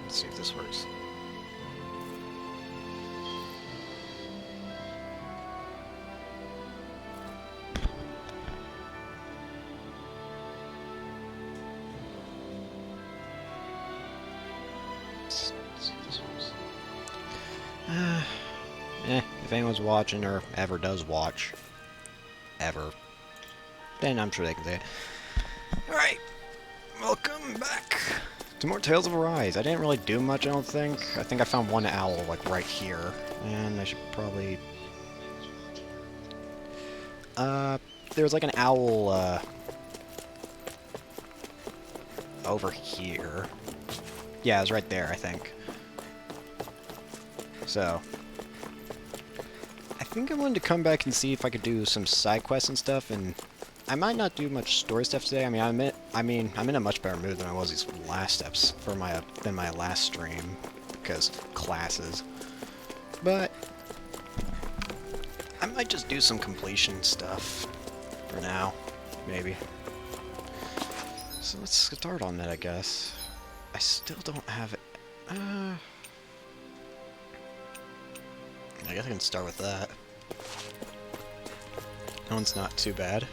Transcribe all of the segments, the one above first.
Let's see if this works. Let's see if this works. If anyone's watching or ever does watch, then I'm sure they can say it. Alright, welcome back to more Tales of Arise. I didn't really do much, I don't think. I think I found one owl, like, right here. And I should probably... there's like an owl, over here. Yeah, it was right there, I think. So... I think I wanted to come back and see if I could do some side quests and stuff, and I might not do much story stuff today. I mean, I'm in a much better mood than I was these last steps than my last stream because classes. But I might just do some completion stuff for now, maybe. So let's start on that, I guess. I still don't have it. I guess I can start with that. That one's not too bad.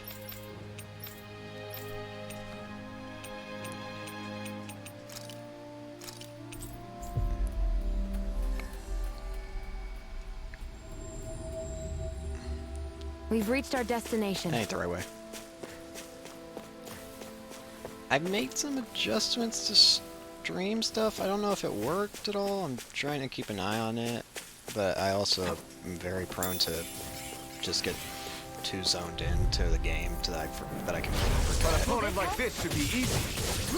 We've reached our destination. That ain't the right way. I've made some adjustments to stream stuff. I don't know if it worked at all. I'm trying to keep an eye on it. But I also am very prone to just get too zoned into the game that I can forget. An opponent like this should be easy.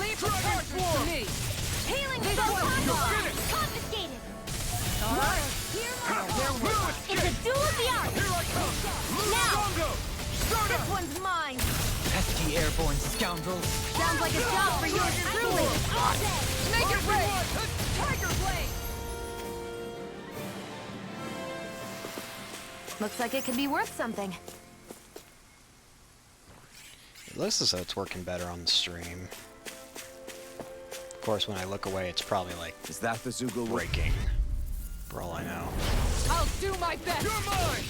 Leave the first to me. Healing This spell one's combo! yours. Confiscated! Alright. It's a duel of the arts! Here I come! Now! Lungo! Start This up! one's mine! Pesky airborne scoundrels. Sounds like a job for yours truly! Make it rain. Tiger blade. Looks like it could be worth something. It looks as though it's working better on the stream. Of course, when I look away, it's probably like Is that the Zoogle breaking, for all I know. I'll do my best. You're mine!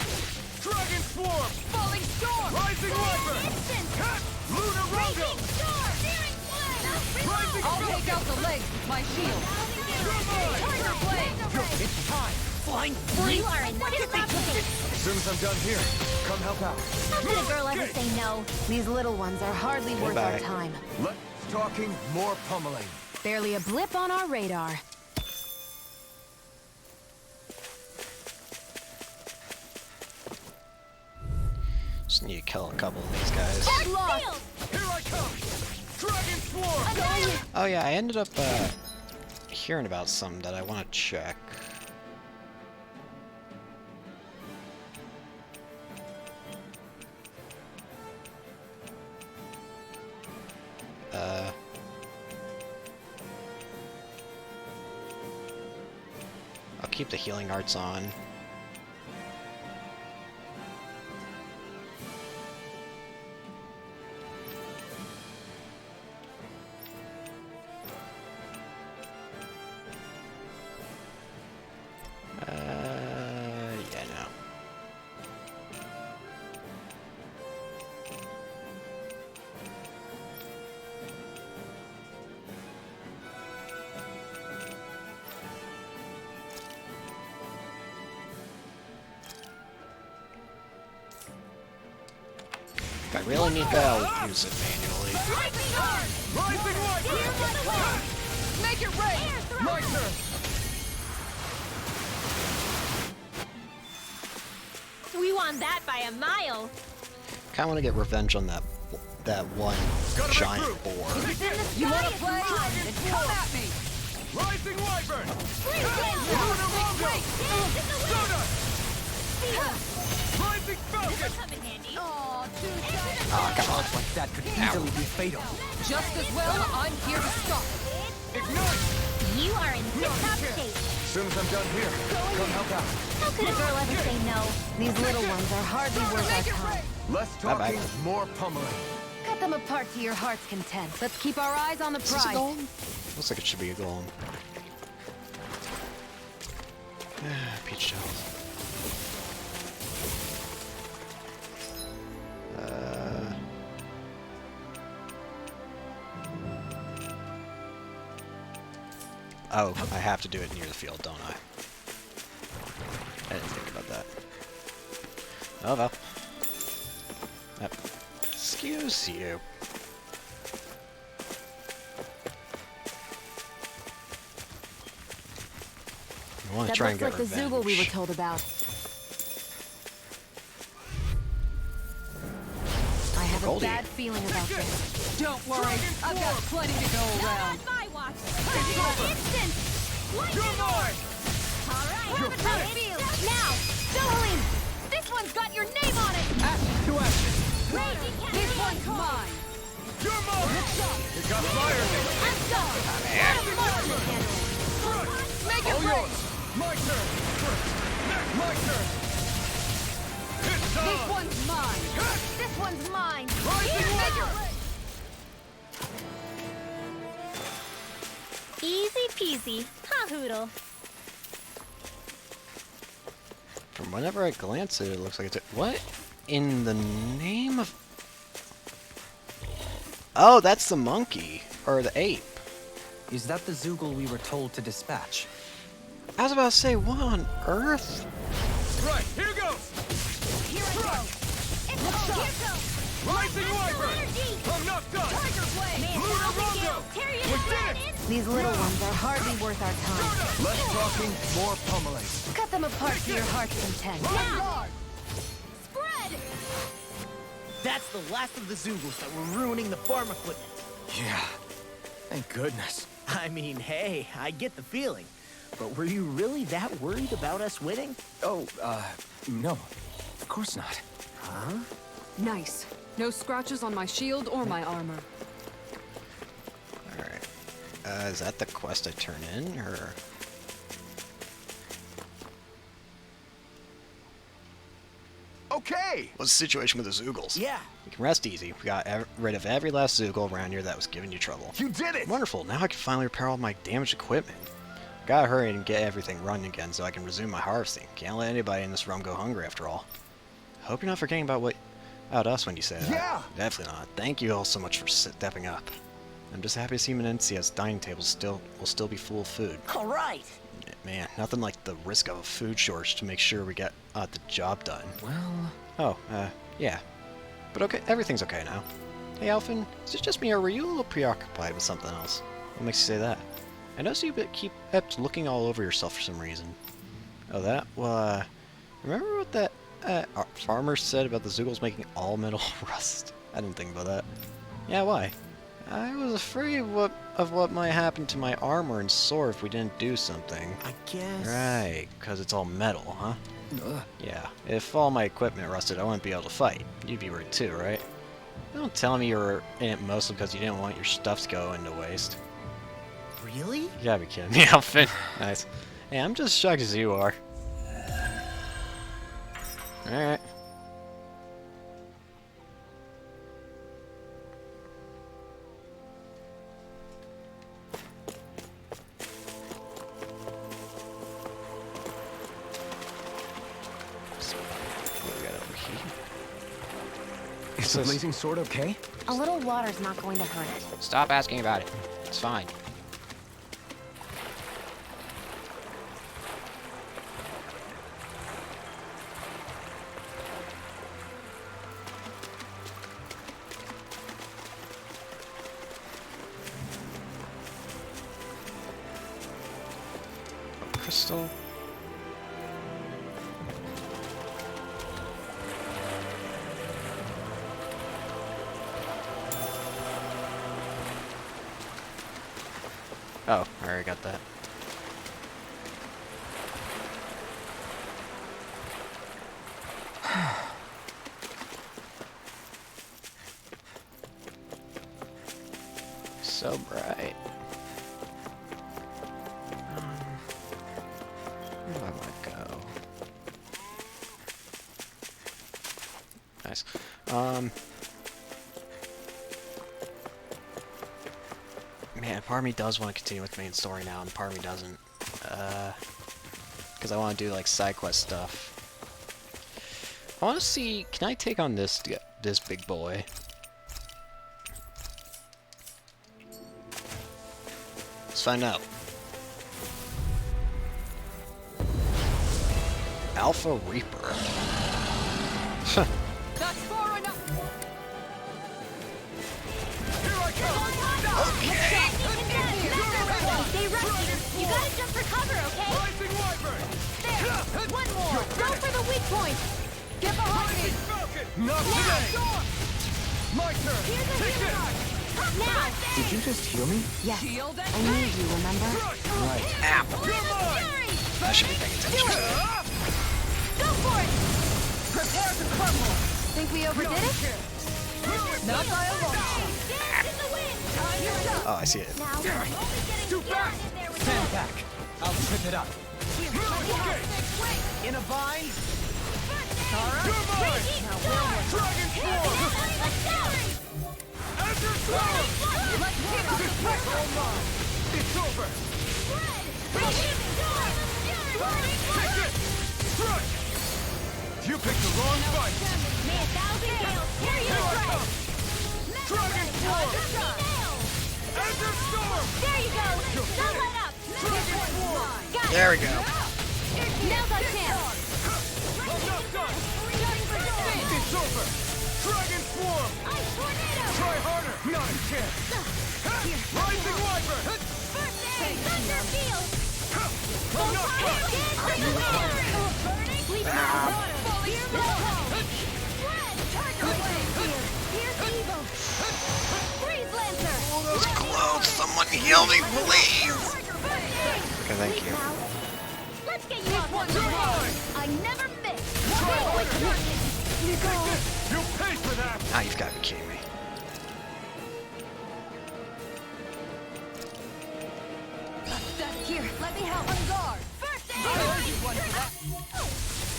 Dragon Swarm! Falling storm. Rising Wyvern! Cat! Lunar Rondo! Rising I'll Falcon! take out the legs with my shield. You're mine! Tiger blade. It's time. Flying You are in As soon as I'm done here, come help out. How could a girl ever say no? These little ones are hardly worth our Goodbye. time. Less talking, more pummeling. Barely a blip on our radar. Just need to kill a couple of these guys. Lost! Here I come! Dragon Swarm! Oh yeah, I ended up hearing about some that I want to check. I'll keep the healing arts on. Yeah, no. If I really need that, I'll use it manually. Rising Wyvern! Make it rain. My turn! We won that by a mile. Kinda wanna get revenge on that one Gotta giant regroup. boar. You wanna play? Then come at me. Rising Wyvern! Lunar Rondo. Donut! Rising Falcon! Aw, too shy. Ah, come on. Odds like that could easily be fatal. Just as well, I'm here to stop. Ignite! You are in tip-top shape. As soon as I'm done here, come help out. How could a girl ever say no? These little ones are hardly worth our Make it time. rain. Less Bye-bye. talking, more pummeling. Cut them apart to your heart's content. Let's keep our eyes on the Is this a prize. golem? Looks like it should be a golem. Peach shells. Oh, I have to do it near the field, don't I? I didn't think about that. Oh well. Excuse you. I want to That try and looks get like the Zoogle we were revenge. told about. I have Goldie. a bad feeling about this. Don't worry, I've got plenty to go around. my watch! Instant! You're mine! Alright, now! Dohalim! This one's got your name on it! Ash to action. This one's mine! You're mine! You got fire! I'm done! Make it rain! My turn! My turn! This one's mine! This one's mine! Rising water! Easy peasy. Ha hoodle. From whenever I glance at it, it looks like it's what in the name of? Oh, that's the monkey or the ape. Is that the Zoogle we were told to dispatch? I was about to say, what on earth? Right, here goes! Here I go. Here goes. Rising wyvern! I'm not done! Tiger blade. Lunar Rondo! We did it! These little ones are hardly worth our time. Less talking, more pummeling. Cut them apart to your heart's content. Now! Spread! That's the last of the Zoogles that were ruining the farm equipment. Yeah. Thank goodness. I mean, hey, I get the feeling. But were you really that worried about us winning? Oh, no. Of course not. Nice. No scratches on my shield or my armor. Alright. Is that the quest I turn in, or? Okay! What's the situation with the Zoogles? Yeah. You can rest easy. We got rid of every last Zoogle around here that was giving you trouble. You did it! Wonderful, now I can finally repair all my damaged equipment. Gotta hurry and get everything running again so I can resume my harvesting. Can't let anybody in this realm go hungry after all. Hope you're not forgetting about us when you say that. Yeah! Definitely not. Thank you all so much for stepping up. I'm just happy to see Menencia's dining table will still be full of food. All right. Man, nothing like the risk of a food shortage to make sure we get the job done. Well, Oh, yeah. But okay, everything's okay now. Hey, Alphen, is it just me, or were you a little preoccupied with something else? What makes you say that? I noticed you kept looking all over yourself for some reason. Oh, that? Well, remember what that farmer said about the Zoogles making all metal rust? I didn't think about that. Yeah, why? I was afraid of what might happen to my armor and sword if we didn't do something. I guess. Right, because it's all metal, huh? ugh. Yeah, if all my equipment rusted, I wouldn't be able to fight. You'd be worried too, right? Don't tell me you were in it mostly because you didn't want your stuff to go into waste. Really? You gotta be kidding me, Alphen. Nice. Hey, I'm just shocked as you are. Alright. What do we got over here? Is the blazing sword okay? A little water's not going to hurt it. Stop asking about it. It's fine. Crystal. Oh, I already got that. So bright. Where do I want to go? Nice. Man, part of me does want to continue with the main story now, and part of me doesn't. Because because I want to do like side quest stuff. I want to see, can I take on this big boy? Let's find out. Alpha Reaper. That's far enough. Here I come! Stay rested. You gotta jump for cover, okay? Rising Wyvern! There. One more. Go for the weak point. Get behind me. Falcon! Not today! My turn! Here's a Take hero. it! Now. Did you just heal me? Yes. Shield and I need you, remember? Right. Apple. You're mine! I should be paying attention. Go for it. prepare to crumble. Think we overdid it? Not by a long shot. Dance in the wind. Oh, I see it. Now, only getting Too fast. in there with Stand back. I'll trip it up. In a bind? You're mine! Dragon Form! Azure Sword! It's over! Take it! Strike! You picked the wrong fight! May a thousand hails carry Here your I strike. come! Dragon Form! Azure Storm! There you go. Don't let up. Dragon Form! Got it. There we go. Now's our chance. I'm not done! It's over! Dragon Swarm! Ice tornado. Try harder! Not a chance! Rising Wyvern! First aid. Thunder field. I'm not done! Burning. Sleep now. Fear blow. Spread. Turtle wave. Here's evil. Freeze lancer. It's close. Someone heal me, please. Okay, thank you. Let's get you off one. You're mine! I never miss. Try harder! You go. You pay for that! Ah, you've got to be kidding me. Here, let me help. On guard. First aid.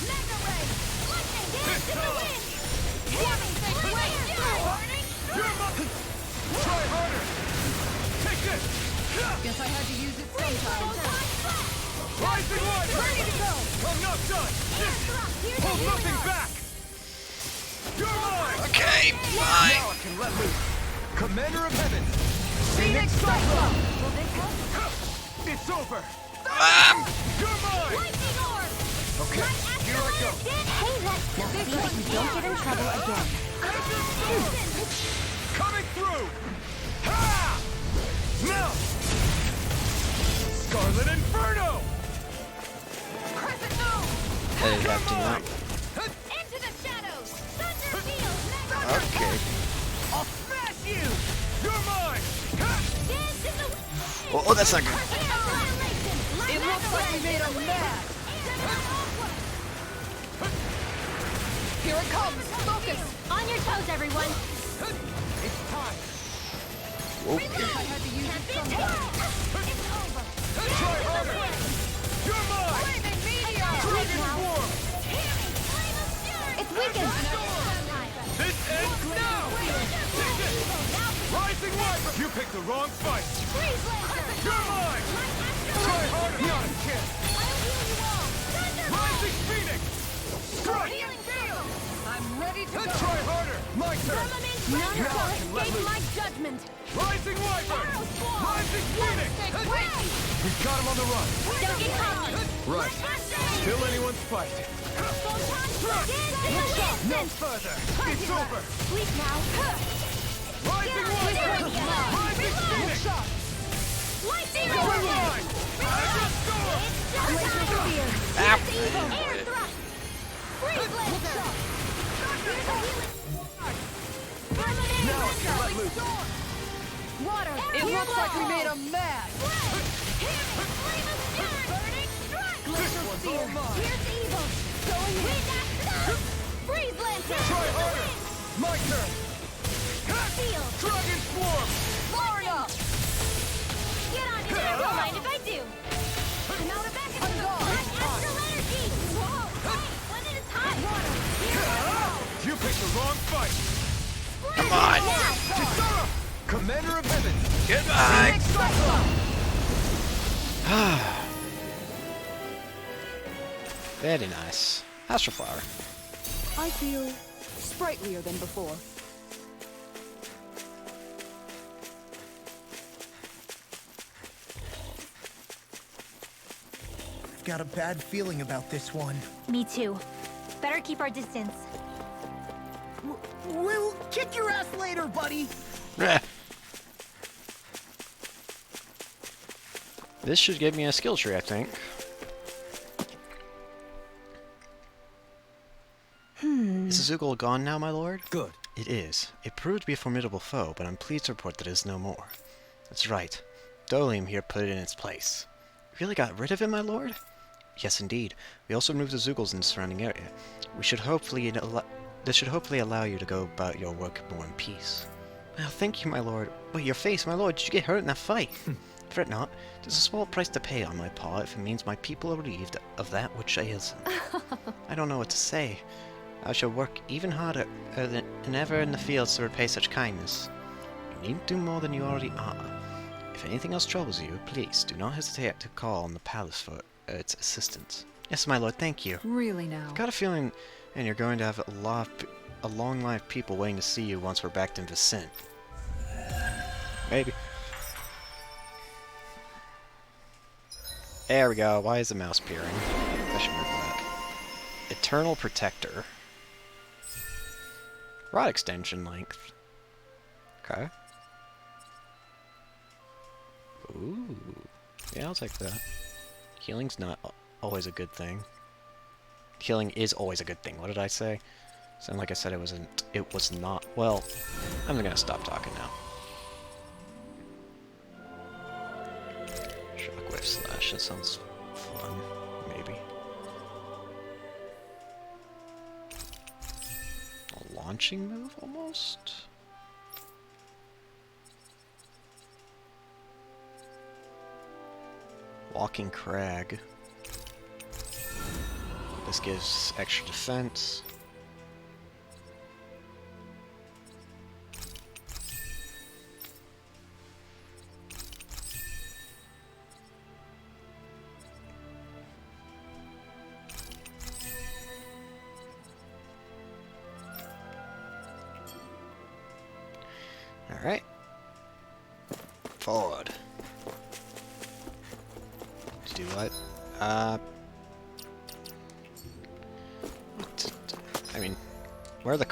Mega ray. Lightning dance in the wind. Warning. Warning. You're mine! Try harder! Take this! Guess I had to use it sometime. Rising Wyvern! Ready to go. I'm not done! Here's Hold a nothing hero. back! You're mine! Okay, fine. Now I can let loose! Commander of Heaven! Phoenix Cyclone. Will this help? It's over! You're mine! Lightning orb. Okay, here I go! Hey, let's now see that you don't get in trouble again. Coming through! Ha! Now! Scarlet Inferno! Crescent moon. Hey, you have to not. Into the shadows. Thunder field. Mega Okay. I'll smash you! You're mine! Ha! dance in the wind. Oh, that's not good. It looks like we made 'em mad. Here it comes. Focus. On your toes, everyone. It's time! Okay. I had to use it sometime. It's over. Try harder! You're mine! Flaming meteor. Dragon Form! It's weakened. This ends now! Take it! Rising Wyvern! You picked the wrong fight! Freeze lancer. You're mine! Try harder! Not a chance! Rising Phoenix! Strike! Healing field. I'm ready to go. Try harder! My turn! None shall escape my judgment. Rising Wyvern! Arrow swarm. Rising Phoenix! Wait. We've got him on the run! Don't get caught. Right. Still anyone's fight. No further! It's over! Sleep now. Rising Wyvern! Rising Phoenix! Lightning You're orb. mine! Azure Storm! Laser spear. Ah. Air thrust. Freeze laser. Now I can let loose! Water. It looks like we made 'em mad. Glacial spear. Here's evil. Going in. Freeze lancer. Try harder! My turn! Field. Dragon Swarm! Far enough. Get on it. Don't mind if I do. I'm out of backup. Astral energy. Whoa. Wait. When it is hot. Water. Here I go. You picked the wrong fight! Come on. Kisara! Commander of Heaven! Goodbye. Very nice. Astroflower. I feel sprightlier than before. Got a bad feeling about this one. Me too. Better keep our distance. We'll kick your ass later, buddy. This should give me a skill tree, I think. Is the Zoogle gone now, my lord? Good. It is. It proved to be a formidable foe, but I'm pleased to report that it is no more. That's right. Dolium here put it in its place. You really got rid of him, my lord? Yes, indeed. We also removed the Zoogles in the surrounding area. This should hopefully allow you to go about your work more in peace. Well, thank you, my lord. Wait, your face, my lord. Did you get hurt in that fight? Fret not. There's a small price to pay on my part if it means my people are relieved of that which ails them. I don't know what to say. I shall work even harder than ever in the fields to repay such kindness. You needn't do more than you already are. If anything else troubles you, please do not hesitate to call on the palace for its assistance. Yes, my lord, thank you. Really now. I've got a feeling, and you're going to have a long line of people waiting to see you once we're back in Vicin. Maybe. There we go. Why is the mouse peering? I should move that. Eternal Protector. Rod extension length. Okay. Ooh. Yeah, I'll take that. Healing's not always a good thing. Healing is always a good thing. What did I say? Sound like I said it wasn't. It was not. Well, I'm gonna stop talking now. Shockwave slash. That sounds fun. Maybe. A launching move, almost. Walking Crag. This gives extra defense. All right. Forward. Do what? I mean, where are the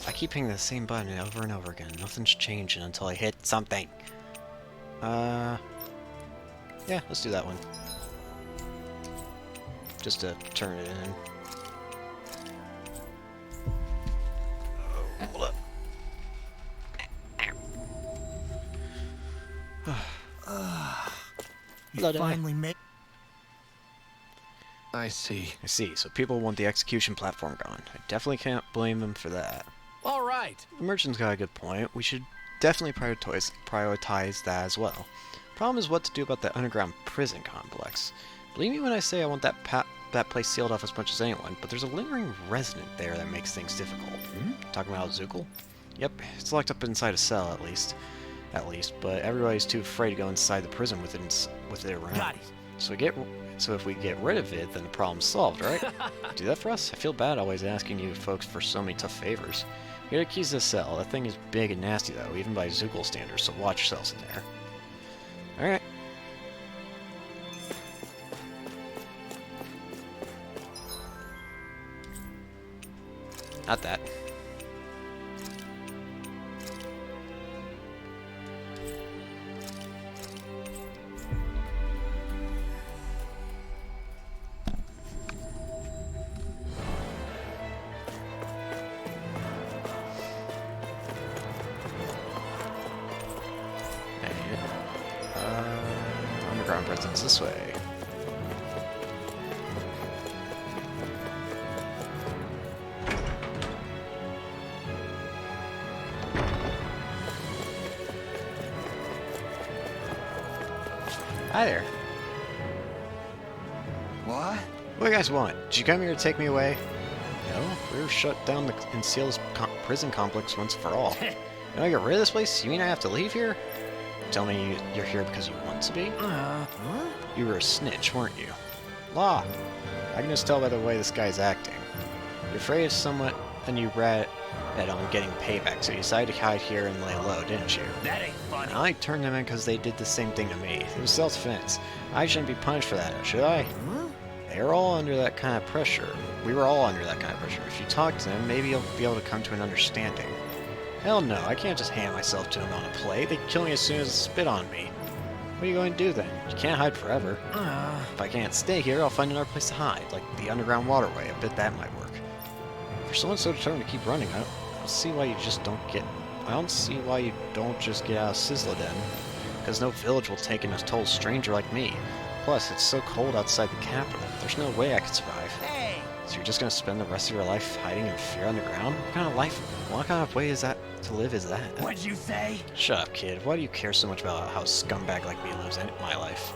I keep hitting the same button over and over again. Nothing's changing until I hit something. Yeah, let's do that one. Just to turn it in. Hold up. You finally made. I see. I see. So people want the execution platform gone. I definitely can't blame them for that. All right. The merchant's got a good point. We should definitely prioritize that as well. Problem is what to do about the underground prison complex. Believe me when I say I want that place sealed off as much as anyone, but there's a lingering resident there that makes things difficult. Talking about Zoogle? Yep, it's locked up inside a cell at least, but everybody's too afraid to go inside the prison with it around. Got it. So if we get rid of it, then the problem's solved, right? Do that for us? I feel bad always asking you folks for so many tough favors. Here are the keys to the cell. That thing is big and nasty though, even by Zoogle standards, so watch yourselves in there. Alright. Not that. Underground presence this way. Hi there. What? What do you guys want? Did you come here to take me away? No, we were shut down and seal this prison complex once for all. Now I get rid of this place? You mean I have to leave here? Tell me you're here because you want to be? Huh? You were a snitch, weren't you? Law. I can just tell by the way this guy's acting. You're afraid of someone, and you read on getting payback, so you decided to hide here and lay low, didn't you? That ain't funny. I turned them in because they did the same thing to me. It was self-defense. I shouldn't be punished for that, should I? They were all under that kind of pressure. We were all under that kind of pressure. If you talk to them, maybe you'll be able to come to an understanding. Hell no, I can't just hand myself to them on a plate. They'd kill me as soon as they spit on me. What are you going to do then? You can't hide forever. If I can't stay here, I'll find another place to hide, like the underground waterway. I bet that might work. For someone so determined to keep running, I don't see why you just don't get... I don't see why you don't just get out of Sizzla-Den. Because no village will take in a total stranger like me. Plus, it's so cold outside the capital. There's no way I could survive. Hey! So you're just gonna spend the rest of your life hiding in fear underground? What kind of way is that to live is that? What'd you say? Shut up, kid. Why do you care so much about how a scumbag like me lives in my life?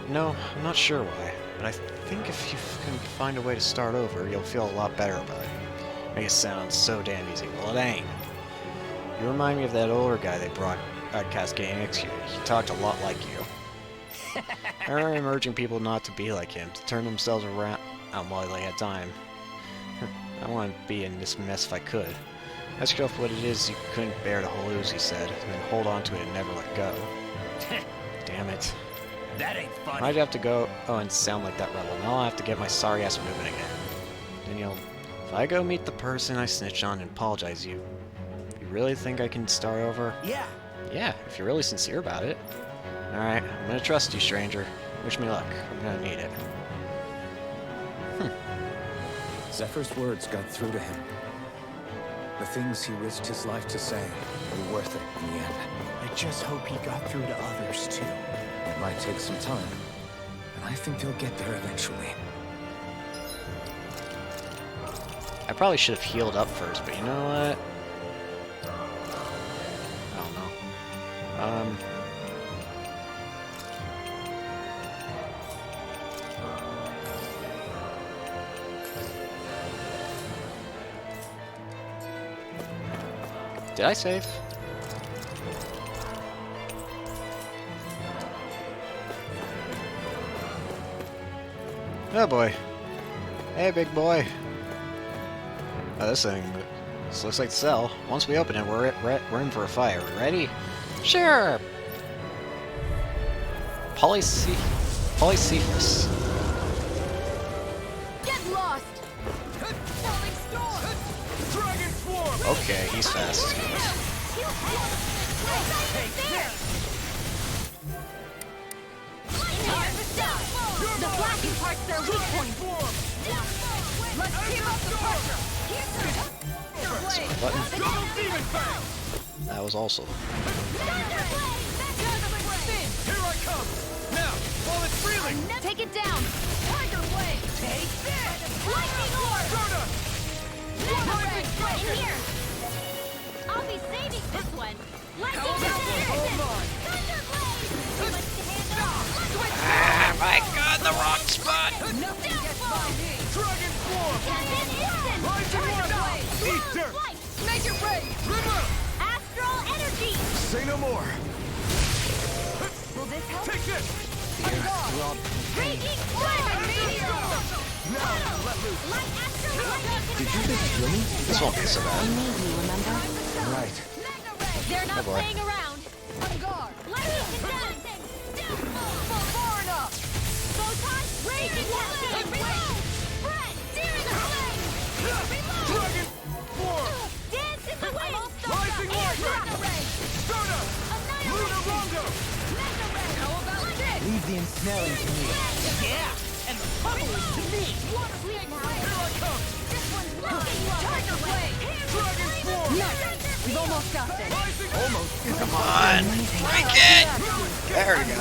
No, I'm not sure why, but I think if you can find a way to start over, you'll feel a lot better about it. Make it sound so damn easy. Well, it ain't. You remind me of that older guy they brought at Cascade executed. He talked a lot like you. I remember urging people not to be like him, to turn themselves around while they had time. I want to be in this mess if I could. Ask yourself what it is you couldn't bear to lose, he said, and then hold on to it and never let go. Damn it. That ain't funny. I'd have to go and sound like that rebel. Now I'll have to get my sorry ass moving again. Daniel, if I go meet the person I snitched on and apologize you really think I can start over? Yeah. Yeah, if you're really sincere about it. Alright, I'm gonna trust you, stranger. Wish me luck. I'm gonna need it. Zephyr's words got through to him. The things he risked his life to say were worth it in the end. I just hope he got through to others, too. It might take some time, and I think they'll get there eventually. I probably should have healed up first, but you know what? I don't know. Did I save? Oh boy. Hey, big boy. Oh, this looks like the cell. Once we open it, we're in for a fight. Are we ready? Sure! Polycephalus. Get lost! Falling storm! Dragon Swarm! Okay, he's fast. The flashing part's their weak point. Let's team up the pressure. Button. Double Demon Fang! That was also. Here I come! Now, while it's reeling! Take it down. Tiger Blade. Take this. Lightning Orb. Jonah! Right in here. I'll be saving this one. Lightning Orb. Thunder Blade. Too much to handle. Ah, my God, the wrong spot. Nothing gets by me. Dragon Swarm! Rising Wipe! Eat dirt! Make it rain. River! Astral Energy. Say no more! Will this help? Take this! Raging Fire. Now, let loose! Light Astral Lightning. Did you just hear me? This won't be so bad. Right. They're not Oh boy. playing around. On guard. Lightning down. Far enough. Photon. Raging Lightning. Spread. Sear in the flame. Dragon Swarm! Dance in the wind. Rising Wiper! Jonah! Lunar Rondo! How about this? Leave the ensnaring to me. Yeah. And the bubble is to me. Water clear now. Here I come! This one's looking low. Tiger Blade. Dragon Swarm! We've almost got this. Rising Come on! Break it! There we go.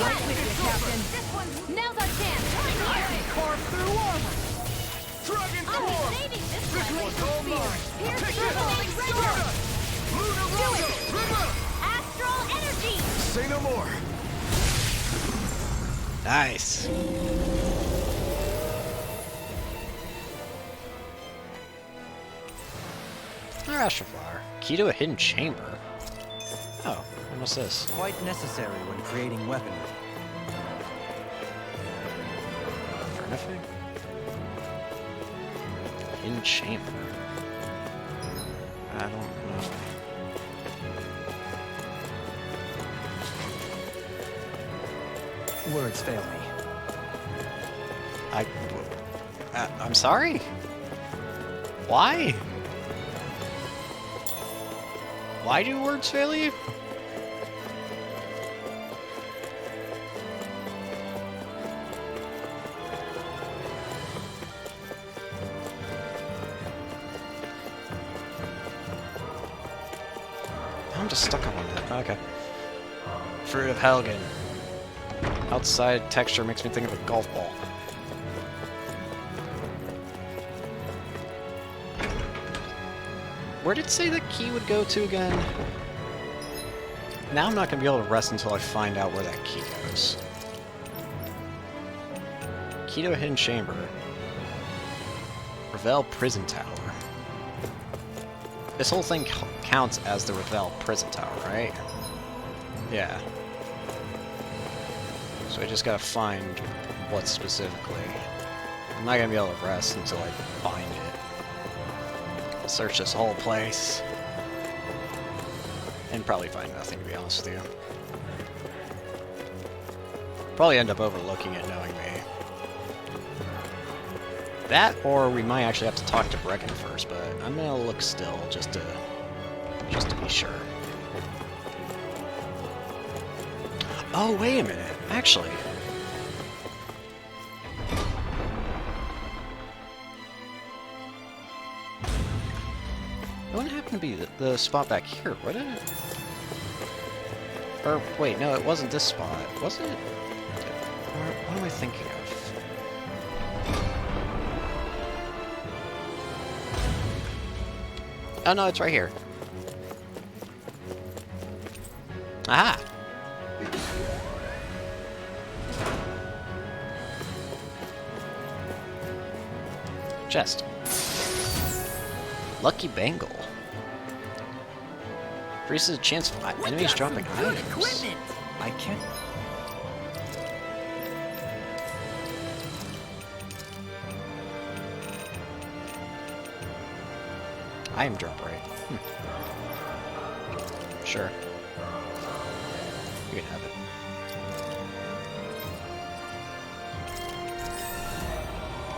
Now's our chance. Carve through armor! Dragon I'll be Swarm! saving this This one. one's all mine! Here's Take the it! falling Jonah! Lunar Rondo! River! Astral Energy. Say no more! Nice. Another Astral Flower. Key to a hidden chamber. Oh, what's this? Quite necessary when creating weaponry. Anything? Hidden chamber. I don't know. Words fail me. I'm sorry? Why? Why do words fail you? I'm just stuck on one. Okay. Fruit of Helgen. Outside texture makes me think of a golf ball. Where did it say the key would go to again? Now I'm not going to be able to rest until I find out where that key goes. Key to a hidden chamber. Revel Prison Tower. This whole thing counts as the Revel Prison Tower, right? Yeah. So I just gotta find what specifically. I'm not gonna be able to rest until I find it. I'll search this whole place. And probably find nothing, to be honest with you. Probably end up overlooking it, knowing me. That, or we might actually have to talk to Brecken first, but I'm gonna look still, just to be sure. Oh, wait a minute. Actually. It wouldn't happen to be the spot back here, would it? Or, wait, no, it wasn't this spot. Was it? What am I thinking of? Oh, no, it's right here. Aha! Chest. Lucky Bangle. Increases the chance of enemies dropping items. Equipment. I can't. Item drop rate. Sure. You can have it.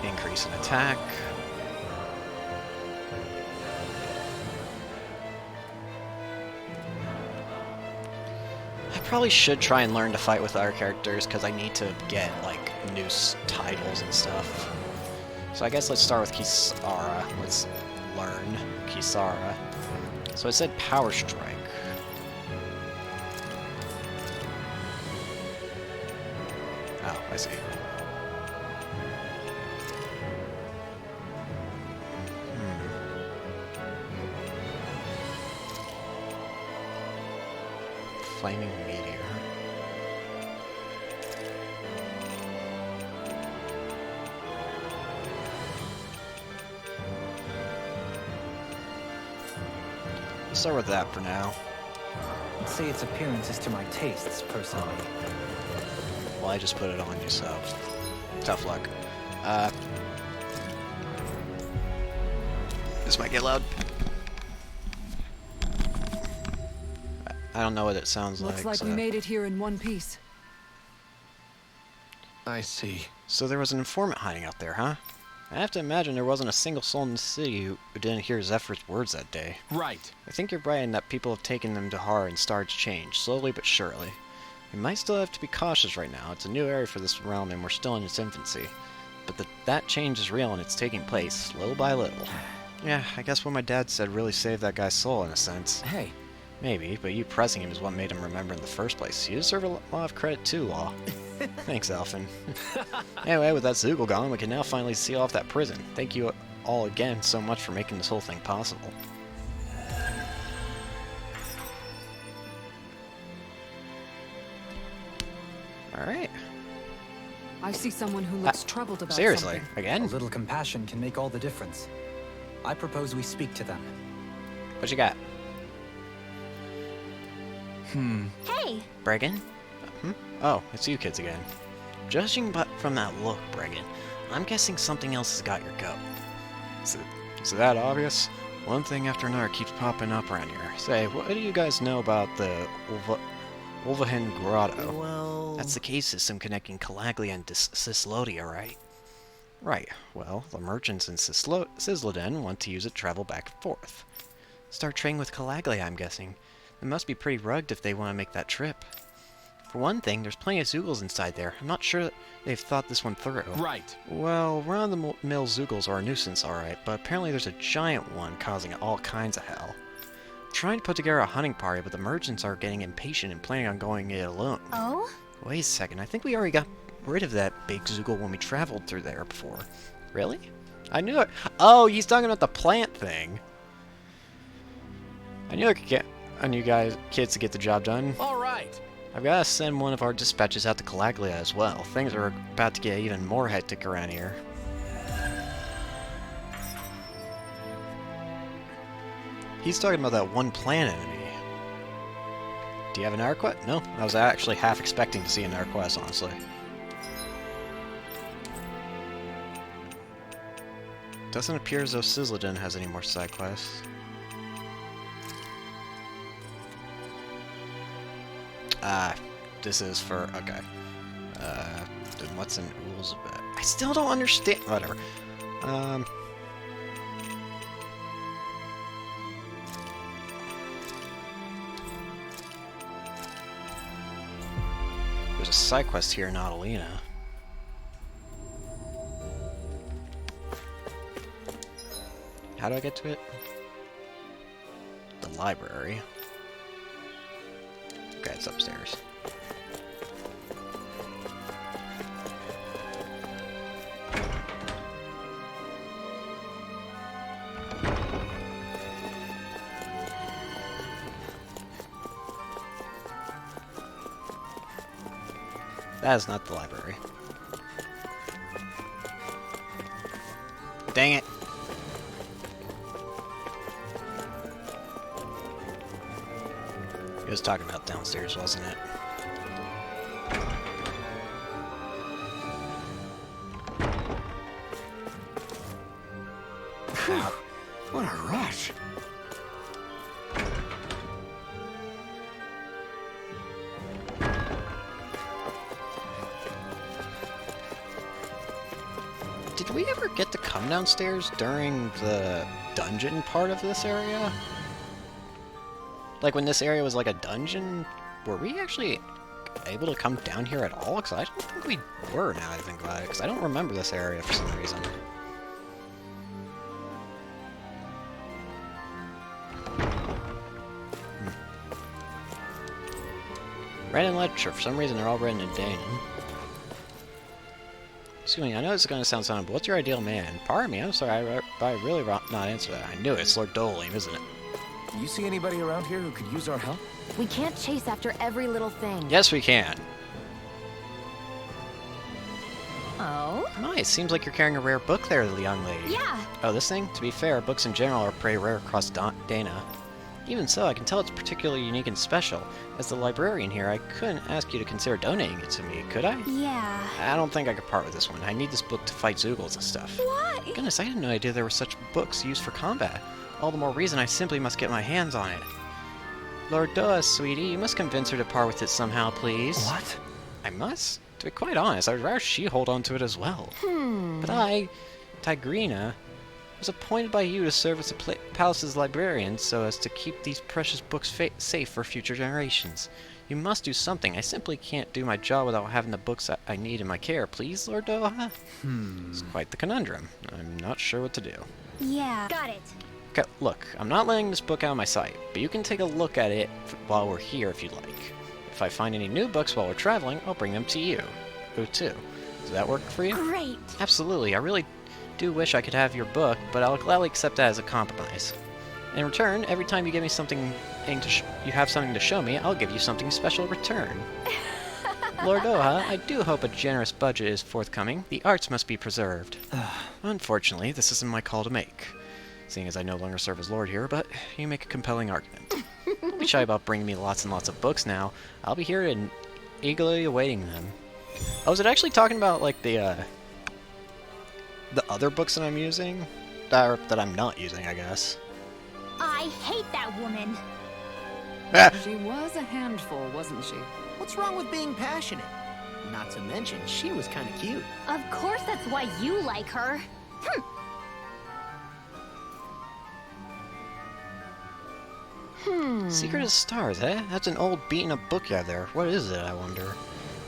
Increase in attack. I probably should try and learn to fight with our characters because I need to get like new titles and stuff. So I guess let's start with Kisara. Let's learn Kisara. So it said Power Strike. Oh, I see. Flaming Meteor. Let's start with that for now. I'd say its appearance is to my tastes, personally. Well, I just put it on you, so tough luck. This might get loud. I don't know what it sounds Looks like. like we made it here in one piece. I see. So there was an informant hiding out there, huh? I have to imagine there wasn't a single soul in the city who didn't hear Zephyr's words that day. Right. I think you're right in that people have taken them to heart and started to change, slowly but surely. We might still have to be cautious right now. It's a new area for this realm and we're still in its infancy. But that change is real and it's taking place, little by little. Yeah, I guess what my dad said really saved that guy's soul in a sense. Hey, Maybe, but you pressing him is what made him remember in the first place. You deserve a lot of credit too, Law. Thanks, Alphen. Anyway, with that Zoogle gone, we can now finally seal off that prison. Thank you all again so much for making this whole thing possible. Alright. I see someone who looks troubled about Seriously, something. a again? little compassion can make all the difference. I propose we speak to them. What you got? Hey, Brecken? Oh, it's you kids again. Judging from that look, Brecken, I'm guessing something else has got your goat. Is it that obvious? One thing after another keeps popping up around here. Say, what do you guys know about the Ulvahin Grotto? Well... That's the cave system connecting Calaglia and Cislodia, right? Right. Well, the merchants in Cisloden want to use it to travel back and forth. Start trading with Calaglia, I'm guessing. It must be pretty rugged if they want to make that trip. For one thing, there's plenty of Zeugles inside there. I'm not sure that they've thought this one through. Right. Well, run-of-the-mill Zeugles are a nuisance, alright, but apparently there's a giant one causing all kinds of hell. I'm trying to put together a hunting party, but the merchants are getting impatient and planning on going it alone. Oh? Wait a second, I think we already got rid of that big Zeugle when we traveled through there before. Really? I knew it. Oh, he's talking about the plant thing. I knew I could get you guys, kids, to get the job done. All right. I've got to send one of our dispatches out to Calaglia as well. Things are about to get even more hectic around here. He's talking about that one plant enemy. Do you have an Narquest? No, I was actually half expecting to see a Narquest, honestly. Doesn't appear as though Cisloden has any more side quests. This is for... okay. Then what's in Ulzbek? I still don't understand... whatever. There's a side quest here in Adelina. How do I get to it? The library. Okay, it's upstairs. That is not the library. Dang it! He was talking about downstairs, wasn't it? What a rush. Did we ever get to come downstairs during the dungeon part of this area? Like when this area was like a dungeon, were we actually able to come down here at all? Because I don't think we were, now that I think about it, because I don't remember this area for some reason. Ren and literature, for some reason they're all written in Danon. Excuse me, I know this is going to sound something, but what's your ideal man? Pardon me, I'm sorry, I really not answer that. I knew it, it's Lord Doleem, isn't it? You see anybody around here who could use our help? We can't chase after every little thing. Yes, we can. Oh? Nice, seems like you're carrying a rare book there, young lady. Yeah. Oh, this thing? To be fair, books in general are pretty rare across Dana. Even so, I can tell it's particularly unique and special. As the librarian here, I couldn't ask you to consider donating it to me, could I? Yeah. I don't think I could part with this one. I need this book to fight Zeugles and stuff. Why? Goodness, I had no idea there were such books used for combat. All the more reason I simply must get my hands on it. Lord Doa, sweetie, you must convince her to part with it somehow, please. What? I must? To be quite honest, I'd rather she hold on to it as well. But I, Tigrina, was appointed by you to serve as the palace's librarian so as to keep these precious books safe for future generations. You must do something. I simply can't do my job without having the books I need in my care. Please, Lord Doha? It's quite the conundrum. I'm not sure what to do. Yeah. Got it. Okay, look, I'm not letting this book out of my sight, but you can take a look at it while we're here if you'd like. If I find any new books while we're traveling, I'll bring them to you. Who too? Does that work for you? Great. Absolutely. I really do wish I could have your book, but I'll gladly accept that as a compromise. In return, every time you give me something you have something to show me, I'll give you something special in return. Lord Doha, I do hope a generous budget is forthcoming. The arts must be preserved. Unfortunately, this isn't my call to make, seeing as I no longer serve as Lord here, but you make a compelling argument. Don't be shy about bringing me lots and lots of books now. I'll be here and eagerly awaiting them. Oh, was it actually talking about, like, the other books that I'm using? that I'm not using, I guess. I hate that woman. Ah, She was a handful, wasn't she? What's wrong with being passionate? Not to mention, she was kind of cute. Of course that's why you like her. Secret of the Stars, eh? That's an old beaten-up book you have there. What is it, I wonder?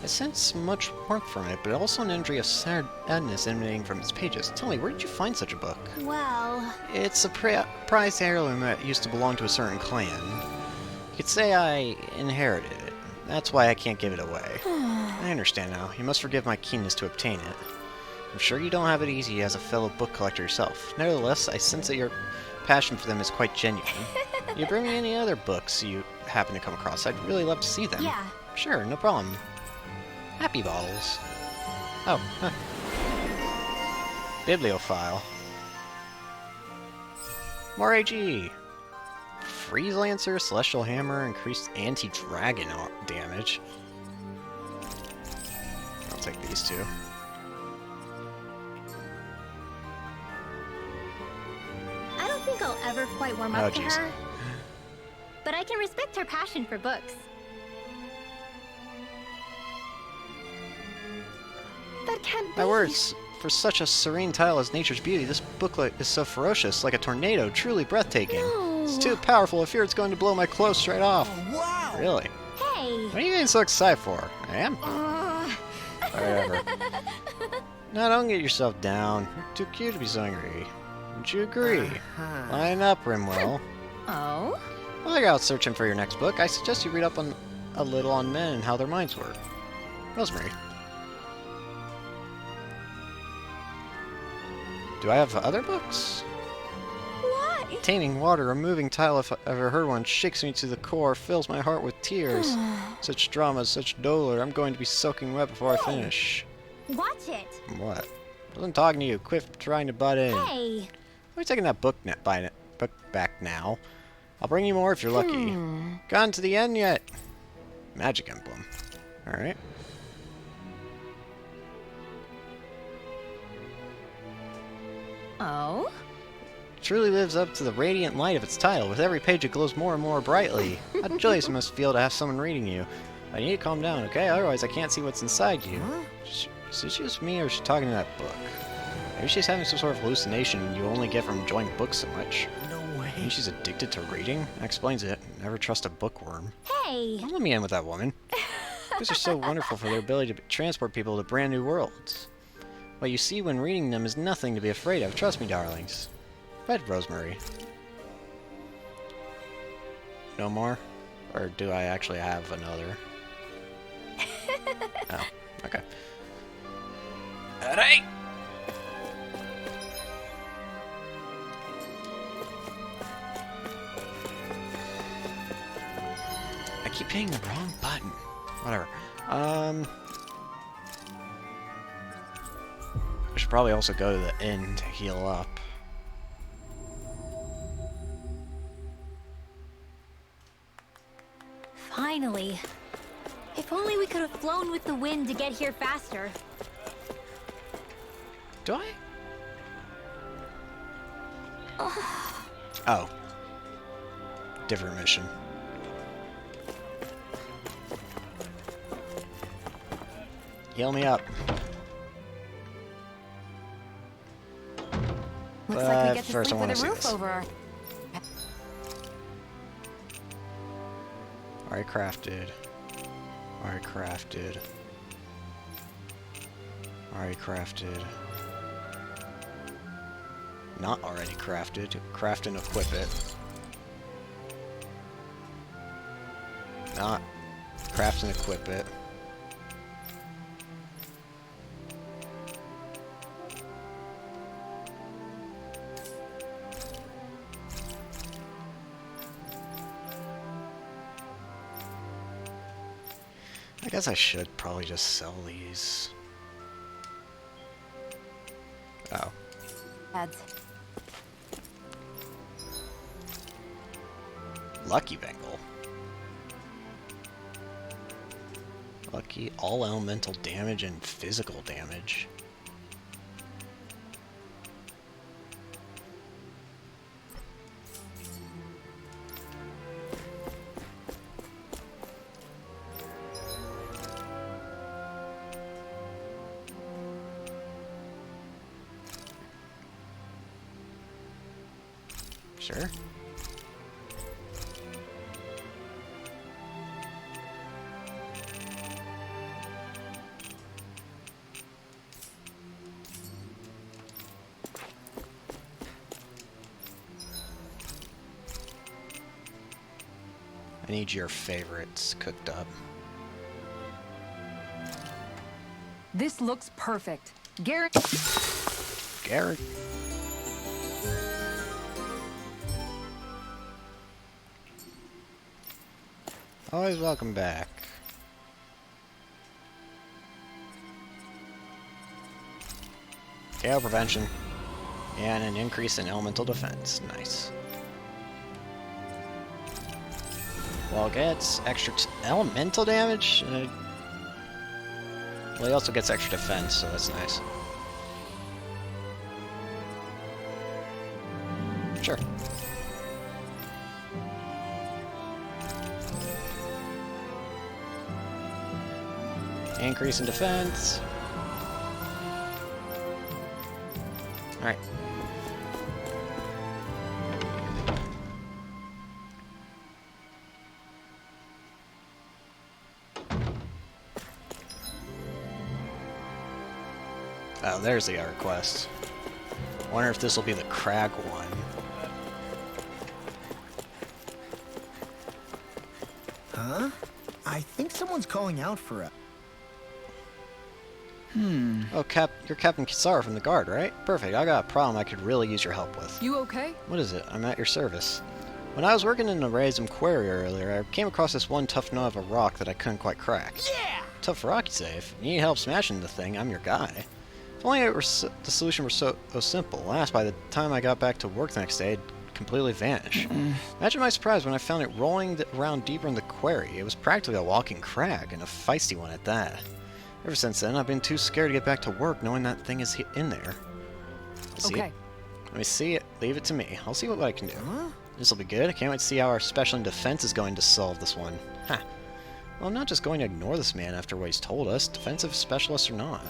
I sense much warmth from it, but also an energy of sadness emanating from its pages. Tell me, where did you find such a book? Well, It's a prized heirloom that used to belong to a certain clan. You could say I inherited it. That's why I can't give it away. I understand now. You must forgive my keenness to obtain it. I'm sure you don't have it easy as a fellow book collector yourself. Nevertheless, I sense that your passion for them is quite genuine. You bring me any other books you happen to come across. I'd really love to see them. yeah. Sure, no problem. Happy Bottles. Oh, huh. Bibliophile. More AG. Freeze Lancer, Celestial Hammer, increased anti-dragon damage. I'll take these two. I don't think I'll ever quite warm up Oh, to jeez. her. But I can respect her passion for books. That can't be. My words, for such a serene title as Nature's Beauty, this booklet is so ferocious, like a tornado, truly breathtaking. No. It's too powerful. I fear it's going to blow my clothes straight off. Wow! Really? Hey. What are you getting so excited for? I am? Whatever. Now, don't get yourself down. You're too cute to be so angry. Don't you agree? Line up, Rimwell. Oh? While you're out searching for your next book, I suggest you read up on a little on men and how their minds work. Rosemary. Do I have other books? What? Taming water, a moving tale if I've ever heard one, shakes me to the core, fills my heart with tears. Such drama, such dolor. I'm going to be soaking wet before I finish. Watch it. What? I wasn't talking to you. Quit trying to butt in. Hey. Why are you taking that book back now? I'll bring you more if you're lucky. Gone to the end yet? Magic Emblem. Alright. Oh? Truly lives up to the radiant light of its title. With every page it glows more and more brightly. How joyous it must feel to have someone reading you. I need to calm down, okay? Otherwise I can't see what's inside you. Is it just me or is she talking to that book? Maybe she's having some sort of hallucination you only get from enjoying books so much. No way. Maybe she's addicted to reading? That explains it. Never trust a bookworm. Hey. Don't let me in with that woman. Books are so wonderful for their ability to transport people to brand new worlds. What you see when reading them is nothing to be afraid of. Trust me, darlings. Read Rosemary. No more? Or do I actually have another? Oh, okay. Alright! I keep hitting the wrong button. Whatever. I should probably also go to the inn to heal up. Finally. If only we could have flown with the wind to get here faster. Do I? Oh. Different mission. Heal me up. Looks like we get to first I sleep wanna with a see roof this. over our... Already crafted. Already crafted. Already crafted. Not already crafted. Craft and equip it. Not. Craft and equip it. I guess I should probably just sell these. Oh. Heads. Lucky Bengal. Lucky all elemental damage and physical damage. Sure. I need your favorites cooked up. This looks perfect. Garrett. Always welcome back. KO prevention. And an increase in elemental defense. Nice. Well, it gets extra elemental damage. Well, he also gets extra defense, so that's nice. Sure. Increase in defense. Alright. Oh, there's the other quest. Wonder if this will be the crag one. Huh? I think someone's calling out for a... Oh, you're Captain Kisara from the Guard, right? Perfect, I got a problem I could really use your help with. You okay? What is it? I'm at your service. When I was working in the Razum Quarry earlier, I came across this one tough nut of a rock that I couldn't quite crack. Yeah! Tough rock, you say? If you need help smashing the thing, I'm your guy. If only the solution were so simple. Last, by the time I got back to work the next day, it'd completely vanish. Imagine my surprise when I found it rolling around deeper in the quarry. It was practically a walking crag, and a feisty one at that. Ever since then, I've been too scared to get back to work knowing that thing is in there. See Okay. it? Let me see it. Leave it to me. I'll see what I can do. This'll be good. I can't wait to see how our special in defense is going to solve this one. Huh. Well, I'm not just going to ignore this man after what he's told us, defensive specialist or not.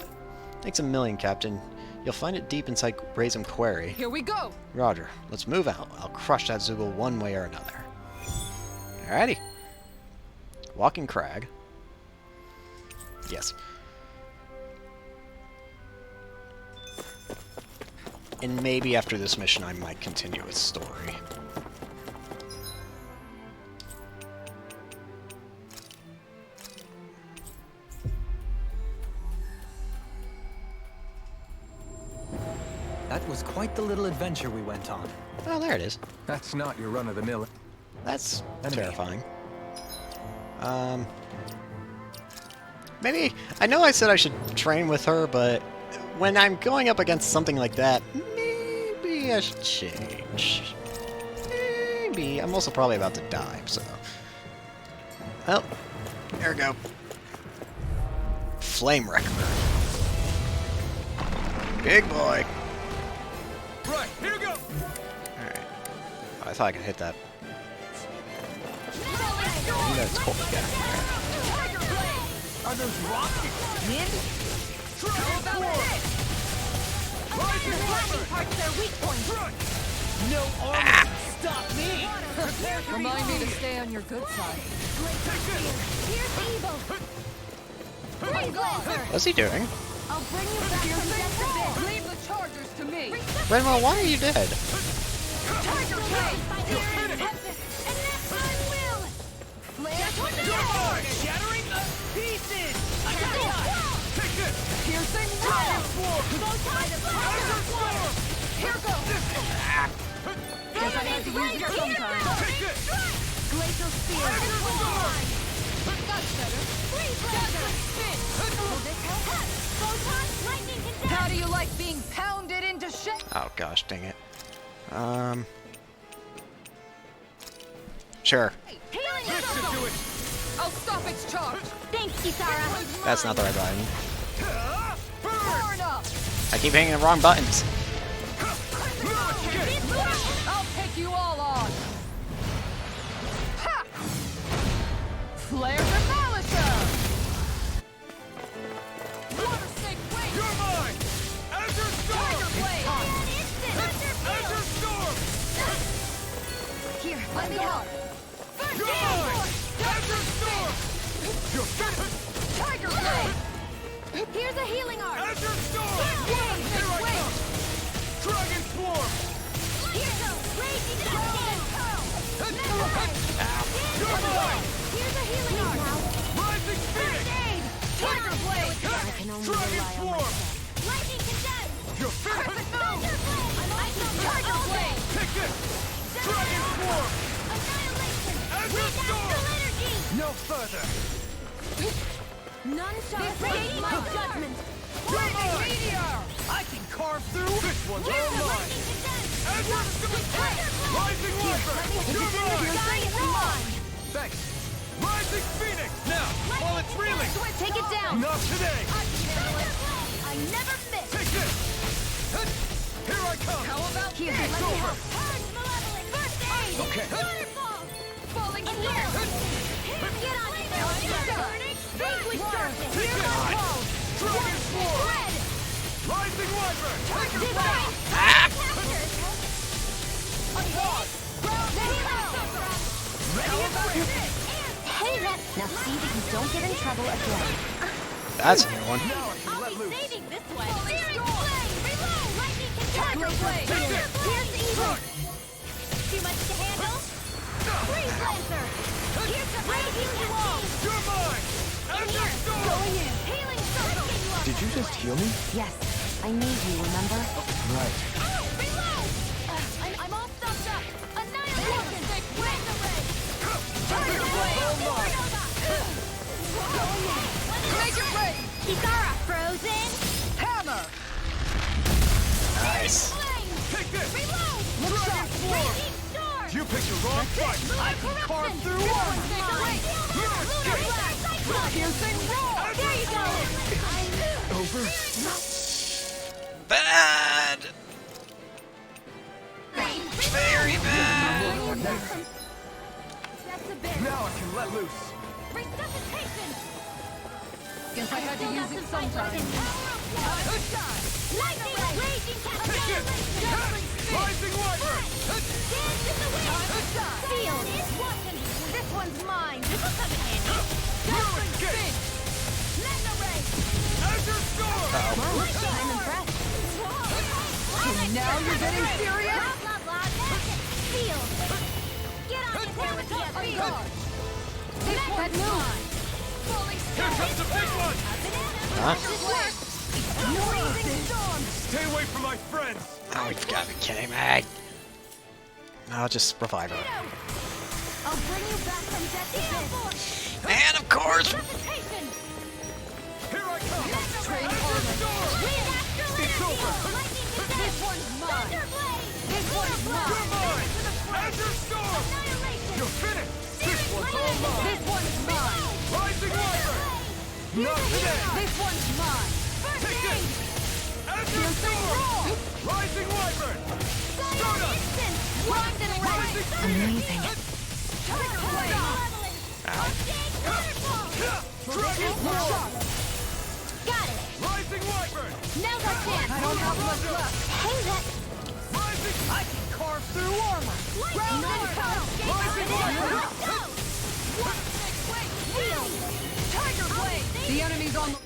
Thanks a million, Captain. You'll find it deep inside Razum Quarry. Here we go. Roger. Let's move out. I'll crush that Zoogle one way or another. Alrighty. Walking crag. Yes. And maybe after this mission I might continue its story. That was quite the little adventure we went on. Oh, there it is. That's not your run-of-the-mill. That's Enemy. terrifying. Maybe... I know I said I should train with her, but when I'm going up against something like that, maybe I should change. Maybe. I'm also probably about to die, so... Well, there we go. Flame Wrecker. Big boy. Right, here we go! Alright. Oh, I thought I could hit that. That's cool, yeah. Are those rockets in? Rising Wyvern! Parts their weak points. No armor can stop me! Remind me to stay on your good side. Here's evil. Flame Glancer. What's he doing? I'll bring you back from death to bed. Leave the chargers to me. Renwell, why are you dead? Tiger Blade. And then I will. Flare tornado. Shattering the pieces! Take this! Piercing Fire. roar. Photon Fire. Here goes. Guess I had to use it sometime. Take this! Glacial Spear. That's better. Freeze Blazer. Will this help? Photon Lightning Condense. How do you like being pounded into shape? Oh gosh, dang it. Sure. Healing This should do it! I'll stop its charge. Thanks, Kisara. That's not the right button. Burn up. I keep hitting the wrong buttons. I'll take you all on. Ha! Flare Demolisher. Water Snake Wing. You're mine! Azure Storm! Tiger Blade. Azure Storm! Let me help. You're mine! Azure Storm! You're finished! Tiger Blade! Here's a healing arm. Azure Storm! Here I come! Dragon Swarm! Here's a raging dragon. You're mine! Here's a healing arm. Rising Phoenix! Tiger Blade! I can only Dragon rely on Swarm! myself. Lightning condemned. You're finished! Thunder blade. Tiger Blade! Take this! Dragon Swarm! Annihilation. Azure Wind Storm! astral energy. No further! None shall escape my judgment. Lightning Meteor! I can carve through. This one's all mine! Azure Storm! Rising Wyvern! You're mine! Thanks! Rising Phoenix! Now, while it's reeling! Take it down. Not today! I never miss. Take this! Here I come! How about Here, this? let me help. Purge malevolent. First aid. Okay. Waterfall. Falling And Star! get on it. Vanquish darkness. Take this! Dragon Swarm! Red. Rising Wyvern! Divine. Hey, that. Now see that you don't get in trouble again. That's a new one. Now I can I'll let be loose! saving this one. Searing flame. Reload. Lightning Tiger Blade! Here's evil. Too much to handle. Freeze Lancer. Here's the raging wall. You're mine! Azure Storm! Healing circle. Did you just heal me? Yes, I need you, remember? Right. Reload! I'm all stuffed up. Annihilation. Where's the red? Tiger Blade. Supernova. Make it rain! Kisara frozen. Hammer! Nice. Flame. Take this! Reload. Dragon Swarm! Raging storm. You picked the wrong fight! I can carve through Piercing roar! There you go. Over? Bad! Very bad! That's a bit. Now I can let loose! Resuscitation. Guess I had to use it sometime. Lightning raging Take it! Rising Wyvern! Dance in the wind. Sealed. This one's mine. This will come in handy. Ruin Gate! Mega ray. Azure Storm! I'm impressed. Now you're getting serious? Blah, blah, blah. That's it. Sealed. Get on this here with the others. That move! Falling Here comes the big one! Huh? This works. Blazing storm! Stay away from my friends! Oh, you've got to be kidding me. I'll just revive her. I'll bring you back from death to this. And of course, Resuscitation. Here I come! Train Azure armor! Storm! Wind astral It's energy. over. Lightning This condemned. one's mine! Thunder blade. This one's You're mine! mine! Azure Storm! Annihilation. You're finished! This one's all mine! This one's mine! Rising Wyvern! Not today! This one's mine! Take this! Azure Storm! Rising Wyvern! Stardust! Instant. Rising Rising Amazing. Tiger Blade! Dragon Swarm! Got it. Rising Wyvern! Now that's it. I don't have much left! Hey, that. Rising... I can carve through armor. Round and pound. Rising Wyvern! Tiger Blade! The enemy's on the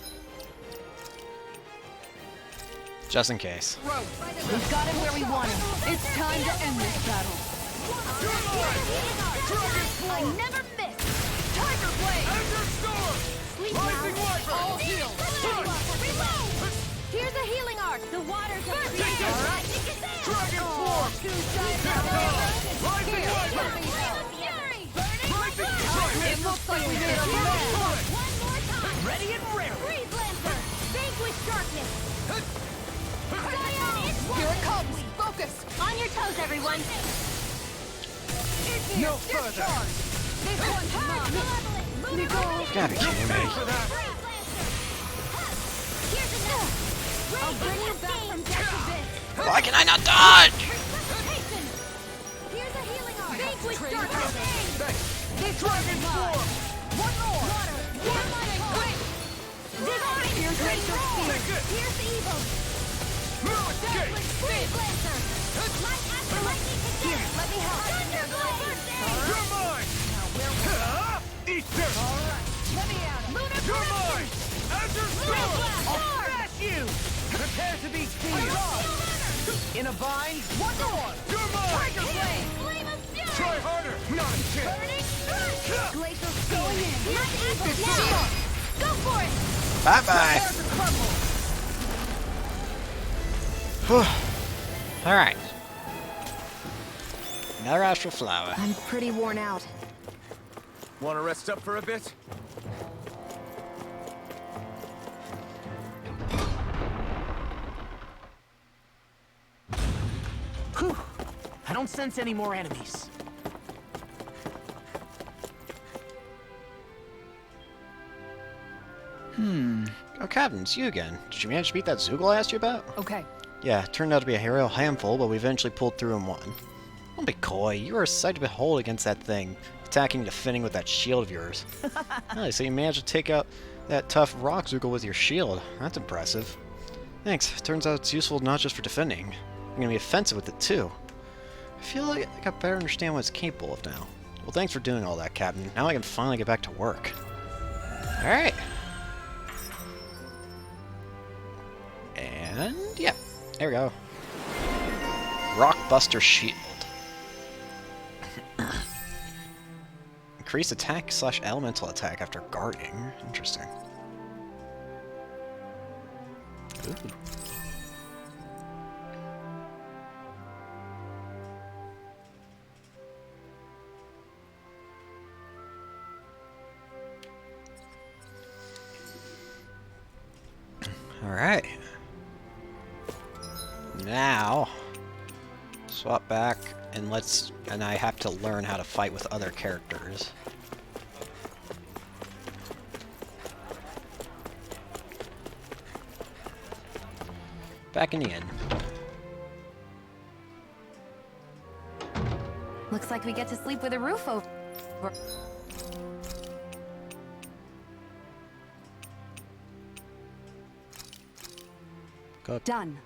just in case. road! We've got him where we want him. It's time to end this battle. Dragon I Swarm! never miss. Tiger Blade! Azure Storm! Sleep Rising well. Wyvern! All healed! Reload. Here's a healing arc. The waters of the Dragon Swarm! Rising Wyvern! Fury. Rising It looks like we made a mess! One more time. Ready and rare. Freeze Lancer. Vanquish darkness. Here it comes! Focus! On your toes, everyone. No further! Discharge! This one's mine! Nicole! You've got to be kidding me. For that! Here's enough. I'll bring you back from death to this! Why can I not dodge? Resuscitation. Here's a healing arm. Vanquish trained darkness. Thanks! This Dragon one's mine! Swarm! One more! Water. One quick. Divine. Here's Rachel Spear! Take this! Here's evil. Ruin Gate! Freeze Lancer. Light after lightning condemned. Let me help! Thunder blade. Prepare to be seen. In a bind. Wonder-One. You're mine! Tiger Blade. Flame of fury! Try harder! Not a chance! Burning Thrust! Glacial going in. My evil now! Go for it! Bye-bye. Alright. Another astral flower. I'm pretty worn out. Want to rest up for a bit? Whew. I don't sense any more enemies. Oh, Captain, it's you again. Did you manage to beat that Zoogle I asked you about? Okay. Yeah, it turned out to be a real handful, but we eventually pulled through and won. Don't be coy. You are a sight to behold against that thing, attacking and defending with that shield of yours. Really, so you managed to take out that tough rock Zoogle with your shield. That's impressive. Thanks. Turns out it's useful not just for defending. I'm gonna be offensive with it too. I feel like I better understand what it's capable of now. Well, thanks for doing all that, Captain. Now I can finally get back to work. Alright. And, yeah. There we go. Rockbuster Shield. Increased attack / elemental attack after guarding. Interesting. Ooh. Alright. Now, swap back and I have to learn how to fight with other characters. Back in the inn. Looks like we get to sleep with a roof over. Cook. Done.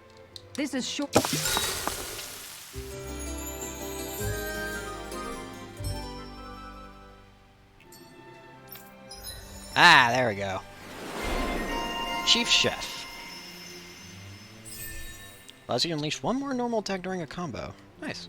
This is short. Ah, there we go. Chief Chef. Allows you to unleash one more normal attack during a combo. Nice.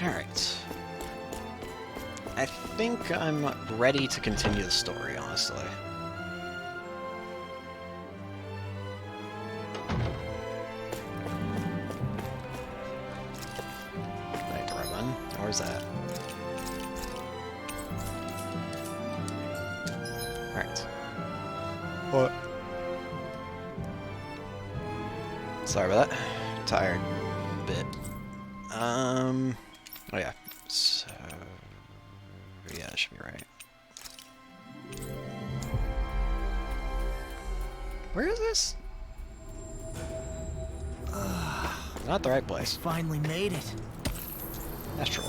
Alright. I think I'm ready to continue the story, honestly. Right, the right one? Where's that? Alright. What? Sorry about that. Tired a bit. Oh yeah. So yeah, that should be right. Where is this? Not the right place. Finally made it. That's true.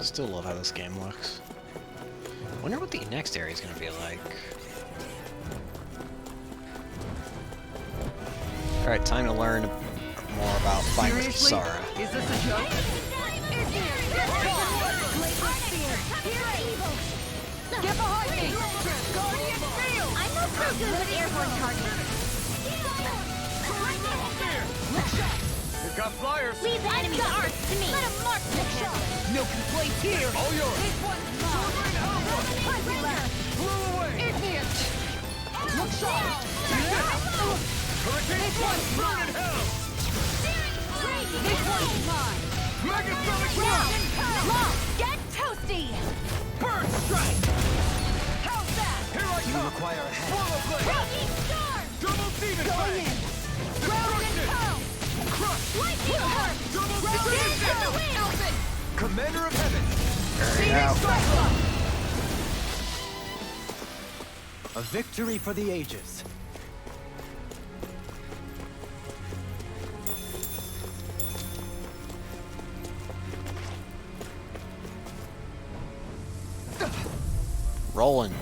Still love how this game looks. Wonder what the next area is going to be like. Alright, time to learn more about fighting with Kisara. Is this a joke? Get behind me! I'm not so good with airborne targets. We've got flyers! Leave the enemy's arts to me. Let him mark the shot. No complaints here. All yours! Blew away! Look sharp. Hurricane Blast! Burn in hell! This one's mine. Megasonic Now, Blast! Law, get toasty! Burn Strike! How's that? Here I You come! require a hand. Swallow Blade! Rocky Storm! Double Demon Blade! Destruction! Crush! Lightning Orb! Double Dance Demon for the win! Commander of Heaven! A victory for the ages. Rolling.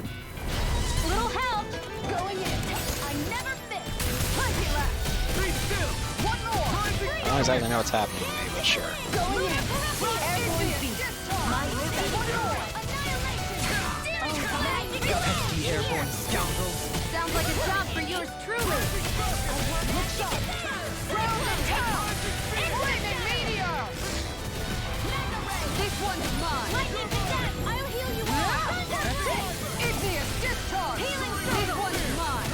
Little help! Going in! I never miss! Punch it left! Be still! One more! As long as I know what's happening to me, but sure. Going in! Airborne beast! My one more! Annihilation! Pesky airborne scoundrels. Sounds like a job for yours truly! Look sharp! Frozen Toe! Lightning Meteor! This one's mine. Lightning to death! I'll heal you all! Igneous discharge. Healing This circle! one's mine.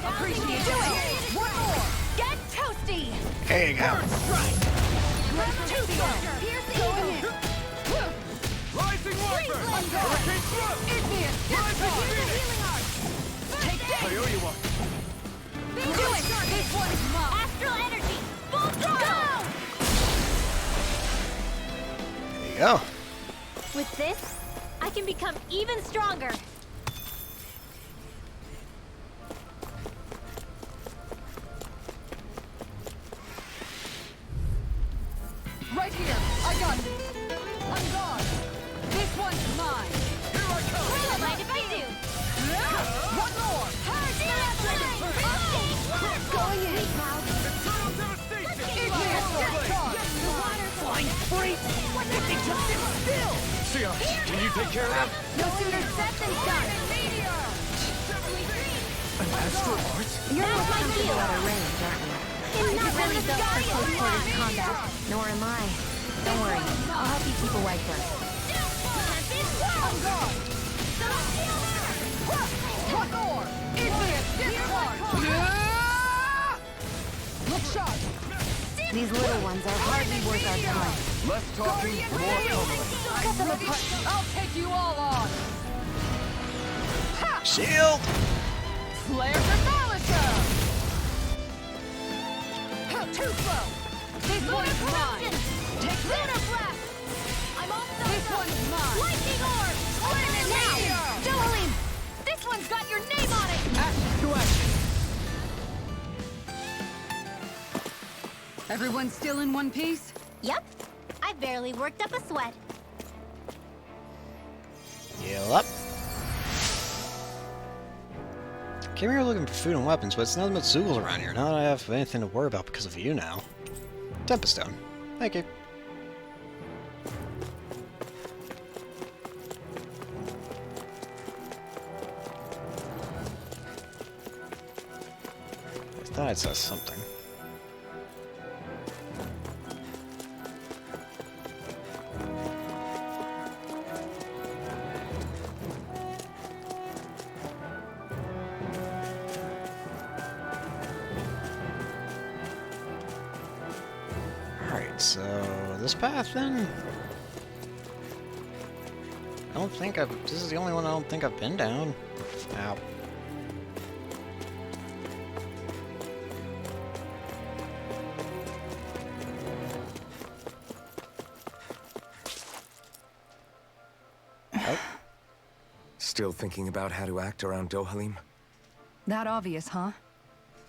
Appreciate Do it! it. One more. Get toasty! There you go. Going in! Rising Wyvern! Hurricane Thrust! Igneous Rising discharge. Phoenix! Take this! Kaiowa! Do it! This one's mine. Astral energy! Full throttle! There you go. With this, I can become even stronger. Right here. I got it. I'm gone. This one's mine. Here I come! Don't mind if I do. One more. Going in. Eternal Devastation! Igneous discharge. Flying freak! If they just sit still! Sia, can you take care of them? No sooner said than done. An astral art? You're not my deal. range, aren't you? It's not really built for close quarters Combat. Nor am I. Don't worry. I'll help you keep away first. I'm gone. One more. Igneous discharge. Look sharp. These little ones are hardly worth our time. Less talking, more pummeling. Cut them apart. I'll take you all on. Shield! Flare for Thalassar. Too slow. This one's mine. Take Lunar blast. I'm all set. This one's mine. Lightning orb. Open it now. Dohalim. This one's got your name on it. Action to action. Everyone still in one piece? Yep. I barely worked up a sweat. Heal up. Came here looking for food and weapons, but it's nothing but Zoogles around here. Not that I have anything to worry about because of you now. Tempest Stone. Thank you. I thought it said something. Alright, so this path then? I don't think I've... This is the only one I don't think I've been down. Ow. Still thinking about how to act around Dohalim? That obvious, huh?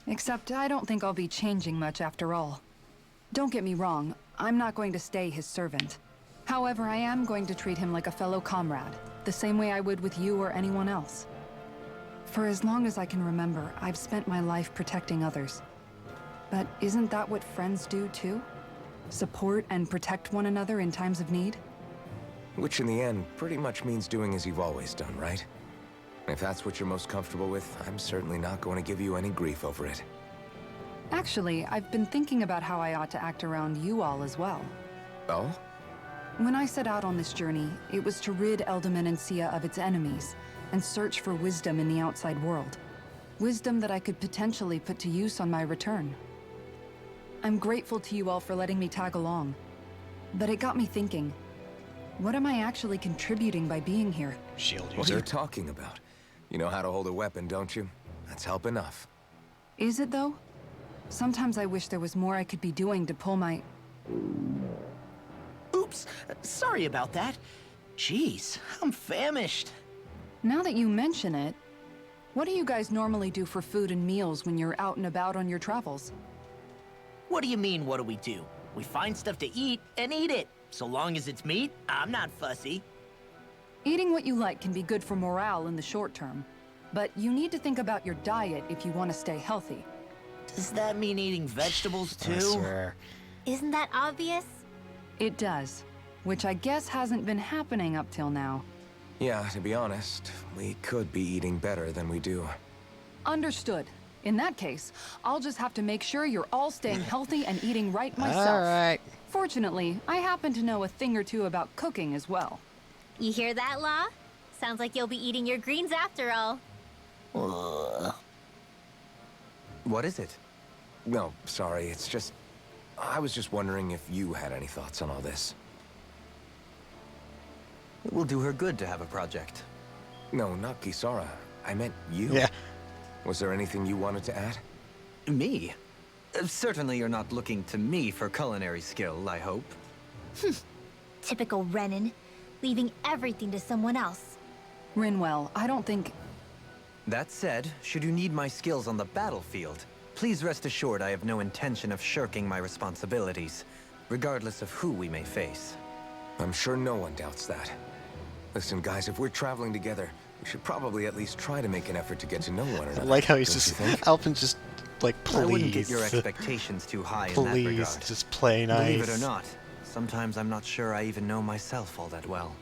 Except I don't think I'll be changing much after all. Don't get me wrong, I'm not going to stay his servant. However, I am going to treat him like a fellow comrade, the same way I would with you or anyone else. For as long as I can remember, I've spent my life protecting others. But isn't that what friends do too? Support and protect one another in times of need? Which in the end pretty much means doing as you've always done, right? If that's what you're most comfortable with, I'm certainly not going to give you any grief over it. Actually, I've been thinking about how I ought to act around you all as well. Oh? When I set out on this journey, it was to rid Eldaman and Sia of its enemies, and search for wisdom in the outside world. Wisdom that I could potentially put to use on my return. I'm grateful to you all for letting me tag along. But it got me thinking, what am I actually contributing by being here? Shield What are you user. talking about? You know how to hold a weapon, don't you? That's help enough. Is it though? Sometimes I wish there was more I could be doing to pull my... Oops, sorry about that. Jeez, I'm famished. Now that you mention it, what do you guys normally do for food and meals when you're out and about on your travels? What do you mean, what do we do? We find stuff to eat and eat it. So long as it's meat, I'm not fussy. Eating what you like can be good for morale in the short term, but you need to think about your diet if you want to stay healthy. Does that mean eating vegetables I too? swear. Isn't that obvious? It does, which I guess hasn't been happening up till now. Yeah, to be honest, we could be eating better than we do. Understood. In that case, I'll just have to make sure you're all staying healthy and eating right myself. Alright. Fortunately, I happen to know a thing or two about cooking as well. You hear that, Law? Sounds like you'll be eating your greens after all. What is it? No, sorry, it's just... I was just wondering if you had any thoughts on all this. It will do her good to have a project. No, not Kisara. I meant you. Yeah. Was there anything you wanted to add? Me? Certainly you're not looking to me for culinary skill, I hope. Typical Renan, leaving everything to someone else. Rinwell, I don't think... That said, should you need my skills on the battlefield, please rest assured I have no intention of shirking my responsibilities, regardless of who we may face. I'm sure no one doubts that. Listen, guys, if we're traveling together, we should probably at least try to make an effort to get to know one I another. like how he's don't just... you think? Alpin's just, like, please. I wouldn't get your expectations too high in that Please, regard. just play nice. Believe it or not, sometimes I'm not sure I even know myself all that well.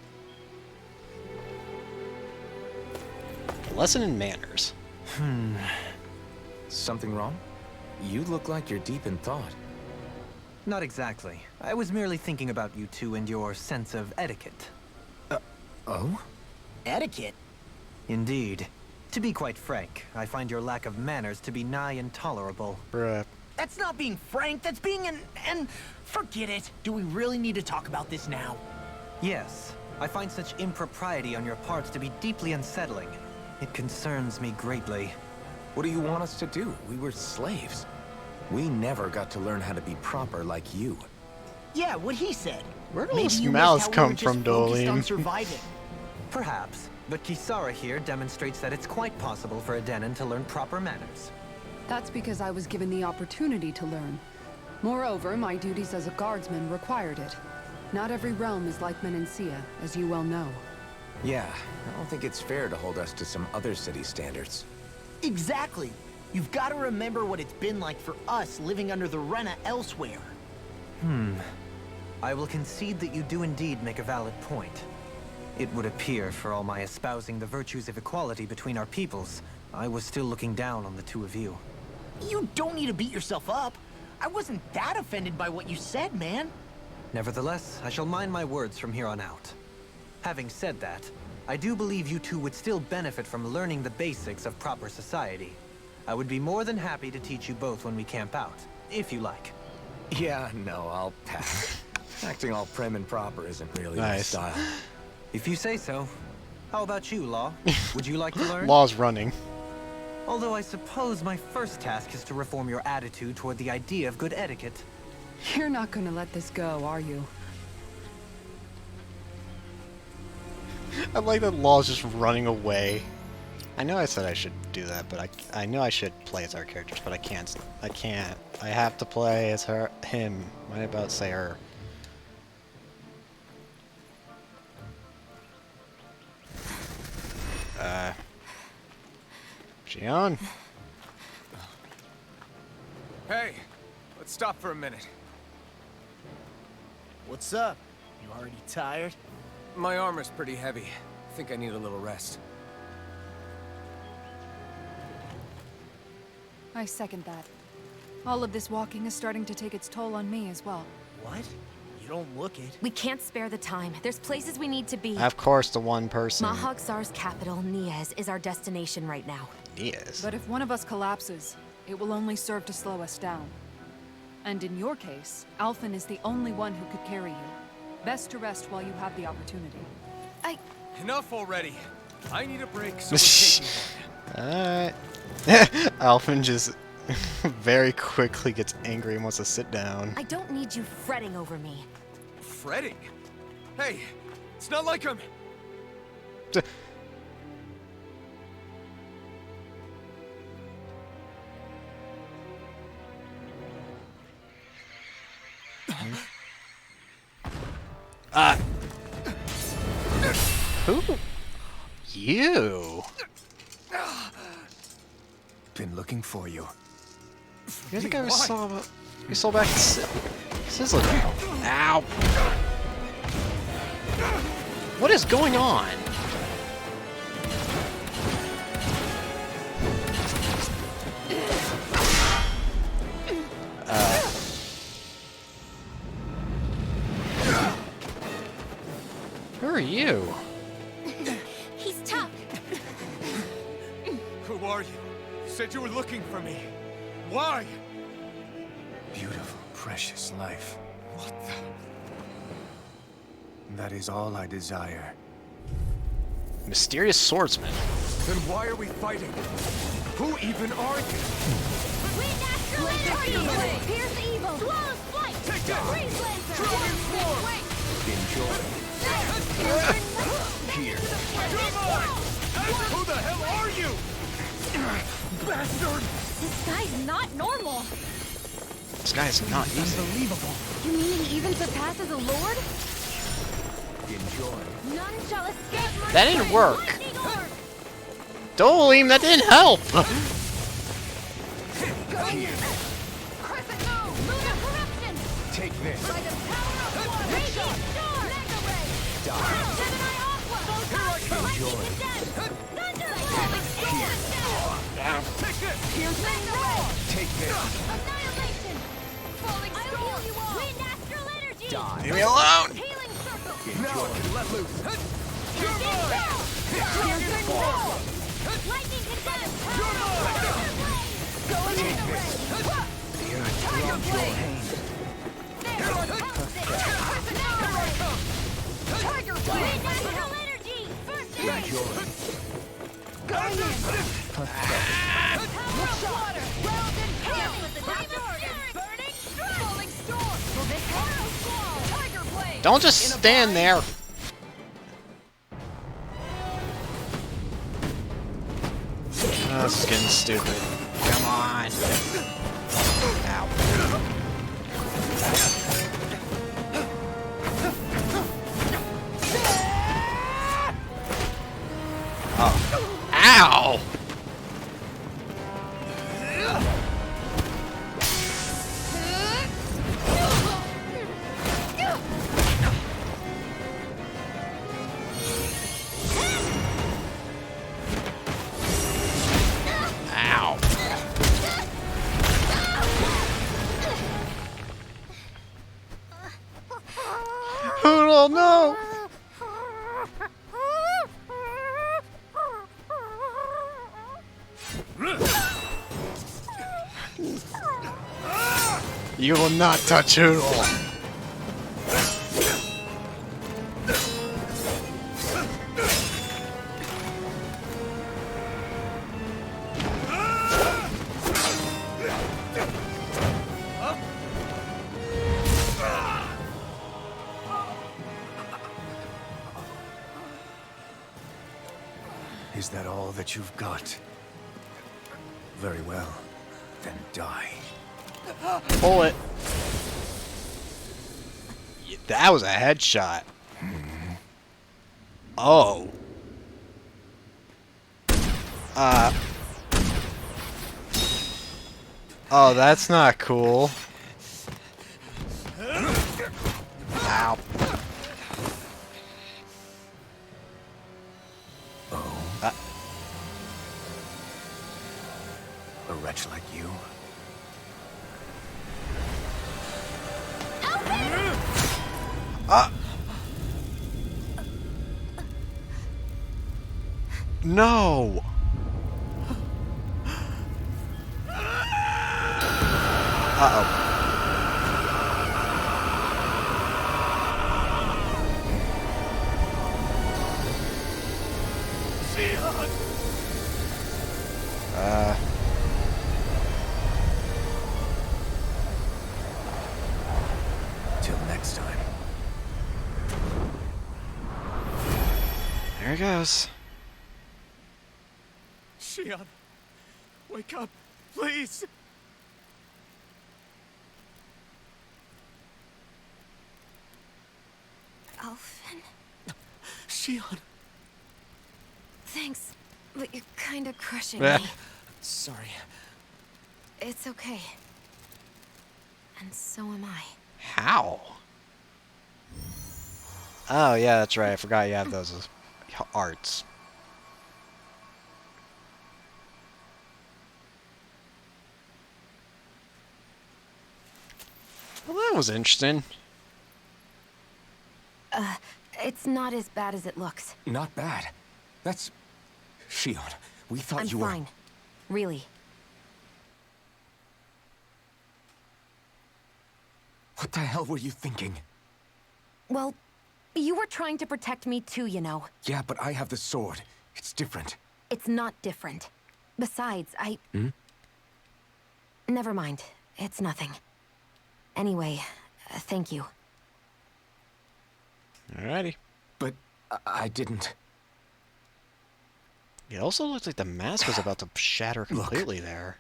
Lesson in manners. Something wrong? You look like you're deep in thought. Not exactly. I was merely thinking about you two and your sense of etiquette. Oh? Etiquette? Indeed. To be quite frank, I find your lack of manners to be nigh intolerable. Bruh. That's not being frank, that's being an... Forget it. Do we really need to talk about this now? Yes, I find such impropriety on your part to be deeply unsettling. It concerns me greatly. What do you want us to do? We were slaves. We never got to learn how to be proper like you. Yeah, what he said. Where do Maybe those you mouths missed how we come were just from, focused on Doline? surviving. Perhaps, but Kisara here demonstrates that it's quite possible for a Denon to learn proper manners. That's because I was given the opportunity to learn. Moreover, my duties as a guardsman required it. Not every realm is like Menancia, as you well know. Yeah, I don't think it's fair to hold us to some other city standards. Exactly. You've got to remember what it's been like for us living under the Rena elsewhere. I will concede that you do indeed make a valid point. It would appear, for all my espousing the virtues of equality between our peoples, I was still looking down on the two of you. You don't need to beat yourself up. I wasn't that offended by what you said, man. Nevertheless, I shall mind my words from here on out. Having said that, I do believe you two would still benefit from learning the basics of proper society. I would be more than happy to teach you both when we camp out, if you like. Yeah, no, I'll pass. Acting all prim and proper isn't really my Nice. style. If you say so. How about you, Law? Would you like to learn? Law's running. Although I suppose my first task is to reform your attitude toward the idea of good etiquette. You're not gonna let this go, are you? I like that Law's just running away. I know I said I should do that, but I know I should play as our characters, but I can't. I can't. I have to play as him. Why about to say her? Xion? Hey, let's stop for a minute. What's up? You already tired? My armor's pretty heavy. I think I need a little rest. I second that. All of this walking is starting to take its toll on me as well. What? You don't look it. We can't spare the time. There's places we need to be. Of course, the one person. Mahag Sar's capital, Niez, is our destination right now. Yes. But if one of us collapses, it will only serve to slow us down. And in your case, Alphen is the only one who could carry you. Best to rest while you have the opportunity. Enough already. I need a break, so we're taking one. Alright. Alphen just very quickly gets angry and wants to sit down. I don't need you fretting over me. Fretting? Hey, it's not like I'm... Who? You? Been looking for you. You're the guy we saw back in Sizzler. Ow! What is going on? Who are you? He's tough. Who are you? You said you were looking for me. Why? Beautiful, precious life. What the... That is all I desire. Mysterious swordsman. Then why are we fighting? Who even are you? Wind Astral Energy! Pierce Evil! Flawless Flight! Take that! Freeze Lancer! Dragon Swarm! Enjoy. Here. Come on! Who the hell are you? Bastard! This guy's not normal. This guy is not easy. Unbelievable. You mean he even surpasses a lord? Enjoy. None shall escape my That didn't sight. work. Lightning orb! Doleem, that didn't help! Here. Crescent Moon! Lunar Corruption! Take this. By the power of water! Radiant Storm! Mega Ray! Gemini Aqua! Enjoy. Lightning Condensed! Thunder! Electric Storm! Take this! Piercing Ray! Take this. Annihilation! Falling Storm! I'll heal you all! Wind Astral Energy! Die. Leave me alone! Healing Circle! Now I can let loose. You're Piercing mine! Bell! Piercing Bell! Lightning Condensed! You're mine! Going in the ray! Tiger Blade! Tiger Blade! Natural energy! First strike! Going in! Power of water! Realms in hail with the Diamond Burning Strike! Falling Storm! Will this Arrow Squall! Tiger Blade! Don't just stand there! Oh, this is getting stupid. Come on! Ow. Oh. Ow! Ow. Oh no! You will not touch Hoodle. Is that all that you've got? Very well. Then die. Pull it. That was a headshot. Oh. Oh, that's not cool. Ow. A wretch like you? No. Uh-oh. God! Till next time. There he goes. Shion, wake up, please! Alphen? Shion! Thanks, but you're kinda crushing Eh. me. Sorry. It's okay. And so am I. How? Oh, yeah, that's right. I forgot you have those as arts. Well, that was interesting. It's not as bad as it looks. Not bad. That's... Shion, we thought I'm you were... fine. Really. What the hell were you thinking? Well, you were trying to protect me too, you know. Yeah, but I have the sword. It's different. It's not different. Besides, Never mind. It's nothing. Anyway, thank you. Alrighty. But I didn't... It also looks like the mask was about to shatter completely there.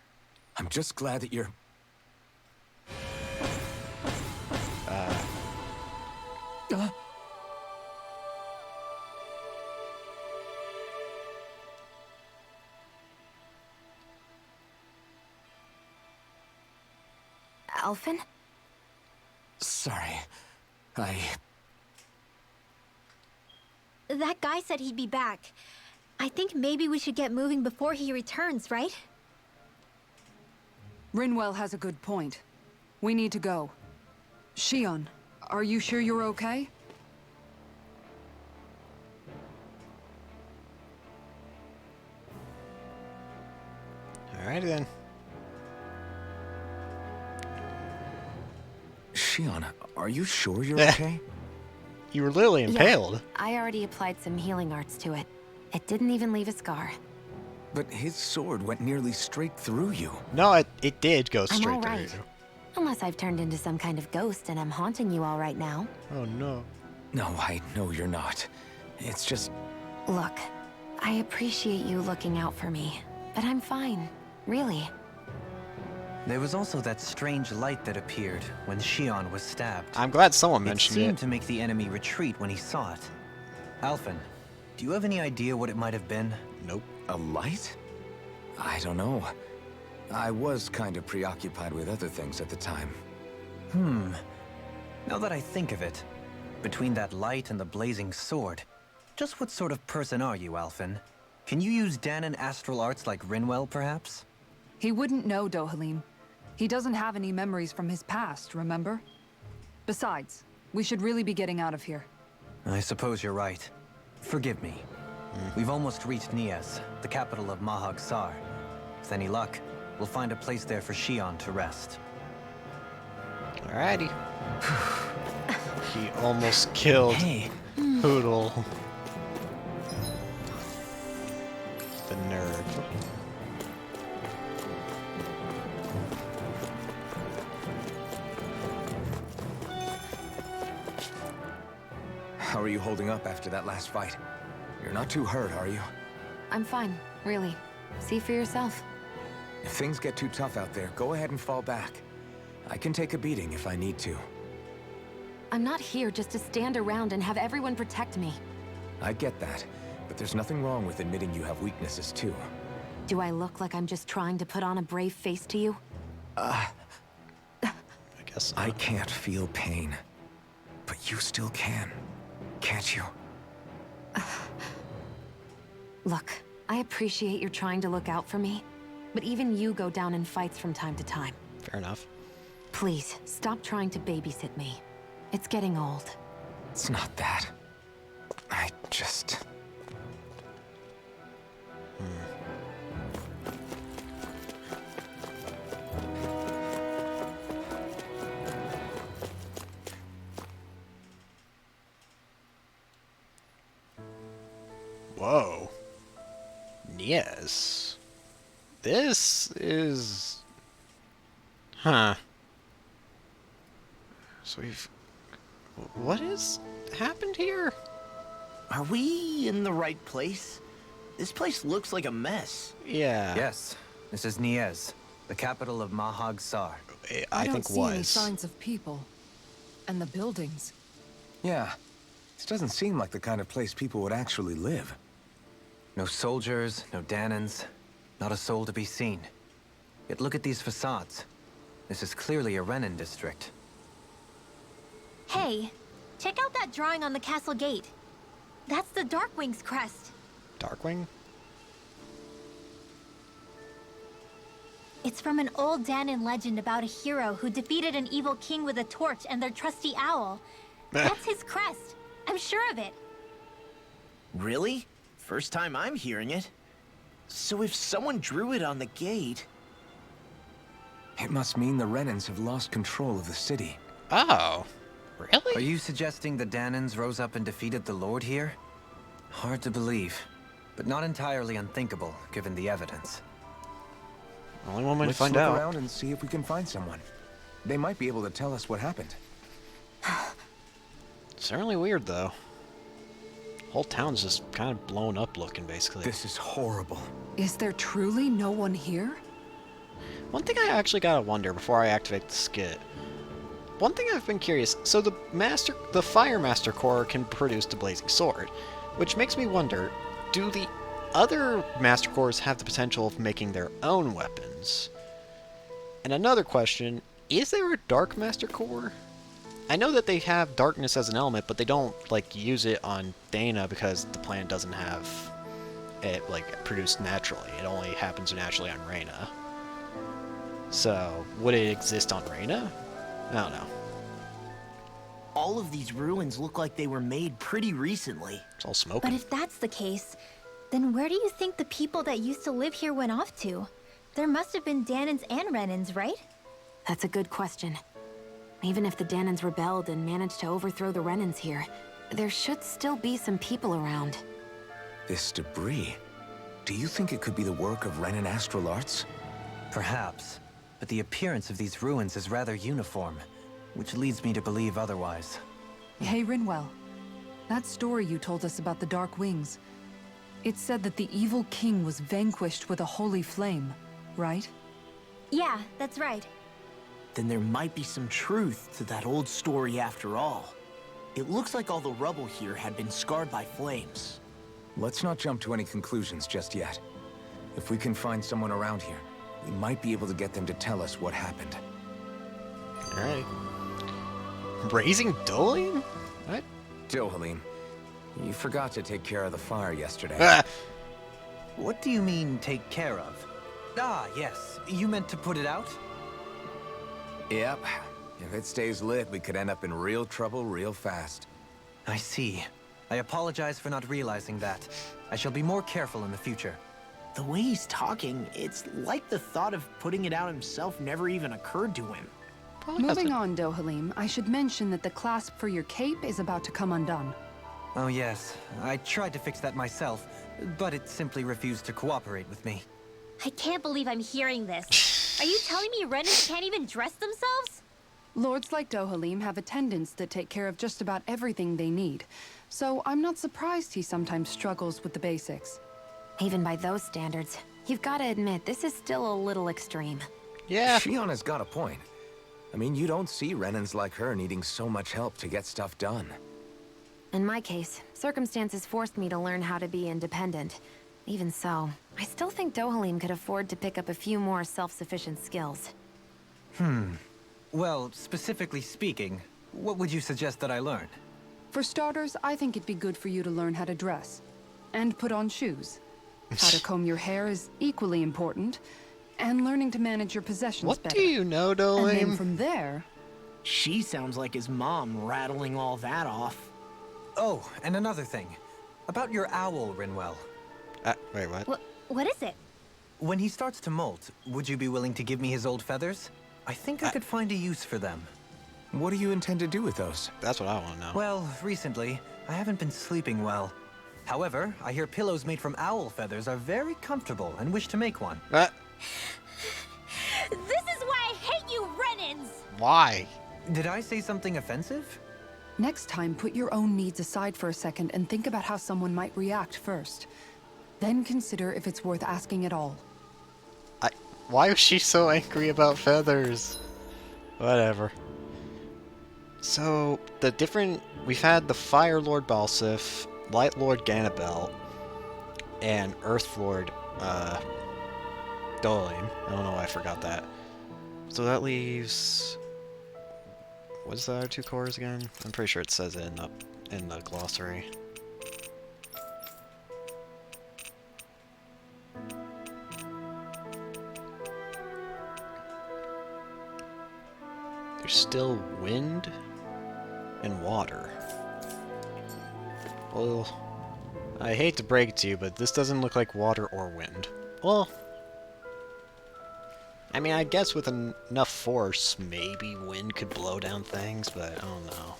I'm just glad that you're... Alphen? Sorry. That guy said he'd be back. I think maybe we should get moving before he returns, right? Rinwell has a good point. We need to go. Shion, are you sure you're okay? Alrighty then. Shion, are you sure you're Eh. okay? You were literally impaled. I already applied some healing arts to it. It didn't even leave a scar. But his sword went nearly straight through you. No, it did go I'm straight all through right. you. Unless I've turned into some kind of ghost and I'm haunting you all right now. Oh no. No, I know you're not. It's just... Look, I appreciate you looking out for me, but I'm fine. Really. There was also that strange light that appeared when Shion was stabbed. I'm glad someone It mentioned seemed it. to make the enemy retreat when he saw it. Alphen, do you have any idea what it might have been? Nope. A light? I don't know. I was kind of preoccupied with other things at the time. Now that I think of it, between that light and the blazing sword, just what sort of person are you, Alphen? Can you use Danon astral arts like Rinwell, perhaps? He wouldn't know, Dohalim. He doesn't have any memories from his past, remember? Besides, we should really be getting out of here. I suppose you're right. Forgive me. We've almost reached Nias, the capital of Mahag Sar. With any luck, we'll find a place there for Shion to rest. Alrighty. He almost killed Hey, Poodle. The nerd. How are you holding up after that last fight? You're not too hurt, are you? I'm fine, really. See for yourself. If things get too tough out there, go ahead and fall back. I can take a beating if I need to. I'm not here just to stand around and have everyone protect me. I get that, but there's nothing wrong with admitting you have weaknesses too. Do I look like I'm just trying to put on a brave face to you? I guess. I can't feel pain, but you still can, can't you? Look, I appreciate you're trying to look out for me, but even you go down in fights from time to time. Fair enough. Please, stop trying to babysit me. It's getting old. It's not that. I just... Whoa. Yes. This is... Huh. So we've... What has happened here? Are we in the right place? This place looks like a mess. Yeah. Yes, this is Niez, the capital of Mahag Sar. I don't think see any was. signs of people. And the buildings. Yeah. This doesn't seem like the kind of place people would actually live. No soldiers, no Danans, not a soul to be seen. Yet look at these facades. This is clearly a Renan district. Hey, check out that drawing on the castle gate. That's the Darkwing's crest. Darkwing? It's from an old Danan legend about a hero who defeated an evil king with a torch and their trusty owl. That's his crest. I'm sure of it. Really? First time I'm hearing it. So if someone drew it on the gate... It must mean the Renans have lost control of the city. Oh. Are Really? you suggesting the Danans rose up and defeated the Lord here? Hard to believe, but not entirely unthinkable, given the evidence. Only one way to Let's find look out. around and see if we can find someone. They might be able to tell us what happened. Certainly weird, though. Whole town's just kind of blown up looking, basically. This is horrible. Is there truly no one here? One thing I actually gotta wonder before I activate the skit. One thing I've been curious, so the Fire Master Corps can produce the Blazing Sword, which makes me wonder, do the other Master Corps have the potential of making their own weapons? And another question, is there a Dark Master Corps? I know that they have darkness as an element, but they don't, like, use it on Dana because the planet doesn't have it, like, produced naturally. It only happens naturally on Reyna. So, would it exist on Reyna? I don't know. All of these ruins look like they were made pretty recently. It's all But smoking. if that's the case, then where do you think the people that used to live here went off to? There must have been Danans and Renans, right? That's a good question. Even if the Danans rebelled and managed to overthrow the Renans here, there should still be some people around. This debris. Do you think it could be the work of Renan Astral Arts? Perhaps, but the appearance of these ruins is rather uniform, which leads me to believe otherwise. Hey, Rinwell. That story you told us about the Dark Wings. It said that the evil king was vanquished with a holy flame, right? Yeah, that's right. Then there might be some truth to that old story after all. It looks like all the rubble here had been scarred by flames. Let's not jump to any conclusions just yet. If we can find someone around here, we might be able to get them to tell us what happened. Alright. Raising Dolan? What? Dohalim, you forgot to take care of the fire yesterday. Ah! What do you mean, take care of? Ah, yes. You meant to put it out? Yep. If it stays lit, we could end up in real trouble real fast. I see. I apologize for not realizing that. I shall be more careful in the future. The way he's talking, it's like the thought of putting it out himself never even occurred to him. Moving on, Dohalim, I should mention that the clasp for your cape is about to come undone. Oh yes, I tried to fix that myself, but it simply refused to cooperate with me. I can't believe I'm hearing this. Are you telling me Renans can't even dress themselves? Lords like Dohalim have attendants that take care of just about everything they need, so I'm not surprised he sometimes struggles with the basics. Even by those standards, you've got to admit this is still a little extreme. Yeah. Shionna's got a point. I mean, you don't see Renans like her needing so much help to get stuff done. In my case, circumstances forced me to learn how to be independent. Even so, I still think Dohalim could afford to pick up a few more self-sufficient skills. Well, specifically speaking, what would you suggest that I learn? For starters, I think it'd be good for you to learn how to dress. And put on shoes. How to comb your hair is equally important. And learning to manage your possessions What better. do you know, And then Dolan? from there... She sounds like his mom rattling all that off. Oh, and another thing. About your owl, Rinwell. Wait, what? What is it? When he starts to molt, would you be willing to give me his old feathers? I think I could find a use for them. What do you intend to do with those? That's what I want to know. Well, recently, I haven't been sleeping well. However, I hear pillows made from owl feathers are very comfortable and wish to make one. This is why I hate you, Renans! Why? Did I say something offensive? Next time, put your own needs aside for a second and think about how someone might react first. Then consider if it's worth asking at all. Why was she so angry about feathers? Whatever. So, we've had the Fire Lord Balsif, Light Lord Ganabel, and Earth Lord, Dohalim. I don't know why I forgot that. So that leaves... What's the other two cores again? I'm pretty sure it says it in the glossary. There's still wind and water. Well, I hate to break it to you, but this doesn't look like water or wind. Well, I mean, I guess with enough force, maybe wind could blow down things, but I don't know.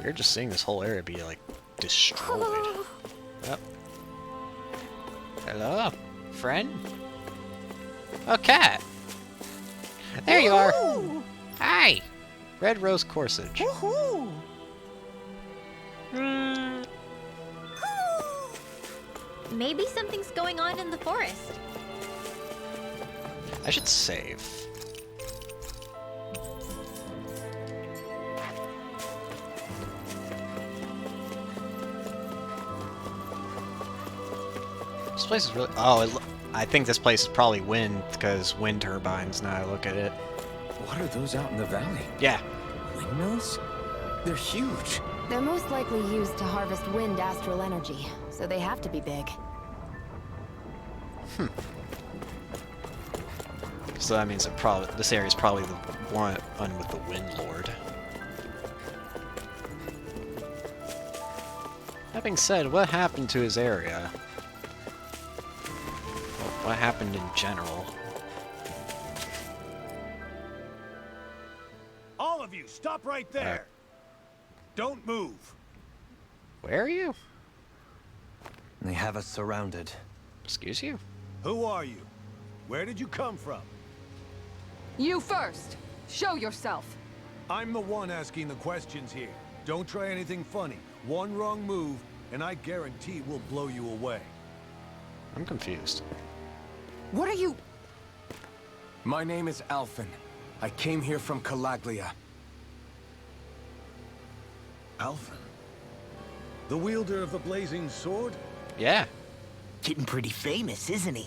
You're just seeing this whole area be, like, destroyed. Yep. Hello, friend? Oh, cat! There you are! Hi! Red Rose Corsage. Woohoo! Maybe something's going on in the forest. I should save. This place is really... Oh, I think this place is probably wind, because wind turbines, now I look at it. What are those out in the valley? Yeah. Windmills? They're huge. They're most likely used to harvest wind astral energy, so they have to be big. So that means that this area is probably the one with the Wind Lord. That being said, what happened to his area? Well, what happened in general? All of you, stop right there. Don't move. Where are you? They have us surrounded. Excuse you? Who are you? Where did you come from? You first! Show yourself! I'm the one asking the questions here. Don't try anything funny. One wrong move, and I guarantee we'll blow you away. I'm confused. What are you... My name is Alphen. I came here from Calaglia. Alphen? The wielder of the blazing sword? Yeah. Getting pretty famous, isn't he?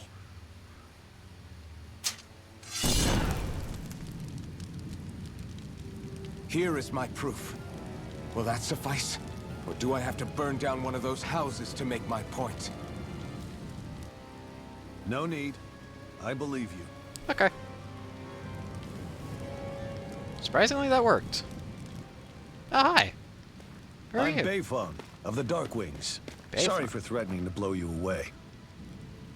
Here is my proof. Will that suffice? Or do I have to burn down one of those houses to make my point? No need. I believe you. Okay. Surprisingly, that worked. Oh, hi. Who are I'm you? Beifong of the Darkwings. Sorry for threatening to blow you away.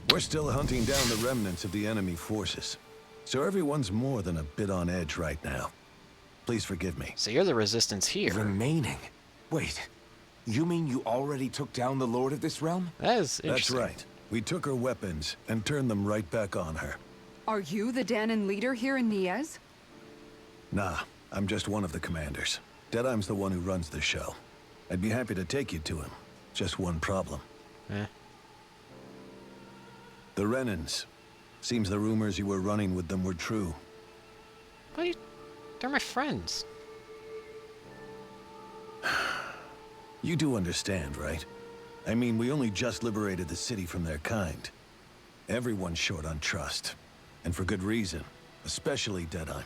We're still hunting down the remnants of the enemy forces, so everyone's more than a bit on edge right now. Please forgive me. So you're the resistance here. Remaining? Wait, you mean you already took down the Lord of this realm? That is That's interesting. right. We took her weapons and turned them right back on her. Are you the Danon leader here in Niez? Nah, I'm just one of the commanders. Deadeye's the one who runs the show. I'd be happy to take you to him. Just one problem. Eh. The Renans. Seems the rumors you were running with them were true. What are you... They're my friends. You do understand, right? I mean, we only just liberated the city from their kind. Everyone's short on trust. And for good reason. Especially Deadeye.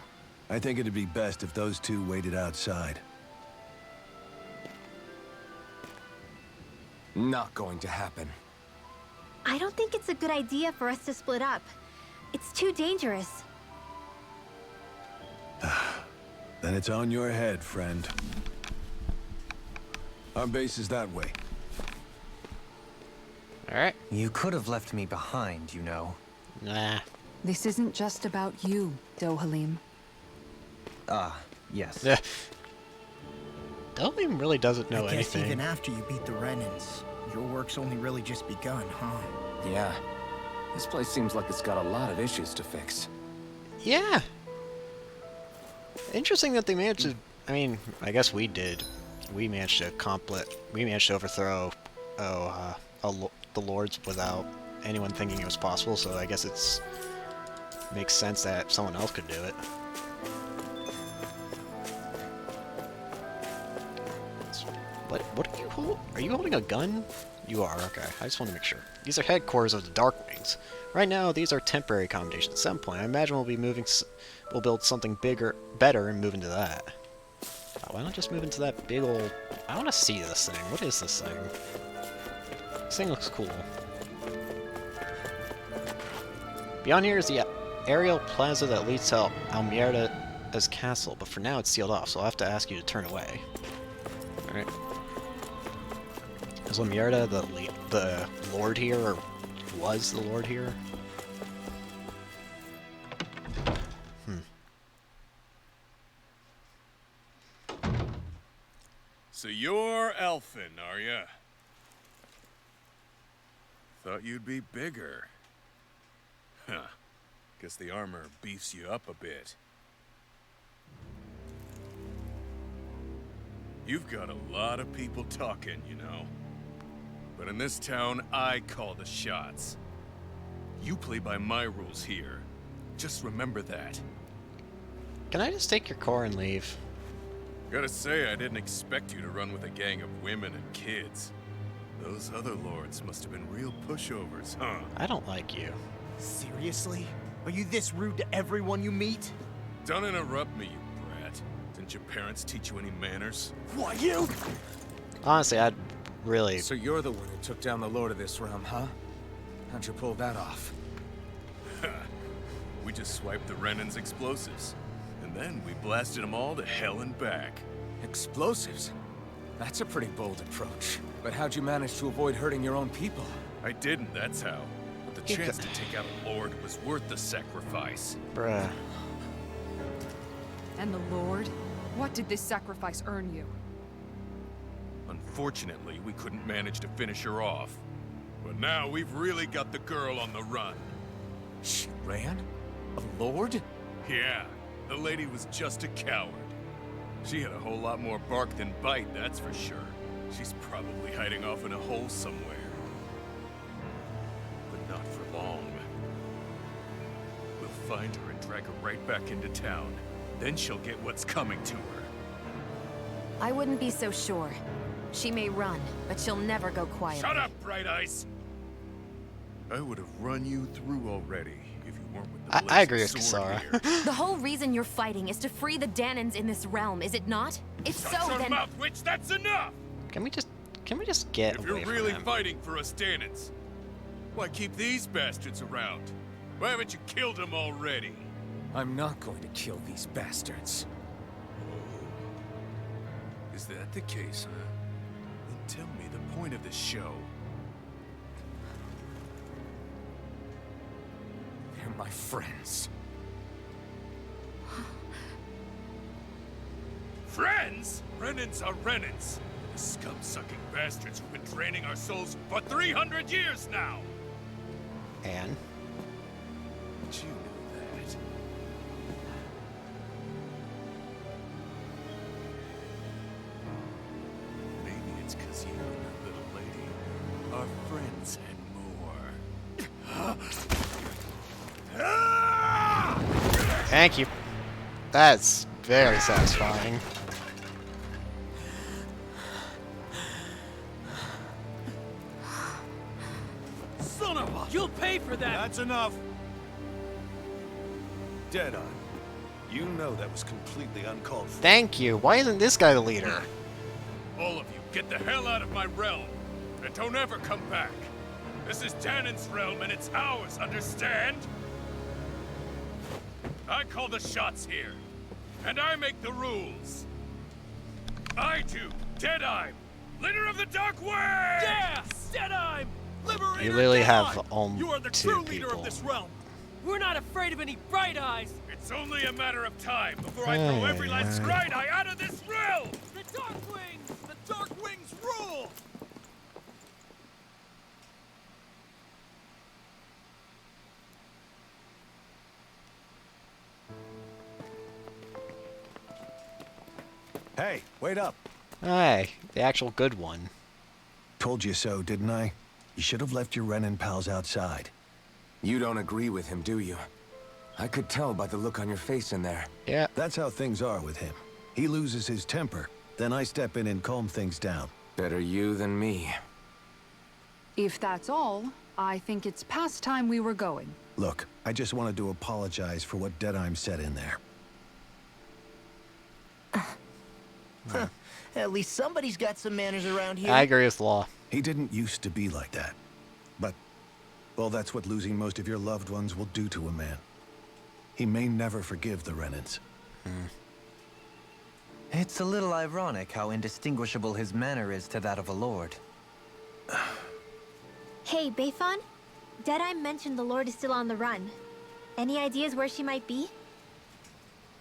I think it'd be best if those two waited outside. Not going to happen. I don't think it's a good idea for us to split up. It's too dangerous. Then it's on your head, friend. Our base is that way. Alright. You could have left me behind, you know. Nah. This isn't just about you, Dohalim. Ah, yes. Yeah. Dohalim really doesn't know I guess anything. even after you beat the Renans, your work's only really just begun, huh? Yeah. This place seems like it's got a lot of issues to fix. Yeah. Interesting that they managed to. I mean, I guess we did. We managed to overthrow the lords without anyone thinking it was possible. So I guess it's makes sense that someone else could do it. What are you holding? Are you holding a gun? You are, okay. I just want to make sure. These are headquarters of the Darkwings. Right now, these are temporary accommodations. At some point, I imagine we'll build something better, and move into that. Why not just move into that big old... I want to see this thing. What is this thing? This thing looks cool. Beyond here is the aerial plaza that leads to Almierda's castle, but for now it's sealed off, so I'll have to ask you to turn away. Alright. Is Almierda the lord here, or was the lord here? So you're Elfin, are ya? Thought you'd be bigger. Huh. Guess the armor beefs you up a bit. You've got a lot of people talking, you know. But in this town, I call the shots. You play by my rules here. Just remember that. Can I just take your car and leave? Gotta say, I didn't expect you to run with a gang of women and kids. Those other lords must have been real pushovers, huh? I don't like you. Seriously? Are you this rude to everyone you meet? Don't interrupt me, you brat. Didn't your parents teach you any manners? Why, you? Honestly, I'd really... So you're the one who took down the lord of this realm, huh? How'd you pull that off? We just swiped the Renan's explosives. And then we blasted them all to hell and back. Explosives? That's a pretty bold approach. But how'd you manage to avoid hurting your own people? I didn't, that's how. But the chance to take out a lord was worth the sacrifice. Bruh. And the Lord? What did this sacrifice earn you? Unfortunately, we couldn't manage to finish her off. But now we've really got the girl on the run. She ran? A lord? Yeah, the lady was just a coward. She had a whole lot more bark than bite, that's for sure. She's probably hiding off in a hole somewhere. But not for long. We'll find her and drag her right back into town. Then she'll get what's coming to her. I wouldn't be so sure. She may run, but she'll never go quiet. Shut up, Bright Ice! I would have run you through already if you weren't with the I agree with blazing sword Kisara. here. The whole reason you're fighting is to free the Danans in this realm, is it not? If so, Shut your then... mouth, witch! That's enough! Can we just get If away you're from really him? fighting for us Danans, why keep these bastards around? Why haven't you killed them already? I'm not going to kill these bastards. Is that the case, huh? Then tell me the point of the show. They're my friends. Friends? Renans are Renans. The scum-sucking bastards who've been draining our souls for 300 years now! And? But you knew that. Maybe it's because you and that little lady are friends and more. Thank you. That's very satisfying. Son of a... You'll pay for that! That's enough. Deadeye, you know that was completely uncalled for. Thank you. Why isn't this guy the leader? All of you, get the hell out of my realm! And don't ever come back! This is Danan's realm and it's ours, understand? I call the shots here. And I make the rules. I do, Deadeye, leader of the Dark Way! Yes! Deadeye! Liberator You literally have Deadeye! You are the two true leader people. of this realm. We're not afraid of any bright eyes. It's only a matter of time before I throw every last bright eye out of this realm. The Dark Wings! The Dark Wings rule! Hey, wait up. Hey, the actual good one. Told you so, didn't I? You should have left your Renin pals outside. You don't agree with him, do you? I could tell by the look on your face in there. Yeah. That's how things are with him. He loses his temper, then I step in and calm things down. Better you than me. If that's all, I think it's past time we were going. Look, I just wanted to apologize for what Deadheim said in there. At least somebody's got some manners around here. I agree with Law. He didn't used to be like that. But, well, that's what losing most of your loved ones will do to a man. He may never forgive the Renins. It's a little ironic how indistinguishable his manner is to that of a lord. Hey, Bayfon? Deadeye mentioned the Lord is still on the run. Any ideas where she might be?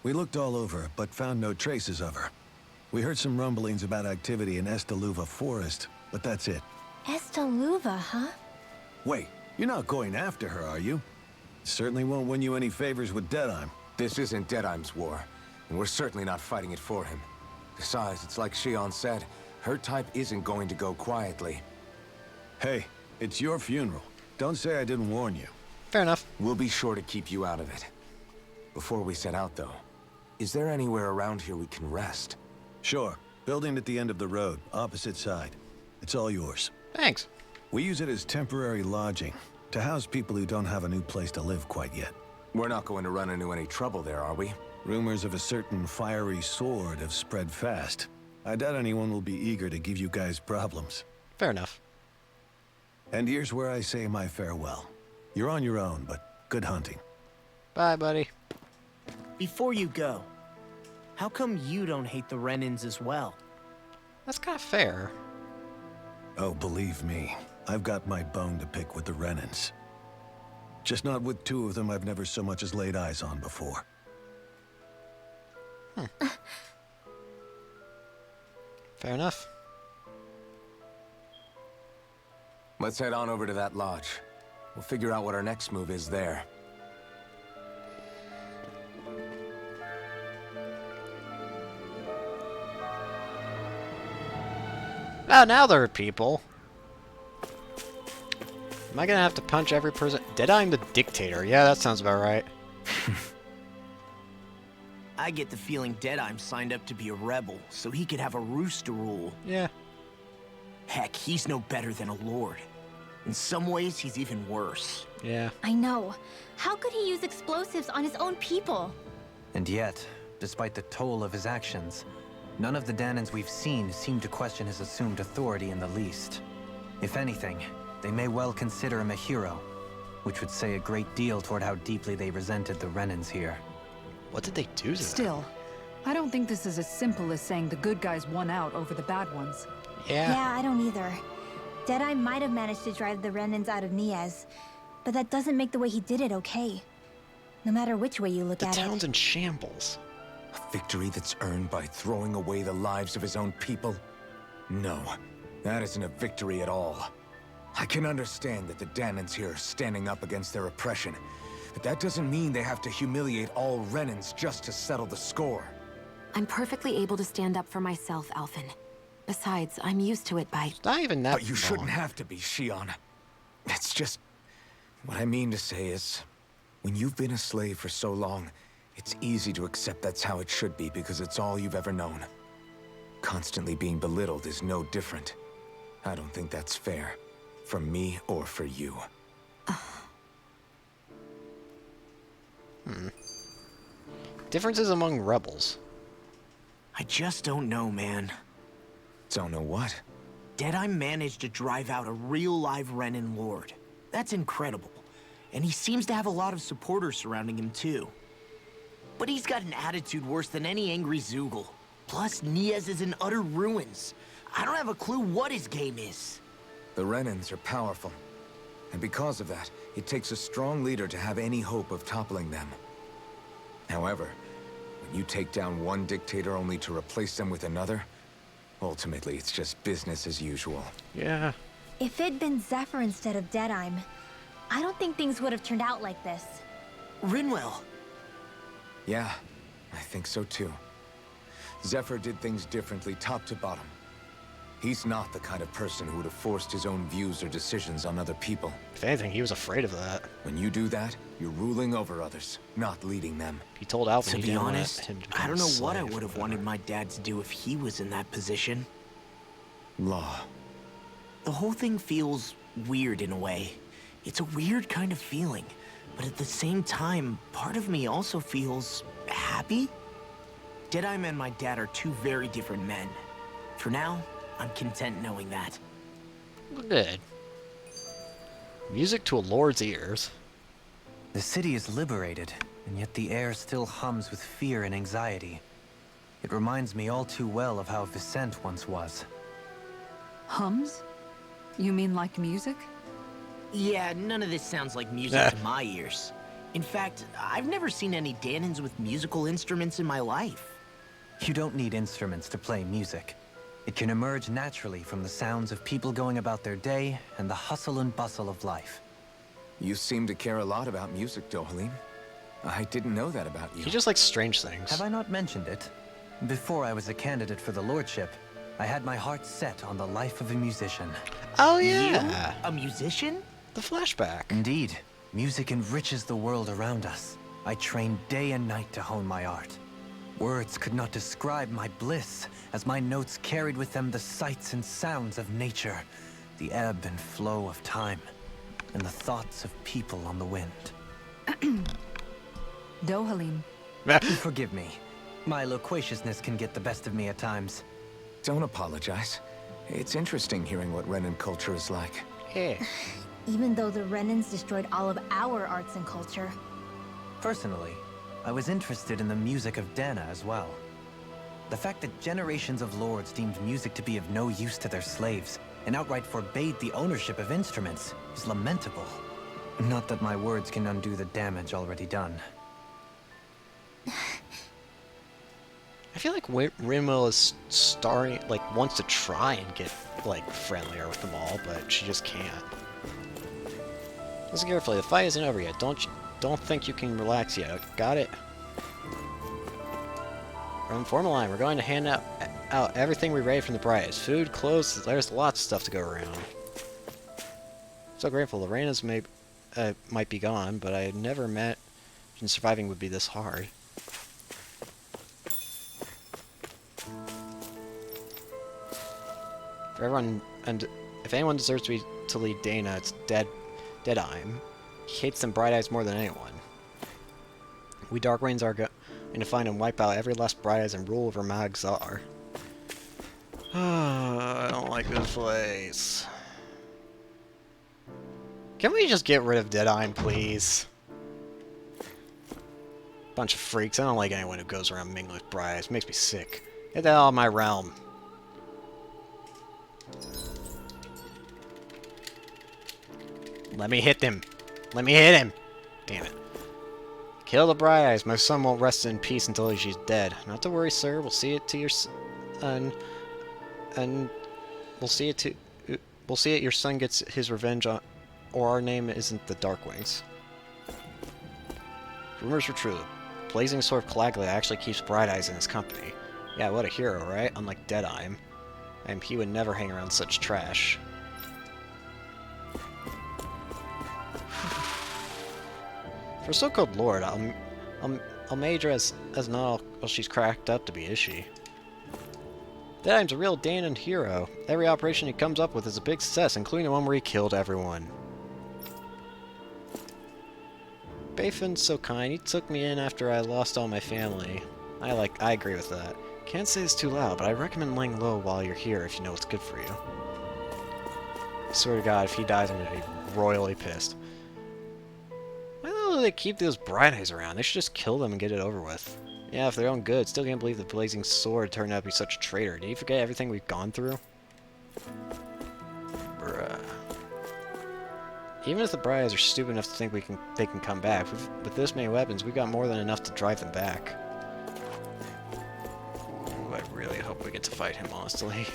We looked all over, but found no traces of her. We heard some rumblings about activity in Estaluva Forest, but that's it. Estaluva, huh? Wait, you're not going after her, are you? Certainly won't win you any favors with Deadheim. This isn't Deadheim's war, and we're certainly not fighting it for him. Besides, it's like Shion said, her type isn't going to go quietly. Hey, it's your funeral. Don't say I didn't warn you. Fair enough. We'll be sure to keep you out of it. Before we set out, though, is there anywhere around here we can rest? Sure. Building at the end of the road, opposite side. It's all yours. Thanks. We use it as temporary lodging, to house people who don't have a new place to live quite yet. We're not going to run into any trouble there, are we? Rumors of a certain fiery sword have spread fast. I doubt anyone will be eager to give you guys problems. Fair enough. And here's where I say my farewell. You're on your own, but good hunting. Bye, buddy. Before you go, how come you don't hate the Renins as well? That's kind of fair. Oh, believe me, I've got my bone to pick with the Renins. Just not with two of them I've never so much as laid eyes on before. Fair enough. Let's head on over to that lodge. We'll figure out what our next move is there. Oh, now there are people. Am I gonna have to punch every person? Deadeye the dictator. Yeah, that sounds about right. I get the feeling Deadeye signed up to be a rebel, so he could have a roost to rule. Yeah. Heck, he's no better than a lord. In some ways, he's even worse. Yeah. I know. How could he use explosives on his own people? And yet, despite the toll of his actions, none of the Danans we've seen seem to question his assumed authority in the least. If anything, they may well consider him a hero, which would say a great deal toward how deeply they resented the Renins here. What did they do to them? Still, I don't think this is as simple as saying the good guys won out over the bad ones. Yeah. Yeah, I don't either. Deadeye might have managed to drive the Renins out of Niaz, but that doesn't make the way he did it okay. No matter which way you look The at town's it. in shambles. A victory that's earned by throwing away the lives of his own people? No, that isn't a victory at all. I can understand that the Danans here are standing up against their oppression, but that doesn't mean they have to humiliate all Renins just to settle the score. I'm perfectly able to stand up for myself, Alphen. Besides, I'm used to it by... It's not even that But you shouldn't have to be, Shion. It's just... What I mean to say is, when you've been a slave for so long, it's easy to accept that's how it should be because it's all you've ever known. Constantly being belittled is no different. I don't think that's fair. For me or for you. Differences among rebels. I just don't know, man. Don't know what? Deadeye managed to drive out a real live Renin lord. That's incredible. And he seems to have a lot of supporters surrounding him too. But he's got an attitude worse than any angry Zoogle. Plus, Niaz is in utter ruins. I don't have a clue what his game is. The Renins are powerful, And because of that, it takes a strong leader to have any hope of toppling them. However, when you take down one dictator only to replace them with another, ultimately it's just business as usual. Yeah. If it'd been Zephyr instead of Deadime, I don't think things would have turned out like this. Rinwell. Yeah, I think so too. Zephyr did things differently, top to bottom. He's not the kind of person who would have forced his own views or decisions on other people. If anything, he was afraid of that. When you do that, you're ruling over others, not leading them. He told Alvin To he be didn't honest, want him to become I don't a know what I slave would have or wanted whatever. my dad to do if he was in that position. Law. The whole thing feels weird in a way. It's a weird kind of feeling, but at the same time, part of me also feels happy. Deadeye and my dad are two very different men. For now, I'm content knowing that. Good. Music to a lord's ears. The city is liberated, and yet the air still hums with fear and anxiety. It reminds me all too well of how Vicente once was. Hums? You mean like music? Yeah, none of this sounds like music to my ears. In fact, I've never seen any Danans with musical instruments in my life. You don't need instruments to play music. It can emerge naturally from the sounds of people going about their day and the hustle and bustle of life. You seem to care a lot about music, Dohalim. I didn't know that about you. He just likes strange things. Have I not mentioned it? Before I was a candidate for the lordship, I had my heart set on the life of a musician. Oh yeah, You? A musician? the flashback. Indeed, music enriches the world around us. I trained day and night to hone my art. Words could not describe my bliss, as my notes carried with them the sights and sounds of nature, the ebb and flow of time, and the thoughts of people on the wind. Dohalim. Forgive me. My loquaciousness can get the best of me at times. Don't apologize. It's interesting hearing what Renan culture is like. Yeah. Even though the Renans destroyed all of our arts and culture. Personally, I was interested in the music of Dana as well. The fact that generations of lords deemed music to be of no use to their slaves and outright forbade the ownership of instruments is lamentable. Not that my words can undo the damage already done. I feel like Rinwell is starting, like, wants to try and get, like, friendlier with them all, but she just can't. Listen carefully, the fight isn't over yet. Don't think you can relax yet. Got it? Form a line. We're going to hand out everything we raid from the prize. Food, clothes, there's lots of stuff to go around. So grateful. Lorena's might be gone, but I never imagined surviving would be this hard. If anyone deserves to lead Dana, it's Deadime. He hates them Bright Eyes more than anyone. We Darkwings are going to find and wipe out every last Bright Eyes and rule over Magzar. I don't like this place. Can we just get rid of Deadime, please? Bunch of freaks. I don't like anyone who goes around mingling with Bright Eyes. It makes me sick. Get that out of my realm. Let me hit them. Let me hit him. Damn it. Kill the Bright Eyes. My son won't rest in peace until she's dead. Not to worry, sir. We'll see it to your son, and we'll see it your son gets his revenge on, or our name isn't the Darkwings. Rumors were true. Blazing Sword of Calaglia actually keeps Bright Eyes in his company. Yeah, what a hero, right? Unlike Deadime. He would never hang around such trash. For a so-called lord, I'll major as not all she's cracked up to be, is she? Deadime's a real Danan hero. Every operation he comes up with is a big success, including the one where he killed everyone. Bafin's so kind. He took me in after I lost all my family. I agree with that. Can't say this too loud, but I recommend laying low while you're here if you know what's good for you. I swear to God, if he dies, I'm gonna be royally pissed. Why the hell do they keep those Bright Eyes around? They should just kill them and get it over with. Yeah, for their own good. Still can't believe the Blazing Sword turned out to be such a traitor. Did you forget everything we've gone through? Bruh. Even if the Briars are stupid enough to think they can come back, with this many weapons, we've got more than enough to drive them back. Ooh, I really hope we get to fight him, honestly.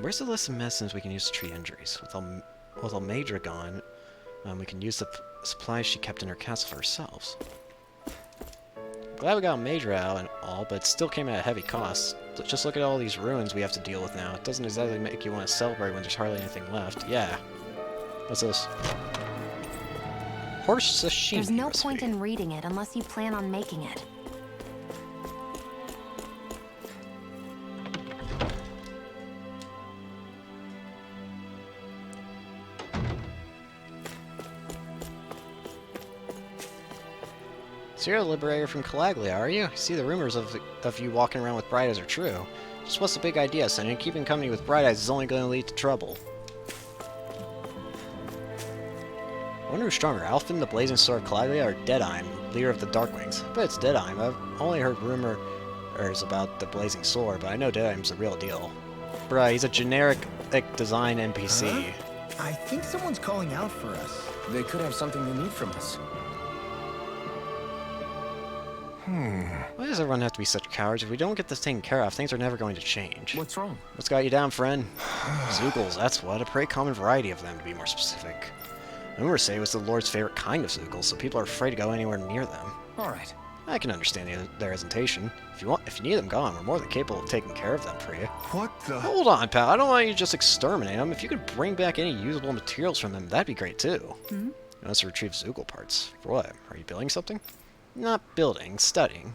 Where's the list of medicines we can use to treat injuries? With Almedra gone, we can use the supplies she kept in her castle for ourselves. Glad we got Almedra out and all, but it still came at a heavy cost. Just look at all these ruins we have to deal with now. It doesn't exactly make you want to celebrate when there's hardly anything left. Yeah. What's this? Horse sashimi There's no recipe. point in reading it unless you plan on making it. So you're a liberator from Calaglia, are you? I see the rumors of you walking around with Bright Eyes are true. Just what's the big idea, son? And keeping company with Bright Eyes is only going to lead to trouble. I wonder who's stronger, Alfin, the Blazing Sword of Calaglia, or Deadheim, leader of the Darkwings? I bet it's Deadheim. I've only heard rumors about the Blazing Sword, but I know Deadheim's the real deal. Bruh, he's a generic design NPC. Huh? I think someone's calling out for us. They could have something they need from us. Why does everyone have to be such cowards? If we don't get this taken care of, things are never going to change. What's wrong? What's got you down, friend? Zeugles, that's what. A pretty common variety of them, to be more specific. Rumors say it was the Lord's favorite kind of Zeugles, so people are afraid to go anywhere near them. Alright. I can understand their hesitation. If you need them gone, we're more than capable of taking care of them for you. What the? Hold on, pal. I don't want you to just exterminate them. If you could bring back any usable materials from them, that'd be great, too. Hmm? You want us to retrieve Zeugle parts. For what? Are you building something? Not building, studying.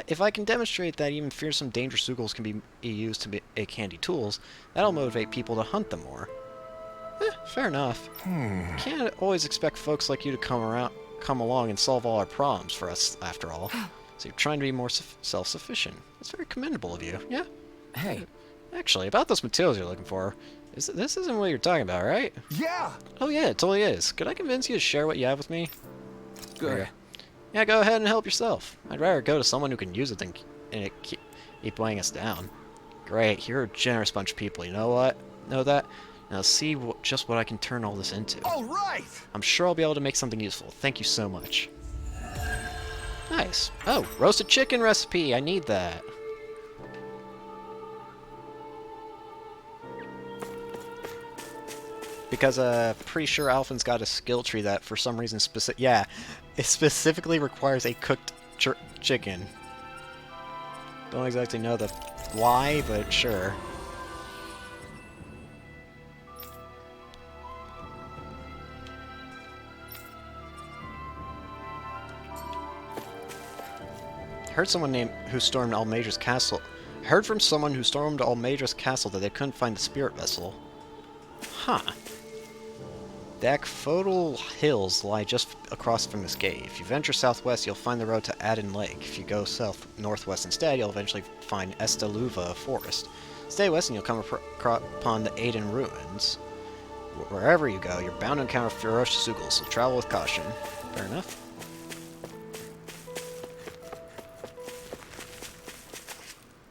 If I can demonstrate that even fearsome, dangerous Zeugles can be used to make handy tools, that'll motivate people to hunt them more. Fair enough. Can't always expect folks like you to come along and solve all our problems for us, after all. So you're trying to be more self-sufficient. That's very commendable of you, yeah? Hey. Actually, about those materials you're looking for, this isn't what you're talking about, right? Yeah! Oh yeah, it totally is. Could I convince you to share what you have with me? Good. Yeah, go ahead and help yourself. I'd rather go to someone who can use it than keep weighing us down. Great, you're a generous bunch of people, you know what? Know that? Now see just what I can turn all this into. All right! I'm sure I'll be able to make something useful. Thank you so much. Nice. Oh, roasted chicken recipe. I need that. Because pretty sure Alphin's got a skill tree that for some reason it specifically requires a cooked chicken. Don't exactly know the why, but sure. Heard from someone who stormed Almedra's castle that they couldn't find the spirit vessel. Huh. The Akfodal Hills lie just across from this gate. If you venture southwest, you'll find the road to Aden Lake. If you go south-northwest instead, you'll eventually find Estaluva Forest. Stay west and you'll come upon the Aden Ruins. Wherever you go, you're bound to encounter ferocious Zeugles, so travel with caution. Fair enough.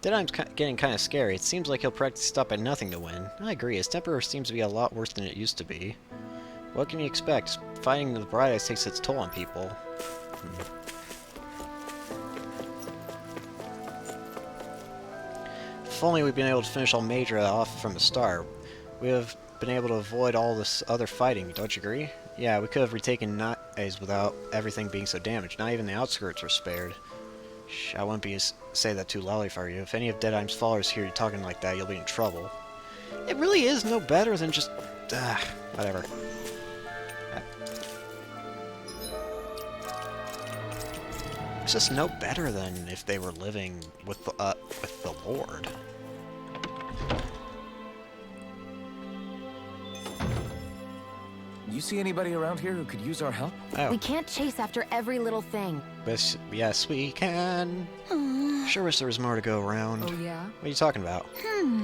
Deadheim's getting kind of scary. It seems like he'll practically stop at nothing to win. I agree, his temper seems to be a lot worse than it used to be. What can you expect? Fighting the Bright Eyes takes its toll on people. If only we'd been able to finish Almedra off from the start, we would have been able to avoid all this other fighting, don't you agree? Yeah, we could have retaken Nights without everything being so damaged. Not even the outskirts were spared. Shh, I wouldn't say that too loudly for you. If any of Deadheim's followers hear you talking like that, you'll be in trouble. It really is no better than just... whatever. It's just no better than if they were living with the Lord. You see anybody around here who could use our help? Oh. We can't chase after every little thing. Yes, we can. Sure wish there was more to go around. Oh, yeah? What are you talking about?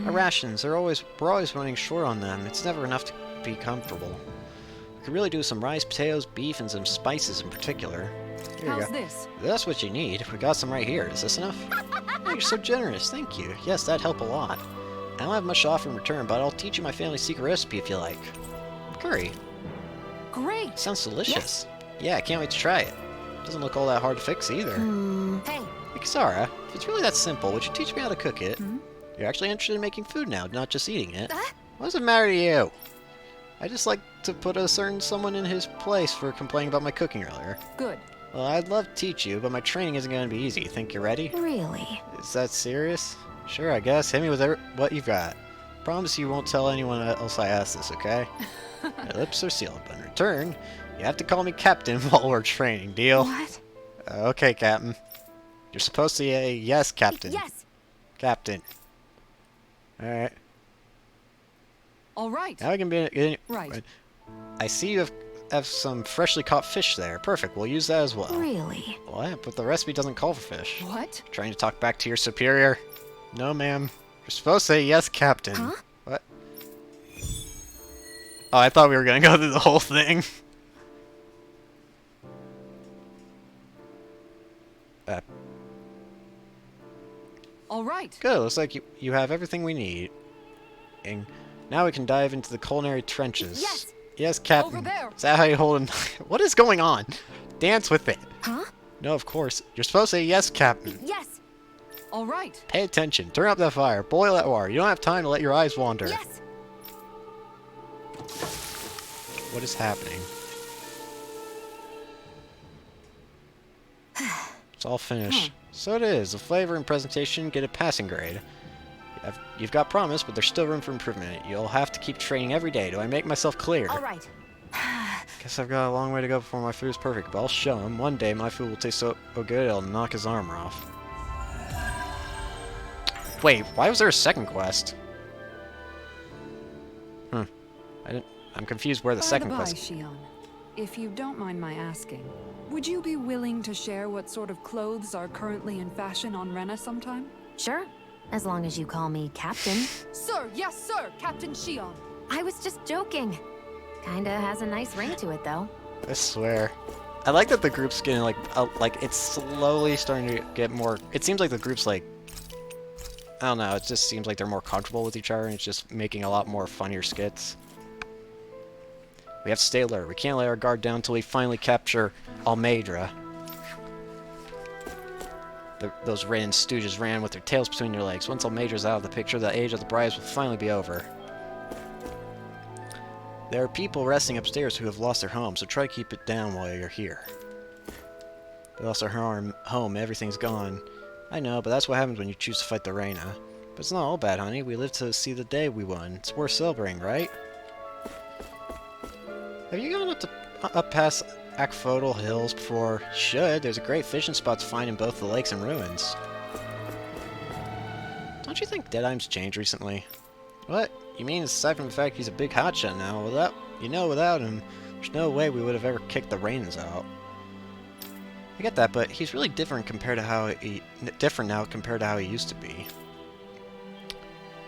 Our rations, we're always running short on them. It's never enough to be comfortable. We could really do some rice, potatoes, beef, and some spices in particular. Here How's you go. this? That's what you need. We got some right here. Is this enough? Oh, you're so generous. Thank you. Yes, that'd help a lot. I don't have much to offer in return, but I'll teach you my family's secret recipe if you like. Curry. great! Sounds delicious. Yeah, I can't wait to try it. Doesn't look all that hard to fix either. Hey. Hey, Kisara, if it's really that simple, would you teach me how to cook it? You're actually interested in making food now, not just eating it. What does it matter to you? I just like to put a certain someone in his place for complaining about my cooking earlier. Good. Well, I'd love to teach you, but my training isn't going to be easy. Think you're ready? Really? Is that serious? Sure, I guess. Hit me with what you've got. Promise you won't tell anyone else I asked this, okay? My lips are sealed, but in return, you have to call me Captain while we're training. Deal? What? Okay, Captain. You're supposed to say yes, Captain. Yes. Captain. Alright. All right. Now I can be... Right. I see you have some freshly caught fish there. Perfect, we'll use that as well. Really? What? But the recipe doesn't call for fish. What? Trying to talk back to your superior? No, ma'am. You're supposed to say yes, Captain. Huh? What? Oh, I thought we were gonna go through the whole thing. All right. Good, looks like you have everything we need. And now we can dive into the culinary trenches. Yes! Yes, Captain. Over there. Is that how you hold him? What is going on? Dance with it. Huh? No, of course. You're supposed to say yes, Captain. Yes. All right. Pay attention. Turn up that fire. Boil that water. You don't have time to let your eyes wander. Yes. What is happening? It's all finished. So it is. The flavor and presentation get a passing grade. You've got promise, but there's still room for improvement. You'll have to keep training every day. Do I make myself clear? All right. Guess I've got a long way to go before my food is perfect, but I'll show him. One day my food will taste so good it'll knock his armor off. Wait, why was there a second quest? I'm confused where the second quest... Shion, if you don't mind my asking, would you be willing to share what sort of clothes are currently in fashion on Rena sometime? Sure. As long as you call me Captain. Sir, yes, sir, Captain Shion. I was just joking. Kinda has a nice ring to it, though. I swear. I like that the group's getting, like, it's slowly starting to get more... It seems like the group's, like... I don't know, it just seems like they're more comfortable with each other, and it's just making a lot more funnier skits. We have to stay alert. We can't let our guard down until we finally capture Almedra. Those Ren stooges ran with their tails between their legs. Once Almedra's out of the picture, the age of the brides will finally be over. There are people resting upstairs who have lost their home, so try to keep it down while you're here. They lost their home, everything's gone. I know, but that's what happens when you choose to fight the Reyna. But it's not all bad, honey. We live to see the day we won. It's worth celebrating, right? Have you gone up past Akfodal Hills before? You should. There's a great fishing spot to find in both the lakes and ruins. Don't you think Deadeye's changed recently? What? You mean aside from the fact he's a big hotshot now, without him, there's no way we would have ever kicked the Reynas out. I get that, but he's really different compared to how he used to be.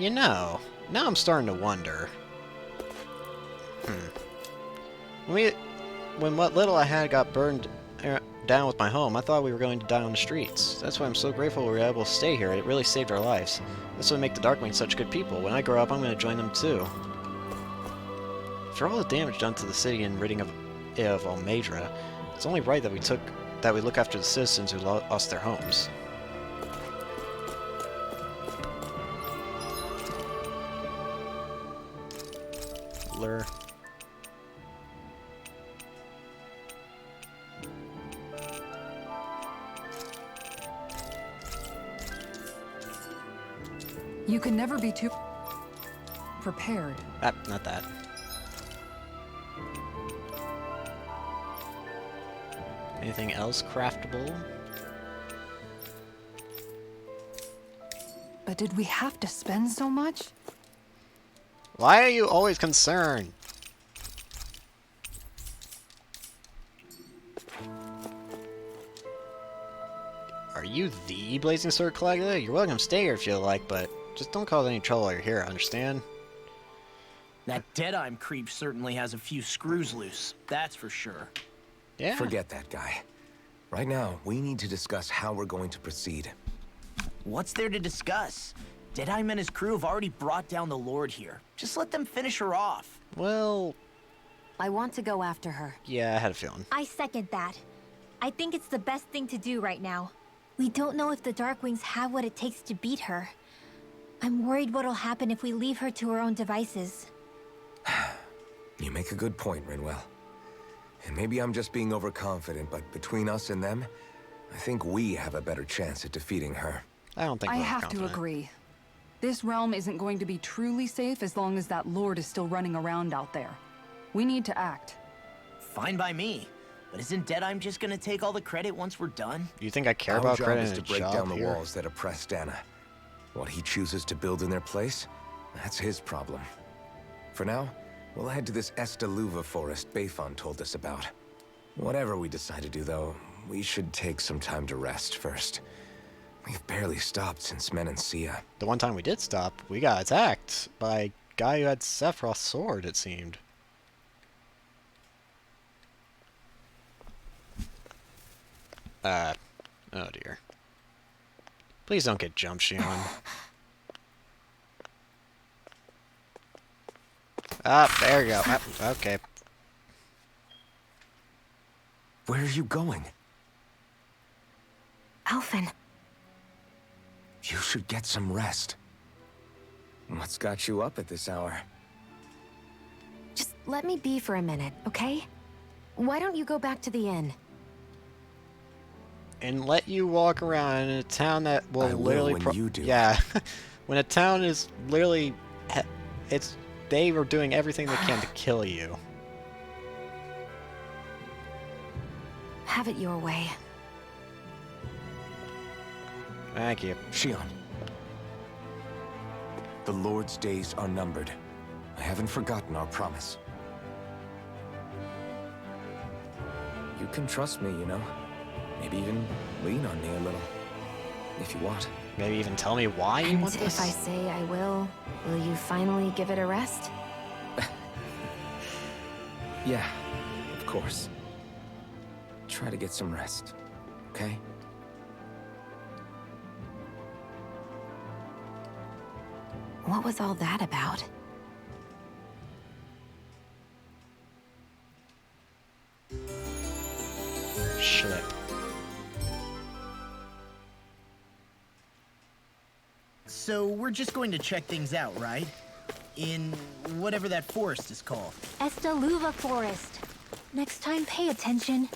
You know, now I'm starting to wonder. When what little I had got burned down with my home, I thought we were going to die on the streets. That's why I'm so grateful we were able to stay here. It really saved our lives. That's what makes the Darkwing such good people. When I grow up, I'm going to join them too. For all the damage done to the city and ridding of Almedra, it's only right that we look after the citizens who lost their homes. Lure. You can never be too prepared. Not that. Anything else craftable? But did we have to spend so much? Why are you always concerned? Are you the Blazing Sword Caligula? You're welcome to stay here if you like, but just don't cause any trouble while you're here, understand? That Deadeye creep certainly has a few screws loose, that's for sure. Yeah. Forget that guy. Right now, we need to discuss how we're going to proceed. What's there to discuss? Deadeye and his crew have already brought down the Lord here. Just let them finish her off. Well, I want to go after her. Yeah, I had a feeling. I second that. I think it's the best thing to do right now. We don't know if the Darkwings have what it takes to beat her. I'm worried what'll happen if we leave her to her own devices. You make a good point, Rinwell. And maybe I'm just being overconfident, but between us and them, I think we have a better chance at defeating her. I don't think I we're have to confident. agree. This realm isn't going to be truly safe as long as that Lord is still running around out there. We need to act. Fine by me. But isn't Deadeye just gonna take all the credit once we're done? You think I care Our about job credit is in to a break job down the here? walls that oppress Dana. What he chooses to build in their place, that's his problem. For now, we'll head to this Estaluva forest Bayfon told us about. Whatever we decide to do, though, we should take some time to rest first. We've barely stopped since Menancia. The one time we did stop, we got attacked by a guy who had Sephiroth's sword, it seemed. Oh dear. Please don't get jumped, Shion. Ah, there you go. Ah, okay. Where are you going? Alphen. You should get some rest. What's got you up at this hour? Just let me be for a minute, okay? Why don't you go back to the inn? And let you walk around in a town that will I will literally when you do. Yeah. When a town is literally they are doing everything they can to kill you. Have it your way. Thank you. Shion. The Lord's days are numbered. I haven't forgotten our promise. You can trust me, you know. Maybe even lean on me a little. If you want. Maybe even tell me why you And want this? if I say I will you finally give it a rest? Yeah, of course. Try to get some rest, okay? What was all that about? Shit. So we're just going to check things out, right? In whatever that forest is called. Estaluva Forest. Next time, pay attention.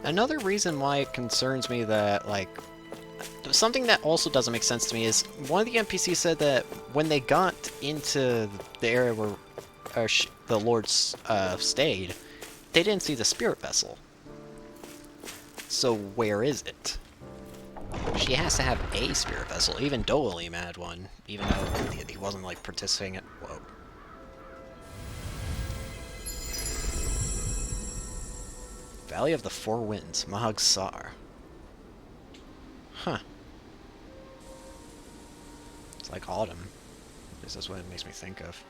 Another reason why it concerns me that, like, something that also doesn't make sense to me is one of the NPCs said that when they got into the area where the Lords stayed, they didn't see the spirit vessel. So where is it? She has to have a spirit vessel. Even Dohalim had one, even though he wasn't like participating in. Whoa. Valley of the Four Winds, Mahag Saar. Huh. It's like autumn. At least that's what it makes me think of.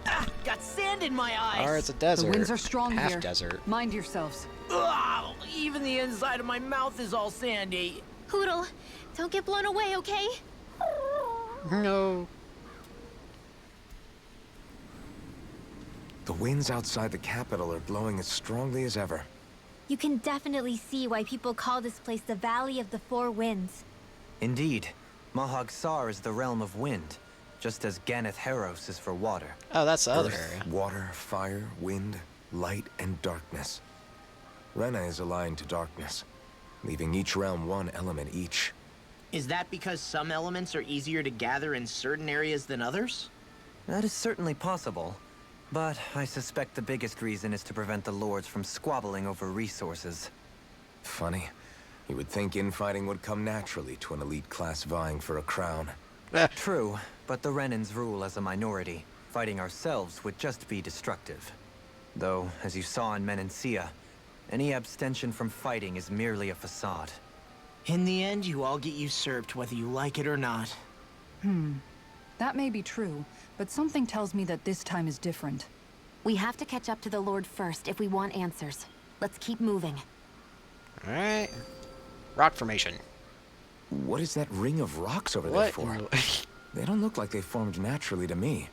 Ah, got sand in my eyes! Or it's a desert. The winds are strong half here. desert. Mind yourselves. Ugh, even the inside of my mouth is all sandy. Hootle, don't get blown away, okay? No. The winds outside the capital are blowing as strongly as ever. You can definitely see why people call this place the Valley of the Four Winds. Indeed. Mahag Saar is the realm of wind, just as Ganeth Heros is for water. Oh, that's the other Earth, area. water, fire, wind, light, and darkness. Rena is aligned to darkness, leaving each realm one element each. Is that because some elements are easier to gather in certain areas than others? That is certainly possible, but I suspect the biggest reason is to prevent the Lords from squabbling over resources. Funny. You would think infighting would come naturally to an elite class vying for a crown. True, but the Renans rule as a minority. Fighting ourselves would just be destructive. Though, as you saw in Menancia, any abstention from fighting is merely a facade. In the end, you all get usurped whether you like it or not. That may be true, but something tells me that this time is different. We have to catch up to the Lord first if we want answers. Let's keep moving. Alright. Rock formation. What is that ring of rocks over there What? for? They don't look like they formed naturally to me.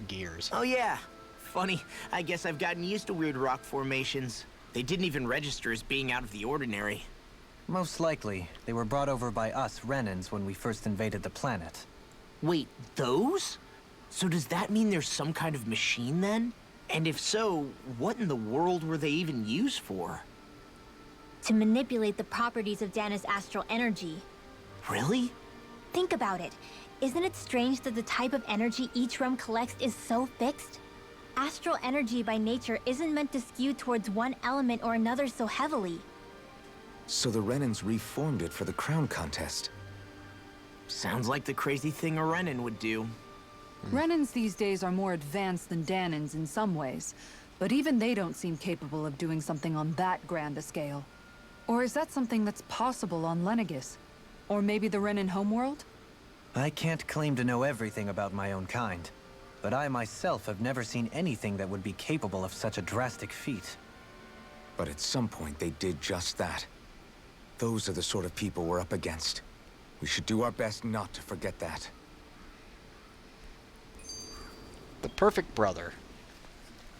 gears. Oh yeah. Funny, I guess I've gotten used to weird rock formations. They didn't even register as being out of the ordinary. Most likely, they were brought over by us Renans when we first invaded the planet. Wait, those? So does that mean there's some kind of machine then? And if so, what in the world were they even used for? To manipulate the properties of Dana's astral energy. Really? Think about it. Isn't it strange that the type of energy each realm collects is so fixed? Astral energy by nature isn't meant to skew towards one element or another so heavily. So the Renans reformed it for the crown contest. Sounds like the crazy thing a Renan would do. Renans these days are more advanced than Danans in some ways, but even they don't seem capable of doing something on that grand a scale. Or is that something that's possible on Lenegis? Or maybe the Renan homeworld? I can't claim to know everything about my own kind, but I myself have never seen anything that would be capable of such a drastic feat. But at some point, they did just that. Those are the sort of people we're up against. We should do our best not to forget that. The perfect brother.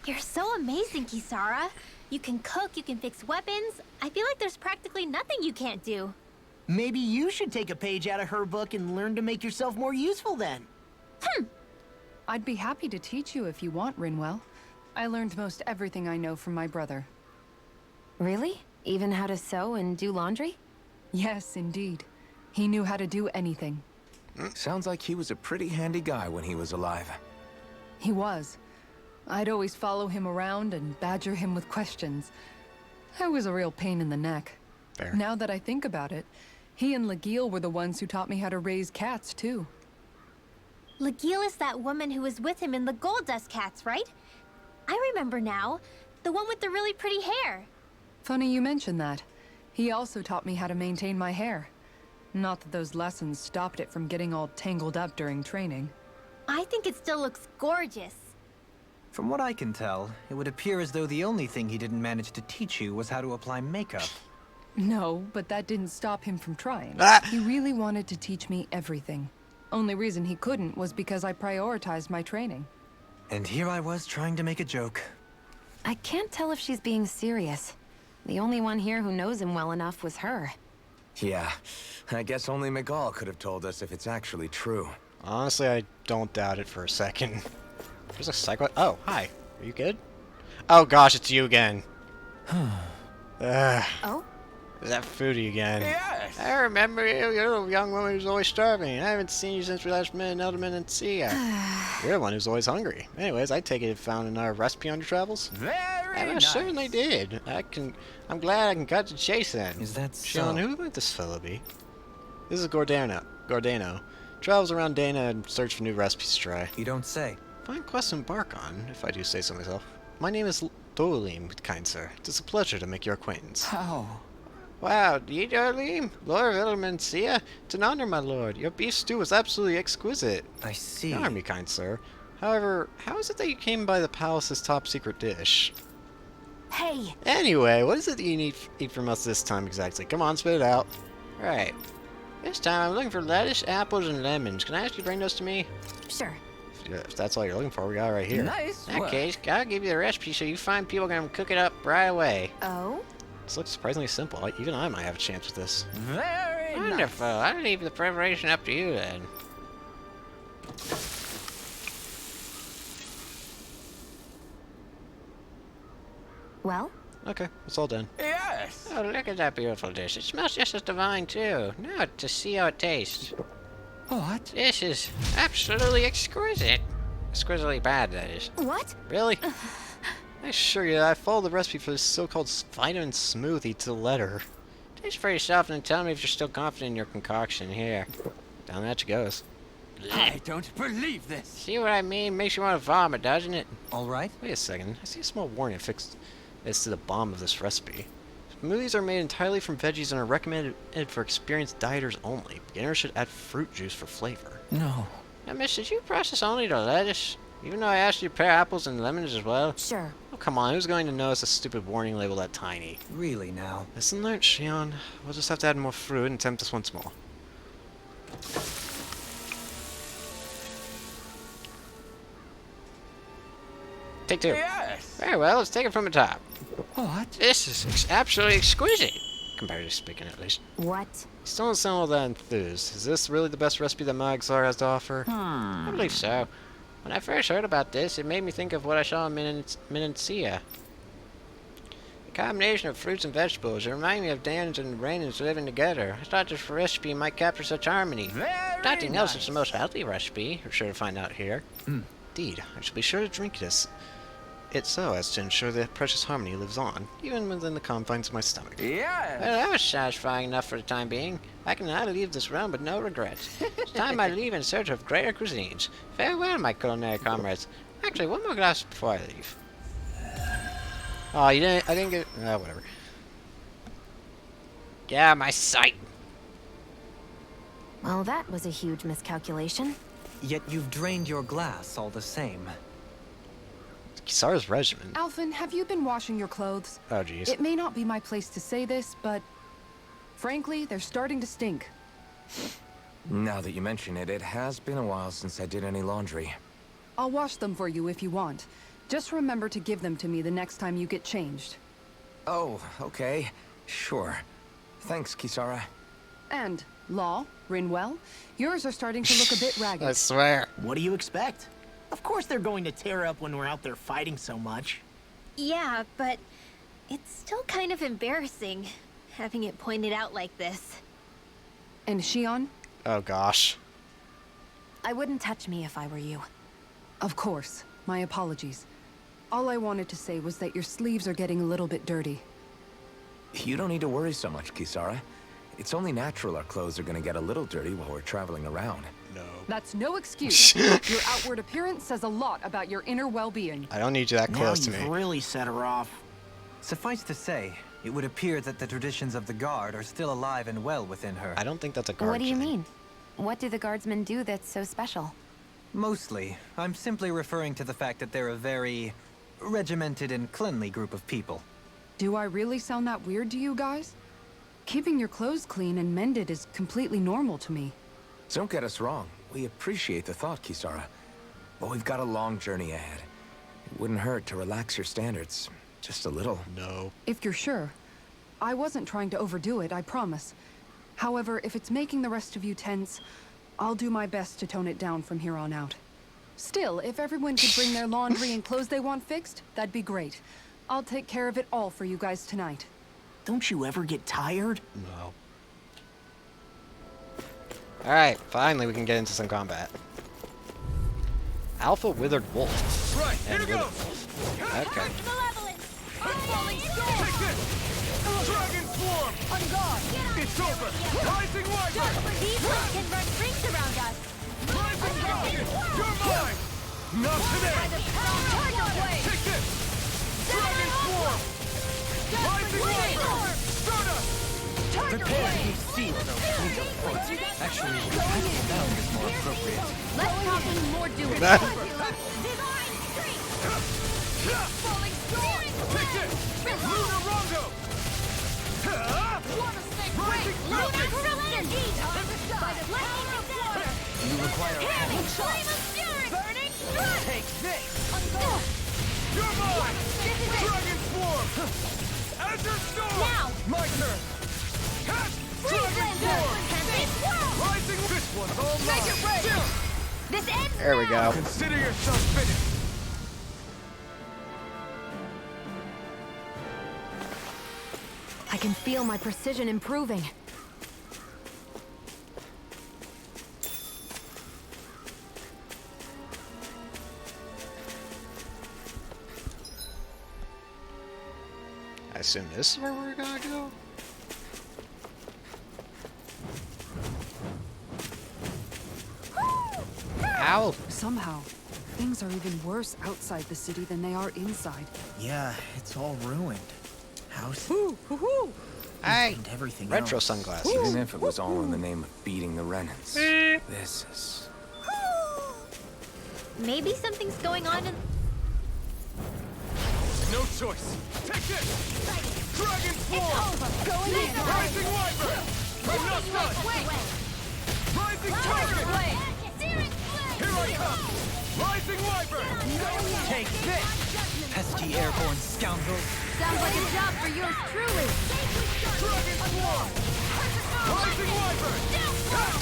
You're so amazing, Kisara. You can cook, you can fix weapons. I feel like there's practically nothing you can't do. Maybe you should take a page out of her book and learn to make yourself more useful then. I'd be happy to teach you if you want, Rinwell. I learned most everything I know from my brother. Really? Even how to sew and do laundry? Yes, indeed. He knew how to do anything. Sounds like he was a pretty handy guy when he was alive. He was. I'd always follow him around and badger him with questions. I was a real pain in the neck. Fair. Now that I think about it, he and Legil were the ones who taught me how to raise cats, too. Legil is that woman who was with him in the Gold Dust Cats, right? I remember now. The one with the really pretty hair. Funny you mention that. He also taught me how to maintain my hair. Not that those lessons stopped it from getting all tangled up during training. I think it still looks gorgeous. From what I can tell, it would appear as though the only thing he didn't manage to teach you was how to apply makeup. No, but that didn't stop him from trying. He really wanted to teach me everything. Only reason he couldn't was because I prioritized my training. And here I was trying to make a joke. I can't tell if she's being serious. The only one here who knows him well enough was her. Yeah, I guess only Miguel could have told us if it's actually true. Honestly, I don't doubt it for a second. There's a psycho. Oh, hi. Are you good? Oh gosh, it's you again. Oh? Is that Foodie again? Yes! I remember you. You're the young woman who's always starving. I haven't seen you since we last met in Elderman and Sia. You're the one who's always hungry. Anyways, I take it you found another recipe on your travels? Very I certainly did. I'm glad I can cut the chase then. Is that Sean, so? who might this fellow be? This is Gordano. Travels around Dana and search for new recipes to try. You don't say. Fine quest to embark on, if I do say so myself. My name is Dolim, kind sir. It is a pleasure to make your acquaintance. How? Wow, ye Dolim? Lord of Eldermansia? It's an honor, my lord. Your beef stew was absolutely exquisite. I see. Honor me, kind sir. However, how is it that you came by the palace's top secret dish? Hey! Anyway, what is it that you need eat from us this time exactly? Come on, spit it out. Right. This time I'm looking for lettuce, apples, and lemons. Can I ask you to bring those to me? Sure. If that's all you're looking for, we got it right here. Nice In that work. case, I'll give you the recipe so you find people gonna cook it up right away. Oh? This looks surprisingly simple. Even I might have a chance with this. Very Wonderful. I'll leave the preparation up to you then. Well? Okay, it's all done. Yes! Oh, look at that beautiful dish. It smells just as divine, too. Now to see how it tastes. What? This is absolutely exquisite. Exquisitely bad, that is. What? Really? I assure you, I followed the recipe for this so-called vitamin smoothie to the letter. Taste for yourself and tell me if you're still confident in your concoction. Here. Down that she goes. I don't believe this. See what I mean? Makes you want to vomit, doesn't it? All right. Wait a second. I see a small warning affixed as to the bomb of this recipe. Smoothies are made entirely from veggies and are recommended for experienced dieters only. Beginners should add fruit juice for flavor. No. Now, miss, did you process only the lettuce? Even though I asked you to pair apples and lemons as well? Sure. Oh, come on. Who's going to notice a stupid warning label that tiny? Really now. Listen there, Shion. We'll just have to add more fruit and attempt this once more. Take two. Yes. Very well, let's take it from the top. What? This is absolutely exquisite. Comparatively speaking, at least. What? Still don't sound all that enthused. Is this really the best recipe that Magzar has to offer? I believe so. When I first heard about this, it made me think of what I saw in Minancia. The combination of fruits and vegetables, it reminded me of Dans and Rainans living together. I thought this recipe might capture such harmony. If nothing else, it's the most healthy recipe. We're sure to find out here. Indeed, I shall be sure to drink this. It's so as to ensure that precious harmony lives on, even within the confines of my stomach. Yes. Well, that was satisfying enough for the time being. I can now leave this realm with no regrets. It's time I leave in search of greater cuisines. Farewell, my culinary comrades. Actually, one more glass before I leave. Oh, you didn't... I didn't get... whatever. Yeah, my sight. Well, that was a huge miscalculation. Yet you've drained your glass all the same. Kisara's regiment. Alphen, have you been washing your clothes? Oh, jeez. It may not be my place to say this, but frankly, they're starting to stink. Now that you mention it, it has been a while since I did any laundry. I'll wash them for you if you want. Just remember to give them to me the next time you get changed. Oh, okay. Sure. Thanks, Kisara. And, Law, Rinwell, yours are starting to look a bit ragged. I swear. What do you expect? Of course they're going to tear up when we're out there fighting so much. Yeah, but it's still kind of embarrassing having it pointed out like this. And Shion? Oh, gosh. I wouldn't touch me if I were you. Of course. My apologies. All I wanted to say was that your sleeves are getting a little bit dirty. You don't need to worry so much, Kisara. It's only natural our clothes are gonna get a little dirty while we're traveling around. No. That's no excuse. Your outward appearance says a lot about your inner well-being. I don't need you that close to Now me. you've really set her off. Suffice to say, it would appear that the traditions of the Guard are still alive and well within her. I don't think that's a guard What do you thing. mean? What do the guardsmen do that's so special? Mostly, I'm simply referring to the fact that they're a very regimented and cleanly group of people. Do I really sound that weird to you guys? Keeping your clothes clean and mended is completely normal to me. Don't get us wrong. We appreciate the thought, Kisara. But we've got a long journey ahead. It wouldn't hurt to relax your standards. Just a little. No. If you're sure. I wasn't trying to overdo it, I promise. However, if it's making the rest of you tense, I'll do my best to tone it down from here on out. Still, if everyone could bring their laundry and clothes they want fixed, that'd be great. I'll take care of it all for you guys tonight. Don't you ever get tired? No. Alright, finally we can get into some combat. Alpha Withered Wolf. Right, And here goes. Okay. Take this. Dragon Swarm. On guard! It's over. Rising Wyvern. These ones can run rings around us. Rising Falcon. You're mine. Not today. Tiger Blade! Take this. Dragon Swarm. Rising Wyvern. Stardust. Tiger Blade! Actually, sound is more appropriate. Let's talk more doing. Falling storm! Take this. Lunar Rondo. Wanna snake Rising break! Falcon. Natural energy. You require a hand. Flame of fury. Burning strike! Take this. On guard! You're mine. Dragon Swarm. Azure Storm. Now. My turn. Cast. Dragon Swarm. Rising. This one's all mine. Make it rain! This ends There we go. Consider yourself finished. I can feel my precision improving. I assume this is where we're gonna go? Ow! Somehow, things are even worse outside the city than they are inside. Yeah, it's all ruined. House Hey! and everything Retro else. sunglasses. Even if it was all in the name of beating the Renans. This is... Maybe something's going on in... No choice. Take this. Dragon Swarm. Going in! Rising Wyvern. I'm not done. Rising Target. Searing flame. Here I come. Rising Wyvern. Take this. pesky airborne scoundrels. Sounds like a job for yours truly.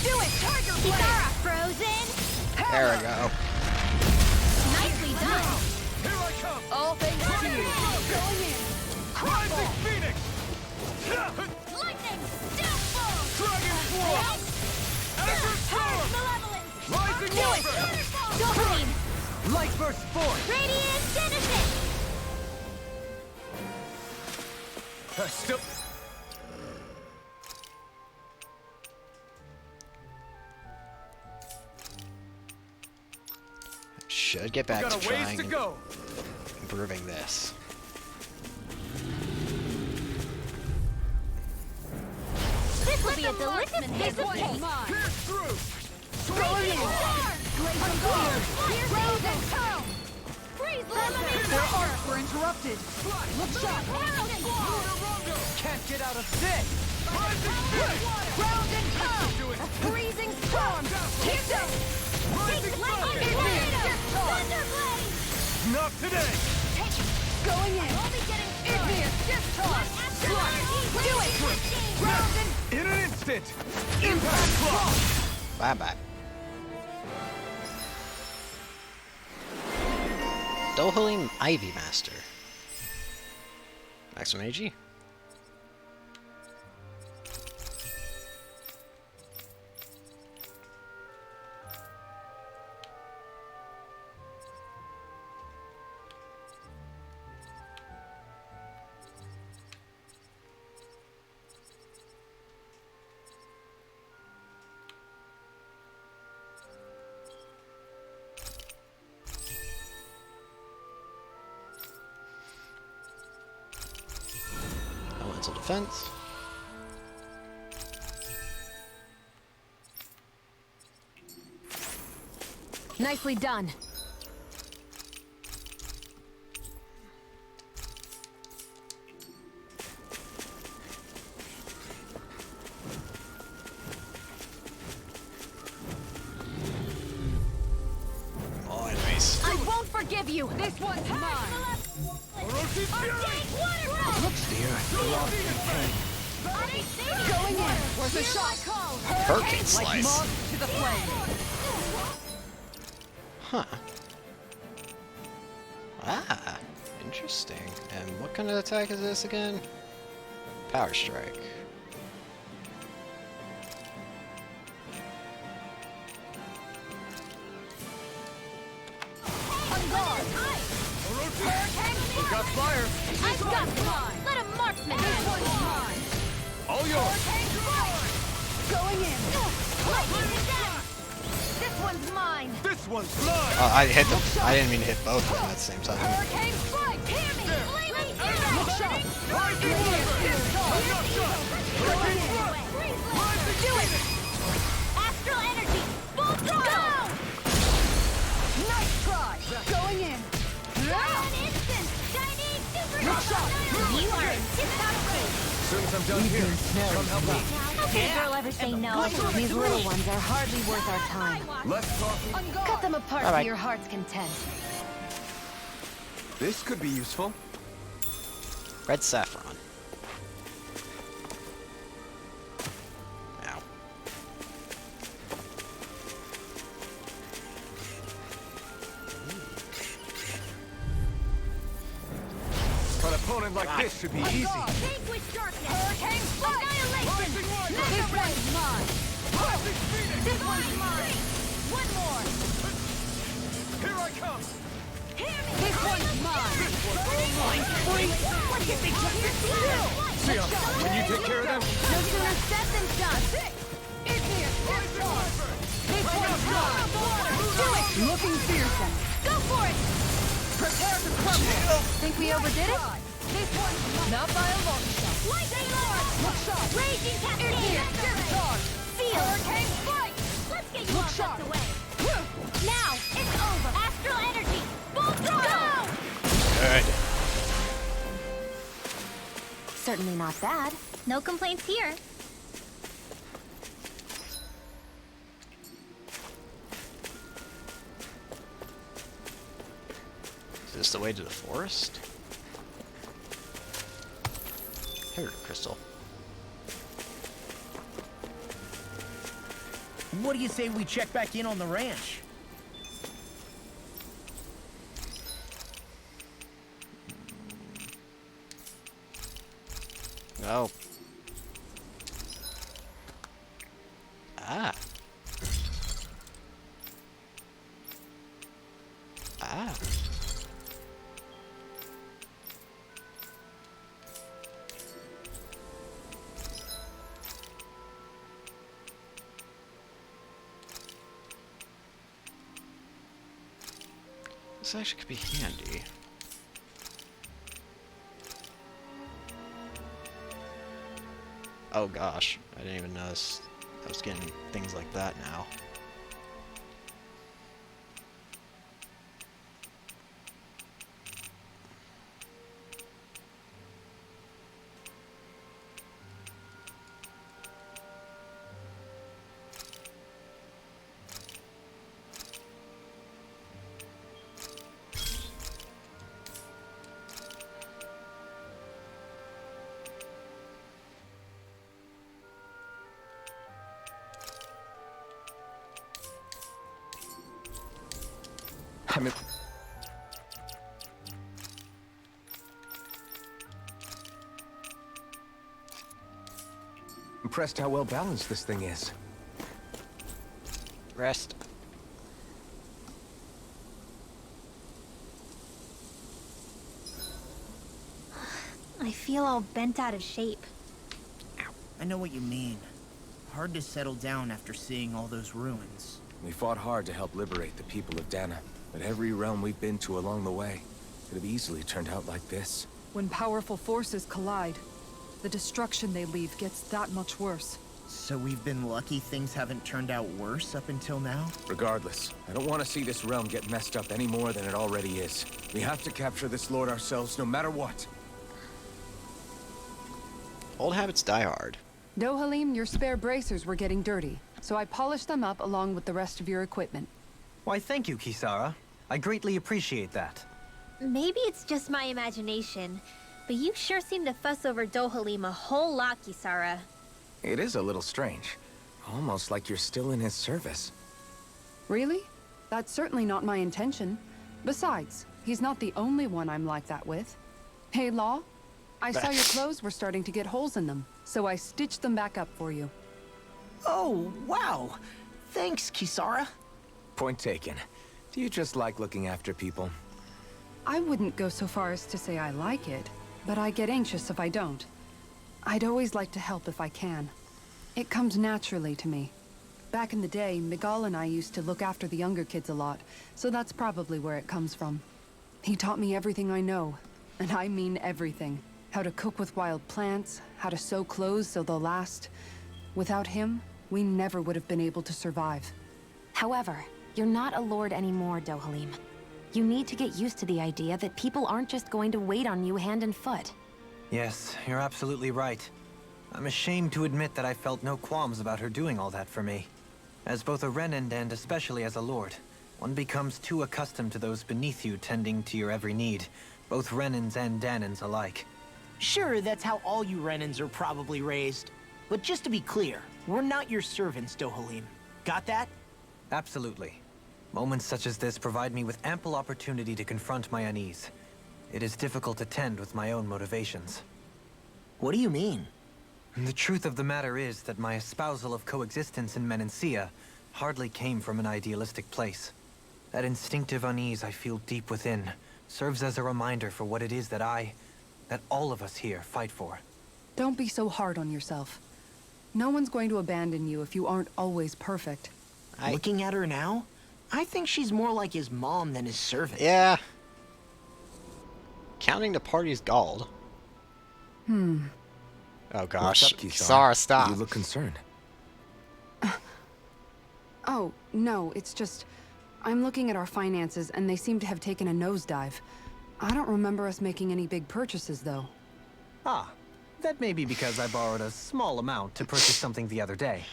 Do it, Tiger Blade! Kitara frozen! There we go. Nicely done! Here I come! All thanks to you. Going in. Rising Phoenix! Lightning! Downfall! Dragon Force! Azure Storm! Malevolence! Rising Do it! Wyvern! Dohalim! Light burst forth! Radiant Genesis! Still... Should get back Got to a ways trying to and go. improving this. This will be a delicious piece of cake! Pierce through! Radiant Storm! Glacial Storm! Frozen Curl! Freeze Lemonade Their Pressure! arcs were interrupted. Look sharp. Can't get out of this! Ground and Curl! Freezing Storm! Keep them! Lightning Tornado! Thunderblade! Not today! Going in! Only getting Igneous discharge. Do it! Ground and In an instant! Impact Block! Bye bye. Dohalim Ivy Master. Maximum AG. Elemental defense. Nicely done. Oh, enemies. I won't forgive you! This one's mine! Orochi Fury! Going in! Worth a shot. Hurricane Like Slice. moth to the flame. Huh. Ah, interesting. And what kind of attack is this again? Power Strike. On guard! Got fire! I've got mine! Let a marksman This one's handle mine. All yours! Going in. Lightning to death! This one's mine! This one's mine! Oh, I hit them. I didn't mean to hit both of them at the same time. Hurricane strike! Hear me! Flaming arrow! Look sharp. Rising Wyvern! I'm not shot! Hurricane Blood! Do it! Astral energy! Full throttle! Nice try. Going in. An instant! Chinese super Look sharp. You are in tip-top shape! As soon as I'm done here, come help out. How can a girl ever say no? These little ones are hardly worth our time. Less talking. On guard. Cut them apart All right. to your heart's content. This could be useful. Red Saffron. Ow. An opponent like this should be easy. Vanquish darkness! Hurricane strike! Annihilation! This one's mine. Rising Phoenix! This one's mine! One more! Here I come! Hear me! This one's mine. What did they just do? Sion, can you take care of them? No sooner said than done! Igneous discharge. This one's mine. Do it! Looking fearsome. Go for it! Prepare to crumble. Think we overdid it? This one's mine. Not by a long shot. Lightning Lord! Look sharp. Raging Cascade! Igneous discharge. Seal! Hurricane strike! Let's get you Look all sharp. tucked away! Now, it's over! Astral energy! Full throttle! Good. Certainly not bad. No complaints here. Is this the way to the forest? Here, Crystal. What do you say we check back in on the ranch? Oh. Ah. Ah. This actually could be handy. Oh gosh, I didn't even notice I was getting things like that now. I'm impressed how well balanced this thing is. Rest. I feel all bent out of shape. I know what you mean. Hard to settle down after seeing all those ruins. We fought hard to help liberate the people of Dana, but every realm we've been to along the way could have easily turned out like this. When powerful forces collide, the destruction they leave gets that much worse. So we've been lucky things haven't turned out worse up until now? Regardless, I don't want to see this realm get messed up any more than it already is. We have to capture this lord ourselves, no matter what. Old habits die hard. Dohalim, your spare bracers were getting dirty, so I polished them up along with the rest of your equipment. Why, thank you, Kisara. I greatly appreciate that. Maybe it's just my imagination, but you sure seem to fuss over Dohalim a whole lot, Kisara. It is a little strange. Almost like you're still in his service. Really? That's certainly not my intention. Besides, he's not the only one I'm like that with. Hey, Law, I saw your clothes were starting to get holes in them, so I stitched them back up for you. Oh, wow! Thanks, Kisara. Point taken. Do you just like looking after people? I wouldn't go so far as to say I like it, but I get anxious if I don't. I'd always like to help if I can. It comes naturally to me. Back in the day, Miguel and I used to look after the younger kids a lot, so that's probably where it comes from. He taught me everything I know, and I mean everything. How to cook with wild plants, how to sew clothes so they'll last. Without him, we never would have been able to survive. However, you're not a lord anymore, Dohalim. You need to get used to the idea that people aren't just going to wait on you hand and foot. Yes, you're absolutely right. I'm ashamed to admit that I felt no qualms about her doing all that for me. As both a Renan and especially as a lord, one becomes too accustomed to those beneath you tending to your every need, both Renans and Danans alike. Sure, that's how all you Renans are probably raised. But just to be clear, we're not your servants, Dohalim. Got that? Absolutely. Moments such as this provide me with ample opportunity to confront my unease. It is difficult to tend with my own motivations. What do you mean? The truth of the matter is that my espousal of coexistence in Menancia hardly came from an idealistic place. That instinctive unease I feel deep within serves as a reminder for what it is that all of us here fight for. Don't be so hard on yourself. No one's going to abandon you if you aren't always perfect. Looking at her now, I think she's more like his mom than his servant. Yeah. Counting the party's galled. Oh gosh. What's up, Kisara, stop. You look concerned. Oh, no, it's just... I'm looking at our finances and they seem to have taken a nosedive. I don't remember us making any big purchases, though. Ah, that may be because I borrowed a small amount to purchase something the other day.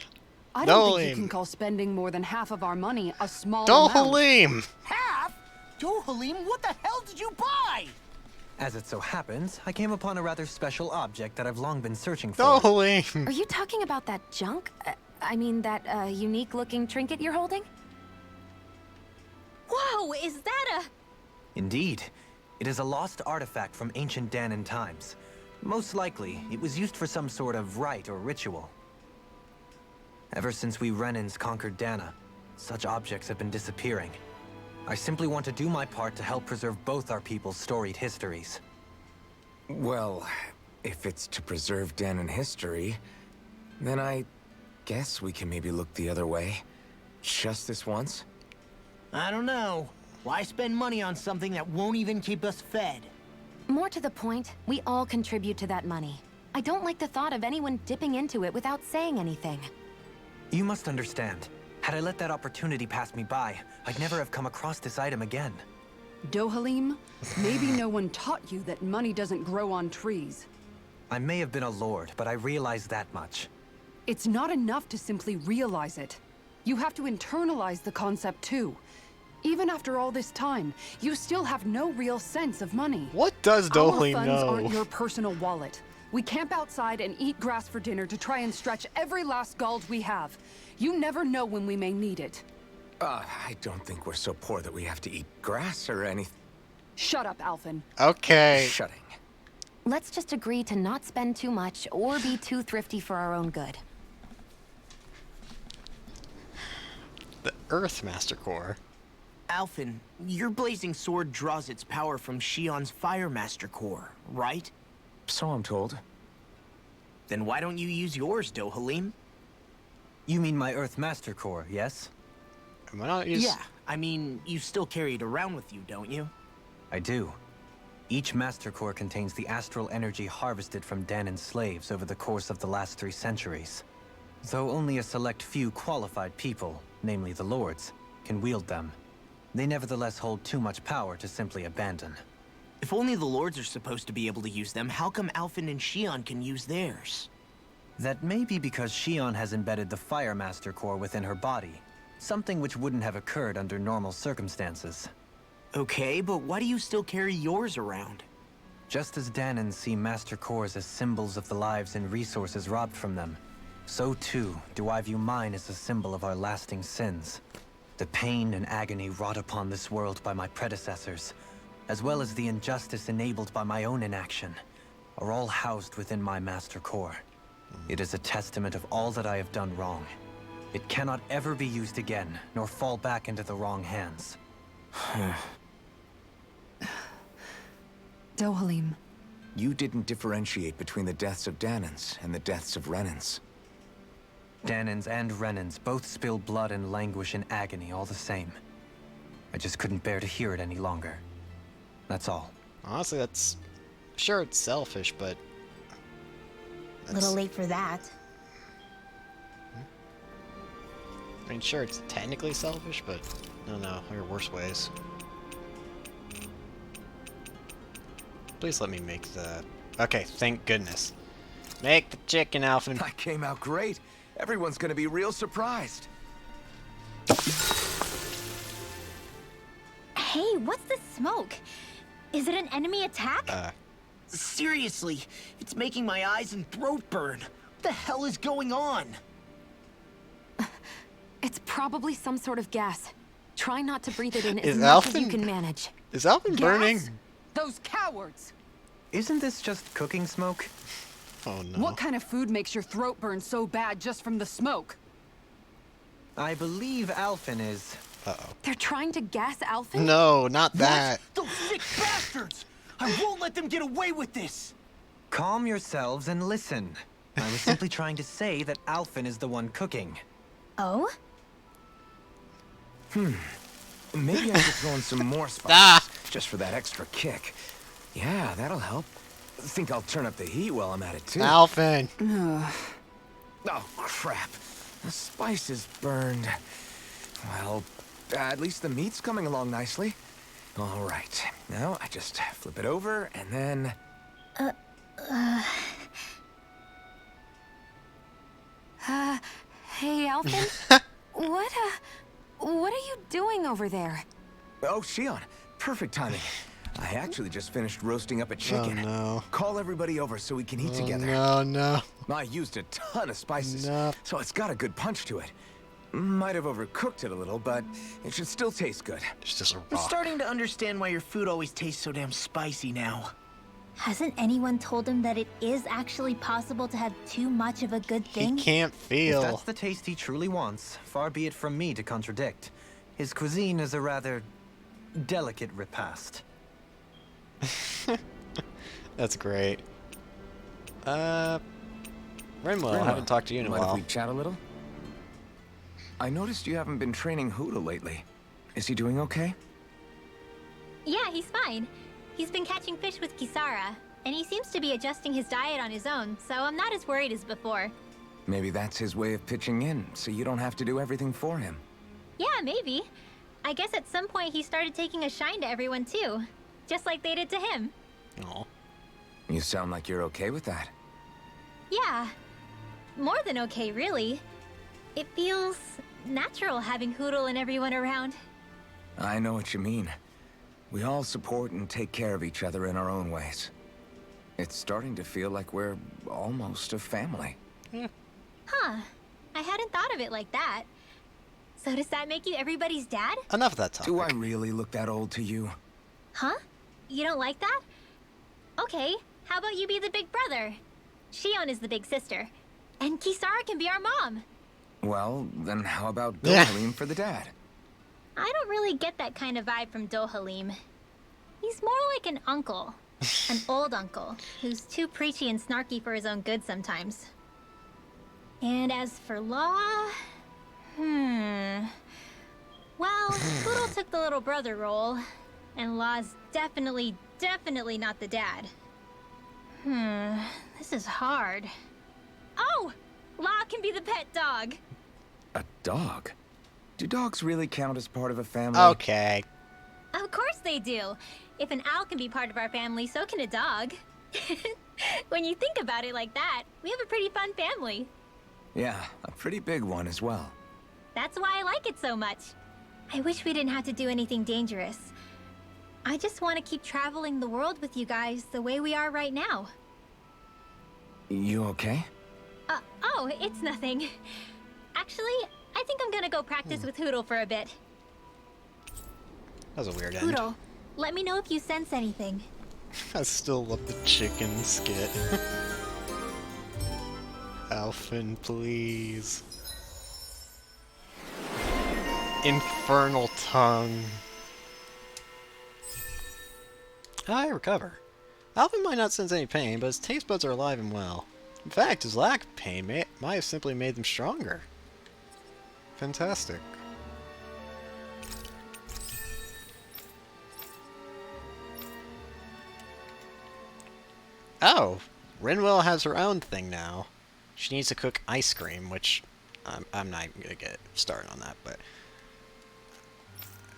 I don't think you can call spending more than half of our money a small amount. Dohalim! Half? Dohalim, what the hell did you buy? As it so happens, I came upon a rather special object that I've long been searching for. Dohalim! Are you talking about that junk? I mean, that unique-looking trinket you're holding? Whoa, is that a... Indeed. It is a lost artifact from ancient Dahnan times. Most likely, it was used for some sort of rite or ritual. Ever since we Renans conquered Dahna, such objects have been disappearing. I simply want to do my part to help preserve both our people's storied histories. Well, if it's to preserve Dahnan history, then I guess we can maybe look the other way. Just this once? I don't know. Why spend money on something that won't even keep us fed? More to the point, we all contribute to that money. I don't like the thought of anyone dipping into it without saying anything. You must understand. Had I let that opportunity pass me by, I'd never have come across this item again. Dohalim, maybe no one taught you that money doesn't grow on trees. I may have been a lord, but I realize that much. It's not enough to simply realize it. You have to internalize the concept too. Even after all this time, you still have no real sense of money. What does Our Dohalim funds know? aren't your personal wallet. We camp outside and eat grass for dinner to try and stretch every last gold we have. You never know when we may need it. I don't think we're so poor that we have to eat grass or anything. Shut up, Alphen. Okay. Shutting. Let's just agree to not spend too much or be too thrifty for our own good. The Earth Master Core. Alphen, your blazing sword draws its power from Shion's Fire Master Core, right? So I'm told. Then why don't you use yours, Dohalim? You mean my Earth Master Core, yes? Why not use... Yeah, I mean, you still carry it around with you, don't you? I do. Each Master Core contains the astral energy harvested from Dahnan's slaves over the course of the last 3 centuries. Though only a select few qualified people, namely the Lords, can wield them, they nevertheless hold too much power to simply abandon. If only the Lords are supposed to be able to use them, how come Alphen and Shion can use theirs? That may be because Shion has embedded the Fire Master Core within her body, something which wouldn't have occurred under normal circumstances. Okay, but why do you still carry yours around? Just as Dahnans see Master Cores as symbols of the lives and resources robbed from them, so too do I view mine as a symbol of our lasting sins. The pain and agony wrought upon this world by my predecessors, as well as the injustice enabled by my own inaction, are all housed within my Master Core. It is a testament of all that I have done wrong. It cannot ever be used again, nor fall back into the wrong hands. Dohalim. You didn't differentiate between the deaths of Dahnans and the deaths of Renans. Dahnans and Renans both spill blood and languish in agony all the same. I just couldn't bear to hear it any longer. That's all. Honestly, that's... Sure, it's selfish, but... A little late for that. I mean, sure, it's technically selfish, but... No, there are worse ways. Please let me make the... Okay, thank goodness. Make the chicken, Alphen. I came out great. Everyone's gonna be real surprised. Hey, what's the smoke? Is it an enemy attack? Seriously, it's making my eyes and throat burn. What the hell is going on? It's probably some sort of gas. Try not to breathe it in Is as much as Alphen- you can manage. Is Alphen burning? Those cowards! Isn't this just cooking smoke? Oh no. What kind of food makes your throat burn so bad just from the smoke? I believe Alphen is... Uh-oh. They're trying to gas Alphen? No, not that. What? Those sick bastards! I won't let them get away with this! Calm yourselves and listen. I was simply trying to say that Alphen is the one cooking. Oh? Maybe I should throw in some more spices, just for that extra kick. Yeah, that'll help. Think I'll turn up the heat while I'm at it, too. Alphen. Oh, crap. The spice is burned. Well, at least the meat's coming along nicely. All right. Now, I just flip it over, and then... Hey, Alphen? What are you doing over there? Oh, Shion. perfect timing. I actually just finished roasting up a chicken. Oh, no. Call everybody over so we can eat Oh, together. no. I used a ton of spices, No. so it's got a good punch to it. Might have overcooked it a little, but it should still taste good. It's just a I'm rock. starting to understand why your food always tastes so damn spicy now. Hasn't anyone told him that it is actually possible to have too much of a good He thing? can't If feel. that's the taste he truly wants, far be it from me to contradict. His cuisine is a rather delicate repast. That's great. Renwell, I Renwell, haven't talked to you in a mind if while. we chat a little? I noticed you haven't been training Huda lately. Is he doing okay? Yeah, he's fine. He's been catching fish with Kisara, and he seems to be adjusting his diet on his own, so I'm not as worried as before. Maybe that's his way of pitching in, so you don't have to do everything for him. Yeah, maybe. I guess at some point he started taking a shine to everyone too, just like they did to him. Aw. You sound like you're okay with that. Yeah, more than okay, really. It feels natural having Hoodle and everyone around. I know what you mean. We all support and take care of each other in our own ways. It's starting to feel like we're almost a family. Huh, I hadn't thought of it like that. So does that make you everybody's dad? Enough of that topic. Do I really look that old to you? Huh? You don't like that? Okay, how about you be the big brother? Shion is the big sister. And Kisara can be our mom. Well, then how about Yeah. Dohalim for the dad? I don't really get that kind of vibe from Dohalim. He's more like an uncle. An old uncle, who's too preachy and snarky for his own good sometimes. And as for Law... Well, Poodle took the little brother role, and Law's definitely not the dad. This is hard. Oh! Law can be the pet dog! A dog? Do dogs really count as part of a family? Okay. Of course they do. If an owl can be part of our family, so can a dog. When you think about it like that, we have a pretty fun family. Yeah, a pretty big one as well. That's why I like it so much. I wish we didn't have to do anything dangerous. I just want to keep traveling the world with you guys the way we are right now. You okay? Oh, it's nothing. Actually, I think I'm gonna go practice with Hoodle for a bit. That was a weird end. Hoodle, let me know if you sense anything. I still love the chicken skit. Alphen, please. Infernal tongue. I recover. Alphen might not sense any pain, but his taste buds are alive and well. In fact, his lack of pain might have simply made them stronger. Fantastic. Oh, Renwell has her own thing now. She needs to cook ice cream, which I'm not even gonna get started on that. But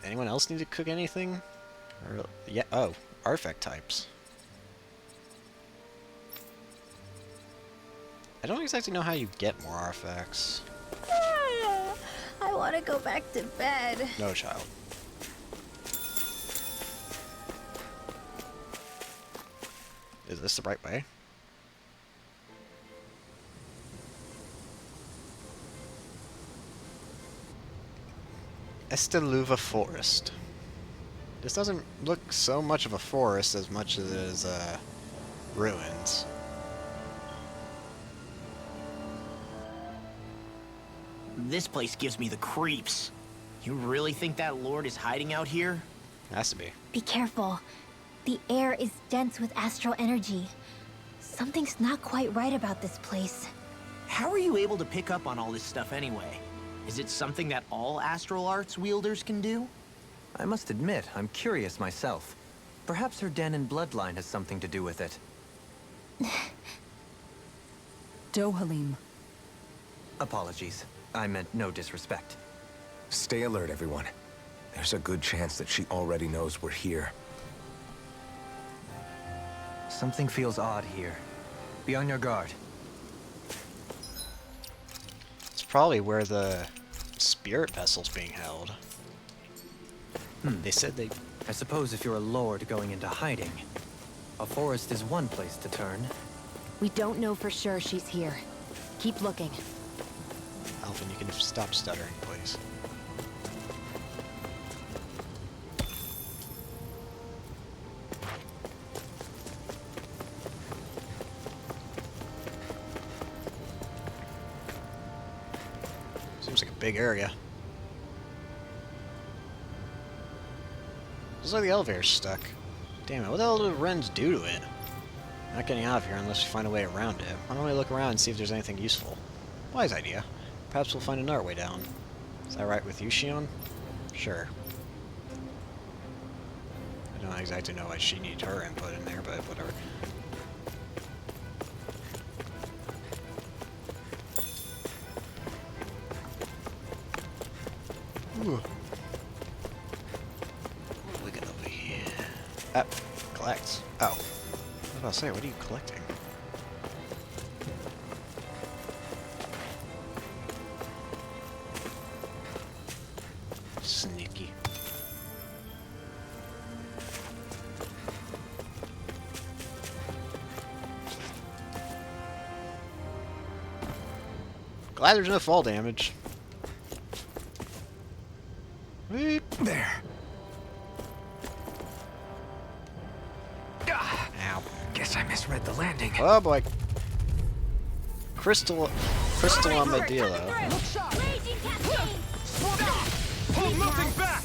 anyone else need to cook anything? Or, yeah. Oh, artifact types. I don't exactly know how you get more artifacts. I want to go back to bed. No, child. Is this the right way? Esteluva Forest. This doesn't look so much of a forest as much as it is ruins. This place gives me the creeps. You really think that lord is hiding out here? Has to be. Be careful. The air is dense with astral energy. Something's not quite right about this place. How are you able to pick up on all this stuff anyway? Is it something that all astral arts wielders can do? I must admit, I'm curious myself. Perhaps her den and bloodline has something to do with it. Dohalim. Apologies. I meant no disrespect. Stay alert, everyone. There's a good chance that she already knows we're here. Something feels odd here. Be on your guard. It's probably where the spirit vessel's being held. They said they I suppose if you're a lord going into hiding, a forest is one place to turn. We don't know for sure she's here. Keep looking. Alvin, you can stop stuttering, please. Seems like a big area. Looks like the elevator's stuck. Damn it, what the hell do the Wrens do to it? Not getting out of here unless we find a way around it. Why don't we look around and see if there's anything useful? Wise idea. Perhaps we'll find another way down. Is that right with you, Shion? Sure. I don't exactly know why she needs her input in there, but whatever. Ooh. Looking over here. Ah, collect. Oh. I was about to say, what are you collecting? Sneaky. Glad there's no fall damage. Weep. There. Ow. Guess I misread the landing. Oh boy. Crystal Armadillo. Look sharp. Raging cascade! Hold nothing back!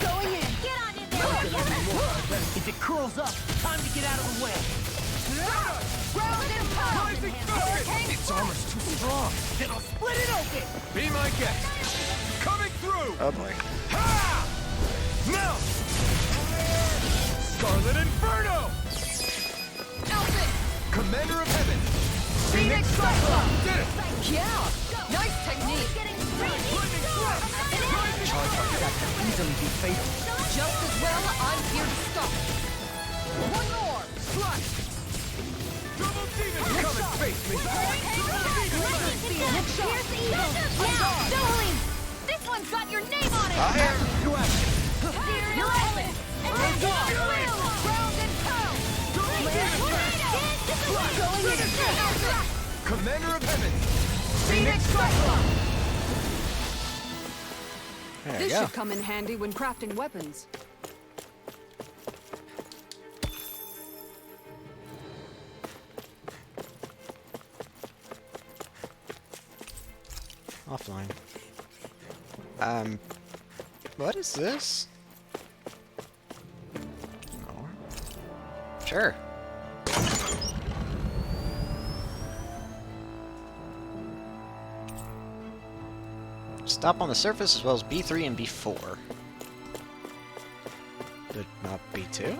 Going in. Get on in there! If it curls up, time to get out of the way. Round and pound. Hurricane Its armor's too strong. Then I'll split it open. Be my guest! Coming through! Oh boy. Ha! Now! Scarlet Inferno! Elfin. Commander of Heaven! Phoenix Cyclone. Did it! Yeah. Nice technique. Charge like that can easily be fatal. Just as well, I'm here to stop. One more. Strike. Double demon! Come and face me! Look sharp. Here's the evil! Yeah! Dohalim! This one's got your name on it! Fire! To action! You're open! And then Gone. will! Round and pound. Going in! Commander of Heaven! Phoenix Cyclone. There you This go. should come in handy when crafting weapons. Offline. What is this? No. Sure. Stop on the surface as well as B3 and B4. But not B2?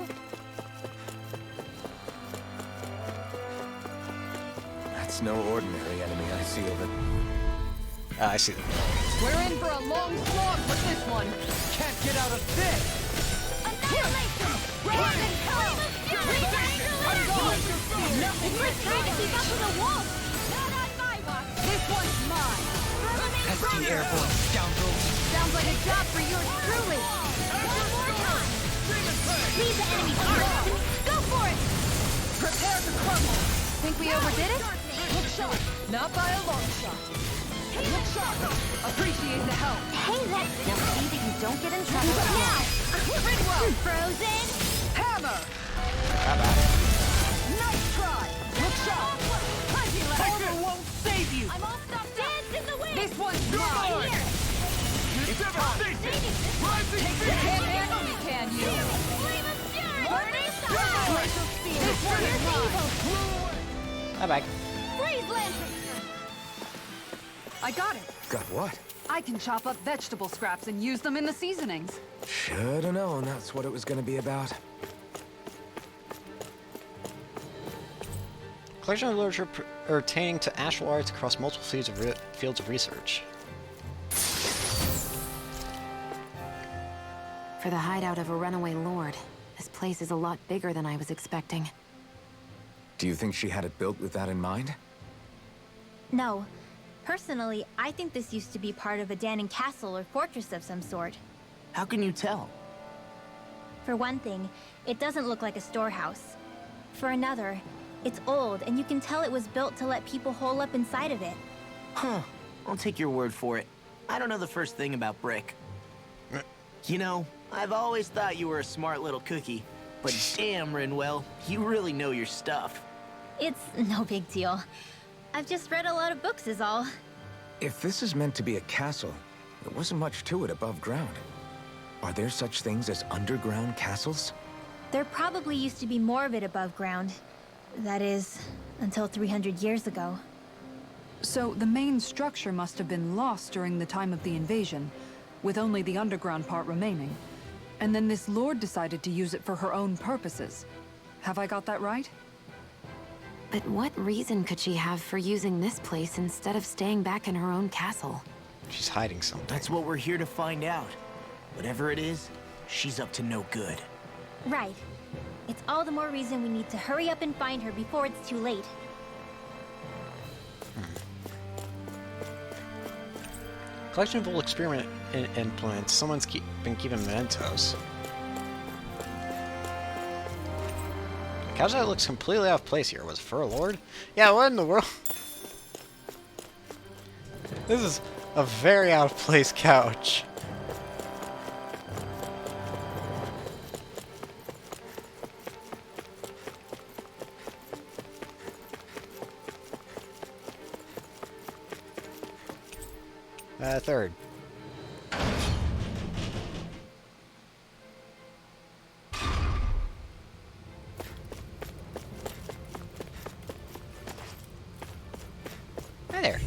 That's no ordinary enemy I see over. Ah, I see them. We're in for a long slog with this one. Can't get out of this. Annihilation! Round and pound! I'm gone. Nothing! We're trying to keep up with the wolf! Not on my watch! This one's mine. Pesky airborne scoundrels. Sounds like a job for yours truly! One more time! Leave the enemy's arc! Go for it! Prepare to crumble. Think we overdid it? Look sharp. Not by a long shot. Look sharp. Appreciate the help. Hey, let's now see that you don't get in trouble. Now! Ridwell. Frozen! Hammer. Bye-bye. Nice try. Look sharp. Armor won't save you. I'm all stuffed up! Dance in the wind! This one's mine. Here! Devastation! Rising You Phoenix! can't handle me, can you? Flame of fury! Burning This one is mine. Bye-bye. Freeze lantern! I got it. Got what? I can chop up vegetable scraps and use them in the seasonings. Should've known that's what it was gonna be about. Collection of literature pertaining to astral arts across multiple fields of research. For the hideout of a runaway lord, this place is a lot bigger than I was expecting. Do you think she had it built with that in mind? No. Personally, I think this used to be part of a Danon castle or fortress of some sort. How can you tell? For one thing, it doesn't look like a storehouse. For another, it's old, and you can tell it was built to let people hole up inside of it. Huh. I'll take your word for it. I don't know the first thing about brick. You know, I've always thought you were a smart little cookie. But damn, Rinwell, you really know your stuff. It's no big deal. I've just read a lot of books is all. If this is meant to be a castle, there wasn't much to it above ground. Are there such things as underground castles? There probably used to be more of it above ground. That is, until 300 years ago. So the main structure must have been lost during the time of the invasion, with only the underground part remaining. And then this lord decided to use it for her own purposes. Have I got that right? But what reason could she have for using this place instead of staying back in her own castle? She's hiding something. That's what we're here to find out. Whatever it is, she's up to no good. Right. It's all the more reason we need to hurry up and find her before it's too late. Collection of old experiment implements. Someone's been keeping mementos. The couch that looks completely off place here. Was it for a lord? Yeah, what in the world? This is a very out of place couch. Third. Hi there.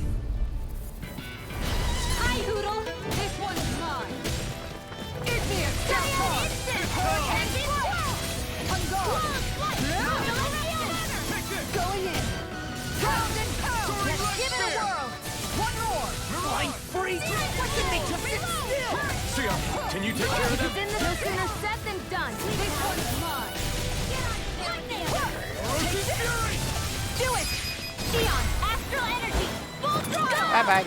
Hi, Hoodle. This one's mine. Give me a step I'm gone. Going in. Round and pound. Let's give it a whirl. One more. Flying freeze. What can make you sit still? Sion, can you take care of them? No sooner said than done. This one's mine. Do it. Sion, astral energy, full throttle! Bye-bye.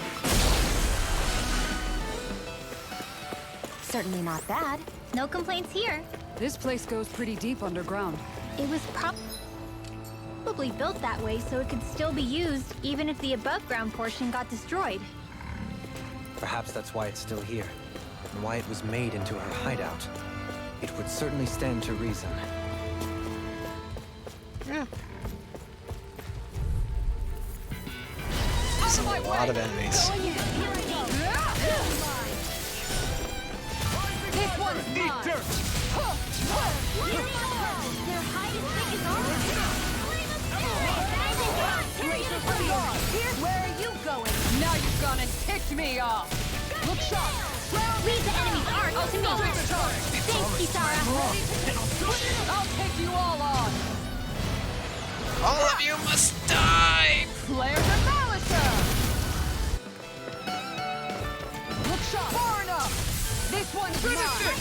Certainly not bad. No complaints here. This place goes pretty deep underground. It was probably built that way so it could still be used even if the above-ground portion got destroyed. Perhaps that's why it's still here, and why it was made into her hideout. It would certainly stand to reason. Yeah. There's a lot of enemies. This one's mine. Their hide is thick as armor. Where are you going? Now you've gone and ticked me off. Look sharp. Leave the enemy's arc to me. Thanks, Kisara. I'll take you all on. All of you must die! Flare the Malisher. Look sharp. Far enough. This one's mine.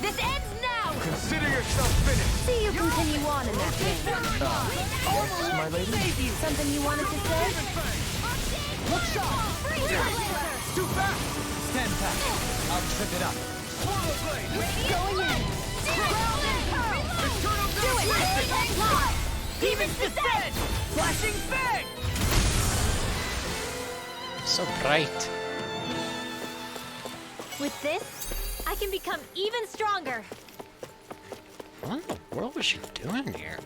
This ends now. Consider yourself finished. See you continue on in that This vein. one's mine. Yes, my lady? Save you. Something you wanted to say? Look sharp. Too fast! Stand back. I'll trip it up. Going in. Ground and pound. Do it. Live. Demon's Descent. Flashing Fang. So bright. With this, I can become even stronger. What in the world was she doing here?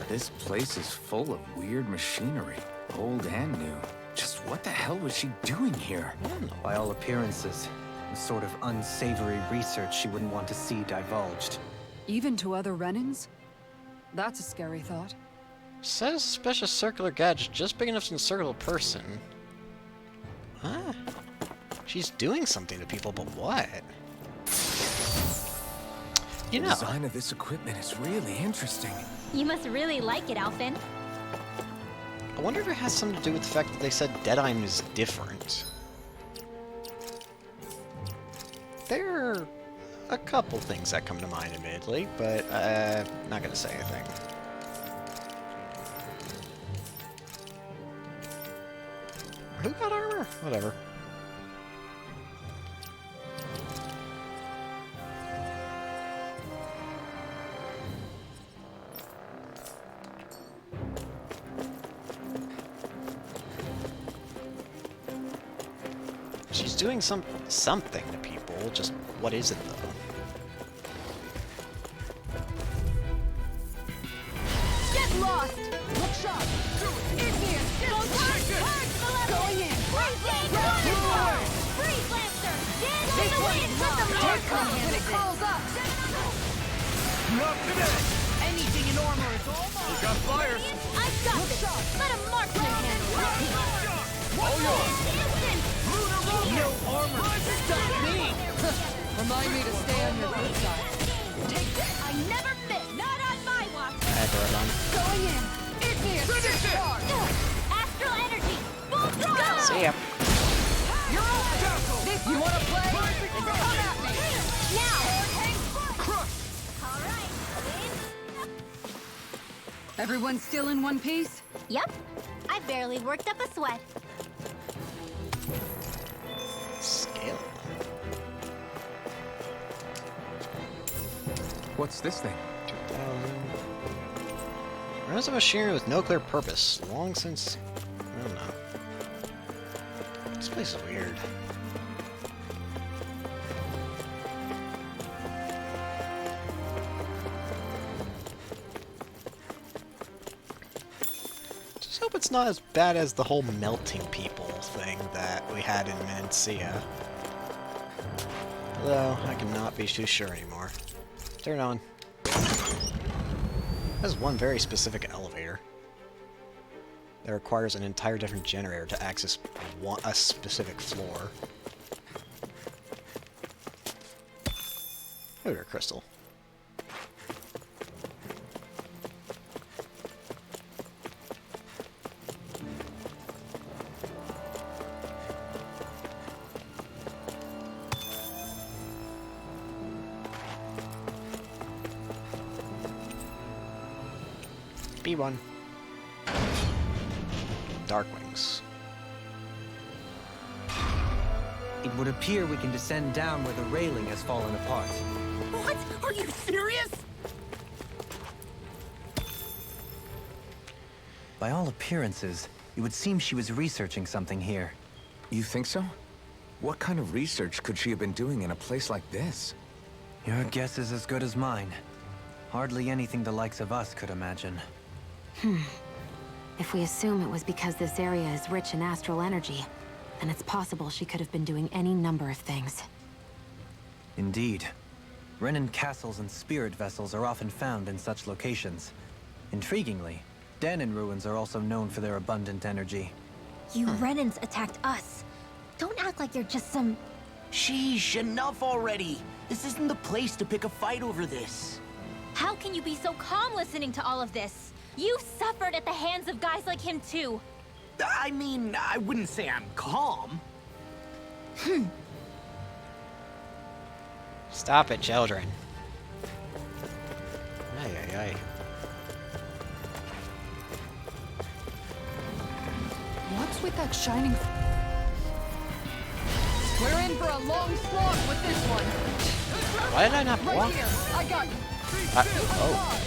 This place is full of weird machinery, old and new. Just what the hell was she doing here? By all appearances, the sort of unsavory research she wouldn't want to see divulged. Even to other Renans? That's a scary thought. Says a special circular gadget just big enough to encircle a person. Huh? She's doing something to people, but what? You The know, design of this equipment is really interesting. You must really like it, Alphen. I wonder if it has something to do with the fact that they said Deadheim is different. There are a couple things that come to mind, admittedly, but not gonna say anything. Who got armor? Whatever. She's doing something to people, just what is it though? Get lost! Look sharp! Igneous! Going in! Freeze Lancer! Dance in the wind with the Take when it calls up! Not today! Anything in armor is almost... You got fire! I got this! Let a marksman handle it! No armor can stop me! Remind me to stay on your good side. Take that! I never miss! Not on my watch! Going in! Igneous! Discharge! Astral energy! Full throttle! See ya. You're open! You wanna play? Come at me! Now! Everyone still in one piece? Yep. I barely worked up a sweat. Scale. What's this thing? 2000. Runs of machinery with no clear purpose. Long since... I don't know. This place is weird. Just hope it's not as bad as the whole melting people thing that we had in Mencia. Although, I cannot be too sure anymore. Turn on. There's one very specific elevator that requires an entire different generator to access a specific floor. Odor crystal. B1. Darkwings. It would appear we can descend down where the railing has fallen apart. What? Are you serious? By all appearances, it would seem she was researching something here. You think so? What kind of research could she have been doing in a place like this? Your guess is as good as mine. Hardly anything the likes of us could imagine. If we assume it was because this area is rich in astral energy, then it's possible she could have been doing any number of things. Indeed. Renan castles and spirit vessels are often found in such locations. Intriguingly, Dahnan ruins are also known for their abundant energy. You Renans attacked us. Don't act like you're just some... Sheesh, enough already. This isn't the place to pick a fight over this. How can you be so calm listening to all of this? You suffered at the hands of guys like him too. I mean, I wouldn't say I'm calm. Stop it, children. Ay, ay, ay. What's with that shining... We're in for a long slog with this one. Why did I not block? Right here. I got you. Oh.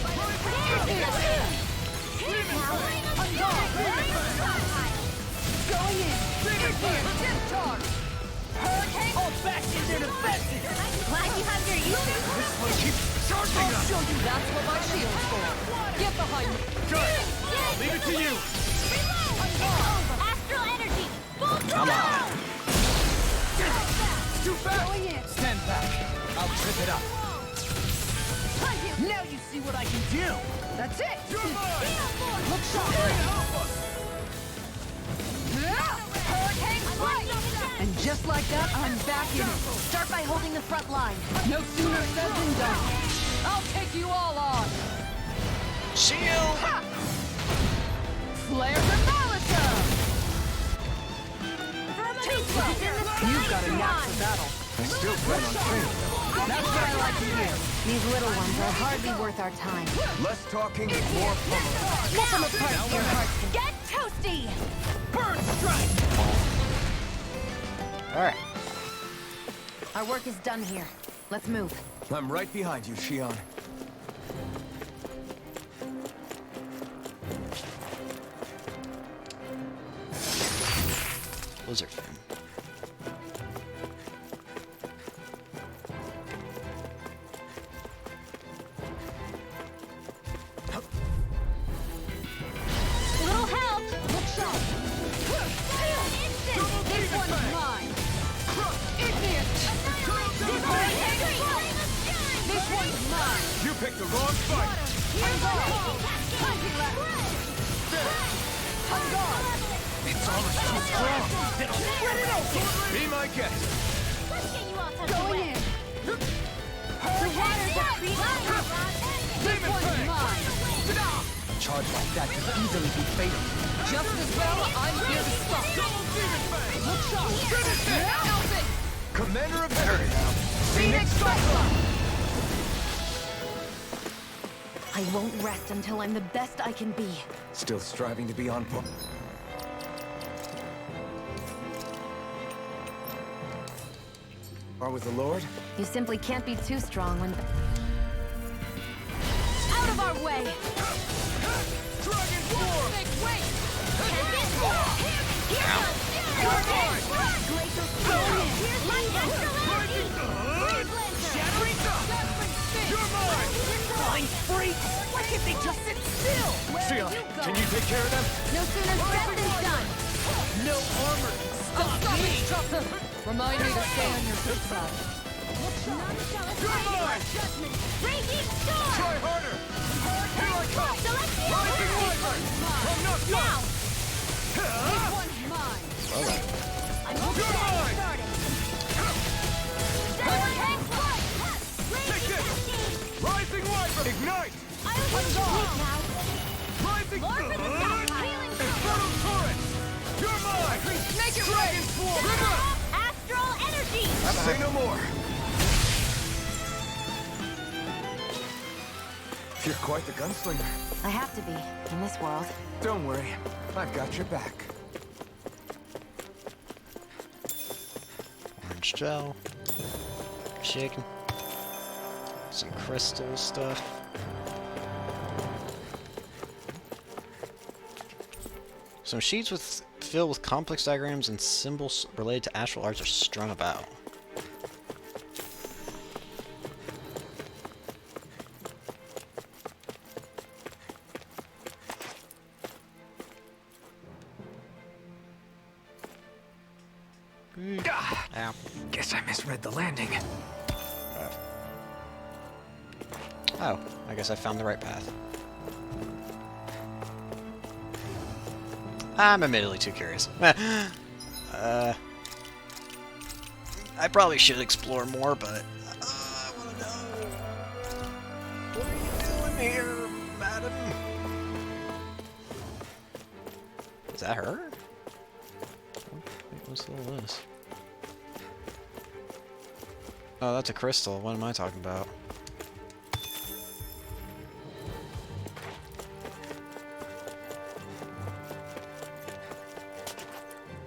Going in! Igneous! Discharge! Hurricane! All back in their defenses! Glad you have your uses. I'll show you that's what my shield's for! Get behind me! Leave it to you! Astral energy! Full Come on. Too fast! Going in! Stand back. I'll trip it up. Now you see what I can do! That's it! You're mine! Look sharp! Hurricane strike! And just like that, I'm back in it. Start by holding the front line. No sooner said than done. I'll take you all on. Shield! Ha! Flares and Malachor! You've got a knack for battle. I still plan on training them. That's what I like to hear. These little ones are hardly worth our time. Less talking, more pummeling. Rip them apart, your hearts. Get toasty! Burn strike! Alright. Our work is done here. Let's move. I'm right behind you, Shion. Lizard fin. picked the wrong fight! It's almost too strong. Spread it open! Be my guest! Let's get you all tucked Going away. in. The waters are This one's mine! A charge like that could easily be fatal. Just as well, I'm here to stop. Look sharp! Elton! Commander of Herod. Phoenix Cyclone! I won't rest until I'm the best I can be. Still striving to be on point. Are with the Lord? You simply can't be too strong when... Out of our way! Dragon form! Make way! Shattering dust! You're mine! Flying freak! Why can't they just sit still? Shion, can you take care of them? No sooner said than done. No armor! Stop me! Remind me to stay on your good side. You're mine! Raging storm! Try harder! Here I come! Celestial Rising Wyvern! From not Now! This one's mine! I'm You're mine! started. Take this! Rising Wyvern! Ignite! I'll put you weak now. Rising More for the Sun! top healing Infernal Torrent! You're mine! Make it Dragon rain! Swarm! Astral energy! Say no more. You're quite the gunslinger. I have to be, in this world. Don't worry, I've got your back. Orange gel. Chicken. Some crystal stuff. Some sheets filled with complex diagrams and symbols related to astral arts are strung about. Ow. Guess I misread the landing. Oh, I guess I found the right path. I'm admittedly too curious. I probably should explore more, but I want to know. What are you doing here, madam? Is that her? What's all this? Oh, that's a crystal. What am I talking about?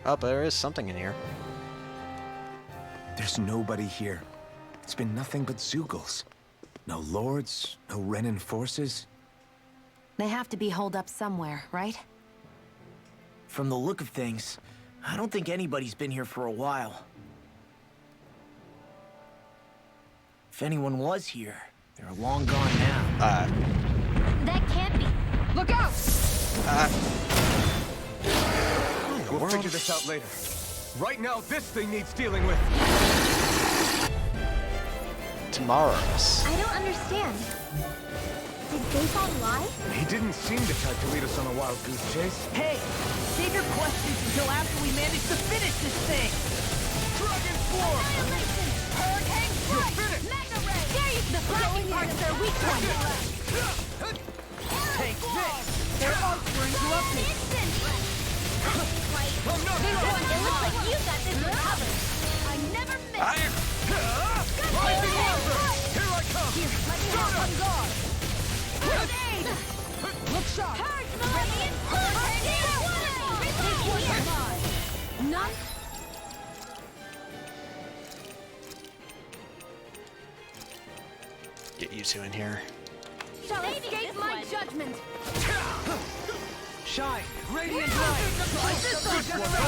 Oh, but there is something in here. There's nobody here. It's been nothing but Zeugles. No lords, no Renan forces. They have to be holed up somewhere, right? From the look of things, I don't think anybody's been here for a while. If anyone was here, they're long gone now. That can't be. Look out! We'll figure this out later. Right now, this thing needs dealing with. Tomorrow's. I don't understand. Did Basalt lie? He didn't seem the type to lead us on a wild goose chase. Hey, save your questions until after we manage to finish this thing! Dragon Swarm! Annihilation! Hurricane You're strike! finished! Mega Ray! There you The blacking part's their weak point. Take this! Their arcs were interrupted! Instant! Wait, I'm not this done! one, it looks like you got this one covered. I never miss. Rising Wyvern! Here I come! Let me have on guard! Grenade! Look sharp! Purge Millennium! This one's mine! None? Get you two in here. Shall escape my judgment. Shine! Radiant light!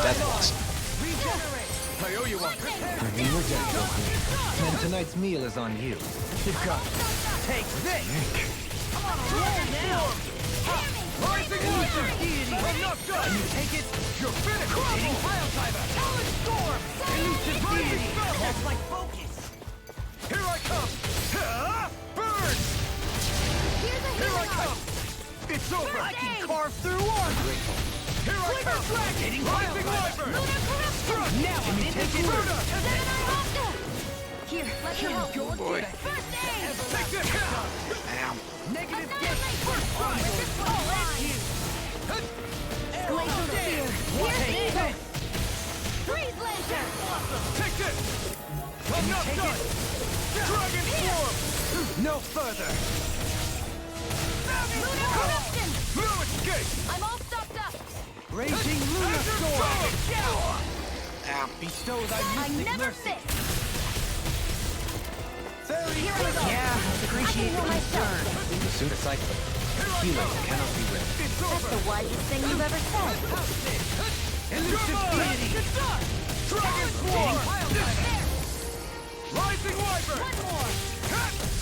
Death Blossom. I owe you one. I mean, we're dead, Goku. And tonight's meal is on you. You've got Take this! Rising Wyvern! I'm not done! You take it? You're finished! Pile driver! Talon storm! Elusive deity! That's my focus! Here I come! Burn! Here I come! It's over! I can carve through armor! Here I come! Dragon! Rising Wyvern! Now I'm in the groove! Here, let me help. Oh boy. First aid! Take this! Damn. Negative Annihilate first strike with this one line. Glacial Spear. Here's the Freeze Lantern. Take this! I'm not done! Dragon Swarm! No further! Lunar Eruption. No escape! I'm all stocked up. Raging Lunar Storm! Damn. Bestow thy I mystic never mercy! miss. Here I go! Yeah, appreciate the concern. Pseudocycling. Healing cannot be read. That's the wisest thing you've ever said. Elusive deity! Dragon Swarm! Rising Wyvern! One more.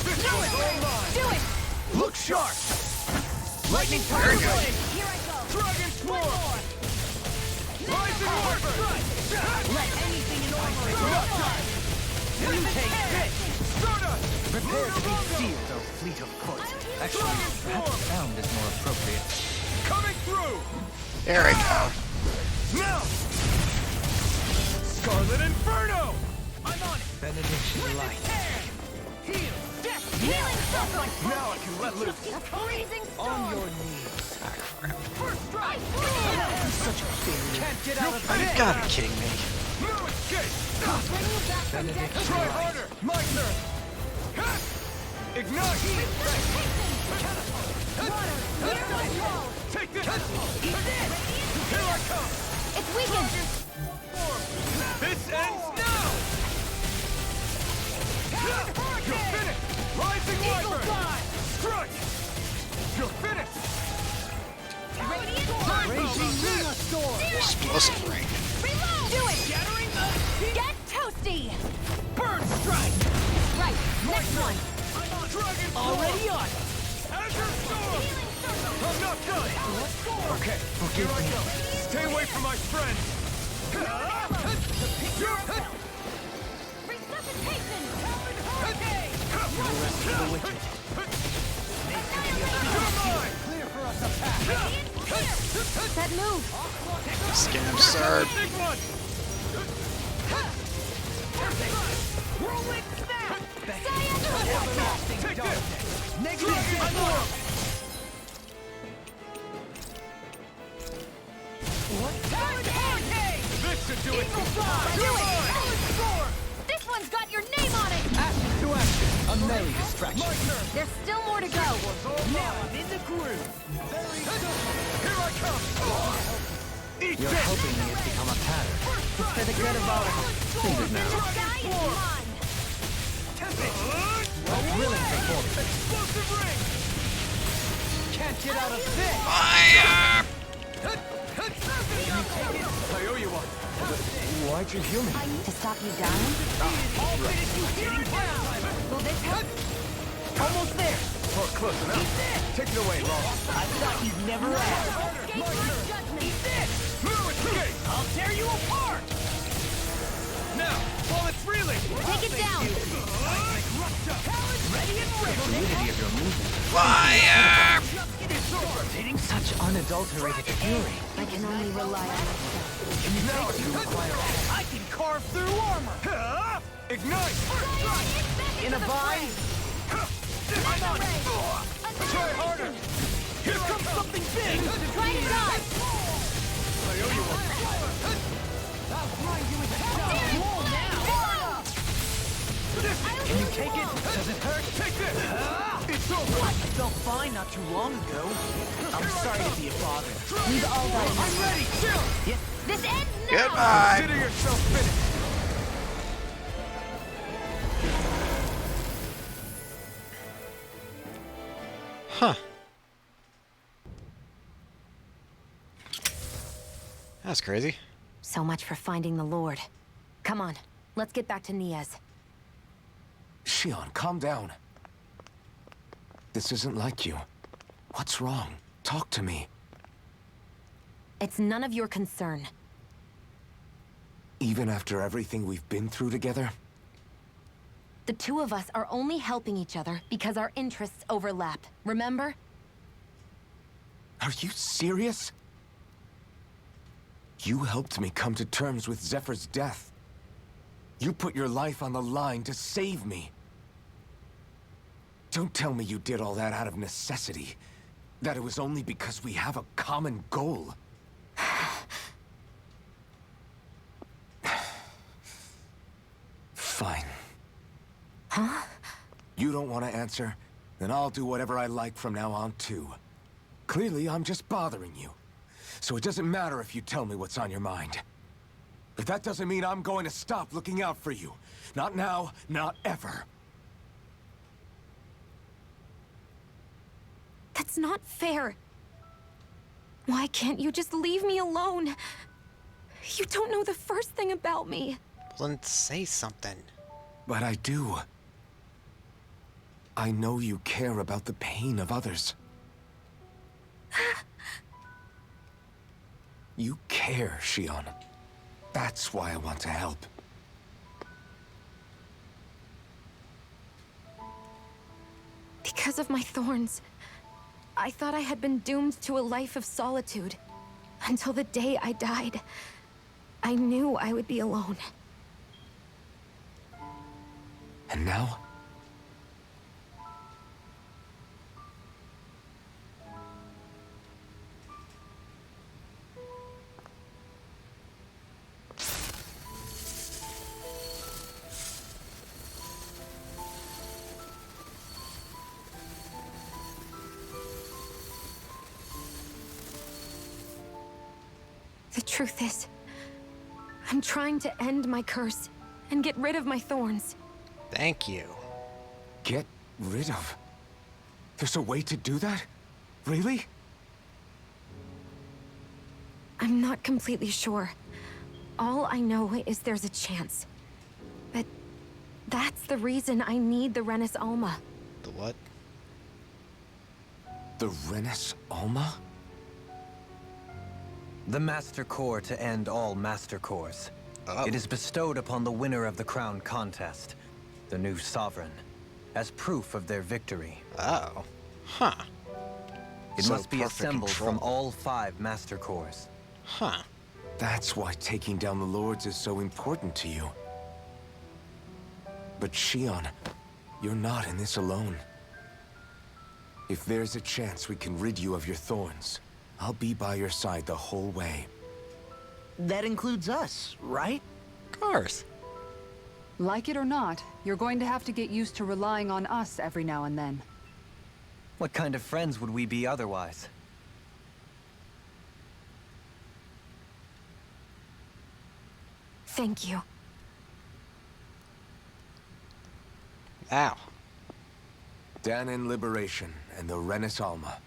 This one's all mine! Do it. Look sharp! Lightning Here I go. Dragon Swarm! Rising Wyvern! Let anything in armor you take this! Stardust! Prepare to be sealed, O fleet of foot. Actually, perhaps sound is more appropriate. Coming through! There we go. Now! Scarlet Inferno! I'm on it! Benediction light. Heal! Death! Healing circle. Now I can let loose! A freezing storm. On your knees! First strike. Such a failure! Can't get out of You bed! gotta be kidding me. No escape! Bring you back from death. Try harder! My turn! Ha! Ignite! Water. Clear my flow. Take this! Eat this! Here I come! It's weakened. This ends now! You're finished! Rising Wyvern! Strike! You're finished! Raging Lunar Storm! Explosive rain. Reload. Do it. Shattering Get toasty. Burn Strike! Right. Next one. Dragon Swarm! Already on! Azure Storm! I'm not done! Okay, here I go. Stay away from my friends! Resuscitation. You're mine! Clear for us a path! That move. Scam sword. Big one! Whirlwind Snap! Cyan. Take this! Negative Swarm! This should do it! Do it. This one's got your name on it. Action to action! A merry distraction! There's still more to go. Now I'm in the groove! Here I come! Eat You're this! hoping he has become a pattern. It's for the good of all of us! Think it now. Sky is mine. Thrilling performance. Explosive ring! Can't get out of this! Fire! I owe you one. Why'd you heal me? To stop you dying? Will this help? Almost there! Oh, close enough. Take it away, Law. I thought you'd never ask! Escape my judgment. No escape! I'll tear you apart! Now, while it's reeling! Take it down. Ready and ready! Fluidity of your movement. Fire! Such unadulterated fury. I can only rely on myself. You require I can carve through armor! Ignite! In a vine? Try harder! Here comes something big! Try to dodge. I owe you one. I'll blind you with a shot! Wall now! Can you take it? Does it hurt? Take this! It's over! I felt fine not too long ago. I'm sorry to be a bother. We've all got I'm ready! Chill! This ends now. Goodbye. Consider yourself finished! Huh. That's crazy. So much for finding the Lord. Come on, let's get back to Niaz. Shion, calm down. This isn't like you. What's wrong? Talk to me. It's none of your concern. Even after everything we've been through together? The two of us are only helping each other because our interests overlap. Remember? Are you serious? You helped me come to terms with Zephyr's death. You put your life on the line to save me. Don't tell me you did all that out of necessity. That it was only because we have a common goal. Fine. Huh? You don't want to answer? Then I'll do whatever I like from now on, too. Clearly, I'm just bothering you. So it doesn't matter if you tell me what's on your mind. But that doesn't mean I'm going to stop looking out for you. Not now, not ever. That's not fair. Why can't you just leave me alone? You don't know the first thing about me. Well, then say something. But I do. I know you care about the pain of others. You care, Shion. That's why I want to help. Because of my thorns, I thought I had been doomed to a life of solitude. Until the day I died, I knew I would be alone. And now? The truth is, I'm trying to end my curse and get rid of my thorns. Thank you. Get rid of? There's a way to do that? Really? I'm not completely sure. All I know is there's a chance. But that's the reason I need the Renis Alma. The what? The Renis Alma? The Master Core to end all Master Cores. Oh. It is bestowed upon the winner of the Crown Contest, the new Sovereign, as proof of their victory. Oh. Huh. It So must be perfect assembled control. from all 5 Master Cores. Huh. That's why taking down the Lords is so important to you. But Shion, you're not in this alone. If there's a chance we can rid you of your thorns, I'll be by your side the whole way. That includes us, right? Of course. Like it or not, you're going to have to get used to relying on us every now and then. What kind of friends would we be otherwise? Thank you. Ow. Dahnan Liberation and the Renis Alma.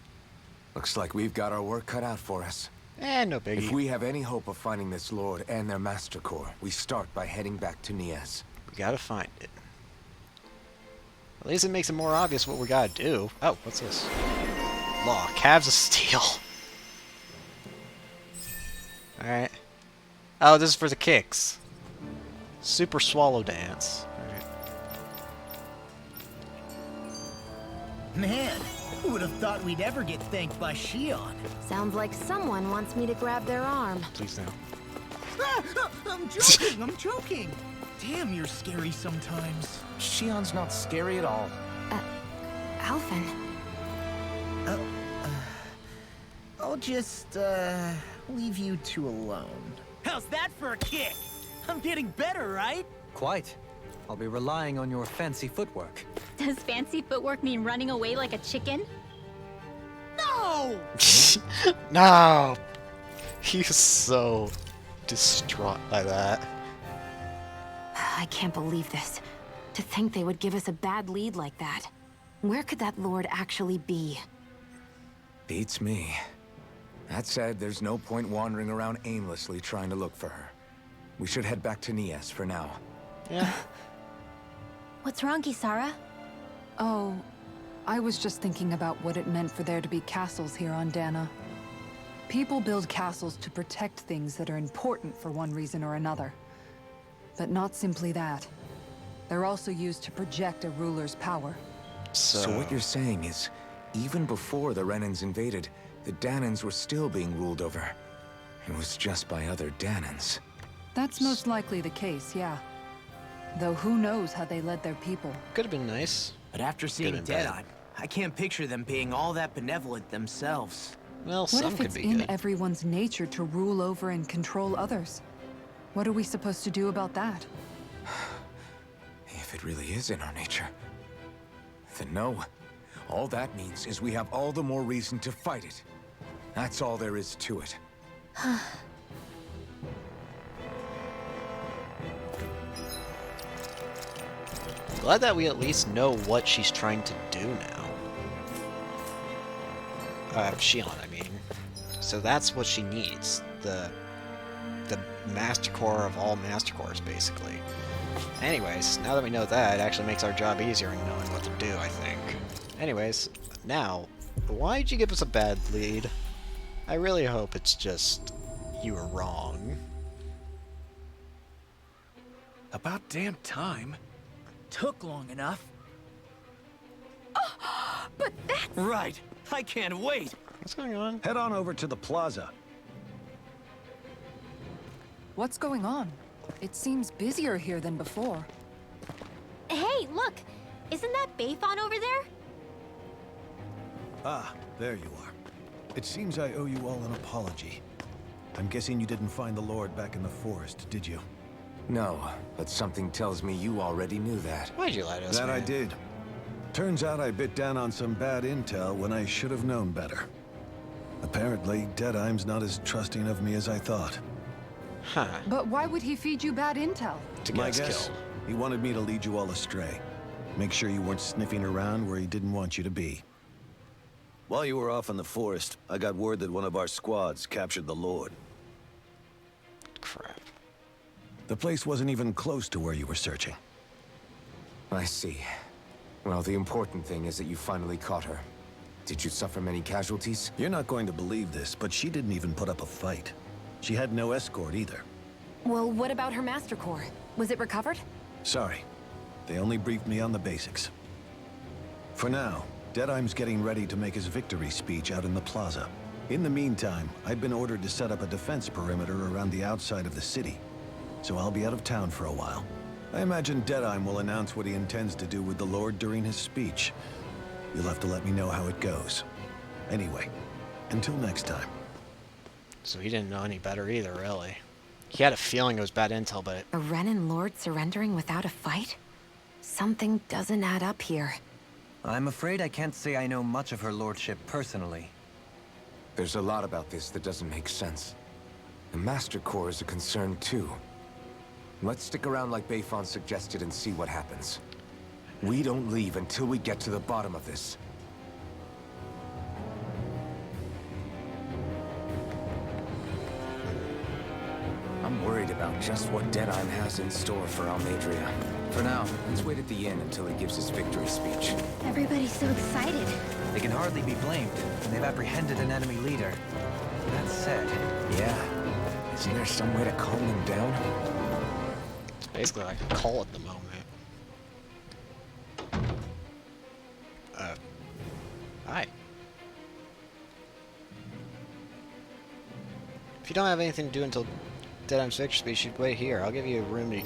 Looks like we've got our work cut out for us. No biggie. If we have any hope of finding this Lord and their Master Core, we start by heading back to Niez. We gotta find it. At least it makes it more obvious what we gotta do. Oh, what's this? Law. Calves of Steel. Alright. Oh, this is for the kicks. Super Swallow Dance. Alright. Man, who would have thought we'd ever get thanked by Shion? Sounds like someone wants me to grab their arm. Please no. I'm joking, I'm joking. Damn, you're scary sometimes. Shion's not scary at all. Alphen. I'll just, leave you two alone. How's that for a kick? I'm getting better, right? Quite. I'll be relying on your fancy footwork. Does fancy footwork mean running away like a chicken? No! No! He's so distraught by that. I can't believe this. To think they would give us a bad lead like that. Where could that Lord actually be? Beats me. That said, there's no point wandering around aimlessly trying to look for her. We should head back to Niez for now. Yeah. What's wrong, Kisara? Oh, I was just thinking about what it meant for there to be castles here on Dana. People build castles to protect things that are important for one reason or another. But not simply that. They're also used to project a ruler's power. So what you're saying is, Even before the Renans invaded, the Danans were still being ruled over. It was just by other Danans. That's most likely the case, yeah. Though who knows how they led their people. Could have been nice. But after seeing and bad. Deadeye, I can't picture them being all that benevolent themselves. Well, What some if could it's be in good. everyone's nature to rule over and control others? What are we supposed to do about that? If it really is in our nature, then no. All that means is we have all the more reason to fight it. That's all there is to it. Glad that we at least know what she's trying to do now. Shion, I mean. So that's what she needs. The Master Core of all Master Cores, basically. Anyways, now that we know that, it actually makes our job easier in knowing what to do, I think. Anyways, now, why'd you give us a bad lead? I really hope it's just you were wrong. About damn time. Took long enough. But that's... Right. I can't wait. What's going on? Head on over to the plaza. What's going on? It seems busier here than before. Hey, look! Isn't that Bayfon over there? Ah, there you are. It seems I owe you all an apology. I'm guessing you didn't find the Lord back in the forest, did you? No, but something tells me you already knew that. Why'd you lie to us, That I man? did. Turns out I bit down on some bad intel when I should have known better. Apparently, Deadeye's not as trusting of me as I thought. Huh. But why would he feed you bad intel? To get My us guess, killed. he wanted me to lead you all astray. Make sure you weren't sniffing around where he didn't want you to be. While you were off in the forest, I got word that one of our squads captured the Lord. Crap. The place wasn't even close to where you were searching. I see. Well, the important thing is that you finally caught her. Did you suffer many casualties? You're not going to believe this, but she didn't even put up a fight. She had no escort either. Well, what about her Master Core? Was it recovered? Sorry. They only briefed me on the basics. For now, Deadeye's getting ready to make his victory speech out in the plaza. In the meantime, I've been ordered to set up a defense perimeter around the outside of the city. So I'll be out of town for a while. I imagine Deadeye will announce what he intends to do with the Lord during his speech. You'll have to let me know how it goes. Anyway, until next time. So he didn't know any better either, really. He had a feeling it was bad intel, but... A Renan Lord surrendering without a fight? Something doesn't add up here. I'm afraid I can't say I know much of her lordship personally. There's a lot about this that doesn't make sense. The Master Core is a concern too. Let's stick around like Bayfon suggested and see what happens. We don't leave until we get to the bottom of this. I'm worried about just what Deadeye has in store for Almadria. For now, let's wait at the inn until he gives his victory speech. Everybody's so excited. They can hardly be blamed, and they've apprehended an enemy leader. That said, Yeah. Isn't there some way to calm them down? It's basically like a call at the moment. Hi. If you don't have anything to do until Deadeye's victory speech, you should wait here. I'll give you a room to...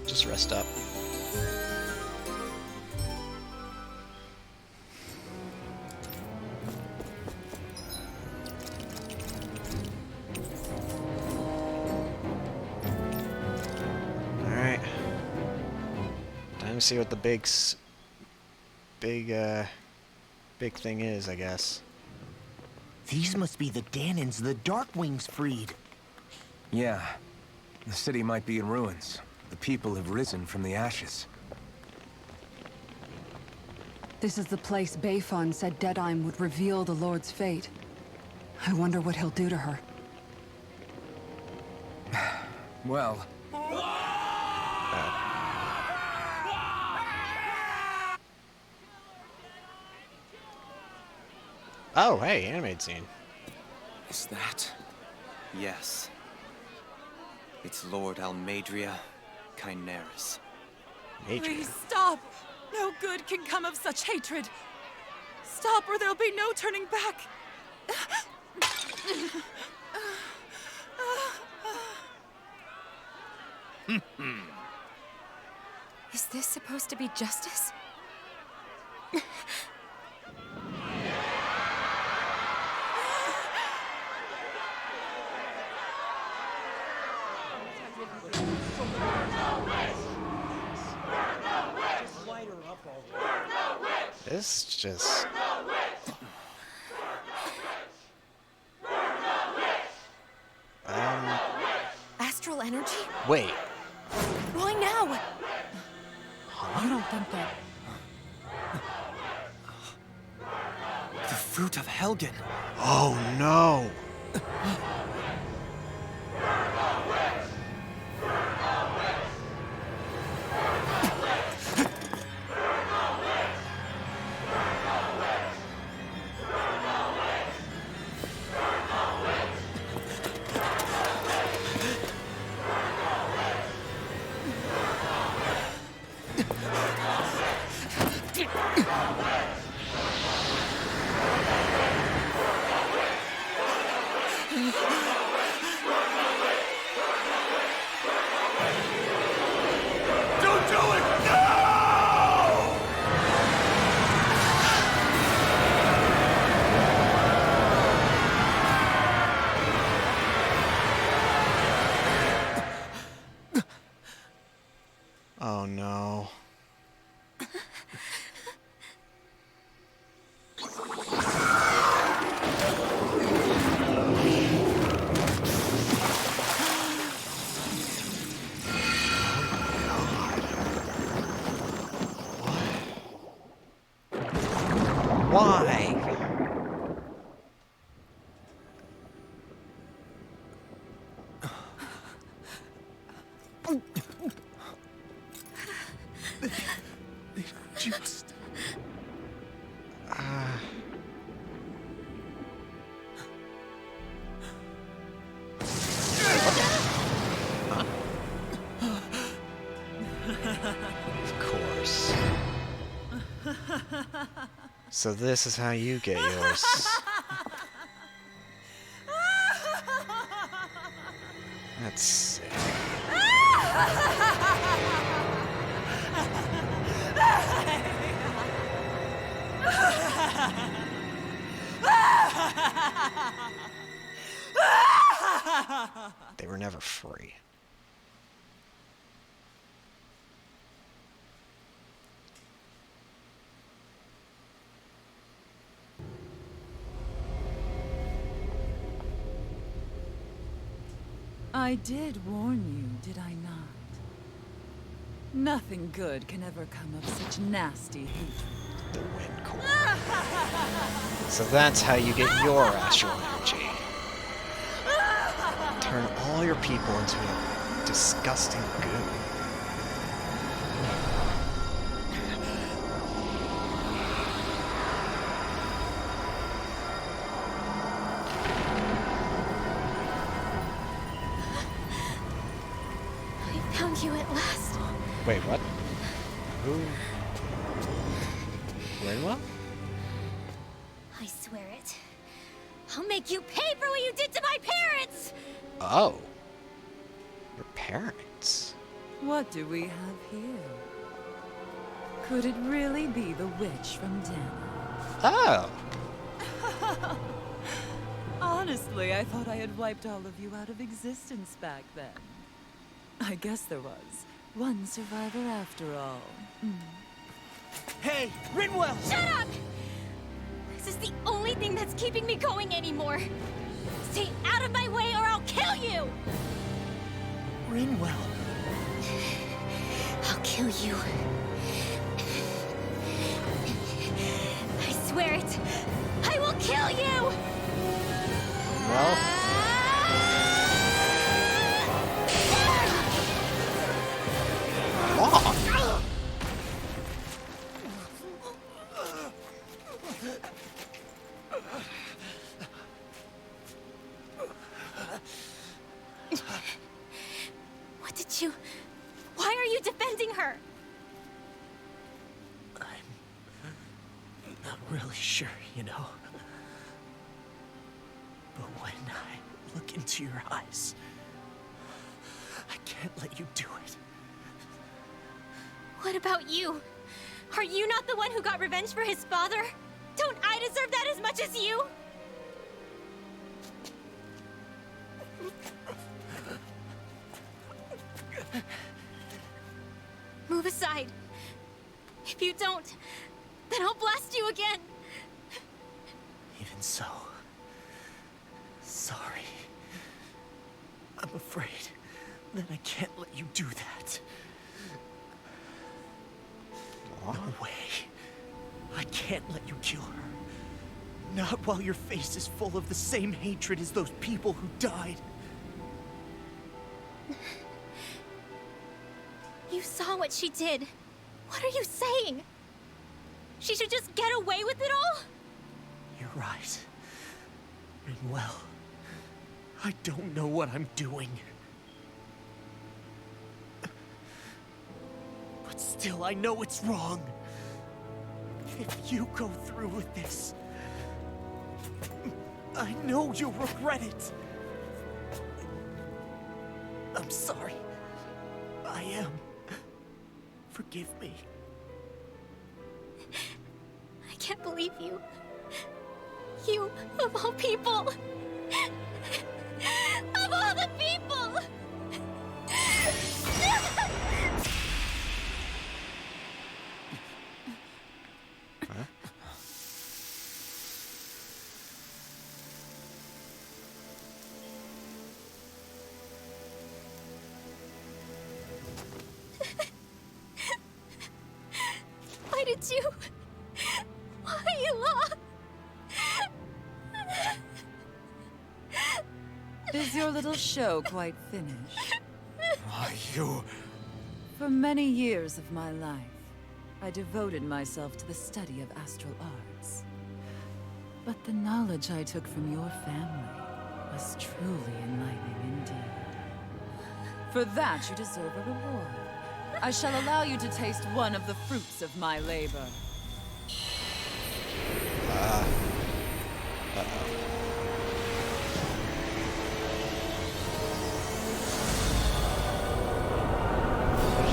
Just rest up. Alright. Time to see what the big thing is, I guess. These must be the Danans the Darkwings freed. Yeah. The city might be in ruins. The people have risen from the ashes. This is the place Bayfon said Deadeye would reveal the Lord's fate. I wonder what he'll do to her. Well... Oh, hey, animated scene. Is that? Yes. It's Lord Almadria Kynaris. Please stop! No good can come of such hatred. Stop or there'll be no turning back. Is this supposed to be justice? This is just... Astral energy? Wait. Why now? I don't think that... The fruit of Helgen. Oh no! Don't do it! No! Oh no. Why? Just... Of course. So this is how you get yours. That's sick. They were never free. I did warn you, did I not? Nothing good can ever come of such nasty hatred. The Wind Core. So that's how you get your astral energy. Turn all your people into a disgusting goo. I found you at last. Wait, what? Who? Rinwell? I swear it. I'll make you pay for what you did to my parents! Oh. Your parents. What do we have here? Could it really be the witch from Dana? Oh. Honestly, I thought I had wiped all of you out of existence back then. I guess there was one survivor after all. Hey, Rinwell! Shut up! This is the only thing that's keeping me going anymore. Stay out of my way or I'll kill you! Rinwell. I'll kill you. I swear it. I will kill you! Well. Come on. What did you... Why are you defending her? I'm not really sure, you know. But when I look into your eyes, I can't let you do it. What about you? Are you not the one who got revenge for his father? Don't I deserve that as much as you? Move aside. If you don't, then I'll blast you again. Even so, sorry. I'm afraid that I can't let you do that. No way. I can't let you kill her. Not while your face is full of the same hatred as those people who died. You saw what she did. What are you saying? She should just get away with it all? You're right. And well, I don't know what I'm doing. But still, I know it's wrong. If you go through with this, I know you'll regret it. I'm sorry. I am. Forgive me. I can't believe you. You, of all people. Of all the people! Why did you... Why, Elah? Is your little show quite finished? Why, you... For many years of my life, I devoted myself to the study of astral arts. But the knowledge I took from your family was truly enlightening indeed. For that, you deserve a reward. I shall allow you to taste one of the fruits of my labor.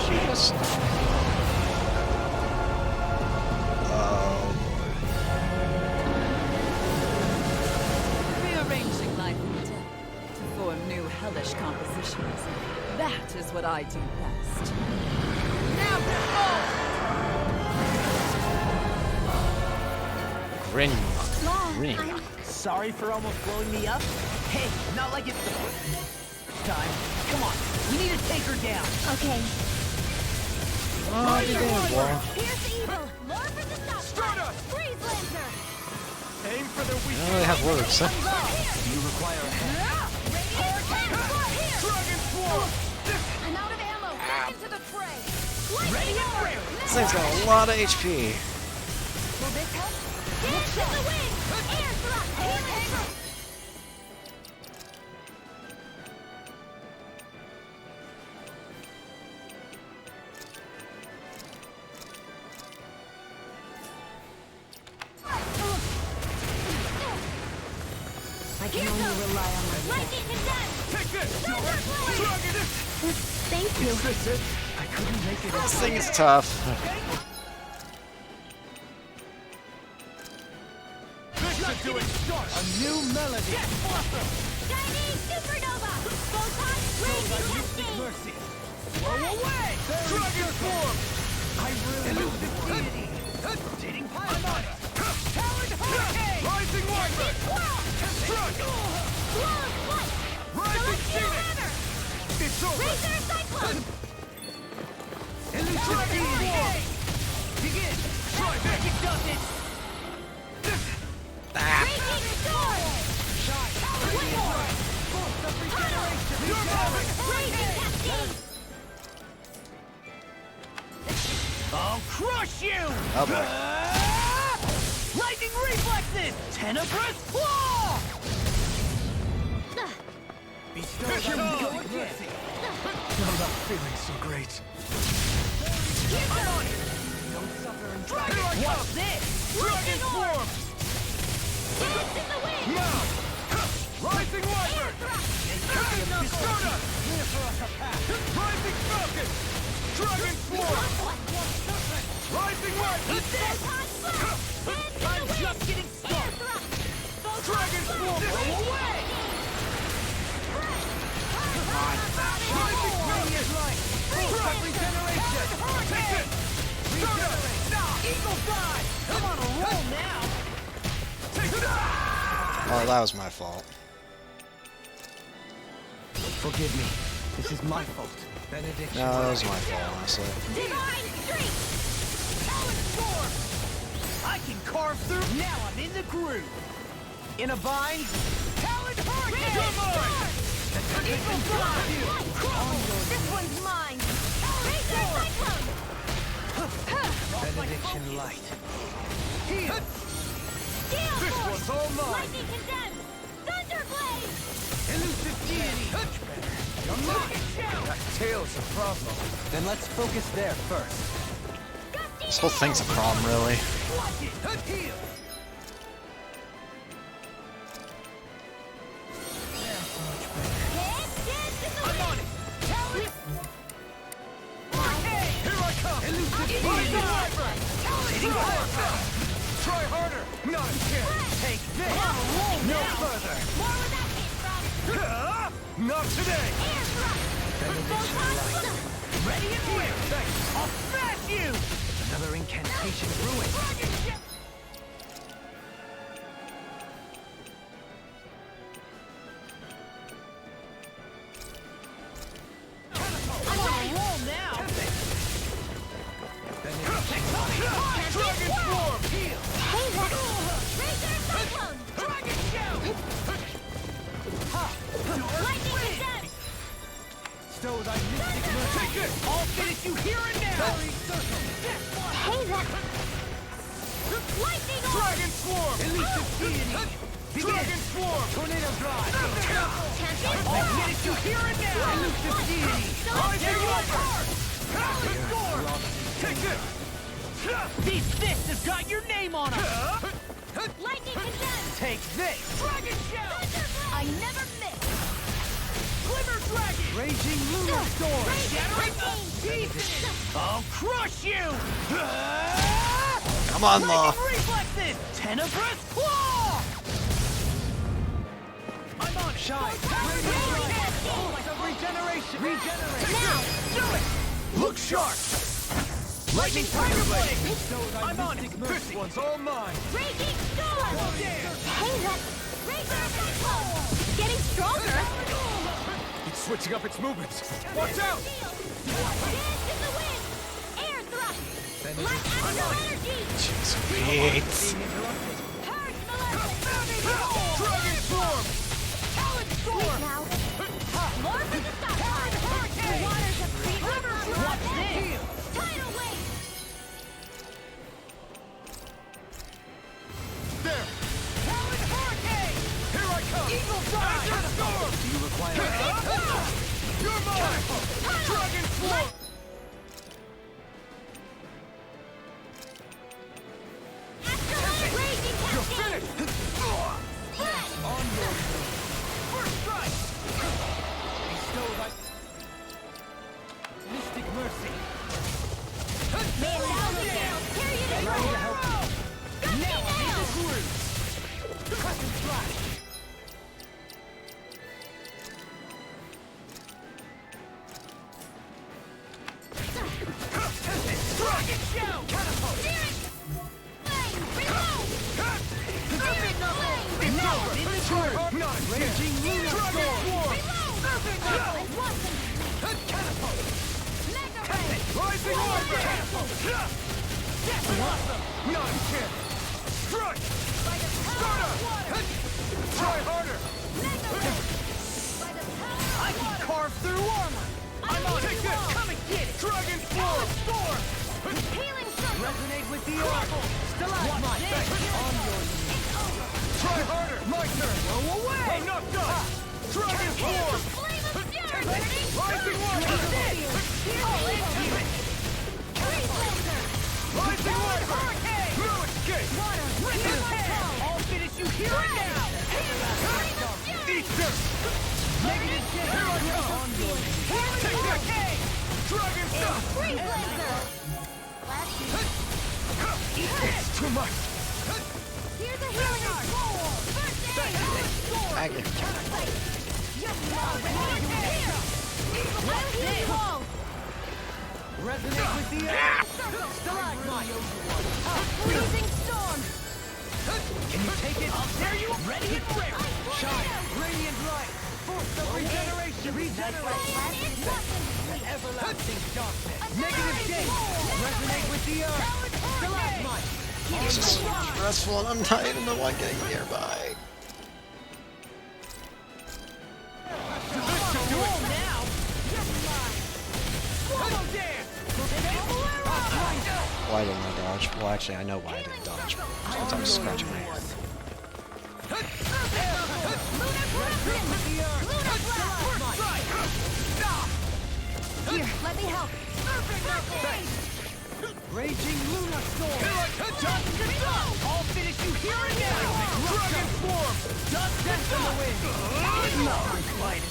She just... Rearranging life and death to form new hellish compositions. That is what I do best. Now Grin. Sorry for almost blowing me up. Hey, not like it's the first time. Come on, we need to take her down. Okay. Oh, you're doing well. Here's the evil. Lure for the stop. Strata! Freeze Lancer. Aim for the I weak. don't really have words. You require a hand. Dragon Swarm! I'm out of ammo. Back into the fray. Ready and ready. This thing's got a lot of HP. Will this help? Get to the wing. Air thrust. Healing thrust. I can only rely on myself. Lightning condemned. Take this! Dragon! Thank you. Is this it? I couldn't make it. This thing is tough. This should do it. A new melody. Chinese supernova. Photon raging cascade. Mercy. Blow away! Dragon Form! I really elusive deity. Dating pylon. Talent hurricane! Rising Wyvern! Struck! Flawless flight. Rising Celestial Phoenix! hammer. It's over! Razor cyclone. Elusive deity! Begin! Try this! It does it! Raging storm. One more. You're moving! Raging cascade. I'll crush you! Oh boy. Lightning reflexes! 10 Tenebrous Claw! Bestowed on Go me. again. I'm not feeling so great. I'm on it. Don't suffer in Dragon, what's this? Dragon Form! Dance in the wind! Mount! Rising Wyvern! Persona! Rising Falcon! Dragon Swarm! Rising Wyvern! I'm just getting started! Dragon Swarm! Go away! Rising Radiant Light! Full regeneration! Take it! Regenerate! Eagle Fly! I'm on a roll now! Take it! Oh, that was my fault. Forgive me. This is my fault. Benediction. No, that was my fault, honestly. Divine Streak! Talon Storm! I can carve through. Now I'm in the groove. In a bind. Talon Hurricane! Come on! Eagle Fly! This one's mine! Razor Cyclone! Benediction light. Heal! Gale This Force! one's all mine! Lightning Condemned! Thunderblade! Elusive Deity! That tail's a problem. Then let's focus there first. This whole thing's a problem, really. Heal! I'm on it! Talon! Here I come! Elusive Deity! Hitting hard! Try harder! Not a chance! Take this! No further! More where that came from! Not today! Air thrust! Photon Ready and here! Thanks! I'll smash you! Another incantation ruined. I'm on a roll now! Dragon Swarm! Heal! Razor Cyclone! Dragon Shout! Lightning Condemned! Stow thy mystic mercy! Take it! I'll finish you here and now! Hey, that... Lightning Orb! Dragon Swarm! Elusive Deity! Dragon Swarm! Tornado Drive! Champion I'll finish you here and now! Elusive Deity! There you are! Talon Storm! Take it! These fists have got your name on them! Lightning Condemned! Take this! Dragon Shout! I never miss! Glimmer Dragon! Raging Lunar Storm! Shattering Pieces! I'll crush you! Come on, Law. Reflexes! Tenebrous Claw! I'm on Shine! Regeneration! Regenerate! Now! Do it! Look sharp! Lightning Tiger Blade! I'm on it! This one's all mine! Raging Storm! Hey, that... Razor Cyclone! It's getting stronger! It's switching up its movements. Watch out! Dance in the wind! Air thrust! Light astral energy! Jeez, wait. Purge Maleficent! Dragon Storm! Talon Storm! Now! More for the stockpile! The waters of Creed River! What's this? Tidal wave! There! Talon Hurricane! Here I come! Eagle Fly! Storm! Do you require You're mine! Dragon Swarm! Raging You're Cascade! finished! On your first strike! Bestow thy mystic mercy! May a thousand gales carry you to Ready to shore! help you! Now I'm in the groove! Crescent Slash! Dragon Shout! Catapult! Flame! Reload! Spirit Flame! Now I'm in the groove! Not raging Lunar Storm! Serpent Knuckle and Blossom! Catapult! Mega Ray! Rising Order! Catapult! Death Blossom! Not a chance! Strike! By the power of water! Try harder! Mega Ray! By the power of I can carve through armor! I'm on it! Come and get it! Dragon Storm! Healing Circle! Resonate with the Oracle! Stalagmite! On your knees! Try harder! My turn! Go away! I'm not done! Dragon form! Rising water! Rising water! No escape! I'll finish you here and now! Eat this! Negative Here I come! Take that! Dragon stuff! It's too much! Here's a healing art. Back here. I'll heal you all. Resonate with the air! Freezing storm. Can you take it? There you are! Ready and rare! Shine! Radiant light! Force of regeneration! Regenerate! Everlasting darkness! Negative gate! Resonate with the earth! Stalagmite! This is stressful and I'm not even the one getting nearby. Why didn't I dodge? Well, actually, I know why I didn't dodge. Since I was scratching my head. Here, let me help. Raging Luna Storm! I'll finish you here and now! Dragon Form! Dust death in the wind!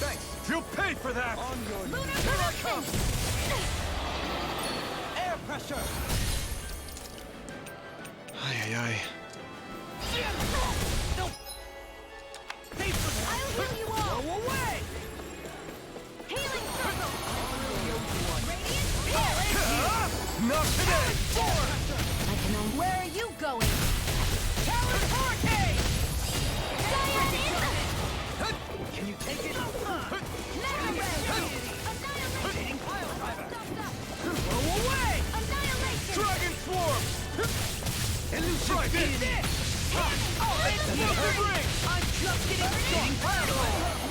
Thanks! You'll pay for that! On your knees! Here I come! Air pressure! Ay, ay, ay. I'll heal you all. Go away! Healing circle. Not today! Where are you going? Talon Hurricane! Can you take it? Annihilation! Pile driver! Go away! Annihilation! Dragon Swarm! Elucidate this! Explosive ring! I'm just getting started!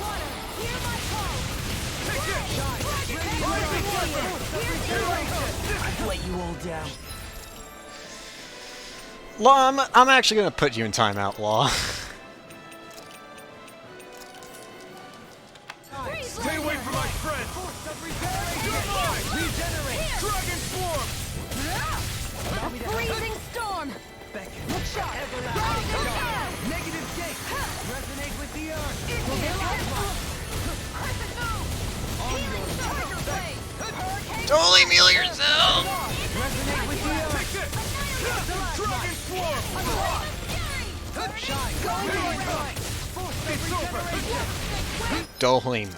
Water, hear my call. Take it! Rising weapon! I've let you all down. Law, I'm actually gonna put you in timeout, Law. Stay away from my friend! You're mine! Regenerate! Dragon Swarm! A freezing storm. Look sharp! Negative gate! Resonate with the earth! Don't leave me like yourself! Resonate with the earth! Take it! Dragon Swarm! Shine! It's over! Dohalim.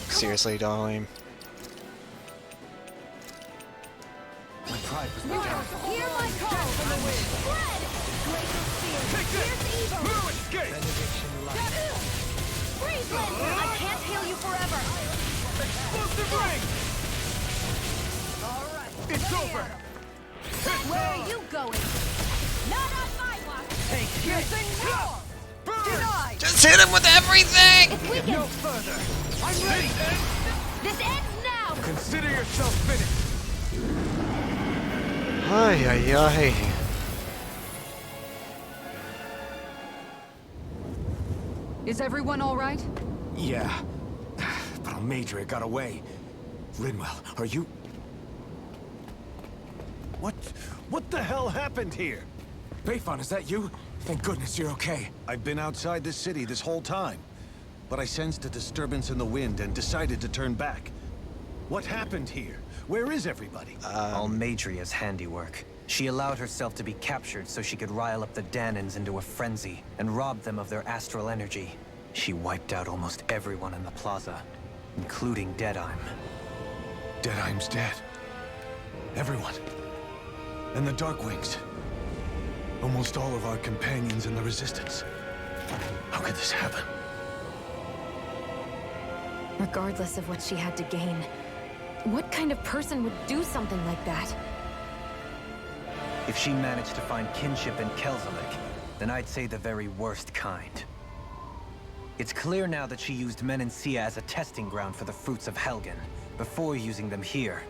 Seriously, Dohalim. My pride was Hear my call. Spread. Glacial spear. Here's evil. No escape! Freeze Lancer. I can't heal you forever. Explosive ring! All right. It's over! Where are you going? Not on my watch. Piercing roar! Burn! Just hit him with everything! If we No can, further! I'm ready! this ends now. Consider yourself finished! Ay, ay, ay. Is everyone all right? Yeah. But Almeidrea got away. Linwell, are you... What the hell happened here? Bayfon, is that you? Thank goodness you're okay. I've been outside the city this whole time, but I sensed a disturbance in the wind and decided to turn back. What happened here? Where is everybody? Almeidrea's handiwork. She allowed herself to be captured so she could rile up the Danans into a frenzy and rob them of their astral energy. She wiped out almost everyone in the plaza, including Deadheim. Deadheim's dead. Everyone. And the Darkwings. Almost all of our companions in the Resistance. How could this happen? Regardless of what she had to gain, what kind of person would do something like that? If she managed to find kinship in Kelzelik, then I'd say the very worst kind. It's clear now that she used Menancia as a testing ground for the fruits of Helgen, before using them here.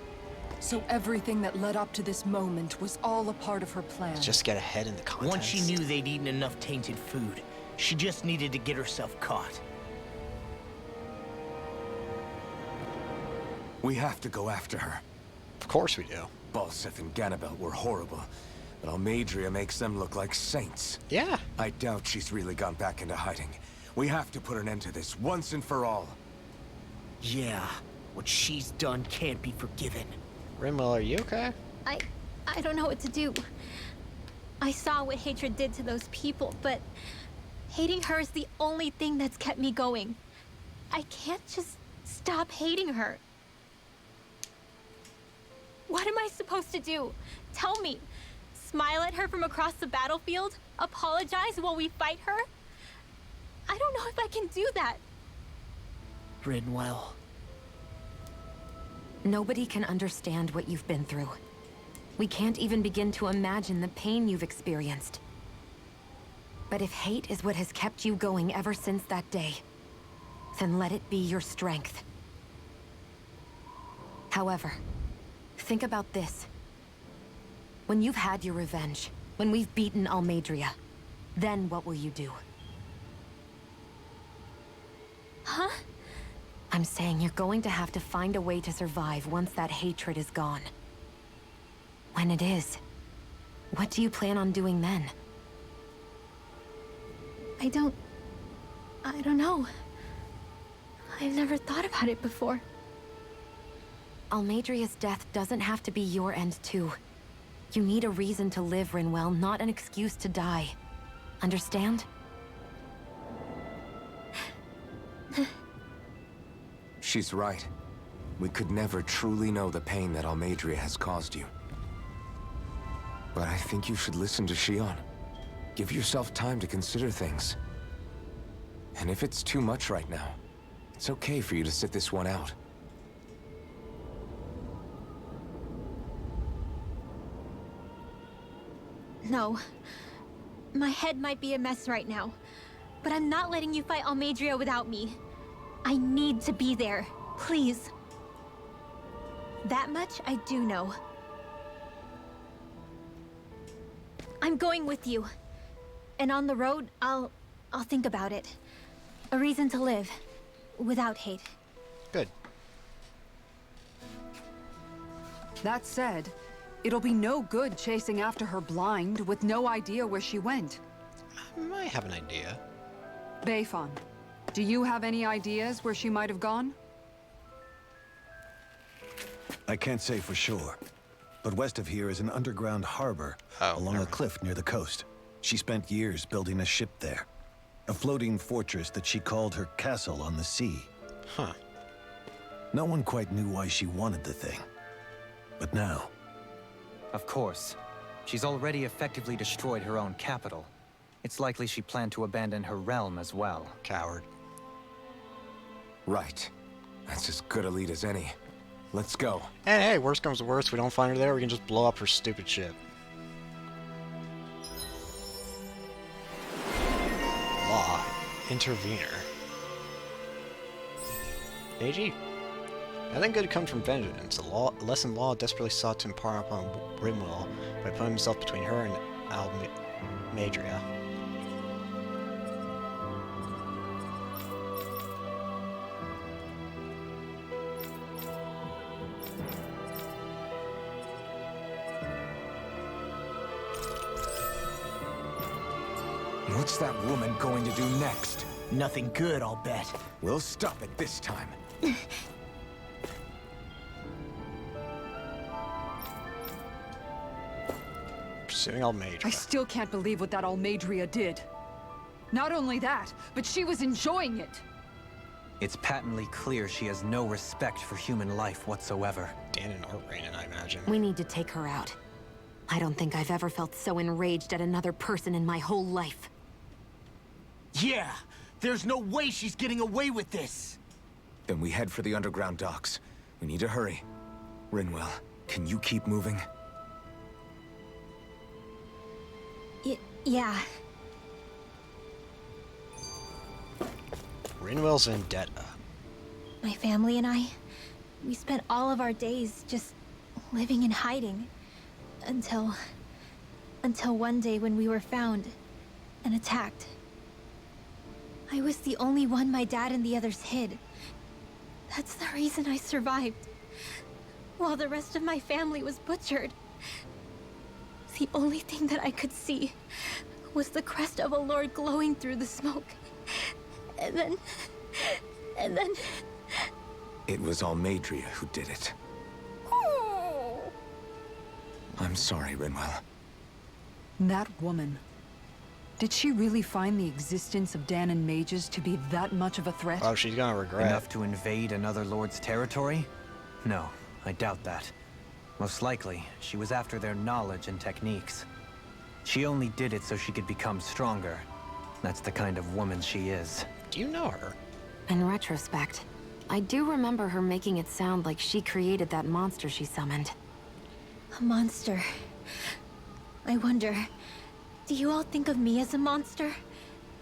So everything that led up to this moment was all a part of her plan. Just get ahead in the contest. Once she knew they'd eaten enough tainted food, she just needed to get herself caught. We have to go after her. Of course we do. Balseth and Ganabelt were horrible, but Almeidrea makes them look like saints. Yeah. I doubt she's really gone back into hiding. We have to put an end to this once and for all. Yeah, what she's done can't be forgiven. Rinwell, are you okay? I don't know what to do. I saw what hatred did to those people, but hating her is the only thing that's kept me going. I can't just stop hating her. What am I supposed to do? Tell me. Smile at her from across the battlefield? Apologize while we fight her? I don't know if I can do that. Rinwell. Nobody can understand what you've been through. We can't even begin to imagine the pain you've experienced. But if hate is what has kept you going ever since that day, then let it be your strength. However, think about this. When you've had your revenge, when we've beaten Almeidrea, then what will you do? Huh? I'm saying you're going to have to find a way to survive once that hatred is gone. When it is, what do you plan on doing then? I don't know. I've never thought about it before. Almeidrea's death doesn't have to be your end too. You need a reason to live, Rinwell, not an excuse to die. Understand? She's right. We could never truly know the pain that Almeidrea has caused you. But I think you should listen to Shionne. Give yourself time to consider things. And if it's too much right now, it's okay for you to sit this one out. No. My head might be a mess right now, but I'm not letting you fight Almeidrea without me. I need to be there. Please. That much I do know. I'm going with you. And on the road, I'll think about it. A reason to live. Without hate. Good. That said, it'll be no good chasing after her blind with no idea where she went. I might have an idea. Beifan, do you have any ideas where she might have gone? I can't say for sure, but west of here is an underground harbor along a cliff near the coast. She spent years building a ship there. A floating fortress that she called her castle on the sea. Huh. No one quite knew why she wanted the thing. But now... Of course. She's already effectively destroyed her own capital. It's likely she planned to abandon her realm as well. Coward. Right. That's as good a lead as any. Let's go. And hey, worst comes to worst, we don't find her there, we can just blow up her stupid ship. Law. Intervener. AG. Nothing good comes from vengeance. A lesson Law desperately sought to impart upon Rinwell by putting himself between her and Almeidrea. What's that woman going to do next? Nothing good, I'll bet. We'll stop it this time. Pursuing Almeidrea. I still can't believe what that Almeidrea did. Not only that, but she was enjoying it. It's patently clear she has no respect for human life whatsoever. Danon or Rainen, I imagine. We need to take her out. I don't think I've ever felt so enraged at another person in my whole life. Yeah! There's no way she's getting away with this! Then we head for the underground docks. We need to hurry. Rinwell, can you keep moving? Yeah. Rinwell's vendetta. My family and I, we spent all of our days just living in hiding. Until one day when we were found and attacked. I was the only one my dad and the others hid. That's the reason I survived. While the rest of my family was butchered. The only thing that I could see was the crest of a lord glowing through the smoke. And then... It was Almeidrea who did it. I'm sorry, Rinwell. That woman. Did she really find the existence of Dahnan mages to be that much of a threat? Oh, she's gonna regret. Enough to invade another lord's territory? No, I doubt that. Most likely, she was after their knowledge and techniques. She only did it so she could become stronger. That's the kind of woman she is. Do you know her? In retrospect, I do remember her making it sound like she created that monster she summoned. A monster. I wonder, do you all think of me as a monster?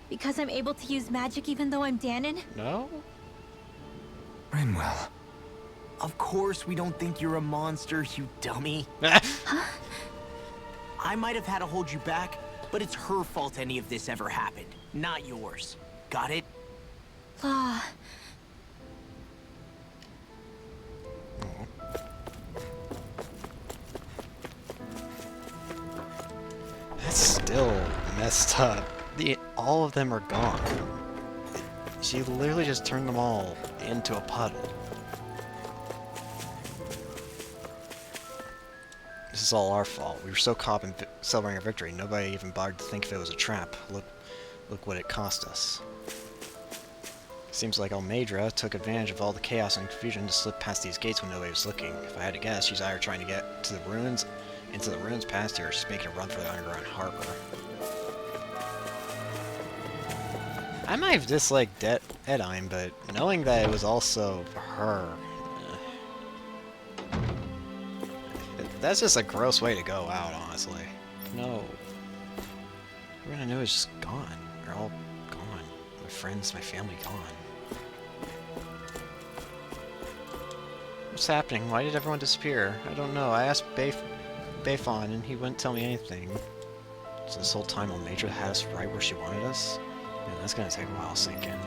Because I'm able to use magic even though I'm Dahnan? No? Rinwell. Of course we don't think you're a monster, you dummy. I might have had to hold you back, but it's her fault any of this ever happened, not yours. Got it? Ah. That's still messed up. All of them are gone. She literally just turned them all into a puddle. This is all our fault. We were so caught in celebrating our victory, nobody even bothered to think if it was a trap. Look what it cost us. Seems like Almeidrea took advantage of all the chaos and confusion to slip past these gates when nobody was looking. If I had to guess, she's either trying to get to the ruins, into the ruins past here, or she's making a run for the underground harbor. I might have disliked Edine, but knowing that it was also her... that's just a gross way to go out, honestly. No. Everyone I knew is just gone. They're all gone. My friends, my family gone. What's happening? Why did everyone disappear? I don't know. I asked Bayfon and he wouldn't tell me anything. So this whole time Almeidrea had us right where she wanted us? Man, that's gonna take a while to sink in.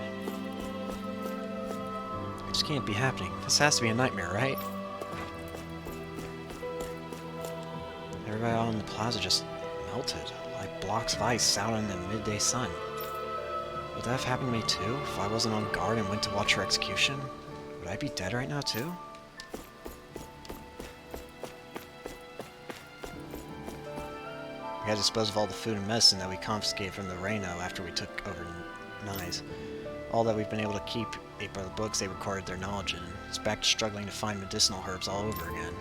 This can't be happening. This has to be a nightmare, right? Everybody out on the plaza just melted, like blocks of ice out in the midday sun. Would that have happened to me too, if I wasn't on guard and went to watch her execution? Would I be dead right now too? We had to dispose of all the food and medicine that we confiscated from the Reino after we took over Nyes. All that we've been able to keep are the books they recorded their knowledge in. It's back to struggling to find medicinal herbs all over again.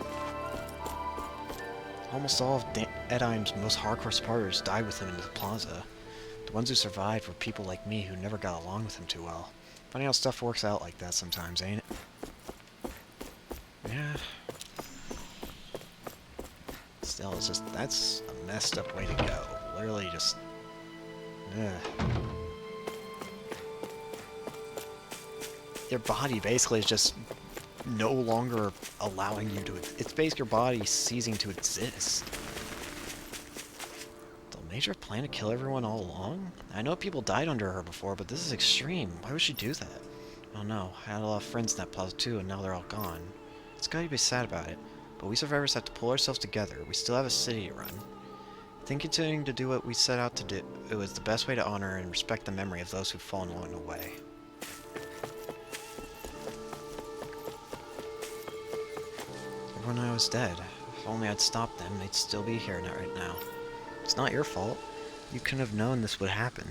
Almost all of Edine's most hardcore supporters died with him in the plaza. The ones who survived were people like me who never got along with him too well. Funny how stuff works out like that sometimes, ain't it? Yeah. Still, it's just, that's a messed up way to go. Literally just... ugh. Your body basically is just no longer allowing you to... it's basically your body ceasing to exist. Did Almeidrea plan to kill everyone all along? I know people died under her before, but this is extreme. Why would she do that? I don't know. I had a lot of friends in that plaza too, and now they're all gone. It's gotta be sad about it. But we survivors have to pull ourselves together. We still have a city to run. I think continuing to do what we set out to do, it was the best way to honor and respect the memory of those who've fallen along the way. Everyone I was dead. If only I'd stopped them, they'd still be here right now. It's not your fault. You couldn't have known this would happen.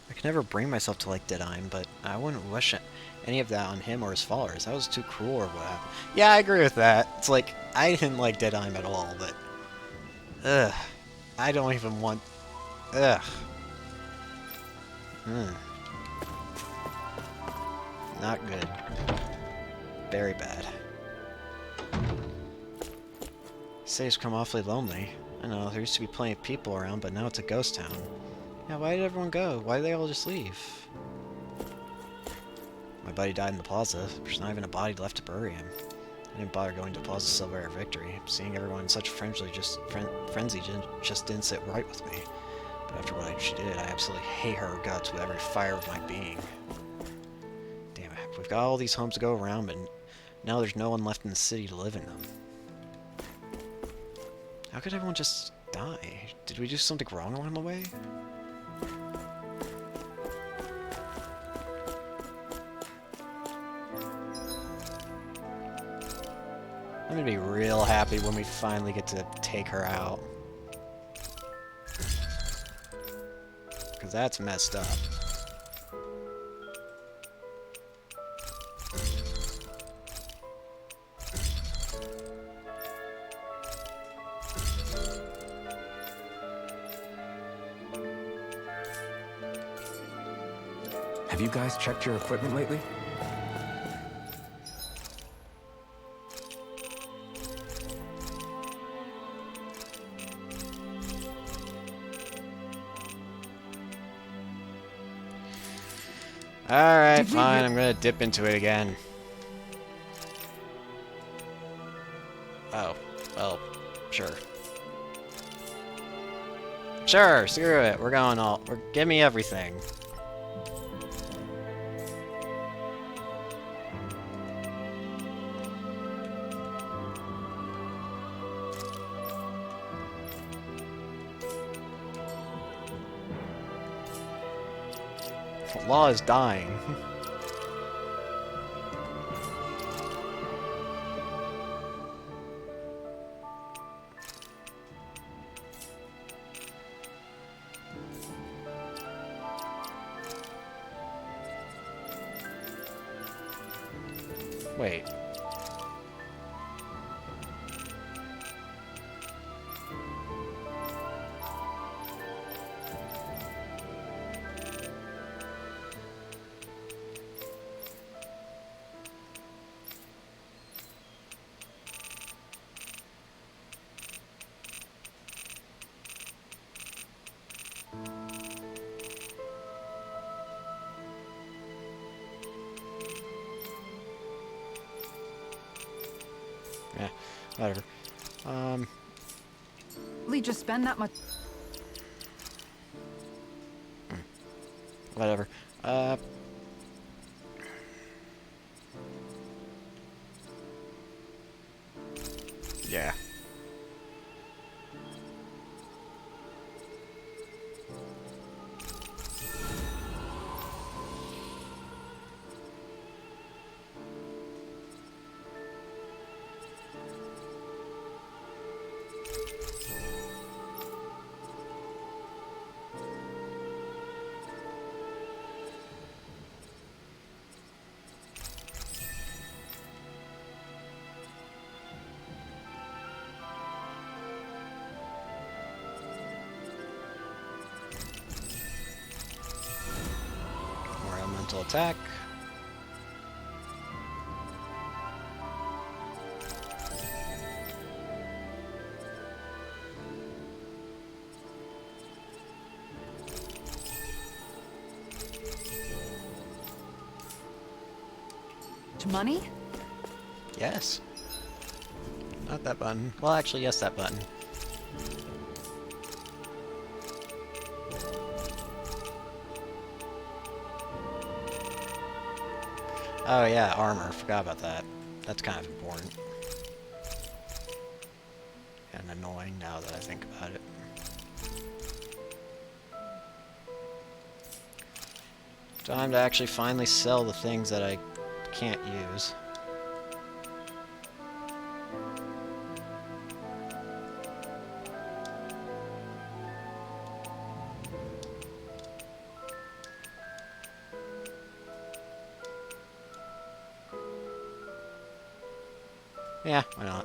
I could never bring myself to like Deadeye, but I wouldn't wish any of that on him or his followers. That was too cruel or what happened. Yeah, I agree with that. It's like, I didn't like Deadeye at all, but... ugh. I don't even want... ugh. Not good. Very bad. City's come awfully lonely. I know, there used to be plenty of people around, but now it's a ghost town. Yeah, why did everyone go? Why did they all just leave? My buddy died in the plaza. There's not even a body left to bury him. I didn't bother going to applause to celebrate our victory. Seeing everyone in such frenzy just didn't sit right with me. But after what she did, I absolutely hate her guts with every fiber of my being. Damn it, we've got all these homes to go around, but now there's no one left in the city to live in them. How could everyone just die? Did we do something wrong along the way? I'm gonna be real happy when we finally get to take her out. Because that's messed up. Have you guys checked your equipment lately? Alright, fine, I'm gonna dip into it again. Oh, well, sure. Sure, screw it, give me everything. Law is dying. Wait. Yeah, whatever. Lee, just spend that much. Whatever. Yeah. More elemental attack. Money? Yes. Not that button. Well, actually, yes, that button. Oh yeah, armor. Forgot about that. That's kind of important. And annoying now that I think about it. Time to actually finally sell the things that I can't use. Yeah, why not?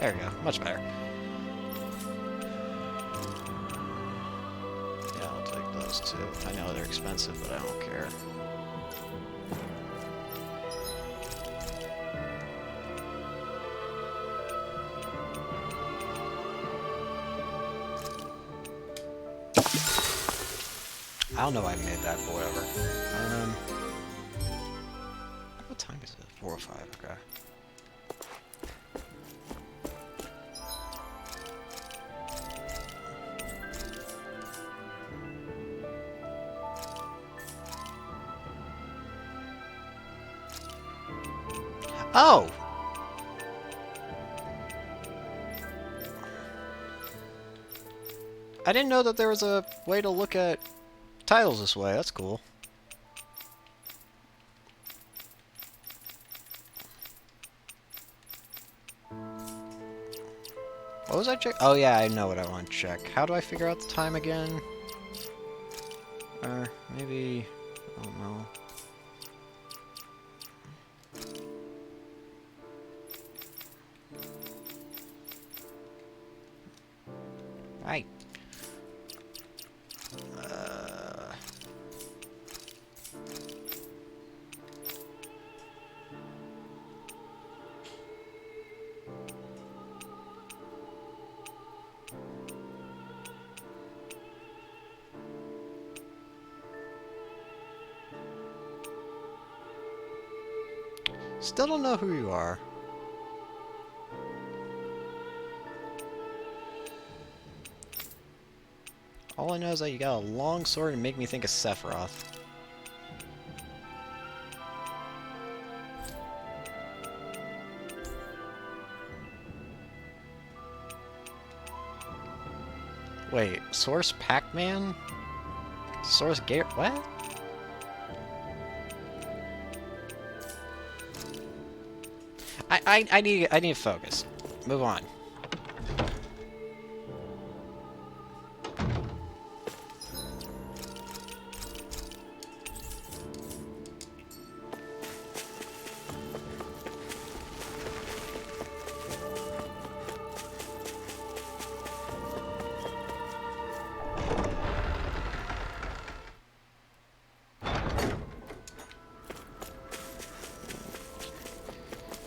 There we go. Much better. Yeah, I'll take those too. I know they're expensive, but I don't care. I don't know why I made that, but whatever. What time is it? 4:05, okay. Oh! I didn't know that there was a way to look at titles this way. That's cool. What was I check? Oh yeah, I know what I want to check. How do I figure out the time again? Or maybe... I don't know. Right. Still don't know who you are. All I know is that you got a long sword and make me think of Sephiroth. Wait, Source Pac-Man? Source Garrett? What? I need to focus. Move on.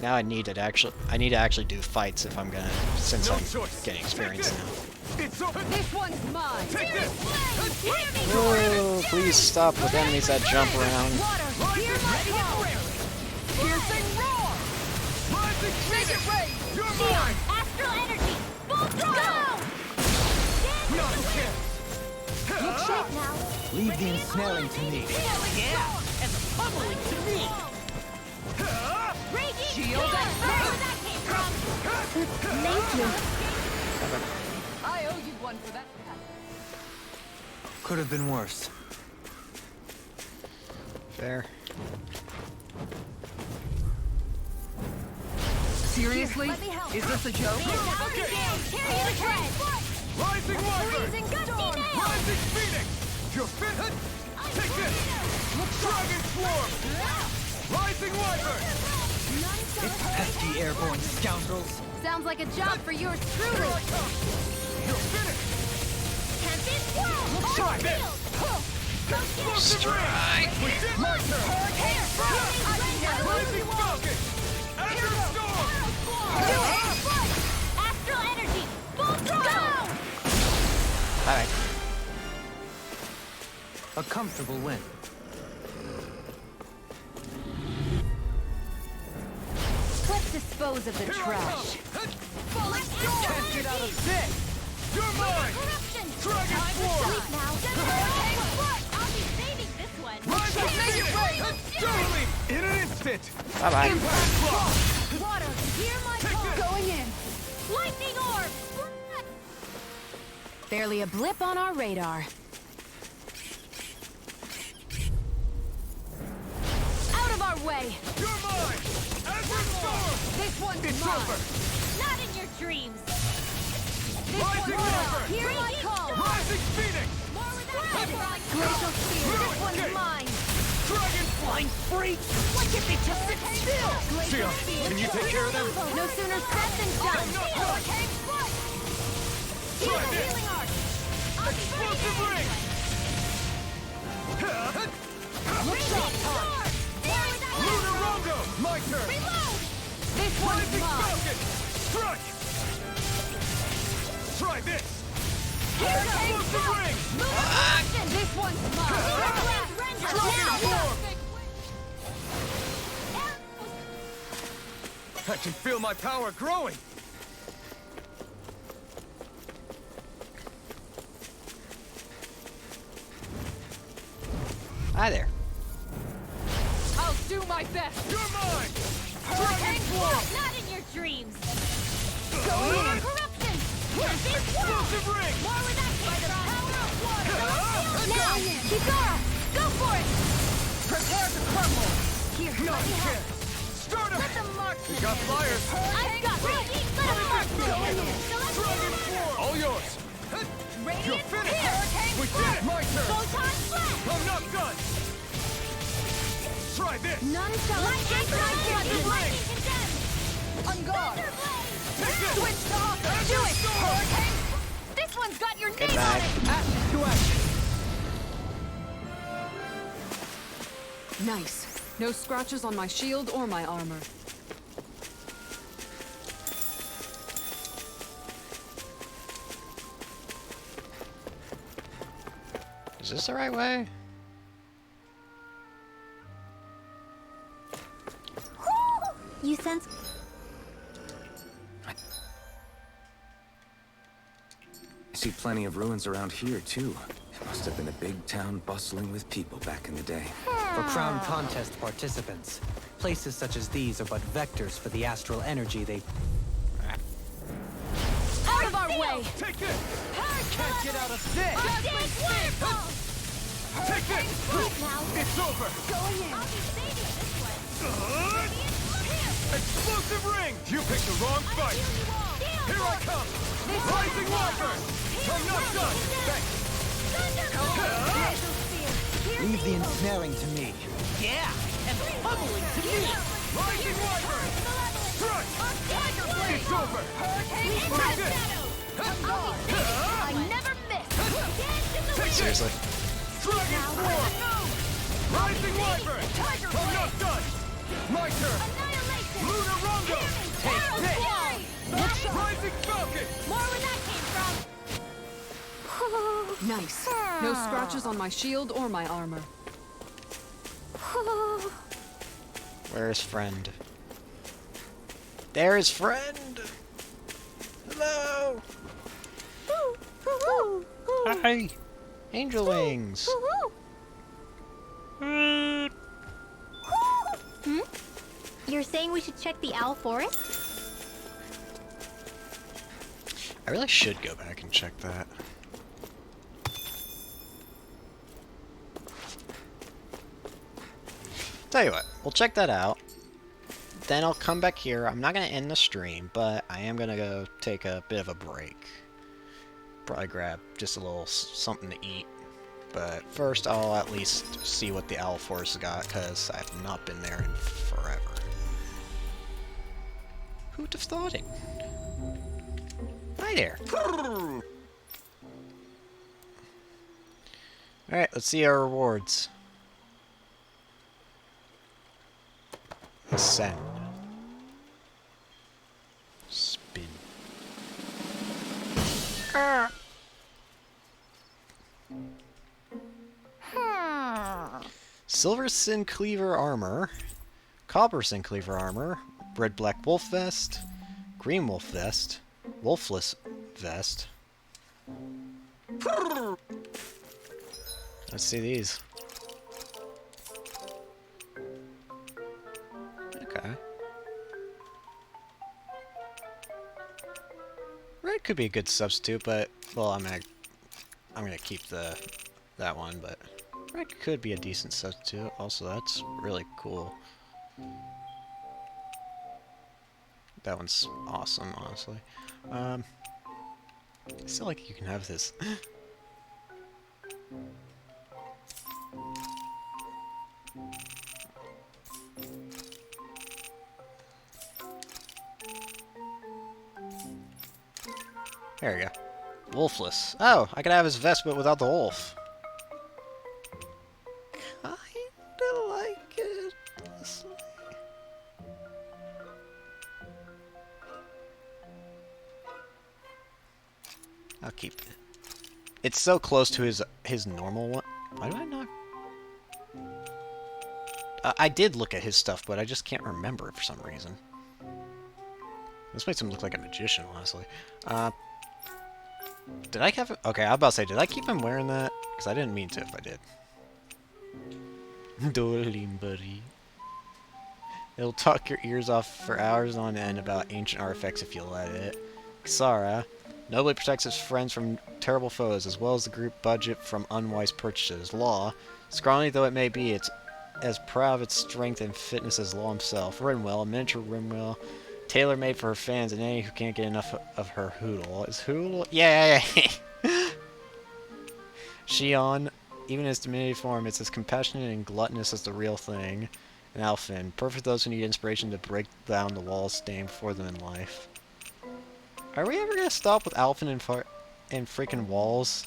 Now I need to actually do fights if I'm gonna, since I'm getting experience now. This one's mine. Take this. No, please stop with enemies that jump around. Piercing roar. Make it rain. You're mine. Astral energy. Full throttle. Not a chance. Look sharp now. Leave the ensnaring to me. Yeah, and the pummeling to me. Shield and where that came from. Thank you. I owe you one for that. Could have been worse. Fair. Seriously? Is this a joke? Rising Wyvern. Rising Phoenix. You're fit. Take this. Dragon Swarm. Rising Wyvern. Pesky airborne scoundrels. Sounds like a job for yours truly. You're finished. Tempest Swirl. Try this. Strike. My turn. Rising Falcon. Azure Storm. Astral energy. Full throttle. Alright. A comfortable win. Let's dispose of the trash. Can't get out of this. You're mine. Dragon Swarm. I'll be saving this one. Rising Phoenix. Totally. In an instant. Bye-bye. Water, hear my call. Going in. Lightning orb. Barely a blip on our radar. Out of our way. You're mine. Azure Storm. This one's It's mine. over. Not in your dreams. Rising Wyvern. Hear my call. Rising Phoenix. Glacial Spear. This one's mine. Dragonfly. Blind freak! Why can't they just sit still? Sion, can you take care of them? No sooner said than done. Try this! Explosive ring! Lunar Rongo! My turn! This one's Rising mine. Falcon! Strike! Try this! Explosive ring! This one's mine. Dragon form! I can feel my power growing! Hi there. I'll do my best. You're mine! Hurricane Swarm. Not in your dreams. Go in. Corruption. Explosive ring! More where that came from. Power of water. Now, Kizara, go for it. Prepare to crumble. Here, No let me help. chance! Start up! Let them mark We got flyers! I've got Ready. Let them mark. Go in there. Dragon form! All yours! You're Radiant finished! Hurricane We did it! My turn! Photon blast. I'm not done! Try this! None shall escape my Lightning judgment. ring! On guard. Take it! Switch off. Do it. Hurricane. This one's got your name on Goodbye. it. Action to action! Nice. No scratches on my shield or my armor. Is this the right way? You sense I see plenty of ruins around here, too. It must have been a big town bustling with people back in the day. For Crown Contest participants, places such as these are but vectors for the astral energy they... Out of our way. Take this! Can't get out of this! Take this! It's over! Going in. Explosive ring! You picked the wrong fight! Here I come! Rising Wyvern! I'm not done! Thanks! Leave the ensnaring to me. Yeah, and the pummeling to me. Rising Wyvern! Strike! It's over! Take this! I never miss. Take Seriously. this! Dragon Form! Rising Wyvern! I'm not done! My turn! Lunar Rongo! Take this. Rising Falcon! More where that came from. Nice. No scratches on my shield or my armor. Where's friend? There's friend! Hello! Hi! Angel wings! You're saying we should check the owl forest? I really should go back and check that. Tell you what, we'll check that out. Then I'll come back here. I'm not going to end the stream, but I am going to go take a bit of a break. Probably grab just a little something to eat. But first, I'll at least see what the Owl Forest got, because I've not been there in forever. Who'd have thought it? Hi there. Alright, let's see our rewards. Ascend. Spin. Silver Sin Cleaver Armor. Copper Sin Cleaver Armor. Red Black Wolf Vest. Green Wolf Vest. Wolfless Vest. Let's see these. Okay. Red could be a good substitute, but well, I'm gonna keep that one, but red could be a decent substitute. Also, that's really cool. That one's awesome, honestly. I still like you can have this. There we go. Wolfless. Oh, I could have his vest, but without the wolf. Kinda like it. Honestly. I'll keep it. It's so close to his normal one. Why do I not? I did look at his stuff, but I just can't remember it for some reason. This makes him look like a magician, honestly. Did I have... Okay, I was about to say, did I keep him wearing that? Because I didn't mean to if I did. Dolim buddy. It'll talk your ears off for hours on end about ancient artifacts if you let it. Xara nobly protects its friends from terrible foes, as well as the group budget from unwise purchases. Law, scrawny though it may be, it's as proud of its strength and fitness as Law himself. Rinwell, a miniature Rinwell, tailor-made for her fans and any who can't get enough of her Hoodle. Is Hoodle? Yeah. Shion, even in its diminutive form, it's as compassionate and gluttonous as the real thing. And Alfin, perfect for those who need inspiration to break down the walls standing before them in life. Are we ever gonna stop with Alfin and freaking walls?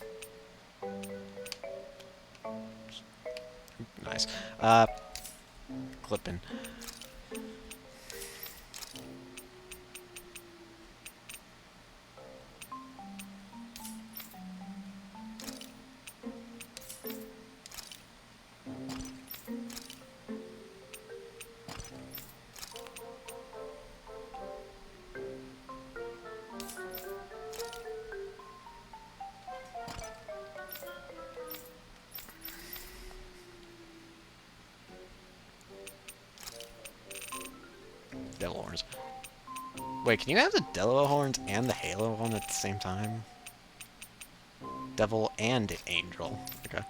Nice. Clipping. Devil horns. Wait, can you have the Devil horns and the Halo one at the same time? Devil and Angel. Okay.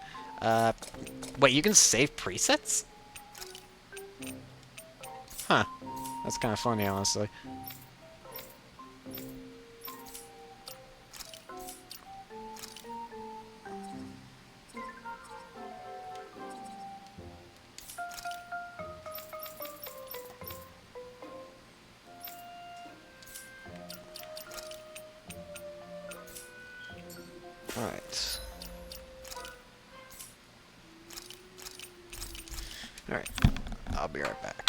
Wait, you can save presets? Huh. That's kind of funny, honestly. Alright. Alright. I'll be right back.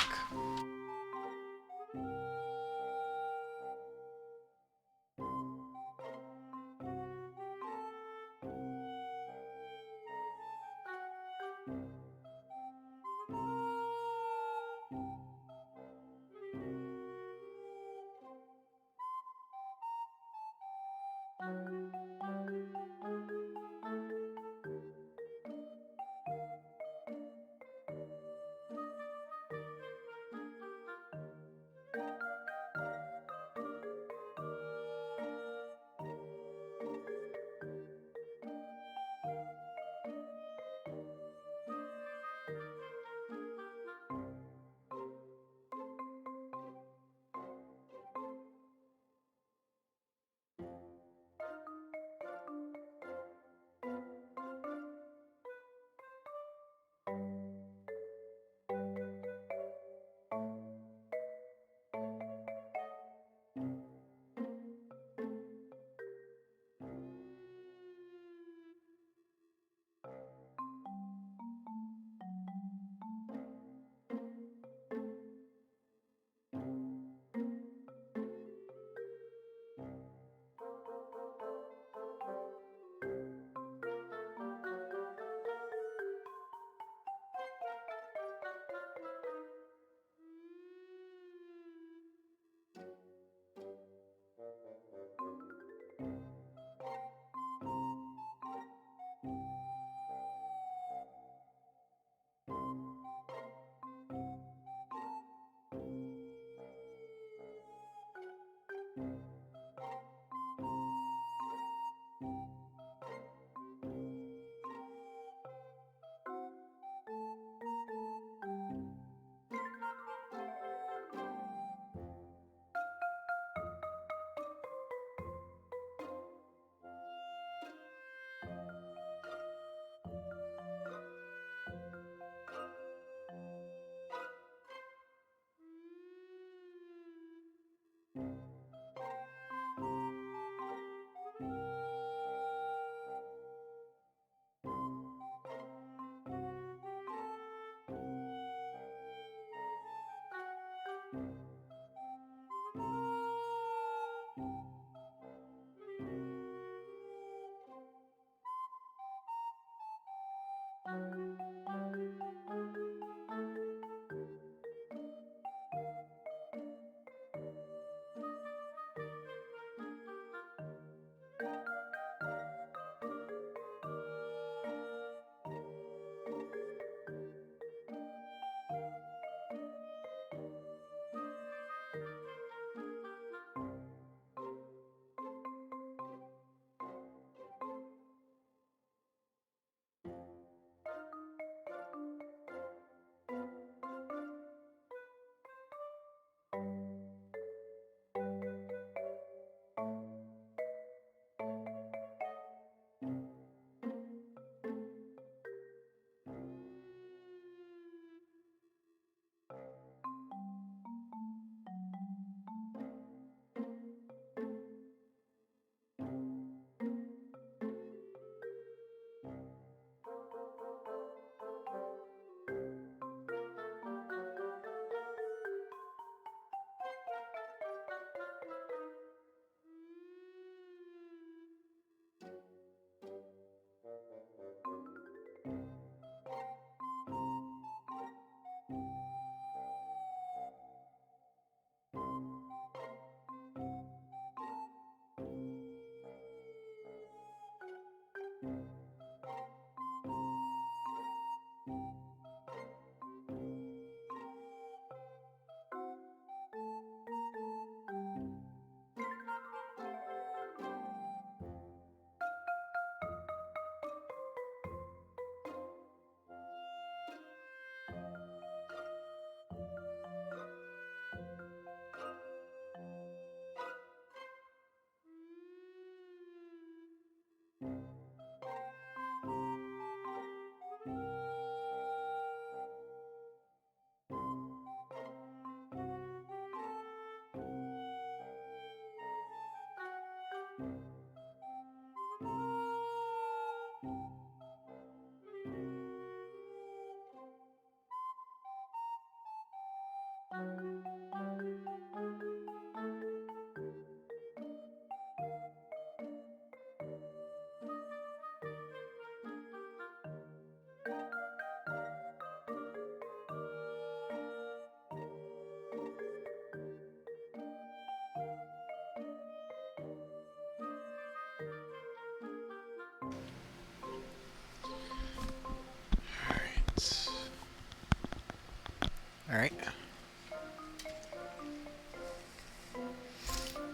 Alright.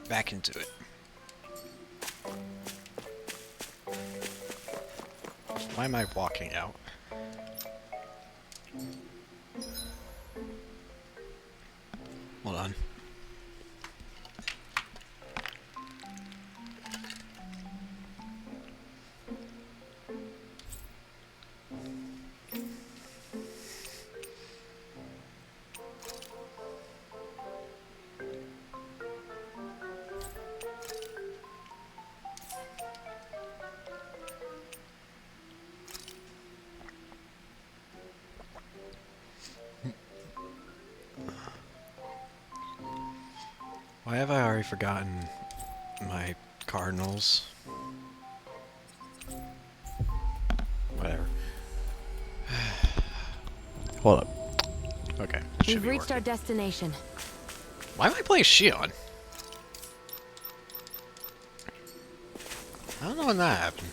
Back into it. Why am I walking out? Hold on. Why have I already forgotten my cardinals? Whatever. Hold up. Okay. it should We've be reached working. our destination. Why am I playing Shion? I don't know when that happened.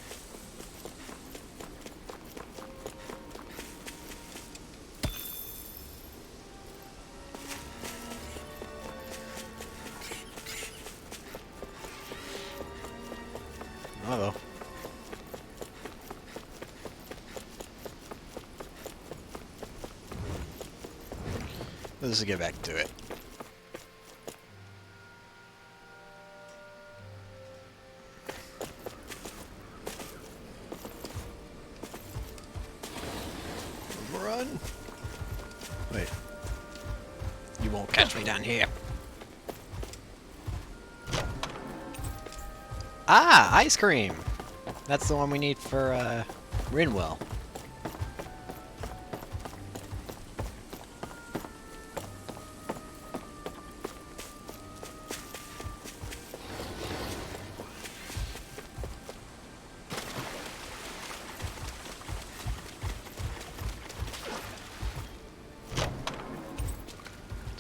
Uh-oh. Let's get back to it. Run! Wait. You won't catch me down here. Ah, ice cream! That's the one we need for, Rinwell.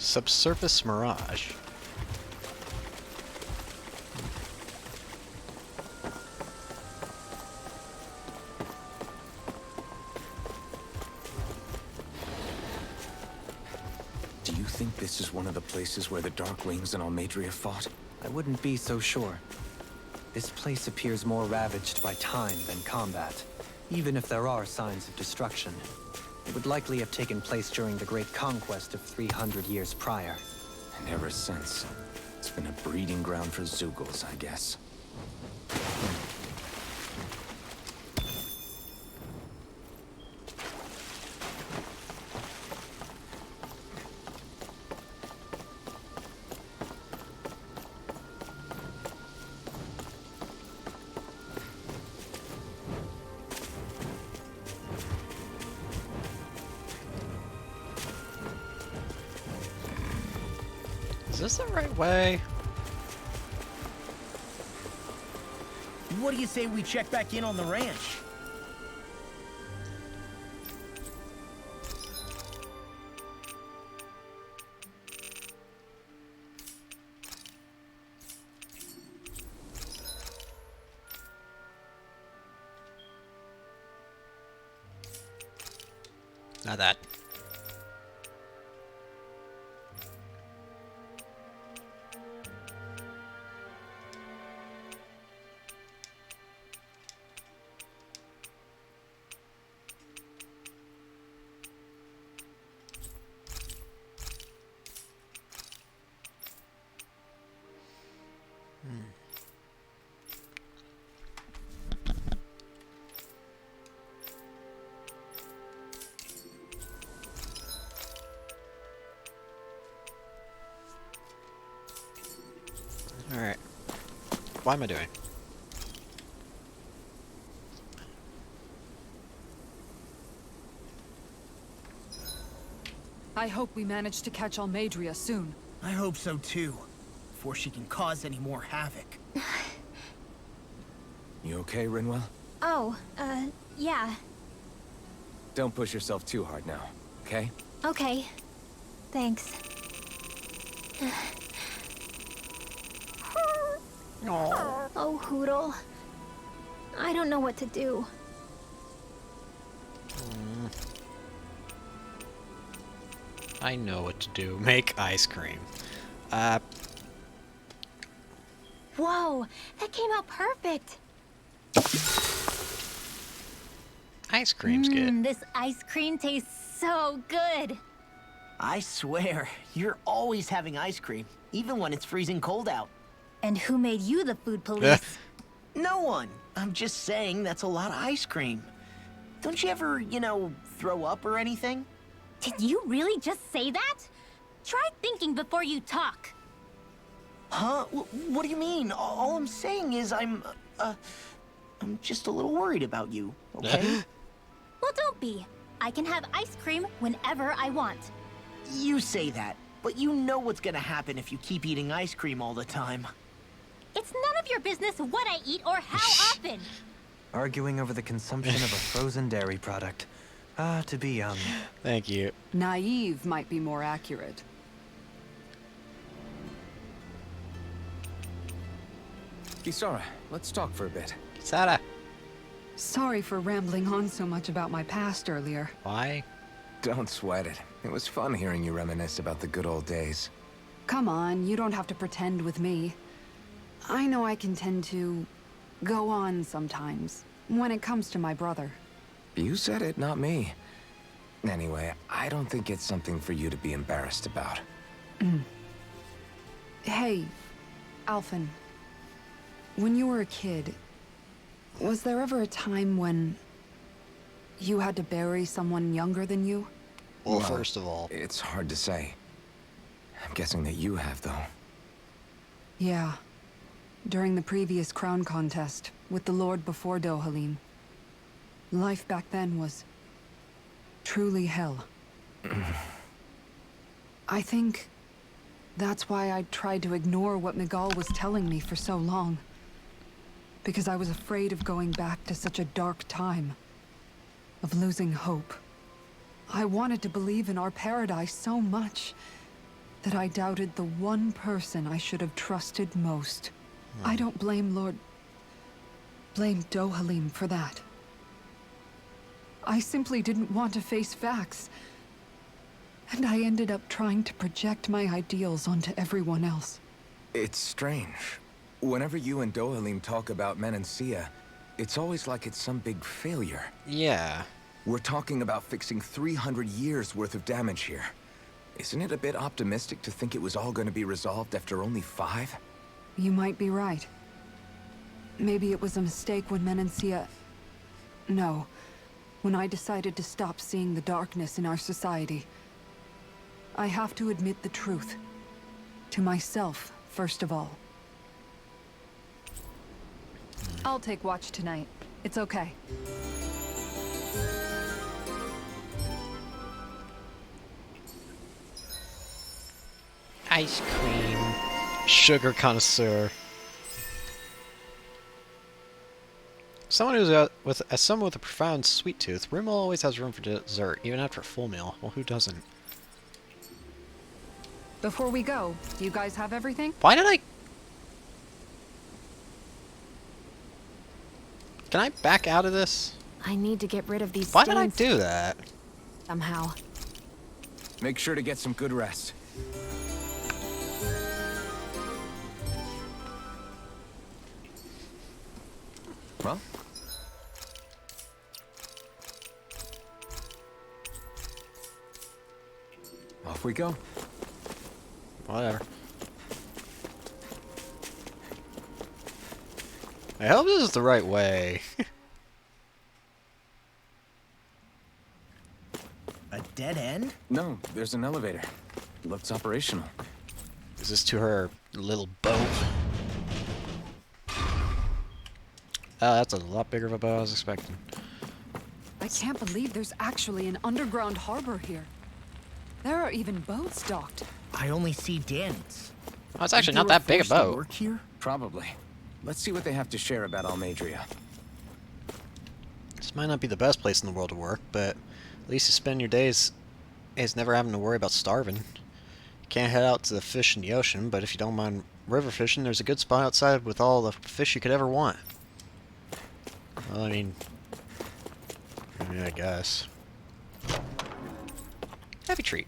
Subsurface mirage. Do you think this is one of the places where the Darklings and Almeidria fought? I wouldn't be so sure. This place appears more ravaged by time than combat, even if there are signs of destruction. It would likely have taken place during the Great Conquest of 300 years prior. And ever since, it's been a breeding ground for Zeugles, I guess. Is this the right way? What do you say we check back in on the ranch? Not that. Alright. What am I doing? I hope we manage to catch Almeidria soon. I hope so too, before she can cause any more havoc. You okay, Rinwell? Oh, yeah. Don't push yourself too hard now, okay? Okay. Thanks. Oh, Hootle. I don't know what to do. I know what to do. Make ice cream. Whoa, that came out perfect. Ice cream's good. This ice cream tastes so good. I swear, you're always having ice cream, even when it's freezing cold out. And who made you the food police? No one. I'm just saying that's a lot of ice cream. Don't you ever, throw up or anything? Did you really just say that? Try thinking before you talk. Huh? What do you mean? All I'm saying is I'm just a little worried about you, okay? Well, don't be. I can have ice cream whenever I want. You say that, but you know what's gonna happen if you keep eating ice cream all the time. It's none of your business what I eat or how often. Arguing over the consumption of a frozen dairy product. To be young. Thank you. Naive might be more accurate. Kisara, let's talk for a bit. Kisara. Sorry for rambling on so much about my past earlier. Why? Don't sweat it. It was fun hearing you reminisce about the good old days. Come on, you don't have to pretend with me. I know I can tend to go on sometimes when it comes to my brother. You said it, not me. Anyway, I don't think it's something for you to be embarrassed about. Hey, Alphen. When you were a kid, was there ever a time when you had to bury someone younger than you? Well, first of all, it's hard to say. I'm guessing that you have, though. Yeah. During the previous crown contest, with the Lord before Dohalim. Life back then was truly hell. I think that's why I tried to ignore what Miguel was telling me for so long. Because I was afraid of going back to such a dark time. Of losing hope. I wanted to believe in our paradise so much. that I doubted the one person I should have trusted most. I don't blame blame Dohalim for that. I simply didn't want to face facts. And I ended up trying to project my ideals onto everyone else. It's strange. Whenever you and Dohalim talk about Menancia, it's always like it's some big failure. Yeah. We're talking about fixing 300 years worth of damage here. Isn't it a bit optimistic to think it was all going to be resolved after only 5? You might be right. Maybe it was a mistake when Menancia... No. When I decided to stop seeing the darkness in our society. I have to admit the truth. To myself, first of all. I'll take watch tonight. It's okay. Ice cream. Sugar connoisseur. Someone as someone with a profound sweet tooth, Rimmel always has room for dessert, even after a full meal. Well, who doesn't? Before we go, do you guys have everything? Why did I... Can I back out of this? I need to get rid of these Why stains did I do that? somehow. Make sure to get some good rest. Well? Off we go. Whatever. I hope this is the right way. A dead end? No, there's an elevator. Looks operational. Is this to her little boat? Oh, that's a lot bigger of a boat than I was expecting. I can't believe there's actually an underground harbor here. There are even boats docked. I only see Danny's. Oh, it's actually not that big a boat. Work here? Probably. Let's see what they have to share about Almadria. This might not be the best place in the world to work, but at least you spend your days is never having to worry about starving. You can't head out to the fish in the ocean, but if you don't mind river fishing, there's a good spot outside with all the fish you could ever want. Well, I mean, I guess. Happy treat.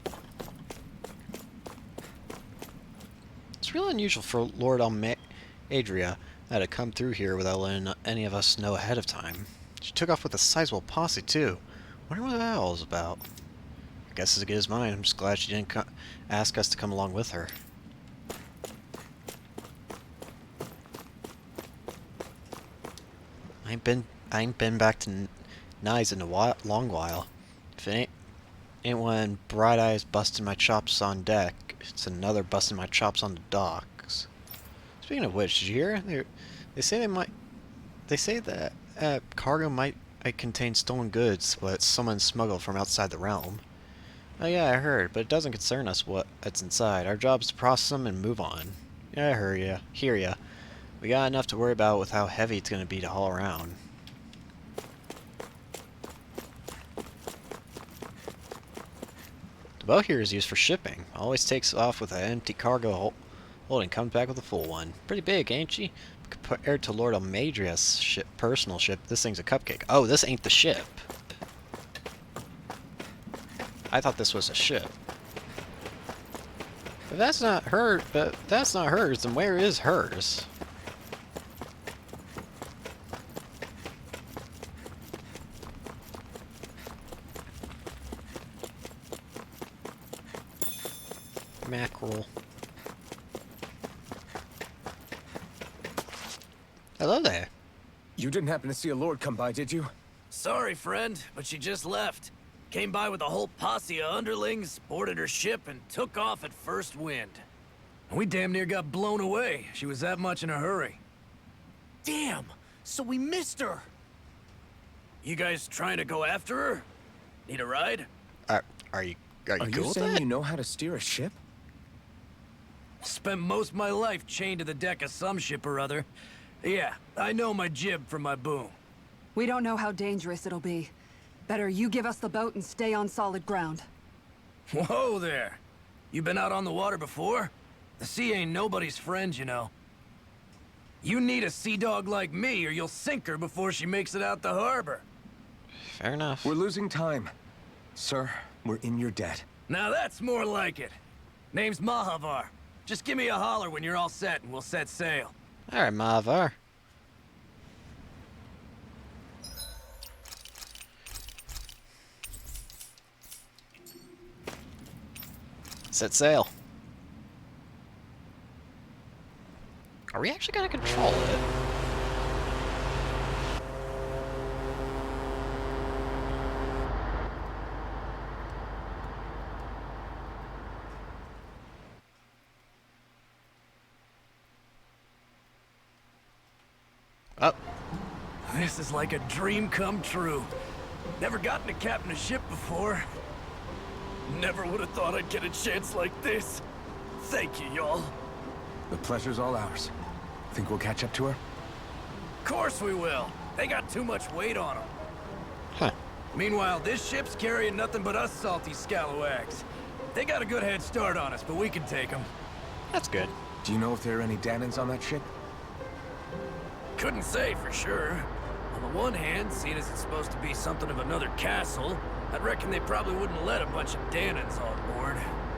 It's real unusual for Lord Almadria to come through here without letting any of us know ahead of time. She took off with a sizable posse, too. Wonder what that all is about. I guess as good as mine. I'm just glad she didn't ask us to come along with her. I ain't been back to Nyes in a long while. If it ain't one bright eyes busting my chops on deck, it's another busting my chops on the docks. Speaking of which, did you hear? They say that cargo might contain stolen goods, but someone smuggled from outside the realm. Oh yeah, I heard, but it doesn't concern us what's inside. Our job is to process them and move on. Yeah, I hear ya. We got enough to worry about with how heavy it's gonna be to haul around. The boat here is used for shipping. Always takes off with an empty cargo hold and comes back with a full one. Pretty big, ain't she? Compared to Lord Almadria's personal ship, this thing's a cupcake. Oh, this ain't the ship. I thought this was a ship. If that's not her, but that's not hers, then where is hers? Mackerel. Hello there. You didn't happen to see a lord come by, did you? Sorry, friend, but she just left. Came by with a whole posse of underlings, boarded her ship, and took off at first wind. We damn near got blown away. She was that much in a hurry. Damn! So we missed her! You guys trying to go after her? Need a ride? Are you cool with saying that? you know how to steer a ship? Spent most of my life chained to the deck of some ship or other. Yeah, I know my jib from my boom. We don't know how dangerous it'll be. Better you give us the boat and stay on solid ground. Whoa there! You been out on the water before? The sea ain't nobody's friend, you know. You need a sea dog like me, or you'll sink her before she makes it out the harbor. Fair enough. We're losing time. Sir, we're in your debt. Now that's more like it. Name's Mahavar. Just give me a holler when you're all set, and we'll set sail. All right, Mahavar. Set sail. Are we actually gonna control it? Oh. This is like a dream come true. Never gotten to captain a ship before. Never would have thought I'd get a chance like this. Thank you, y'all. The pleasure's all ours. Think we'll catch up to her? Of course we will. They got too much weight on them. Huh. Meanwhile, this ship's carrying nothing but us salty scalawags. They got a good head start on us, but we can take them. That's good. Do you know if there are any Danans on that ship? Couldn't say for sure. On the one hand, seeing as it's supposed to be something of another castle, I'd reckon they probably wouldn't let a bunch of Danans on board.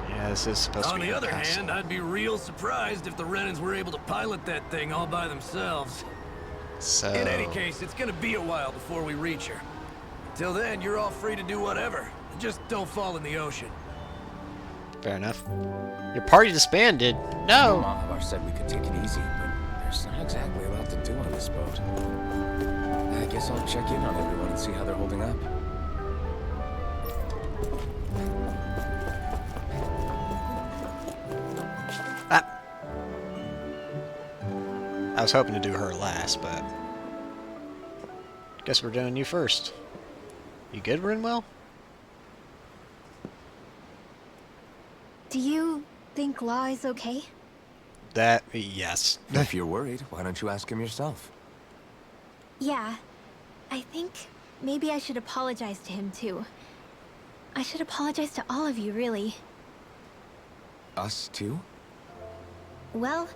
Yeah, this is supposed to On be the a other castle. hand, I'd be real surprised if the Renans were able to pilot that thing all by themselves. So... In any case, it's gonna be a while before we reach her. Till then, you're all free to do whatever. Just don't fall in the ocean. Fair enough. Your party disbanded. No! Mahavar said we could take it easy, but there's not exactly a lot to do on this boat. I guess I'll check in on everyone and see how they're holding up. I was hoping to do her last, but... Guess we're doing you first. You good, Rinwell? Do you think Law is okay? That... yes. If you're worried, why don't you ask him yourself? Yeah. I think maybe I should apologize to him too. I should apologize to all of you, really. Us too? Well,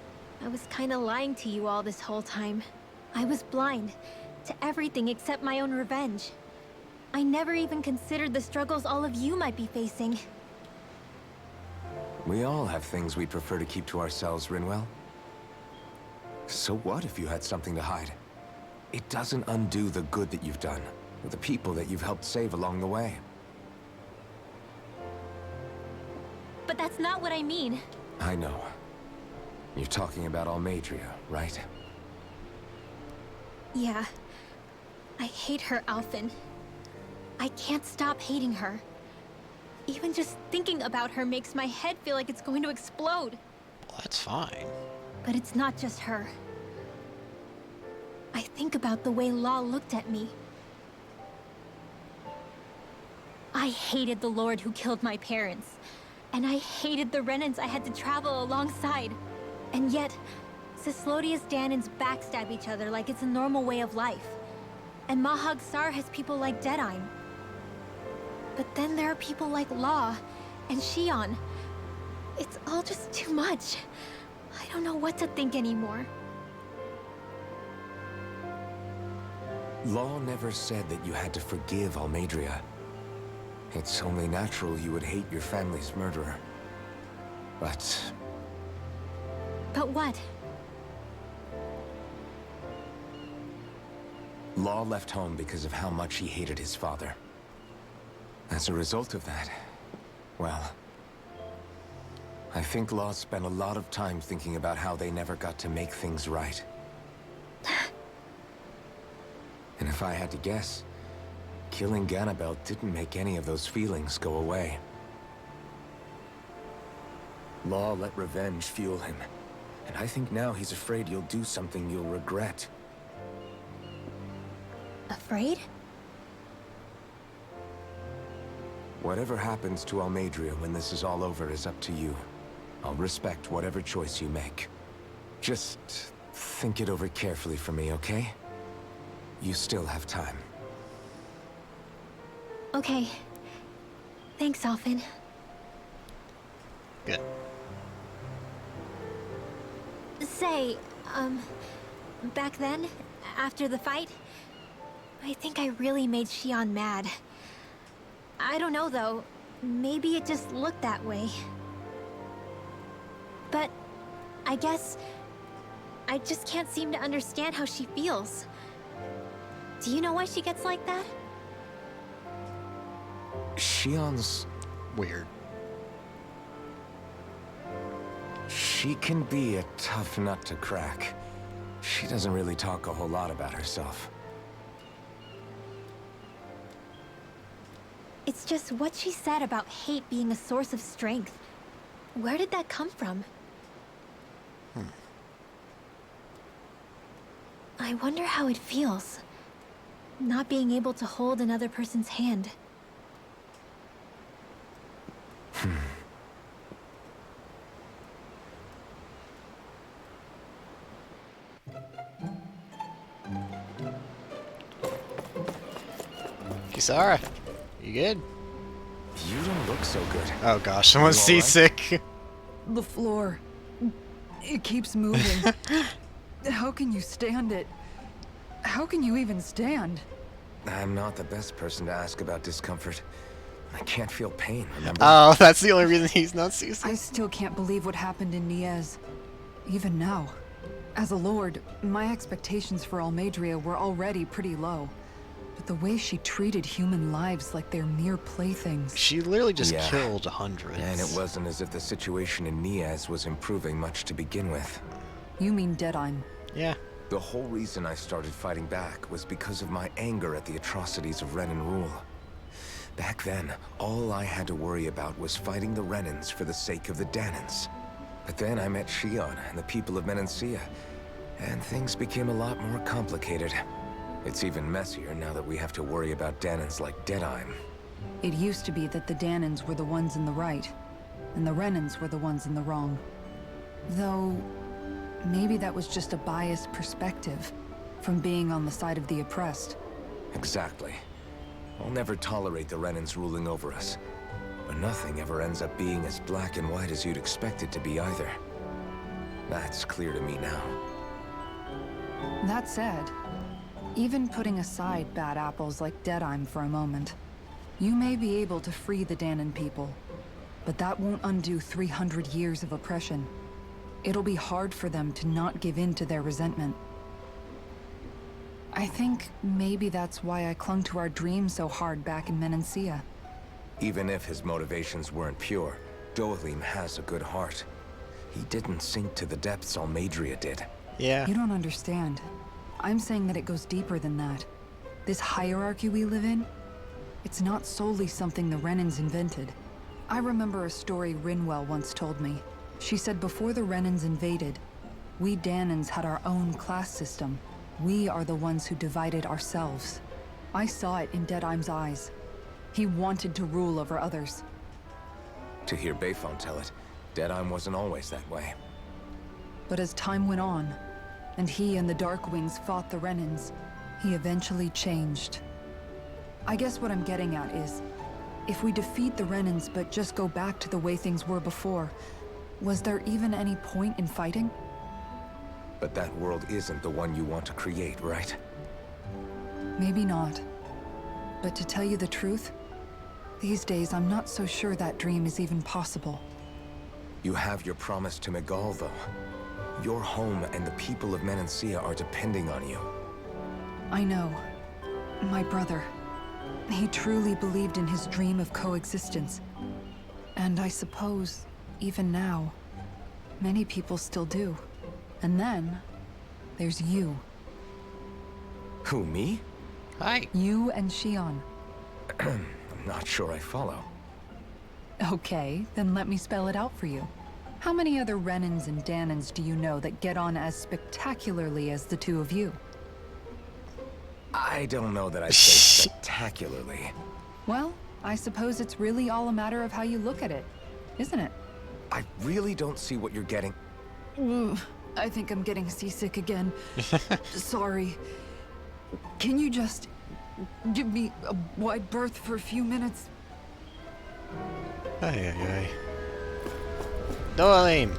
I was kinda lying to you all this whole time. I was blind to everything except my own revenge. I never even considered the struggles all of you might be facing. We all have things we'd prefer to keep to ourselves, Rinwell. So what if you had something to hide? It doesn't undo the good that you've done, or the people that you've helped save along the way. But that's not what I mean. I know. You're talking about Almeidrea, right? Yeah. I hate her, Alphen. I can't stop hating her. Even just thinking about her makes my head feel like it's going to explode. Well, that's fine. But it's not just her. I think about the way Law looked at me. I hated the Lord who killed my parents. And I hated the Renans I had to travel alongside. And yet, Cyslodia's Danans backstab each other like it's a normal way of life. And Mahag Saar has people like Deadeye. But then there are people like Law and Shion. It's all just too much. I don't know what to think anymore. Law never said that you had to forgive Almeidrea. It's only natural you would hate your family's murderer. But But what? Law left home because of how much he hated his father. As a result of that, well, I think Law spent a lot of time thinking about how they never got to make things right. And if I had to guess, killing Ganabel didn't make any of those feelings go away. Law let revenge fuel him, and I think now he's afraid you'll do something you'll regret. Afraid? Whatever happens to Almeidrea when this is all over is up to you. I'll respect whatever choice you make. Just think it over carefully for me, okay? You still have time. Okay. Thanks, Alphen. Good. Say, back then, after the fight, I think I really made Xion mad. I don't know though, maybe it just looked that way. But I guess I just can't seem to understand how she feels. Do you know why she gets like that? Xion's weird. She can be a tough nut to crack. She doesn't really talk a whole lot about herself. It's just what she said about hate being a source of strength. Where did that come from? I wonder how it feels, not being able to hold another person's hand. Kisara, you good? You don't look so good. Oh gosh, someone's You all right? seasick. The floor. It keeps moving. How can you stand it? How can you even stand? I'm not the best person to ask about discomfort. I can't feel pain, remember? Oh, that's the only reason he's not seasick. I still can't believe what happened in Niez. Even now. As a lord, my expectations for Almeidrea were already pretty low. But the way she treated human lives like they're mere playthings. She literally just Yeah. killed hundreds. And it wasn't as if the situation in Niez was improving much to begin with. You mean Deadheim? Yeah. The whole reason I started fighting back was because of my anger at the atrocities of Renan rule. Back then, all I had to worry about was fighting the Renans for the sake of the Danans. But then I met Xion and the people of Menancia, and things became a lot more complicated. It's even messier now that we have to worry about Danans like Deadheim. It used to be that the Danans were the ones in the right, and the Renans were the ones in the wrong. Though, maybe that was just a biased perspective from being on the side of the oppressed. Exactly. I'll never tolerate the Renans ruling over us. But nothing ever ends up being as black and white as you'd expect it to be either. That's clear to me now. That said, even putting aside bad apples like Deadheim for a moment, you may be able to free the Danan people, but that won't undo 300 years of oppression. It'll be hard for them to not give in to their resentment. I think maybe that's why I clung to our dream so hard back in Menancia. Even if his motivations weren't pure, Dohalim has a good heart. He didn't sink to the depths Almeidrea did. Yeah. You don't understand. I'm saying that it goes deeper than that. This hierarchy we live in, it's not solely something the Renans invented. I remember a story Rinwell once told me. She said before the Renans invaded, we Danans had our own class system. We are the ones who divided ourselves. I saw it in Deadheim's eyes. He wanted to rule over others. To hear Bayfon tell it, Deadheim wasn't always that way. But as time went on, and he and the Darkwings fought the Renans, he eventually changed. I guess what I'm getting at is, if we defeat the Renans but just go back to the way things were before, was there even any point in fighting? But that world isn't the one you want to create, right? Maybe not. But to tell you the truth, these days I'm not so sure that dream is even possible. You have your promise to Megal, though. Your home and the people of Menancia are depending on you. I know. My brother. He truly believed in his dream of coexistence. And I suppose, even now, many people still do. And then, there's you. Who, me? Hi. You and Xion. I'm not sure I follow. Okay, then let me spell it out for you. How many other Renans and Danans do you know that get on as spectacularly as the two of you? I don't know that I'd say spectacularly. Well, I suppose it's really all a matter of how you look at it, isn't it? I really don't see what you're getting. Ugh, I think I'm getting seasick again. Sorry. Can you just give me a wide berth for a few minutes? Ay, ay, ay. Dohalim!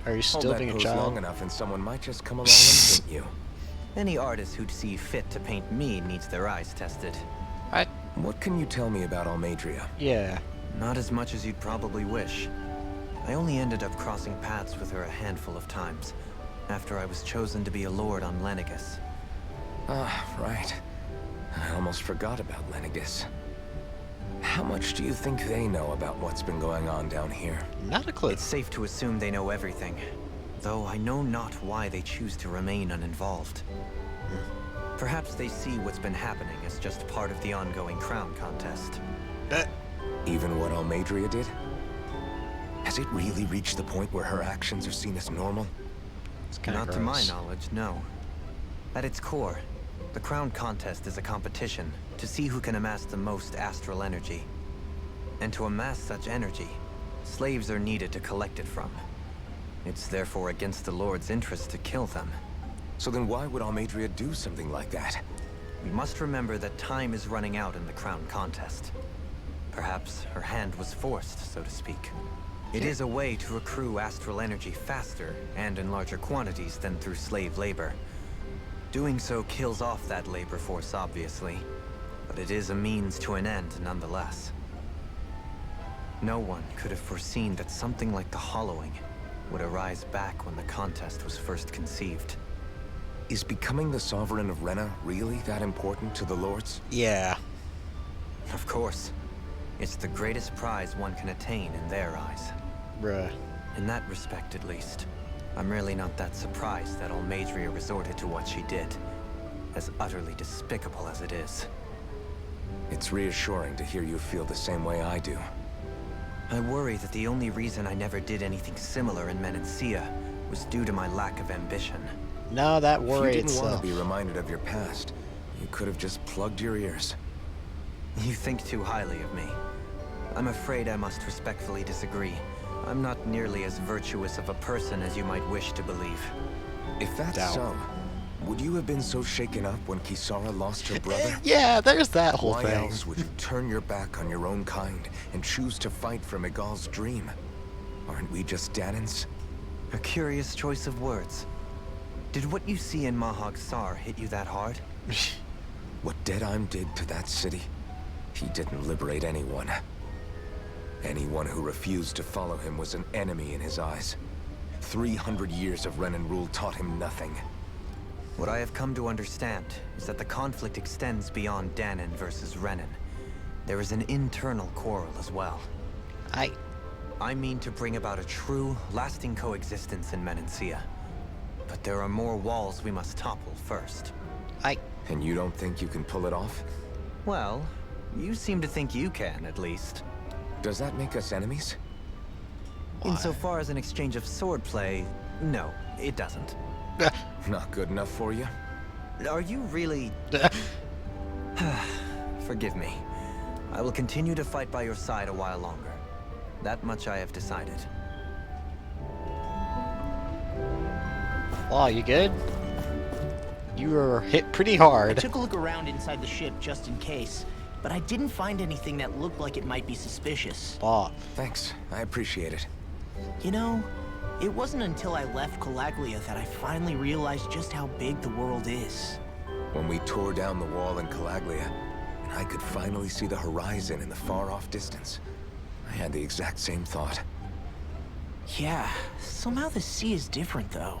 Are you Hold still that being a pose child? long enough and someone might just come along and paint you. Any artist who'd see fit to paint me needs their eyes tested. What can you tell me about Almadria? Yeah. Not as much as you'd probably wish. I only ended up crossing paths with her a handful of times, after I was chosen to be a lord on Lenegus. Ah, right. I almost forgot about Lenegus. How much do you think they know about what's been going on down here? Not a clue. It's safe to assume they know everything, though I know not why they choose to remain uninvolved. Perhaps they see what's been happening as just part of the ongoing crown contest. Even what Almadria did? Has it really reached the point where her actions are seen as normal? It's kinda Not to my gross. knowledge, no. At its core, the crown contest is a competition to see who can amass the most astral energy. And to amass such energy, slaves are needed to collect it from. It's therefore against the Lord's interest to kill them. So then why would Almadria do something like that? We must remember that time is running out in the crown contest. Perhaps her hand was forced, so to speak. It is a way to accrue astral energy faster and in larger quantities than through slave labor. Doing so kills off that labor force, obviously, but it is a means to an end nonetheless. No one could have foreseen that something like the Hollowing would arise back when the contest was first conceived. Is becoming the Sovereign of Rena really that important to the Lords? Yeah. Of course. It's the greatest prize one can attain in their eyes. Bruh. In that respect, at least, I'm really not that surprised that Almadria resorted to what she did, as utterly despicable as it is. It's reassuring to hear you feel the same way I do. I worry that the only reason I never did anything similar in Menancia was due to my lack of ambition. No, that worry If you didn't itself. want to be reminded of your past, you could have just plugged your ears. You think too highly of me. I'm afraid I must respectfully disagree. I'm not nearly as virtuous of a person as you might wish to believe. If that's so, would you have been so shaken up when Kisara lost her brother? Yeah, there's that whole Why thing. else would you turn your back on your own kind and choose to fight for Miguel's dream? Aren't we just Danans? A curious choice of words. Did what you see in Mahag Sar hit you that hard? What Deadheim did to that city, he didn't liberate anyone. Anyone who refused to follow him was an enemy in his eyes. 300 years of Renan rule taught him nothing. What I have come to understand is that the conflict extends beyond Danan versus Renan. There is an internal quarrel as well. I mean to bring about a true, lasting coexistence in Menancia. But there are more walls we must topple first. And you don't think you can pull it off? Well, you seem to think you can, at least. Does that make us enemies? Insofar as an exchange of swordplay, no, it doesn't. Not good enough for you? Are you really... Forgive me. I will continue to fight by your side a while longer. That much I have decided. Wow, you good? You were hit pretty I hard. took a look around inside the ship just in case, but I didn't find anything that looked like it might be suspicious. Aw. Thanks, I appreciate it. You know, it wasn't until I left Calaglia that I finally realized just how big the world is. When we tore down the wall in Calaglia, and I could finally see the horizon in the far-off distance, I had the exact same thought. Yeah, somehow the sea is different though.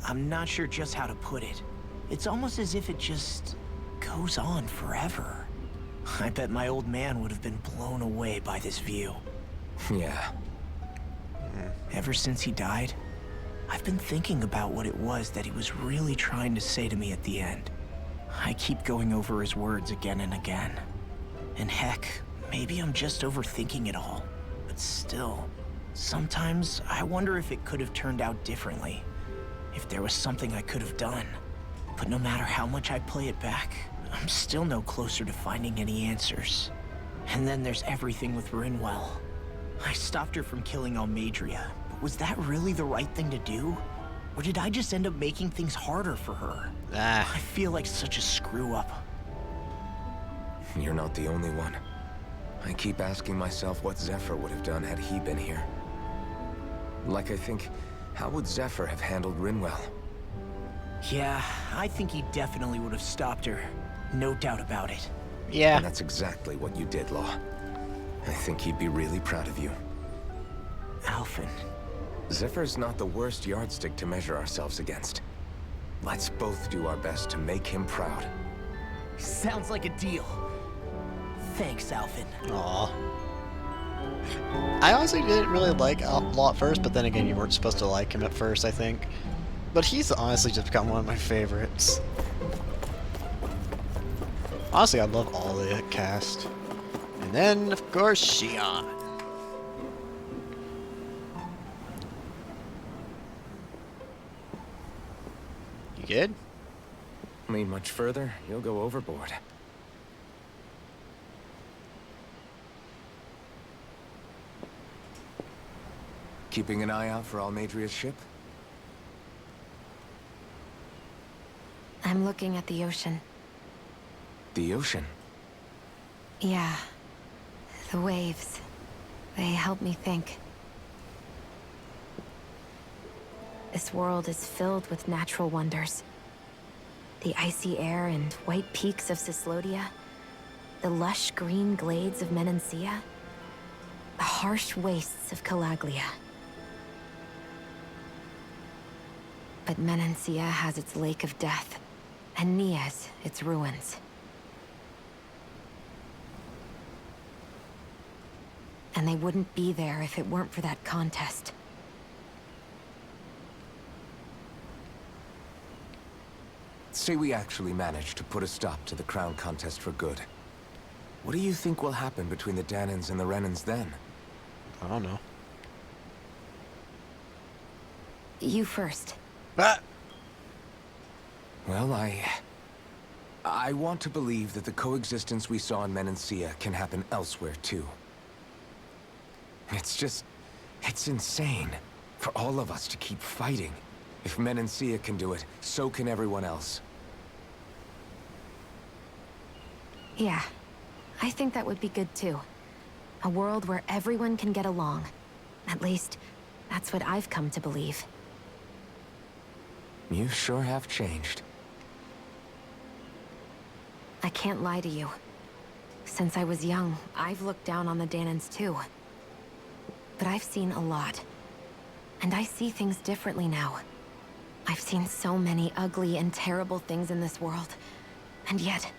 I'm not sure just how to put it. It's almost as if it just goes on forever. I bet my old man would have been blown away by this view. Yeah. Ever since he died, I've been thinking about what it was that he was really trying to say to me at the end. I keep going over his words again and again. And heck, maybe I'm just overthinking it all. But still, sometimes I wonder if it could have turned out differently. If there was something I could have done. But no matter how much I play it back, I'm still no closer to finding any answers. And then there's everything with Rinwell. I stopped her from killing Almadria, but was that really the right thing to do? Or did I just end up making things harder for her? I feel like such a screw-up. You're not the only one. I keep asking myself what Zephyr would have done had he been here. Like, I think, how would Zephyr have handled Rinwell? Yeah, I think he definitely would have stopped her. No doubt about it. Yeah. And that's exactly what you did, Law. I think he'd be really proud of you. Alphen. Zephyr's not the worst yardstick to measure ourselves against. Let's both do our best to make him proud. Sounds like a deal. Thanks, Alphen. Aw. I honestly didn't really like Law at first, but then again, you weren't supposed to like him at first, I think. But he's honestly just become one of my favorites. Honestly, I love all the cast. And then, of course, Shion. You good? Lean much further, you'll go overboard. Keeping an eye out for Almadria's ship? I'm looking at the ocean. The ocean? Yeah. The waves. They help me think. This world is filled with natural wonders. The icy air and white peaks of Cyslodia. The lush green glades of Menancia. The harsh wastes of Calaglia. But Menancia has its Lake of Death, and Nias its ruins. And they wouldn't be there if it weren't for that contest. Say we actually manage to put a stop to the crown contest for good. What do you think will happen between the Dahnans and the Renans then? I don't know. You first. Ah! Well, I want to believe that the coexistence we saw in Menancia can happen elsewhere, too. It's insane for all of us to keep fighting. If Menancia can do it, so can everyone else. Yeah, I think that would be good too. A world where everyone can get along. At least, that's what I've come to believe. You sure have changed. I can't lie to you. Since I was young, I've looked down on the Dahnans too. But I've seen a lot. And I see things differently now. I've seen so many ugly and terrible things in this world. And yet,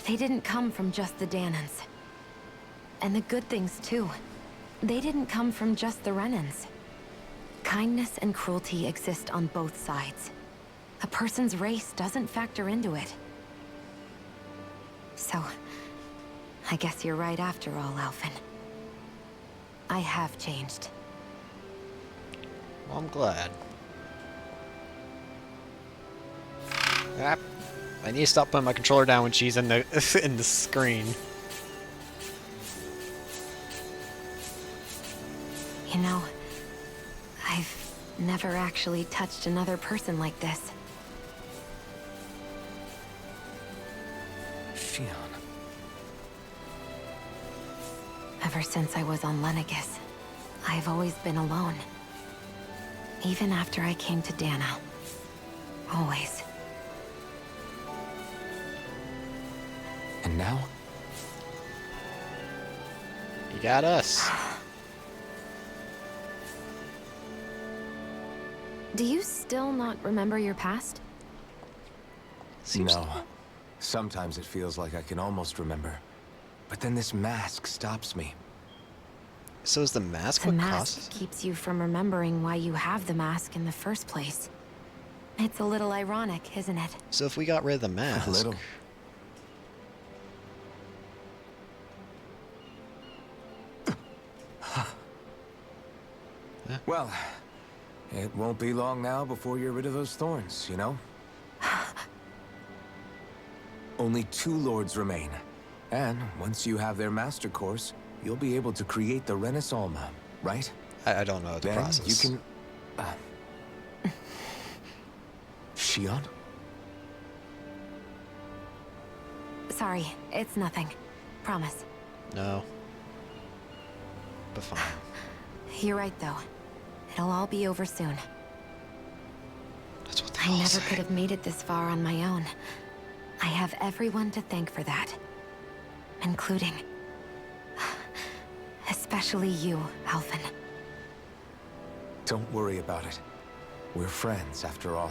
they didn't come from just the Dahnans. And the good things too. They didn't come from just the Renans. Kindness and cruelty exist on both sides. A person's race doesn't factor into it. So, I guess you're right after all, Alphen. I have changed. Well, I'm glad. Ah, I need to stop putting my controller down when she's in the in the screen. You know, I've never actually touched another person like this. Shion. Ever since I was on Lenegis, I've always been alone. Even after I came to Dahna. Always. And now? You got us. Do you still not remember your past? No. Sometimes it feels like I can almost remember. But then this mask stops me. So is the mask The what mask costs? keeps you from remembering why you have the mask in the first place. It's a little ironic, isn't it? So if we got rid of the mask, A little. Well, it won't be long now before you're rid of those thorns, you know? Only 2 lords remain. And once you have their master course, you'll be able to create the Renis Alma, right? I don't know the then process. You can... Shion? Sorry, it's nothing. Promise. No. But fine. You're right, though. It'll all be over soon. That's what they I all never say. could have made it this far on my own. I have everyone to thank for that. Including... especially you, Alvin. Don't worry about it. We're friends, after all.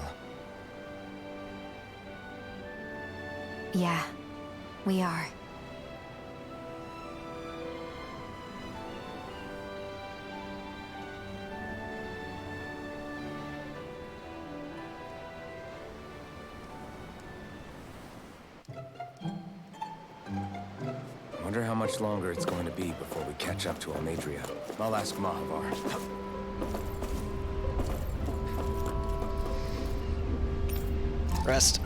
Yeah, we are. Wonder how much longer it's going to be before we catch up to Almeidrea. I'll ask Mahavar. Rest.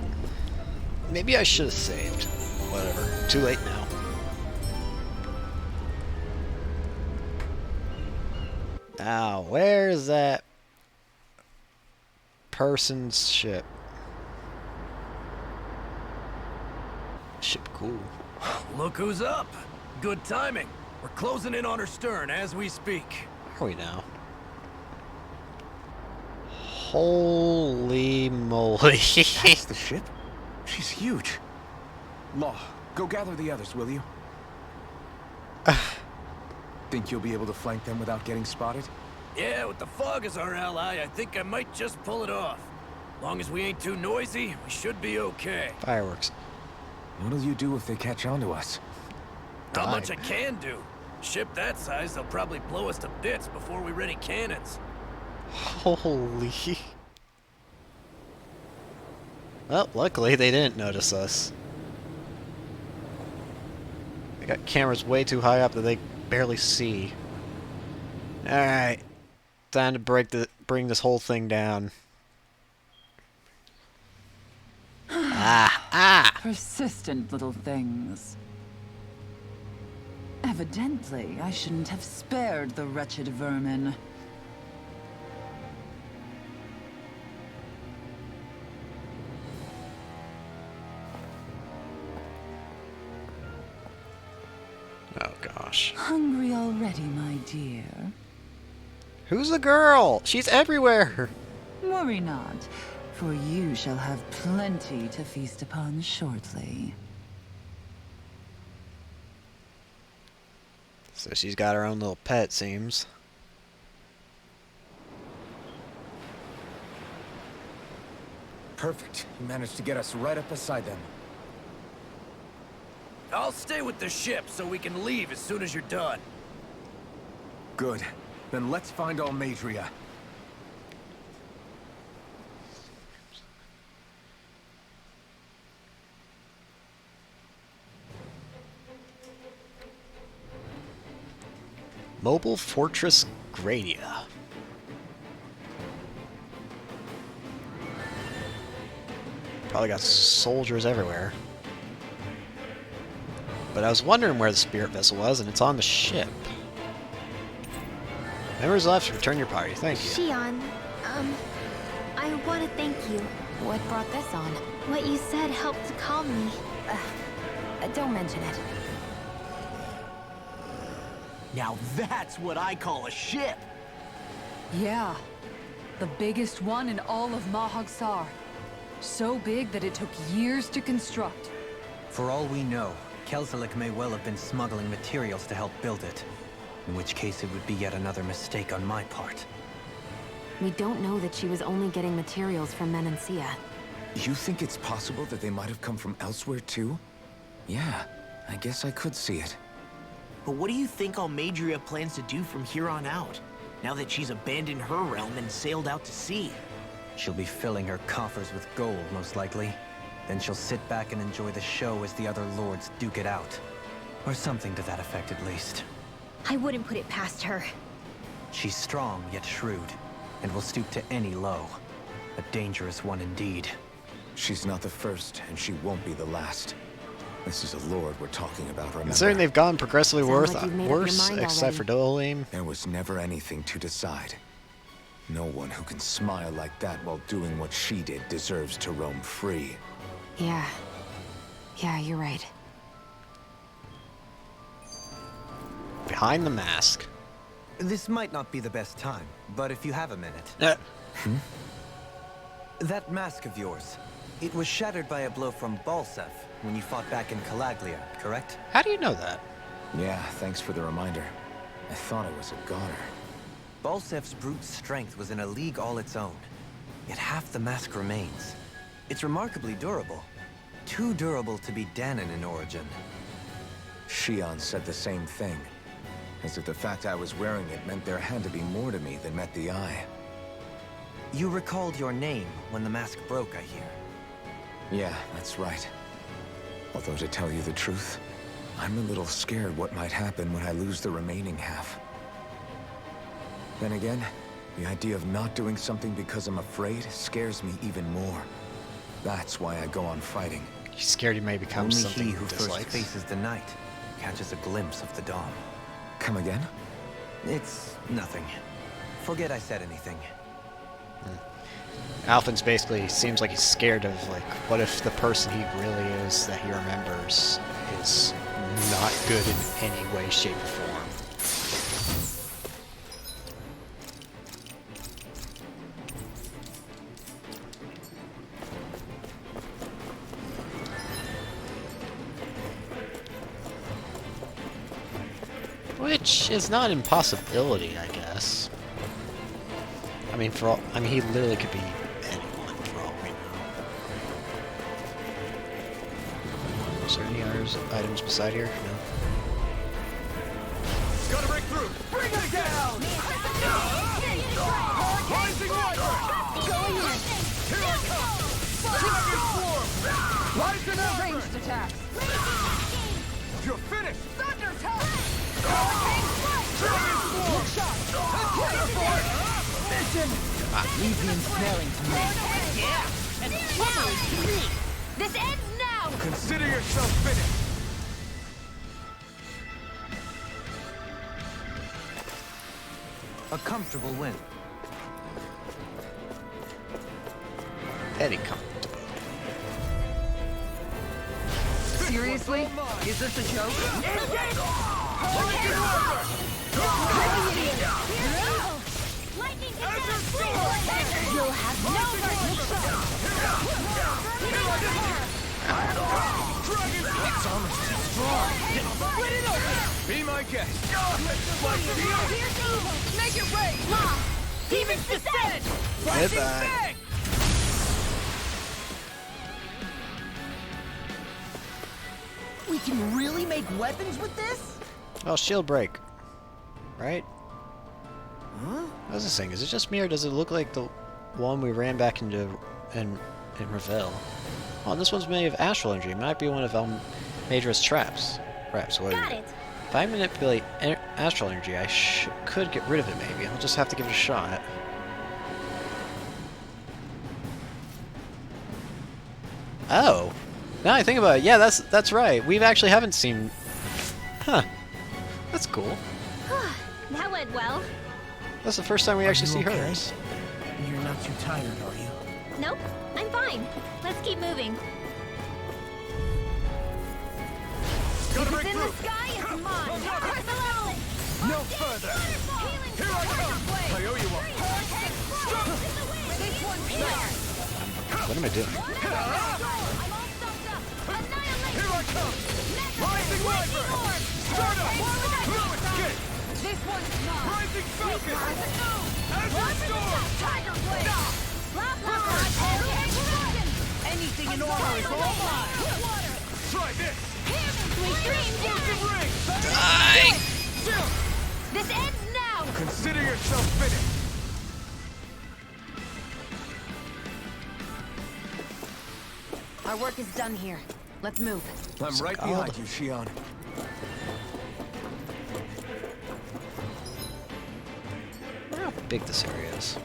Maybe I should have saved. Whatever. Too late now. Now, where's that person's ship? Ship cool. Look who's up. Good timing. We're closing in on her stern as we speak. Are we now? Holy moly. That's the ship? She's huge. Law, go gather the others, will you? Think you'll be able to flank them without getting spotted? Yeah, with the fog as our ally, I think I might just pull it off. Long as we ain't too noisy, we should be okay. Fireworks. What'll you do if they catch on to us? Not much I can do. Ship that size, they'll probably blow us to bits before we ready cannons. Holy. Well, luckily they didn't notice us. They got cameras way too high up that they barely see. Alright. Time to bring this whole thing down. Persistent little things. Evidently, I shouldn't have spared the wretched vermin. Oh gosh. Hungry already, my dear? Who's the girl? She's everywhere. Worry not, for you shall have plenty to feast upon shortly. So she's got her own little pet, seems. Perfect. You managed to get us right up beside them. I'll stay with the ship so we can leave as soon as you're done. Good. Then let's find Almeidrea. Mobile Fortress Gradia. Probably got soldiers everywhere. But I was wondering where the spirit vessel was, and it's on the ship. Members left, return your party. Thank you. Shion, I want to thank you. What brought this on? What you said helped to calm me. Don't mention it. Now that's what I call a ship. Yeah. The biggest one in all of Mahag-Sar. So big that it took years to construct. For all we know, Kelzelik may well have been smuggling materials to help build it. In which case it would be yet another mistake on my part. We don't know that she was only getting materials from Menancia. You think it's possible that they might have come from elsewhere too? Yeah, I guess I could see it. But what do you think Almeidrea plans to do from here on out, now that she's abandoned her realm and sailed out to sea? She'll be filling her coffers with gold, most likely. Then she'll sit back and enjoy the show as the other lords duke it out. Or something to that effect, at least. I wouldn't put it past her. She's strong, yet shrewd, and will stoop to any low. A dangerous one indeed. She's not the first, and she won't be the last. This is a lord we're talking about, remember? Considering they've gotten progressively Sounds like you've made up your worse, mind except for Dohalim. There was never anything to decide. No one who can smile like that while doing what she did deserves to roam free. Yeah. Yeah, you're right. Behind the mask. This might not be the best time, but if you have a minute. That mask of yours, it was shattered by a blow from Balsef when you fought back in Calaglia, correct? How do you know that? Yeah, thanks for the reminder. I thought I was a goner. Balsef's brute strength was in a league all its own. Yet half the mask remains. It's remarkably durable. Too durable to be Dahnan in origin. Shion said the same thing. As if the fact I was wearing it meant there had to be more to me than met the eye. You recalled your name when the mask broke, I hear. Yeah, that's right. Although to tell you the truth, I'm a little scared what might happen when I lose the remaining half. Then again, the idea of not doing something because I'm afraid scares me even more. That's why I go on fighting. He's scared he may become Only something he who he first dislikes. faces the night catches a glimpse of the dawn. Come again? It's nothing. Forget I said anything. Alphen's basically seems like he's scared of, like, what if the person he really is that he remembers is not good in any way, shape, or form. Which is not an impossibility, I guess. I mean, he literally could be anyone for all we know. Is there any others items beside here? No. Gotta break through! Bring it down! Rising Wyvern! Going in! Here I come! Dragon Swarm! Rising Wyvern! Ranged attacks! You're finished! Thunder Touch! Hurricane Strike! Dragon Swarm! Look shot! Teleport! Mission! Leave the ensnaring to me. Yeah! And flummery to me! This ends now! Consider yourself finished! A comfortable win. Very comfortable. Seriously? Is this a joke? Lightning You'll have no mercy! It's almost too strong! Split it open! Be my guest! Make it rain! Demons descend! Goodbye. We can really make weapons with this? Oh, shield break. Right? Huh? What was this thing? Is it just me, or does it look like the one we ran back into in Revel? Oh, this one's made of astral energy. It might be one of Majora's traps. Perhaps. Got it. If I manipulate astral energy, I could get rid of it, maybe. I'll just have to give it a shot. Oh! Now I think about it, yeah, that's right. We actually haven't seen... Huh. That's cool. That went well. That's the first time we actually see okay? hers. You're not too tired, are you? Nope, I'm fine. Let's keep moving. Gotta If break it's in through! the sky, it's mine! No further! Here I come! I owe you one! This one's mine! What am I doing? Here I come! Rising Wyvern! Start up! Blue escape! This one's mine! Rising Falcon! Azure What? Storm! Tiger Blade! Blah, blah, blah! Anything in order is all mine! Try this! Extreme Explosive ring! Die! This ends now! Consider yourself finished! Our work is done here. Let's move. I'm right behind you, Shion. I wonder how big this area is.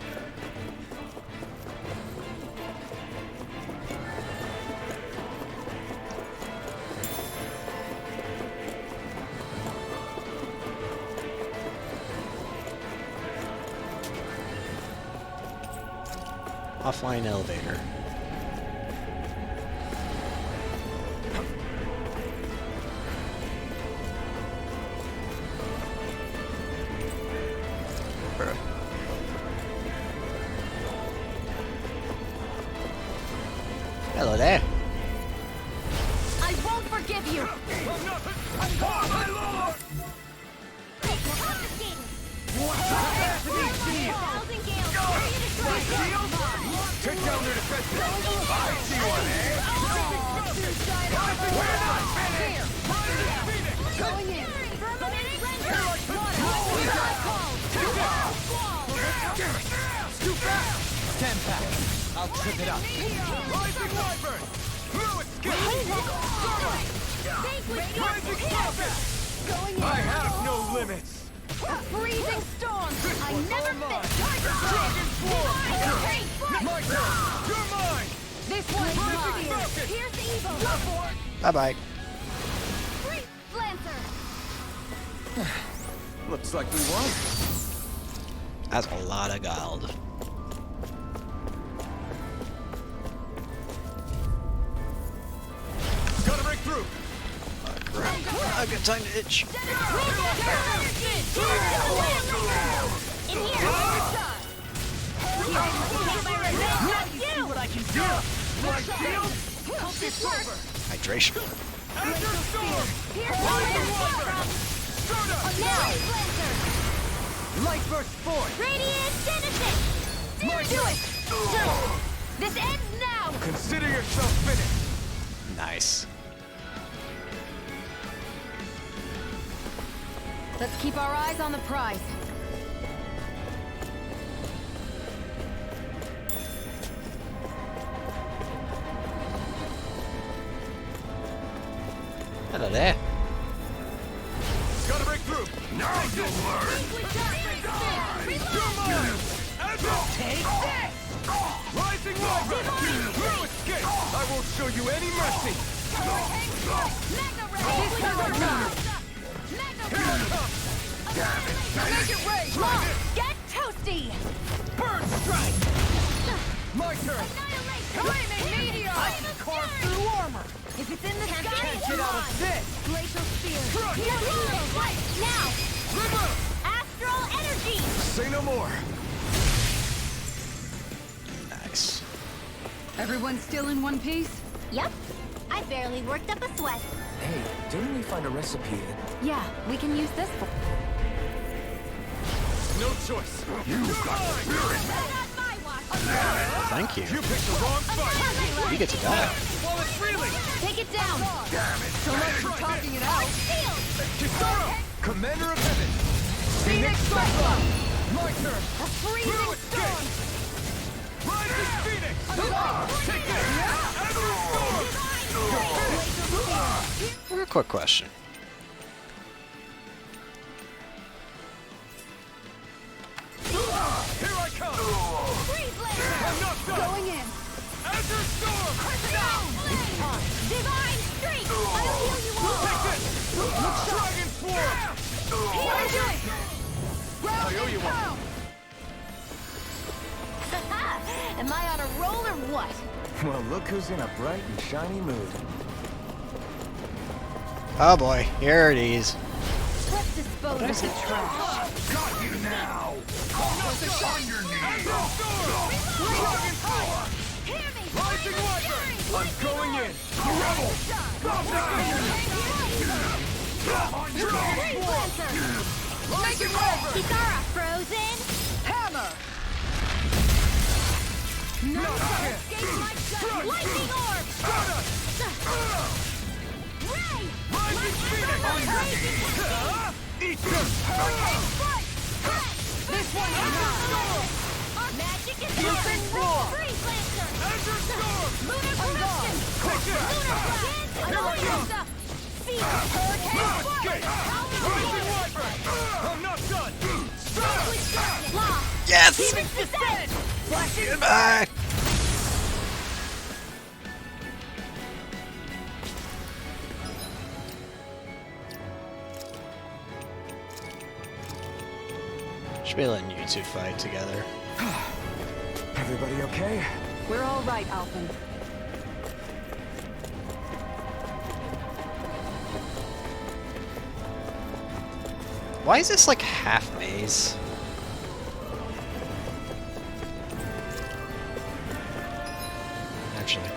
Offline elevator. there. I won't forgive you! Take down their defenses. I see one, eh? We're not finished! Going in! Too fast! Stand back. I'll trip it up. Rising Wyvern! Fluid Skin! Rising Serpent! I have no limits! A freezing storm! I never miss! Dragon Swarm! My turn! You're mine! This one's Rising mine! Focus! Here's the evil! Go for it! Bye-bye. Freeze Lancer! Looks like we won. That's a lot of gold. Gotta break through! I've got time to itch. What I can do! My shield! Hope it's over! Hydration. Azure Storm! Rising Wyvern! Light Burst Force! Radiant Genesis! My Do turn! it! This ends now! Consider yourself finished! Nice. Let's keep our eyes on the prize. Hello there. Gotta break through! Now you'll learn! Take this! Rising Wyvern! Through escape! I won't show you any mercy! Make it rain! Mom, get toasty! Burn strike! My turn! Flaming meteor! I can carve through armor! If it's in the sky, Can't it's get out of mine! this! Glacial Spear! Crush! Here, right now! Remove! Astral Energy! Say no more! Nice. Everyone still in one piece? Yep. I barely worked up a sweat. Hey, didn't we find a recipe that... Yeah, we can use this for... No choice! You've got spirit! Thank you. You picked the wrong fight! You get to die. While it's reeling! Take it down! Damn it! So much for talking it out! Kisara! Commander of Heaven! Phoenix Cyclone! My turn! A freezing storm! Rising Phoenix! Take this! Azure Storm! Real quick question. Here I come! I'm not done! Going in! Azure Storm! Divine Streak! I'll heal you all! Take this! Dragon Swarm! Here, do it! I owe you one. Am I on a roll or what? Well, look who's in a bright and shiny mood. Oh boy, here it is. Let's dispose of the trash. Got you now! On your knees! Azure Storm! Dragon Swarm! Hear me! Rising Wyvern! I'm going in! Rebel! Stop that! Dragon Swarm! Rising Wyvern! Kisara, frozen! Hammer! No Escape chance! my gun! Lightning orb! Stardust! Ray! Rising Phoenix! Eat this! Hurricane Strike! This one is mine! Magic is Piercing roar! Freeze Lancer! Azure Storm! Lunar Corruption! Take this! Lunar Blast! Here I come! Phoenix! Hurricane Escape! Rising Wyvern! I'm not done! Stop! Lock! Yes! Phoenix Descent! Flashing Goodbye! Should be letting you two fight together. Everybody okay? We're all right, Alphen. Why is this like half maze? Actually.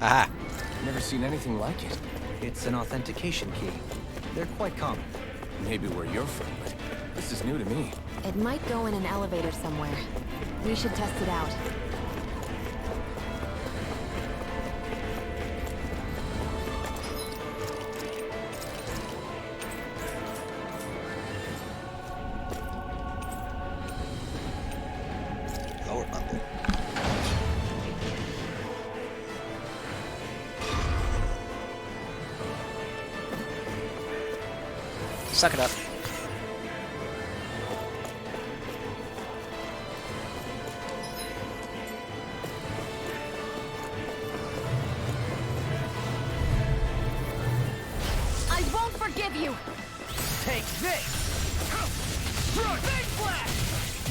Aha. Never seen anything like it. It's an authentication key. They're quite common. Maybe where you're from, but this is new to me. It might go in an elevator somewhere. We should test it out. Lower bundle. Suck it up. I won't forgive you! Take this! Big Flash!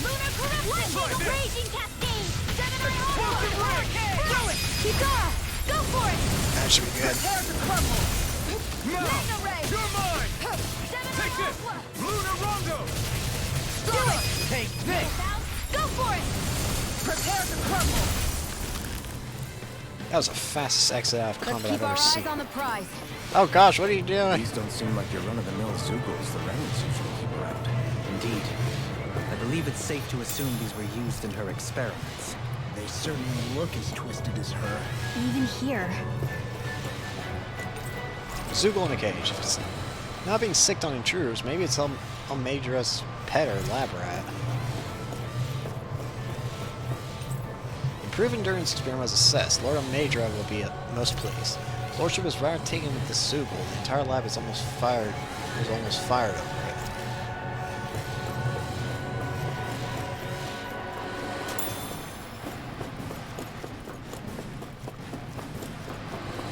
Lunar Corruption! Lightning! Raging Cascade! Gemini Explosive Ray! Do it! Kitara! Go for it! That should be good. Prepare to crumble! Now! Magna Ray! You're mine! Gemini Take this! Aqua! Lunar Rondo! Do it! Take this! Go for it! Prepare to crumble! That was the fastest exit out of Let's combat keep I've our ever eyes seen. on the prize. Oh gosh, what are you doing? These don't seem like your run-of-the-mill Zugals the Renans usually keep around. Indeed. I believe it's safe to assume these were used in her experiments. They certainly look as twisted as her. Even here. Zoogle in a cage. If it's not being sicked on intruders, maybe it's Almeidra's pet or lab rat. Improved endurance experiment was assessed. Lord Almeidra will be most pleased. His lordship was rather taken with the Zoogle. The entire lab is almost fired. Was almost fired over it.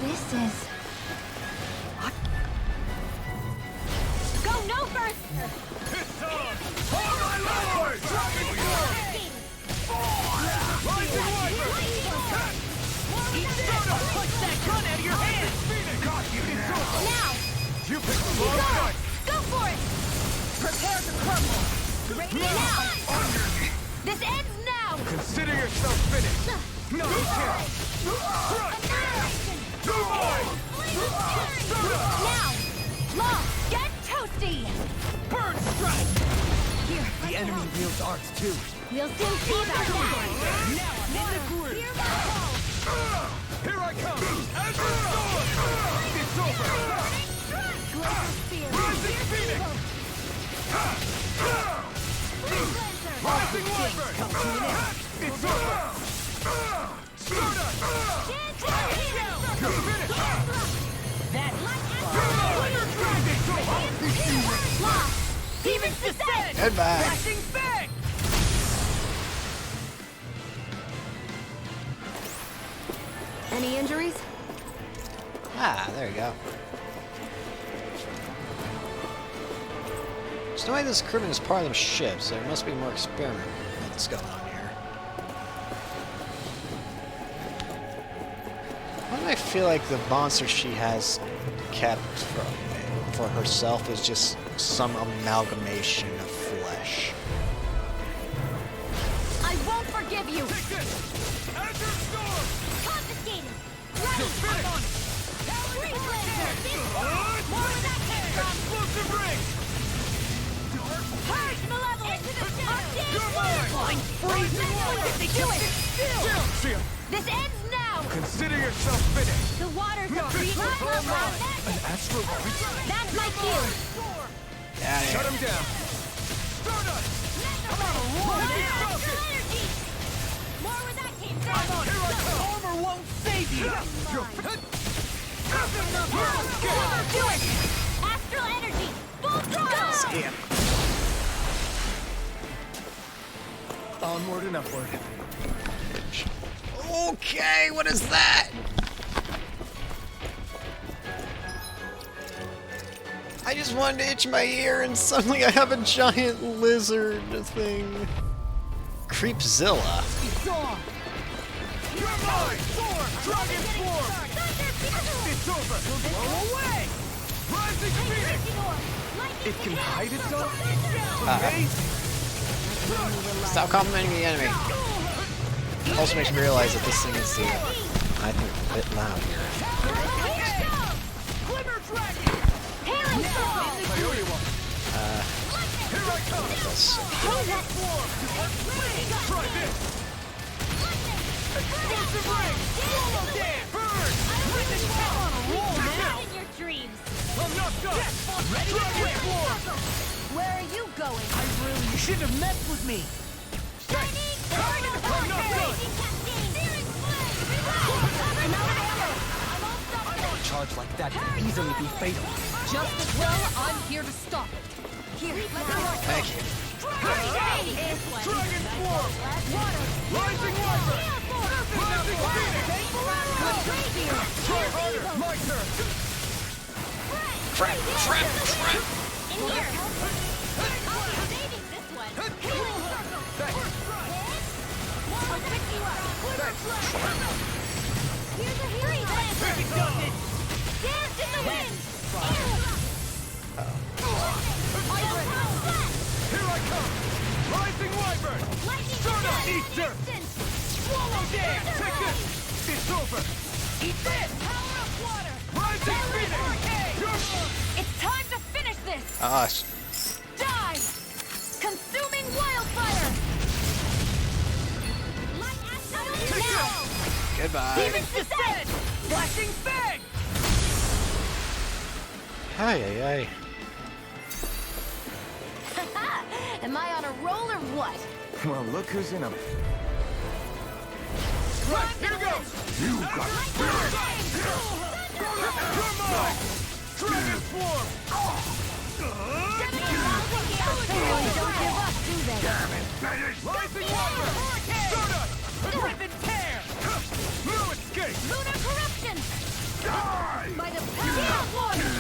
This is... Go no first! It's on! On my lord! Dragon Rising Wyvern! Punch that gun out of your hand! Got you now! Now! You picked the wrong fight! Go for it! Prepare to crumble! Now! This ends now! Consider yourself finished! No, you can't! Crush! Too mine! Now! Law, get toasty! Burn strike! Here, The enemy wields arts too. we'll soon see about that! Now I'm in the groove! Here I come! Azure Storm! It's over! Rising Phoenix! Rising Wyvern! It's over! Stardust! You're finished! Law, demons descend! Goodbye. Flashing fang! Any injuries? Ah, there you go. There's no way this crewman is part of the ship, so there must be more experiments going on here. Why do I feel like the monster she has kept for herself is just some amalgamation of flesh? I won't forgive you! Take this! Azure Storm! Confiscated! You're finished! Freeze laser! More of that Explosive ring! Purge malevolence! You're mine! Do it! Still! This ends now! Consider yourself finished! The waters of Mephisto, freedom! all mine! An astral voice? That's my cue! Shut him down! Stardust! I'm on a roll now! Energy! More where that came from! Here I come! Armor won't save you! You're Do it! Astral energy! Full throttle! Onward and upward. Okay, what is that? I just wanted to itch my ear and suddenly I have a giant lizard thing. Creepzilla. It's on! You're mine! Storm! Dragon Form! It's over! Blow away! Rising Phoenix! It can hide itself? Amazing! Stop complimenting the enemy. Also makes me realize that this thing is the I think, a bit loud here. Glimmer Dragon! Hailing circle! Here I come! That's Power Form! Try this! Explosive Ring! Swallow Dance! Burn! Witness power on a roll now! In your dreams! I'm not done! Ready to Dragon quit. Form! Where are you going? You shouldn't have messed with me. I'm not done! Charge like that could easily be fatal. Just as well, I'm here to stop it. Here, Thank you. Dragon Form! Rising Wyvern! Rising Phoenix! Try harder! My turn! Crap! In here! I'm saving this one! Healing circle! I'll pick you up! Here's a healing lantern! Dance in the wind! Here I come! Rising Wyvern! Stardust Eater! Swallow Dance! Take this! It's over! Eat this! Power of water! Rising Phoenix! It's time to finish this! Die! Consuming wildfire! Now! Goodbye. Demons descend! Flashing fang! Hi, hi, Am I on a roll or what? Well, look who's in 'em. Right, here goes! You got spirit! You're mine! Dragon Swarm! Don't give up, do they? Damn it! Rising Wyvern! Stardust! Rip and tear! No escape! Lunar corruption! Die! By the power of water!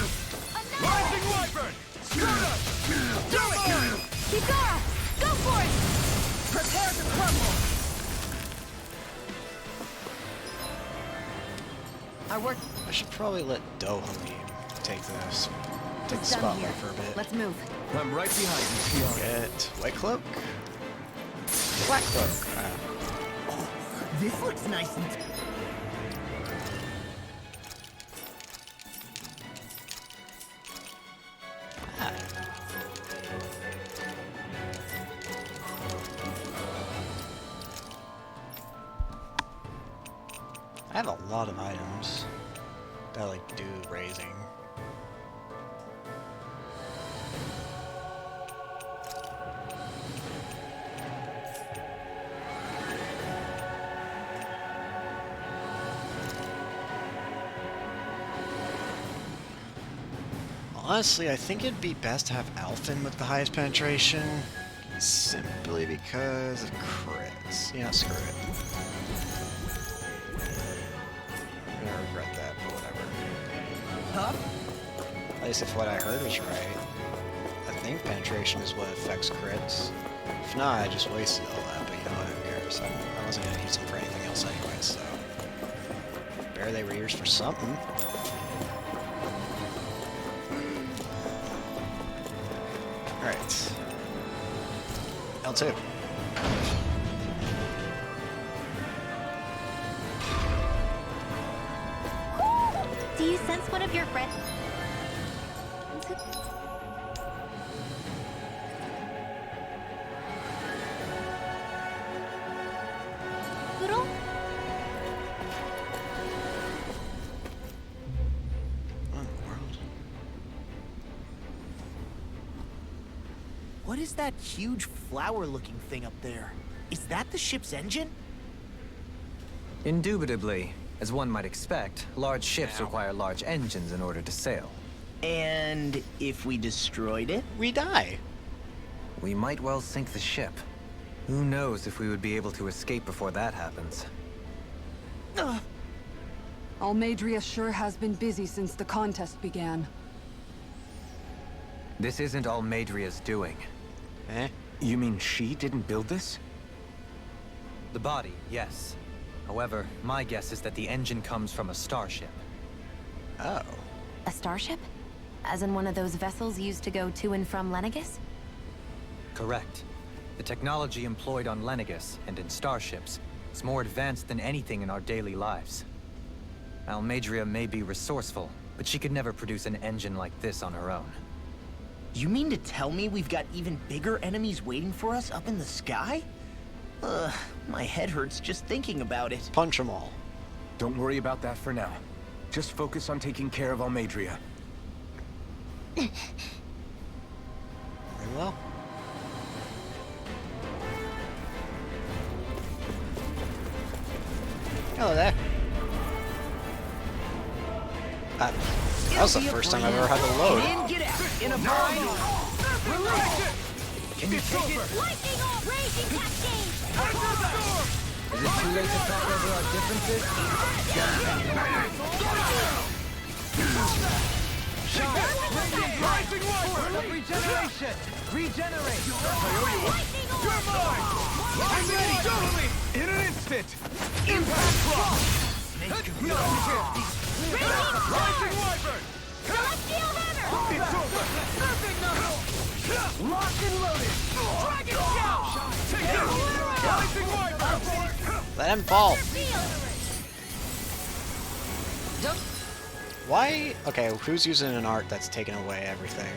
Rising Wyvern! Stardust! Do it! Kigara! Go for it! Prepare to crumble! I should probably let Dohalim take this. Take the It's done spotlight here. for a bit. Let's move. I'm right behind you, Shion. Get White Cloak? Black Cloak. This looks nice and... I have a lot of items that like do raising. Honestly, I think it'd be best to have Alphen with the highest penetration, simply because of crits. Yeah, screw it. I'm gonna regret that, but whatever. Huh? At least if what I heard was right. I think penetration is what affects crits. If not, I just wasted all that, but you know what, who cares? I wasn't gonna use them for anything else anyway, so... Bear they were ears for something. Alright. L2. Do you sense one of your friends? Poodle? What in the world? What is that huge flower-looking thing up there? Is that the ship's engine? Indubitably. As one might expect, large ships require large engines in order to sail. And if we destroyed it? We die. We might well sink the ship. Who knows if we would be able to escape before that happens. Almadria sure has been busy since the contest began. This isn't Almadria's doing. Eh? You mean she didn't build this? The body, yes. However, my guess is that the engine comes from a starship. Oh. A starship? As in one of those vessels used to go to and from Lenegus? Correct. The technology employed on Lenegus and in starships is more advanced than anything in our daily lives. Almadria may be resourceful, but she could never produce an engine like this on her own. You mean to tell me we've got even bigger enemies waiting for us up in the sky? My head hurts just thinking about it. Punch them all. Don't worry about that for now. Just focus on taking care of Almadria. Very well. Hello there. That was the first time I've ever had to load. Get out. In a bind. Can you take it? Lightning on raging cascade! Is it too late to talk over our differences? Rising Wyvern! Regeneration! Regenerate! You're mine! I'm ready! Totally! In an instant! Impact Rock! Rising Wyvern! Celestial hammer! It's over! Perfect knuckle! Locked and loaded! Dragon Shout! Take this! Rising Wyvern! Let him fall. Why? Okay, who's using an art that's taking away everything?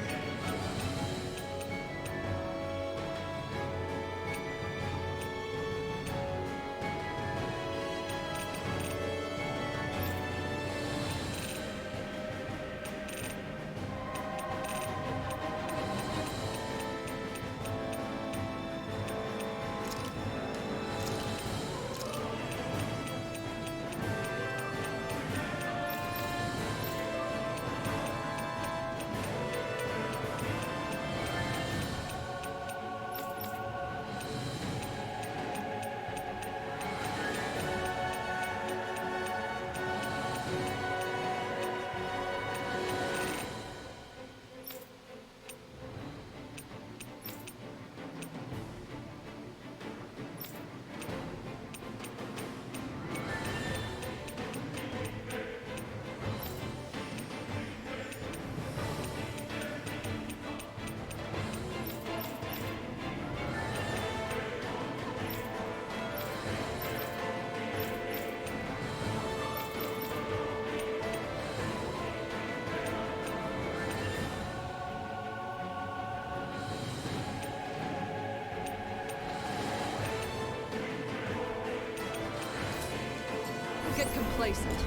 Get complacent.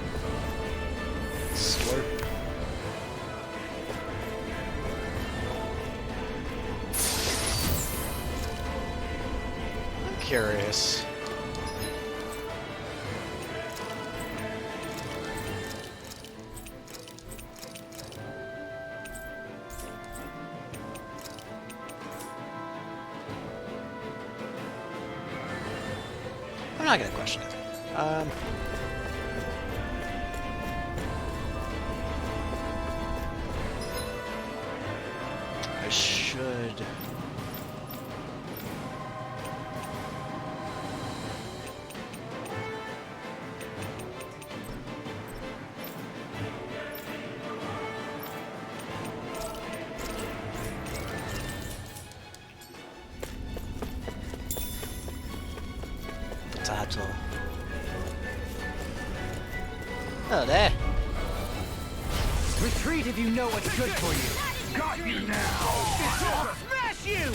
Slurp. I'm curious. I'm not gonna question it. I should. Potato. Oh, there. Retreat if you know what's good for you. Got you now! It's over! Smash you!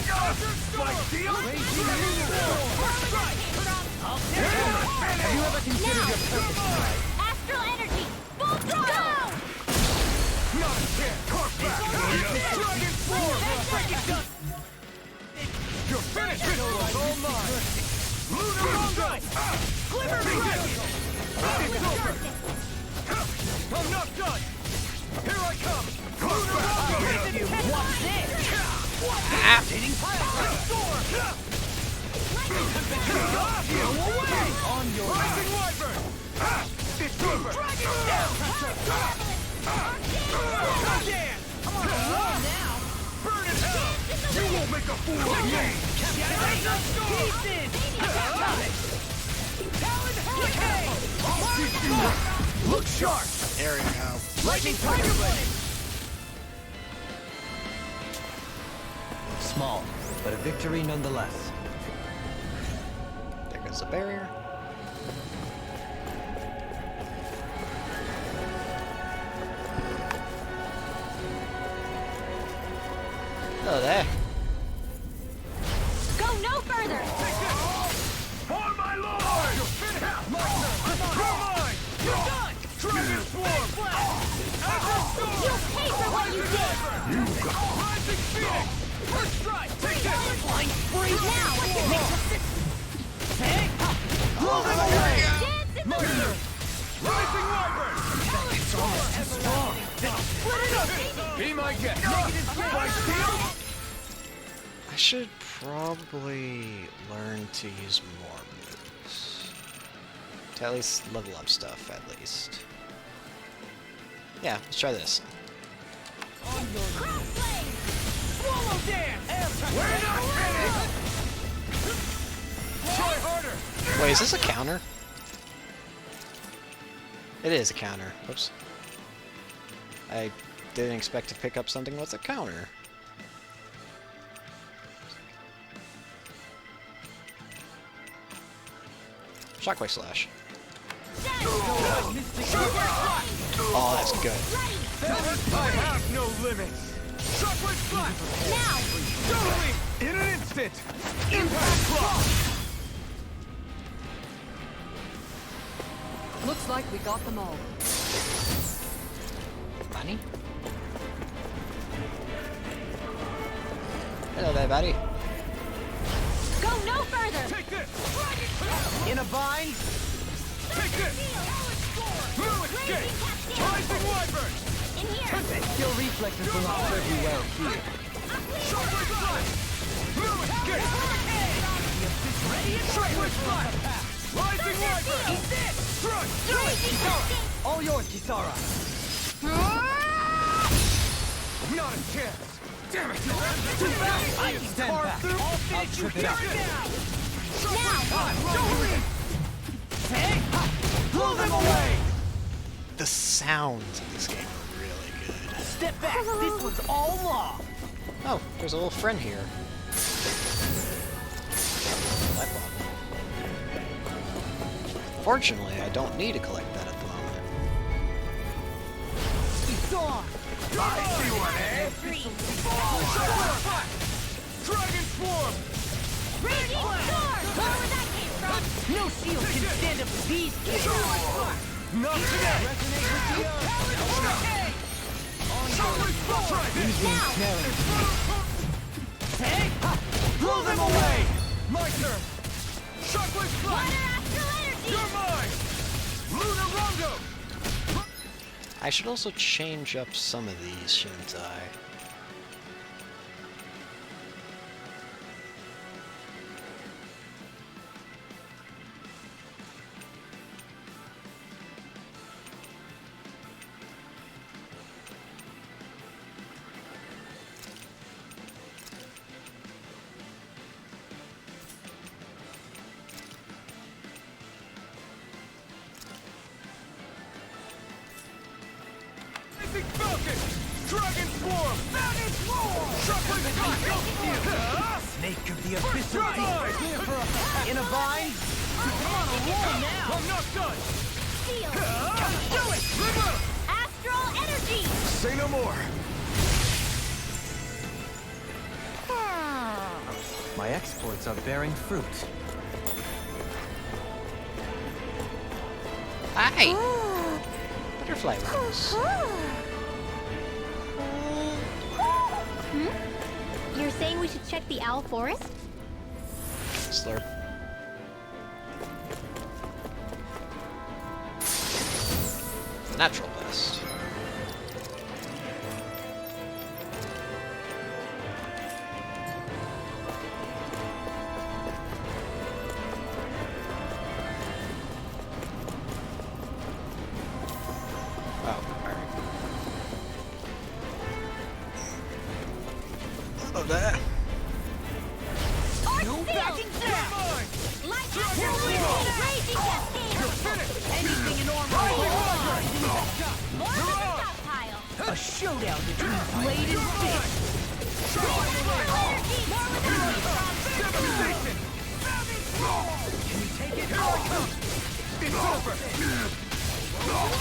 My deal? Have you ever considered your purpose in life? Astral energy! Full throttle! Not a chance! Corpse back! Dragon Form! You're finished! This one's all mine! Lunar Rondo! Glimmer Dragon! It's over! I'm not done! Here I come! Lunar Rondo! What's this? Hitting Storm! Away! On your Rising Wyvern! It's over! Dragon Damn! I'm on a roll now! Burn in hell! You won't make a fool of me! Pieces! Talon Hurricane! I'll teach you! Look sharp! There we go. Lightning Tiger Blade! Small, but a victory nonetheless. There goes the barrier. Hello there. Go no further! For my lord! You're finished! My turn! You're mine! You're done! Dragon Swarm! Azure Storm! You'll pay for what you did! Rising Phoenix! First strike! Take this! Flying free! Now, what can make Hey! Blow them away! dance in the My turn! Rising Wyvern! It's almost too strong! Split it up! Be my guest! By steel! I should probably learn to use more moves. To at least level up stuff, at least. Yeah, let's try this. Crossblade! Swallow dance! We're not finished! Try harder! Wait, is this a counter? It is a counter. Whoops. I didn't expect to pick up something with a counter. Shockwave Slash. Oh, that's good. I have no limits! Shockwave Slash! Now! Totally! In an instant! Impact Block! Looks like we got them all. Bunny? Hello there, buddy. Go no further! Take this! In a bind? Take this! Blue Escape! Rising Wyvern! In here! Skill reflexes will not serve you well here. Shockwave Slash! Blue Escape! Shockwave Slash! Rising Wyvern! Eat this! Thrust! All yours, Kisara. Not a chance! Damn it! Too fast. I can stand back. I'll finish you here blow them away! The sounds of this game are really good. Step back! This one's all law! Oh, there's a little friend here. Light bottle. Fortunately, I don't need to collect that at the moment. It's on! I see one, eh? Dragon Swarm! Raging Storm! Where that came from? No shield can stand up to these kids! Not today! Hey! Blow them away! My turn! Shockwave Water Slash! Astral Energy! You're mine! Lunar Rondo! I should also change up some of these, shouldn't I? Rising Falcon! Dragon Swarm! Dragon Swarm! Shockwave Slash! Snake of the Abyssal Right! Deep! In a bind? On a roll now! I'm not done! Steel! Do it! River! Astral Energy! Say no more! My exploits are bearing fruit. Hi! Butterfly wings. You're saying we should check the Owl Forest? Slurp. Natural best. Oh, alright. Oh, that. No backing down! Light Astral Energy! Raging Cascade! Anything in armor! More than a stockpile! A showdown between blade and stick! Astral Energy! More with Devastation! Can you take it? Here I come! It's over!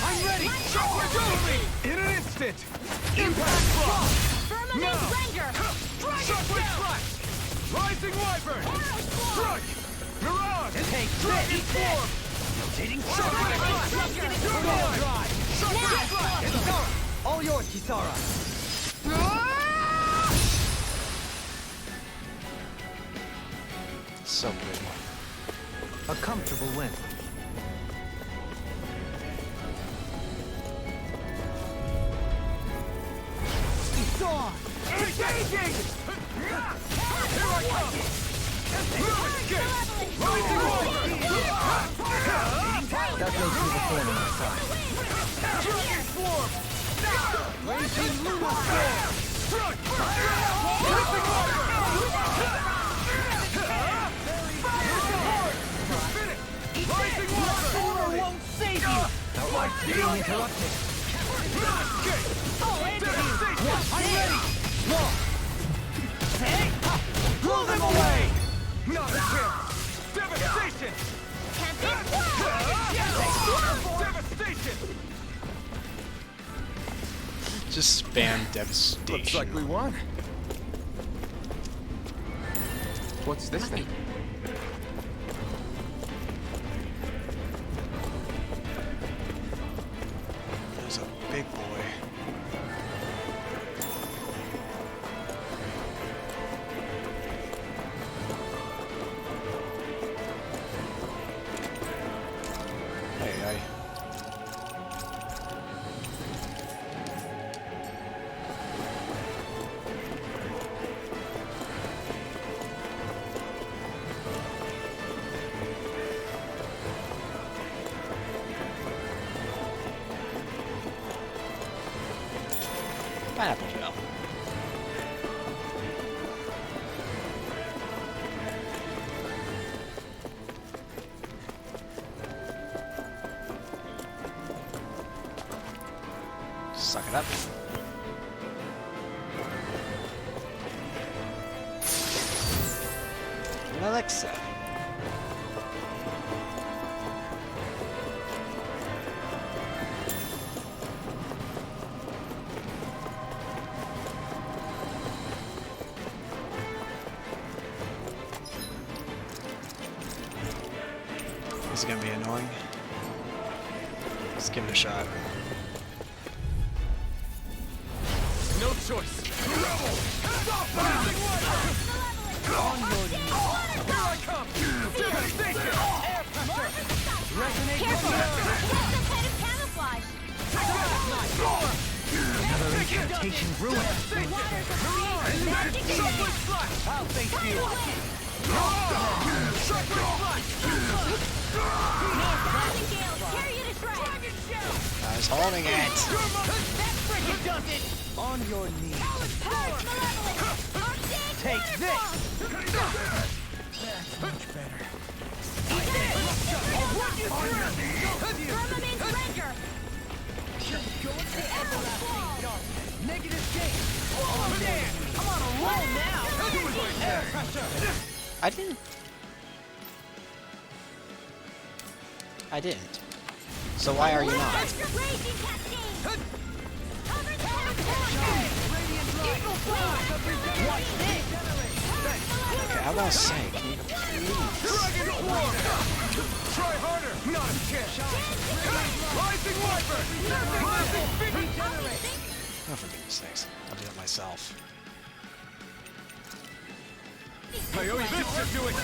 I'm ready! Shockwave Totally! In an instant! Impact Block! Firmament Render! Sharply slash! Rising Wyvern! Strike! Mirage! Take Dragon this! Form! Rotating Sharply slash! Mirage! Sharply slash! Kisara! All yours, Kisara! So good. A comfortable win. It's on! Engaging! Here I come! Escape! Rising Wyvern! That goes through the thorn on our side. Dragon Swarm! Raging Luna Storm! Strike! Rising Wyvern! Rising Wyvern! Order won't save you! Our art's being interrupted. Escape! Devastation! I'm ready! One! Hey! Blow them away! Not a chance! Devastation! Devastation! Just spam devastation. Looks like we won. What's this thing? There's a big boy. Hey. Pineapple gel. Suck it up. An Alexa. Is it gonna be annoying? Let's give it a shot. No choice! Rebel! Stop! Rising Wyvern! On your knees! Here I come! Devastation! Air pressure! Resonate Careful! with That's some kind of camouflage! Another incantation ruined. Magic Sharply slash! I'll face you! Sharply slash! Thousand Gales, tear you to shreds! I was holding it. That frickin' does it! On your knees. Purge Malevolence! Arctic Take this! Waterfall! That's much better. Firmament Render! Negative gate! Oh, man! I'm on a roll now! Air pressure! I didn't. So why are you not? Raging Cascade! Cover the Eagle Flash! Watch this! Okay, I won't say. Can you Dragon Swarm! Try harder! Not a chance! Rising Wyvern! Rising Phoenix! Oh, for goodness sakes. I'll do it myself. I owe you this for doing it!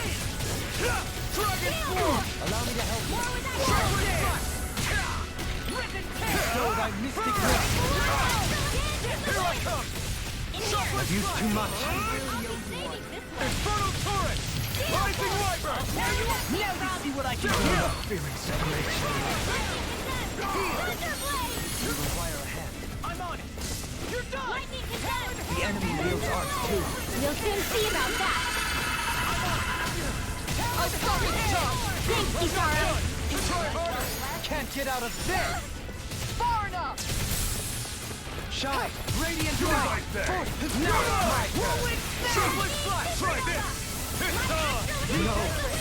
Dragon Swarm! Allow me to help you. Sharply slash! Show thy mystic wit. Here I come! I've used too much. Infernal Torrent! Rising Wyvern! Now you see what I can do. Feeling separation. You require a hand. I'm on it! You're done! Lightning Contest! The enemy wields arts too. You'll soon see about that! Assaulting Charge! Thanks, Kisara! Try harder! Can't get out of this. Far enough. Shine. Radiant Do light. my thing! Now. Sharply slash! Try this! It's on! No.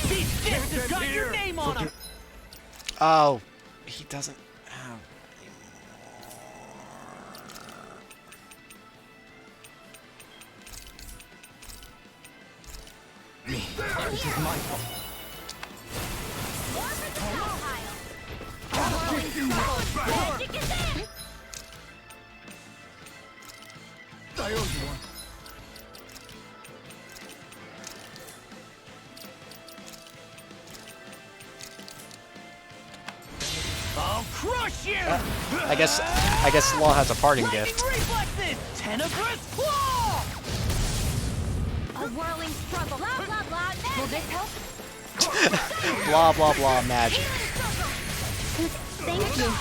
These gifts have got your name on them. Oh, he doesn't have anymore. This is my fault. I owe you one. I'll crush you! I guess Law has a parting gift. Reflexes! Tenebrous claw! A whirling struggle. Blah, blah, blah. Will this help? Blah blah blah magic. Thank you.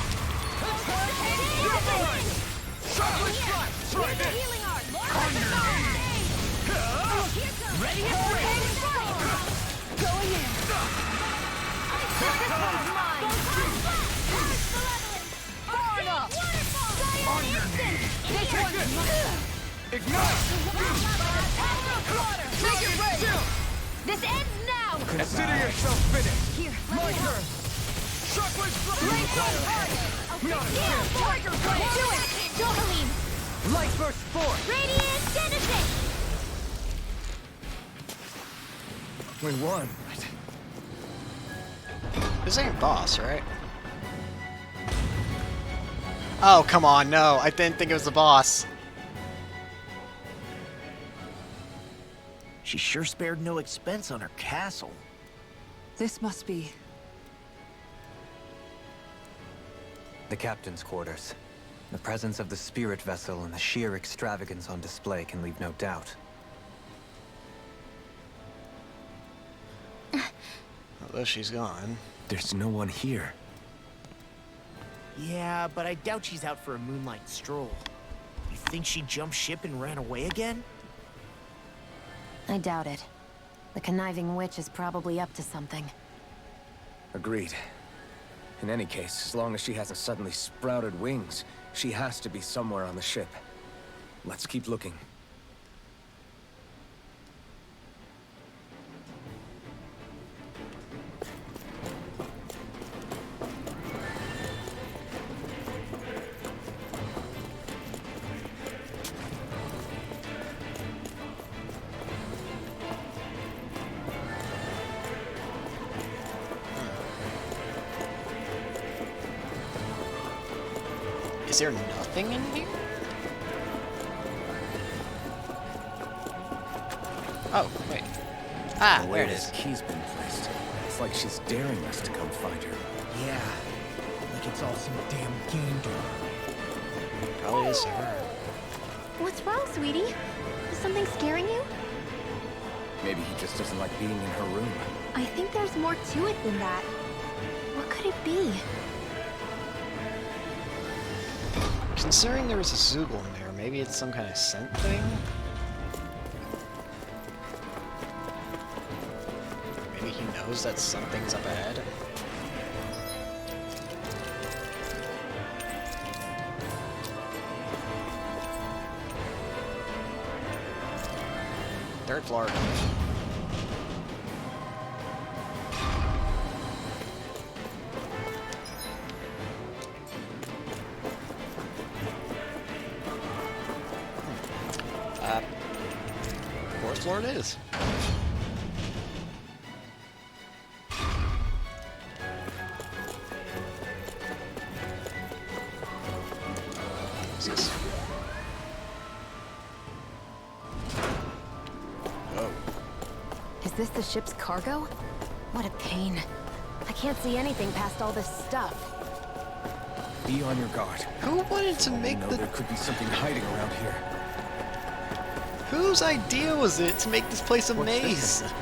Ready and free! Going in. This one's mine. Far enough. On your knees! This one's mine. Ignite! Make it ready. This ends now. Consider yourself finished. Here, My turn. Shockwave strike. Tiger Blade. Do it. Dohalim. Light burst forth! Radiant Genesis. We won. This ain't boss, right? Oh, come on, no. I didn't think it was the boss. She sure spared no expense on her castle. This must be... The captain's quarters. The presence of the spirit vessel and the sheer extravagance on display can leave no doubt. Although she's gone. There's no one here. Yeah, but I doubt she's out for a moonlight stroll. You think she jumped ship and ran away again? I doubt it. The conniving witch is probably up to something. Agreed. In any case, as long as she hasn't suddenly sprouted wings, she has to be somewhere on the ship. Let's keep looking. Is there nothing in here? Oh, wait. Ah, The there way it this is. key's been placed. It's like she's daring us to come find her. Yeah, like it's all some damn game to her. Probably is her. What's wrong, sweetie? Is something scaring you? Maybe he just doesn't like being in her room. I think there's more to it than that. What could it be? Considering there was a Zoogle in there, maybe it's some kind of scent thing? Maybe he knows that something's up ahead? Third floor. Fourth floor it is. What's this? Oh. Is this the ship's cargo? What a pain. I can't see anything past all this stuff. Be on your guard. Who wanted to make No, the... there could be something hiding around here. Whose idea was it to make this place a What's maze? this?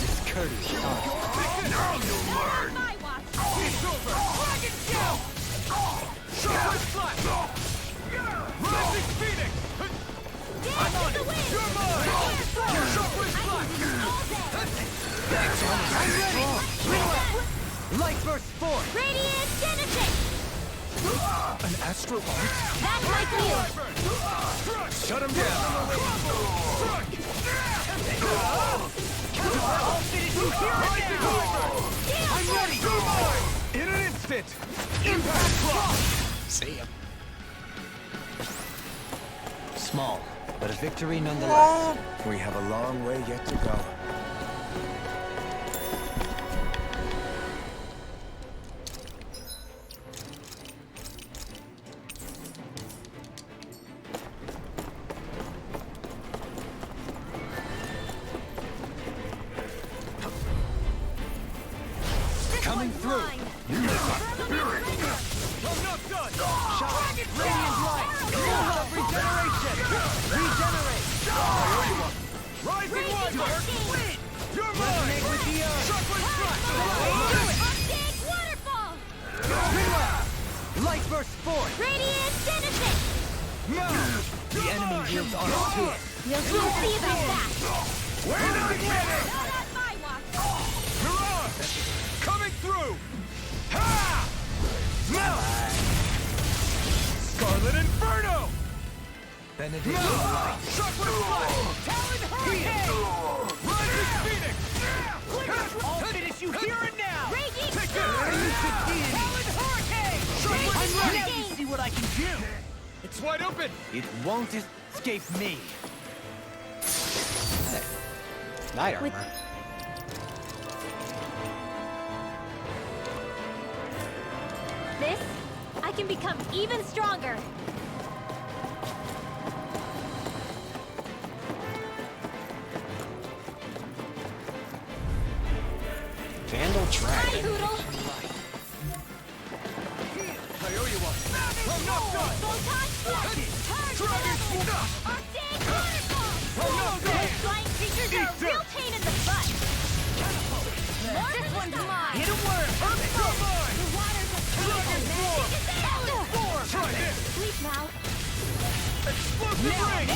Discourteous. Now you'll learn! It's over! Dragon Shell! Shockwave Slash! Rising Phoenix! I'm on it! You're mine! Shockwave Slash! I'm ready! Light burst forth! Radiant Genesis. An astral art? That's my field. Shut him down! I'll finish you here and now! I'm ready! In an instant! instant! Impact block! See ya. Small, but a victory nonetheless. We have a long way yet to go. Coming through! I'm not done! Shot! Radiant light! Full of regeneration! Regenerate! Rising Wyvern! You're mine! Resonate with the earth! Sharply thrust! Waterfall! Light burst forth! Radiant Genesis! No! The enemy yields on us too! We'll soon see about that! We're not ready! Not on my watch! Mirage! Coming through! Ha! Now! Scarlet Inferno! Benedict No! of the light. Sharply flash! Talon Hurricane! Rising Phoenix! I'll finish you here and now! Raging Take Storm! Elusive Deity! Talon Hurricane! I'm ready! Hurricane! Now you see what I can do! It's wide open! It won't escape me. Knight armor. This, I can become even stronger. Vandal Hi, Dragon. Poodle! I owe you one! I'm not done! Photon Strike! Dragon Sword! Arctic Waterfall! I'm not done! Flying creatures are a real pain in the butt! This one's mine! Hit a word! You're mine! The waters of Dragon Sword! Try this! Sleep now! Explosive ring!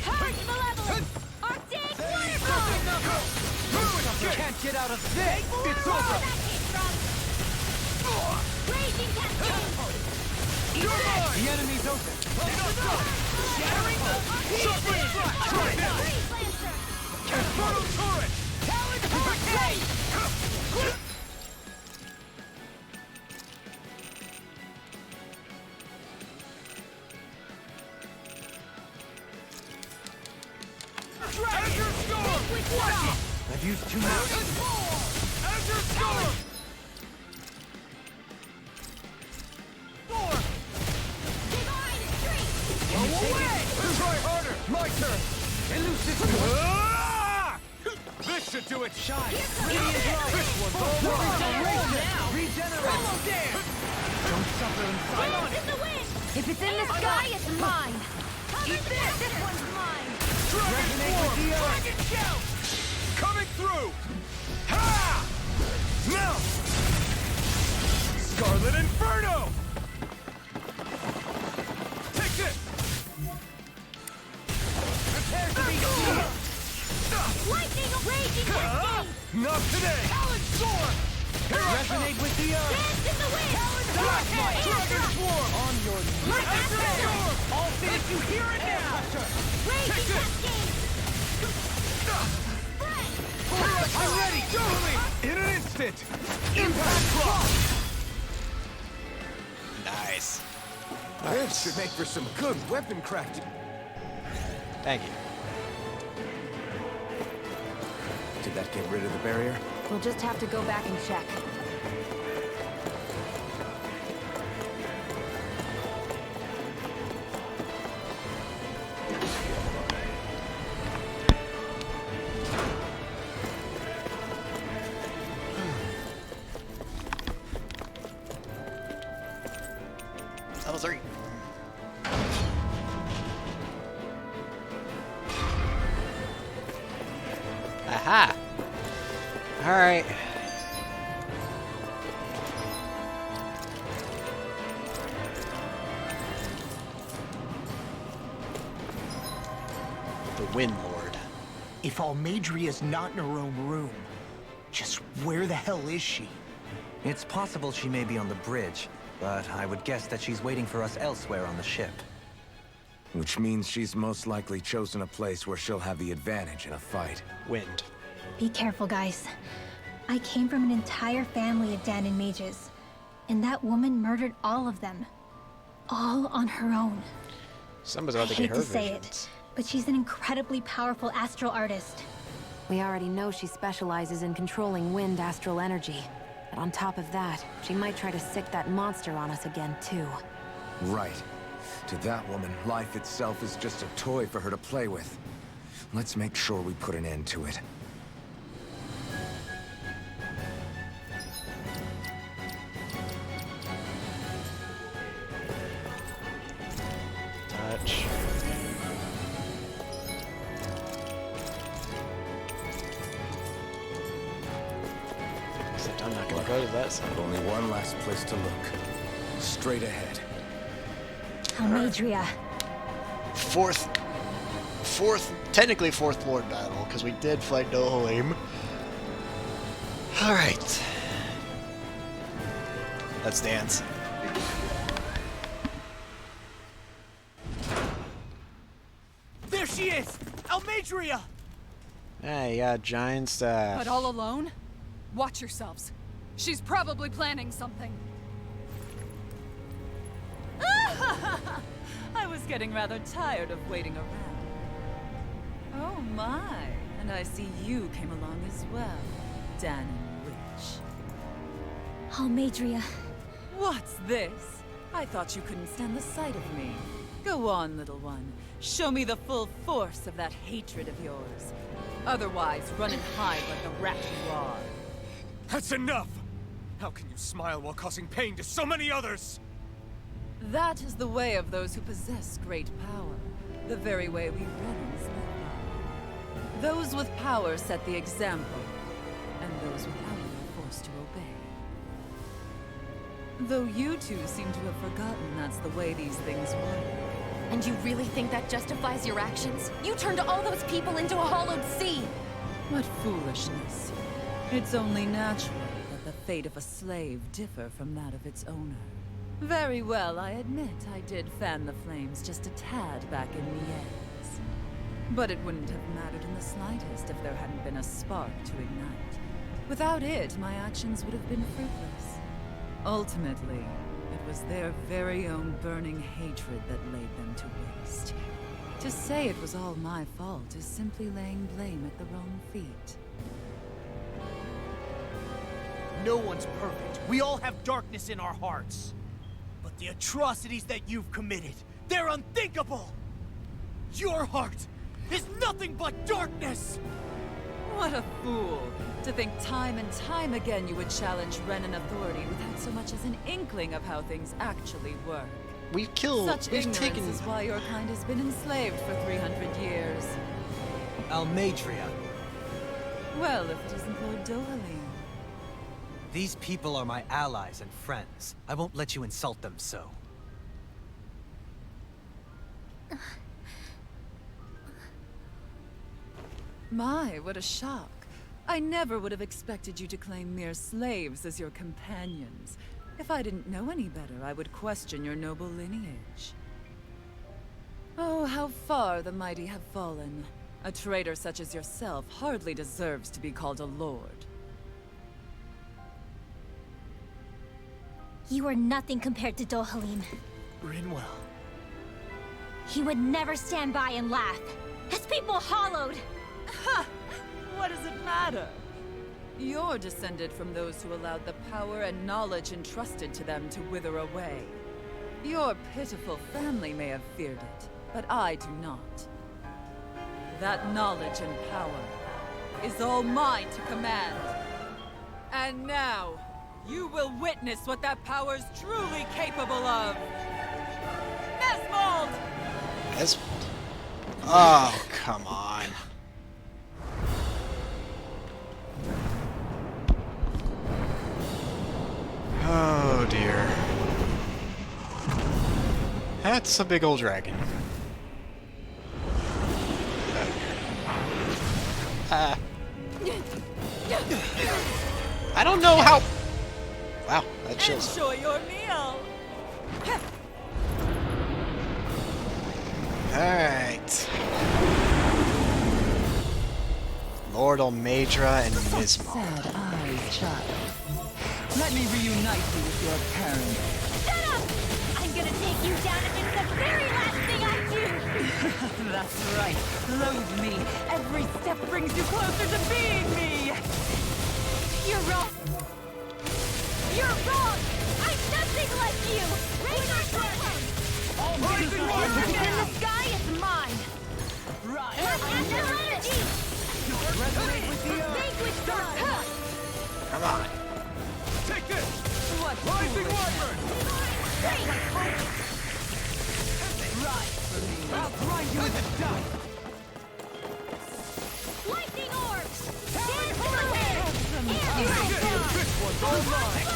Purge Malevolence! Arctic Waterfall! Can't get out of this! It's over! Raging Cascade! You're mine! The enemy's open. Shattering Sharply flash! Try this! Freeze Lancer! Inferno turret! Talon Hurricane! Azure Storm! I've used too much. Azure Storm! Divine Streak! Go away! Try harder! My turn! Elusive Ah! This should do it! Shine! Radiant light! This one's all right! Regenerate! Hollow dance! Don't suffer in silence. Dance in the wind! If it's in the sky, it's mine! Eat this! This one's mine! Dragon Form! Dragon Shout! Coming through! Ha! Now! Scarlet Inferno! Take this! Prepare to be sealed! Lightning Raging Cascade! Not today! Talon Sword! Resonate with the earth! Dance in the wind! Hurricane! Dragon Swarm! On your knees! Azure Storm! I'll finish you here and now! Raging Cascade! I'm ready! Totally! In an instant! Impact block! Nice. This should make for some good weapon crafting. Thank you. Did that get rid of the barrier? We'll just have to go back and check. Level 3. Aha! Alright. The Wind Lord. If Almadria's not in her own room, just where the hell is she? It's possible she may be on the bridge, but I would guess that she's waiting for us elsewhere on the ship. Which means she's most likely chosen a place where she'll have the advantage in a fight. Wind. Be careful, guys. I came from an entire family of Danon mages, and that woman murdered all of them. All on her own. Somebody's I about to get hate her to say visions. it, but she's an incredibly powerful astral artist. We already know she specializes in controlling wind astral energy. But on top of that, she might try to sick that monster on us again, too. Right. To that woman, life itself is just a toy for her to play with. Let's make sure we put an end to it. Touch. Except I'm not gonna go to that side. Only one last place to look. Straight ahead. Almeidria. Technically fourth Lord battle, because we did fight Dohalim. Alright. Let's dance. There she is! Almeidria! Hey, yeah, giant staff. But all alone? Watch yourselves. She's probably planning something. I was getting rather tired of waiting around. Oh my, and I see you came along as well, Danon Witch. Almeidria. What's this? I thought you couldn't stand the sight of me. Go on, little one. Show me the full force of that hatred of yours. Otherwise, run and hide like the rat you are. That's enough! How can you smile while causing pain to so many others? That is the way of those who possess great power. The very way we Renans live by. Those with power set the example, and those without it are forced to obey. Though you two seem to have forgotten that's the way these things work. And you really think that justifies your actions? You turned all those people into a hollowed sea! What foolishness. It's only natural that the fate of a slave differ from that of its owner. Very well, I admit I did fan the flames just a tad back in Mies. But it wouldn't have mattered in the slightest if there hadn't been a spark to ignite. Without it, my actions would have been fruitless. Ultimately, it was their very own burning hatred that laid them to waste. To say it was all my fault is simply laying blame at the wrong feet. No one's perfect. We all have darkness in our hearts. But the atrocities that you've committed, they're unthinkable! Your heart is nothing but darkness! What a fool! To think time and time again you would challenge Renan authority without so much as an inkling of how things actually work. We've Ignorance taken... is why your kind has been enslaved for 300 years. Almeidria. Well, if it isn't Lord Dohalim. These people are my allies and friends. I won't let you insult them so. My, what a shock. I never would have expected you to claim mere slaves as your companions. If I didn't know any better, I would question your noble lineage. Oh, how far the mighty have fallen. A traitor such as yourself hardly deserves to be called a lord. You are nothing compared to Dohalim. Rinwell. He would never stand by and laugh. His people hollowed! Ha! What does it matter? You're descended from those who allowed the power and knowledge entrusted to them to wither away. Your pitiful family may have feared it, but I do not. That knowledge and power is all mine to command. And now, you will witness what that power's truly capable of. Nesmold! Nesmold? Oh, come on. Oh dear. That's a big old dragon. I don't know how... Wow, that chills. Enjoy your meal! Alright. Lord Almeidria and Nismo. Sad eyes child. Let me reunite you with your parents. Shut up! I'm gonna take you down if it's the very last thing I do! That's right. Loathe me. Every step brings you closer to being me. You're wrong! You're wrong! I'm nothing like you! Razor Slam! It's in the sky, it's mine! Right. Astral energy! Resonate with the earth. Vanquish God! Come on. Take this! What Rising Wyvern! right for me. I'll grind you into dust! Lightning orbs! Dance to the wind! This one's all mine!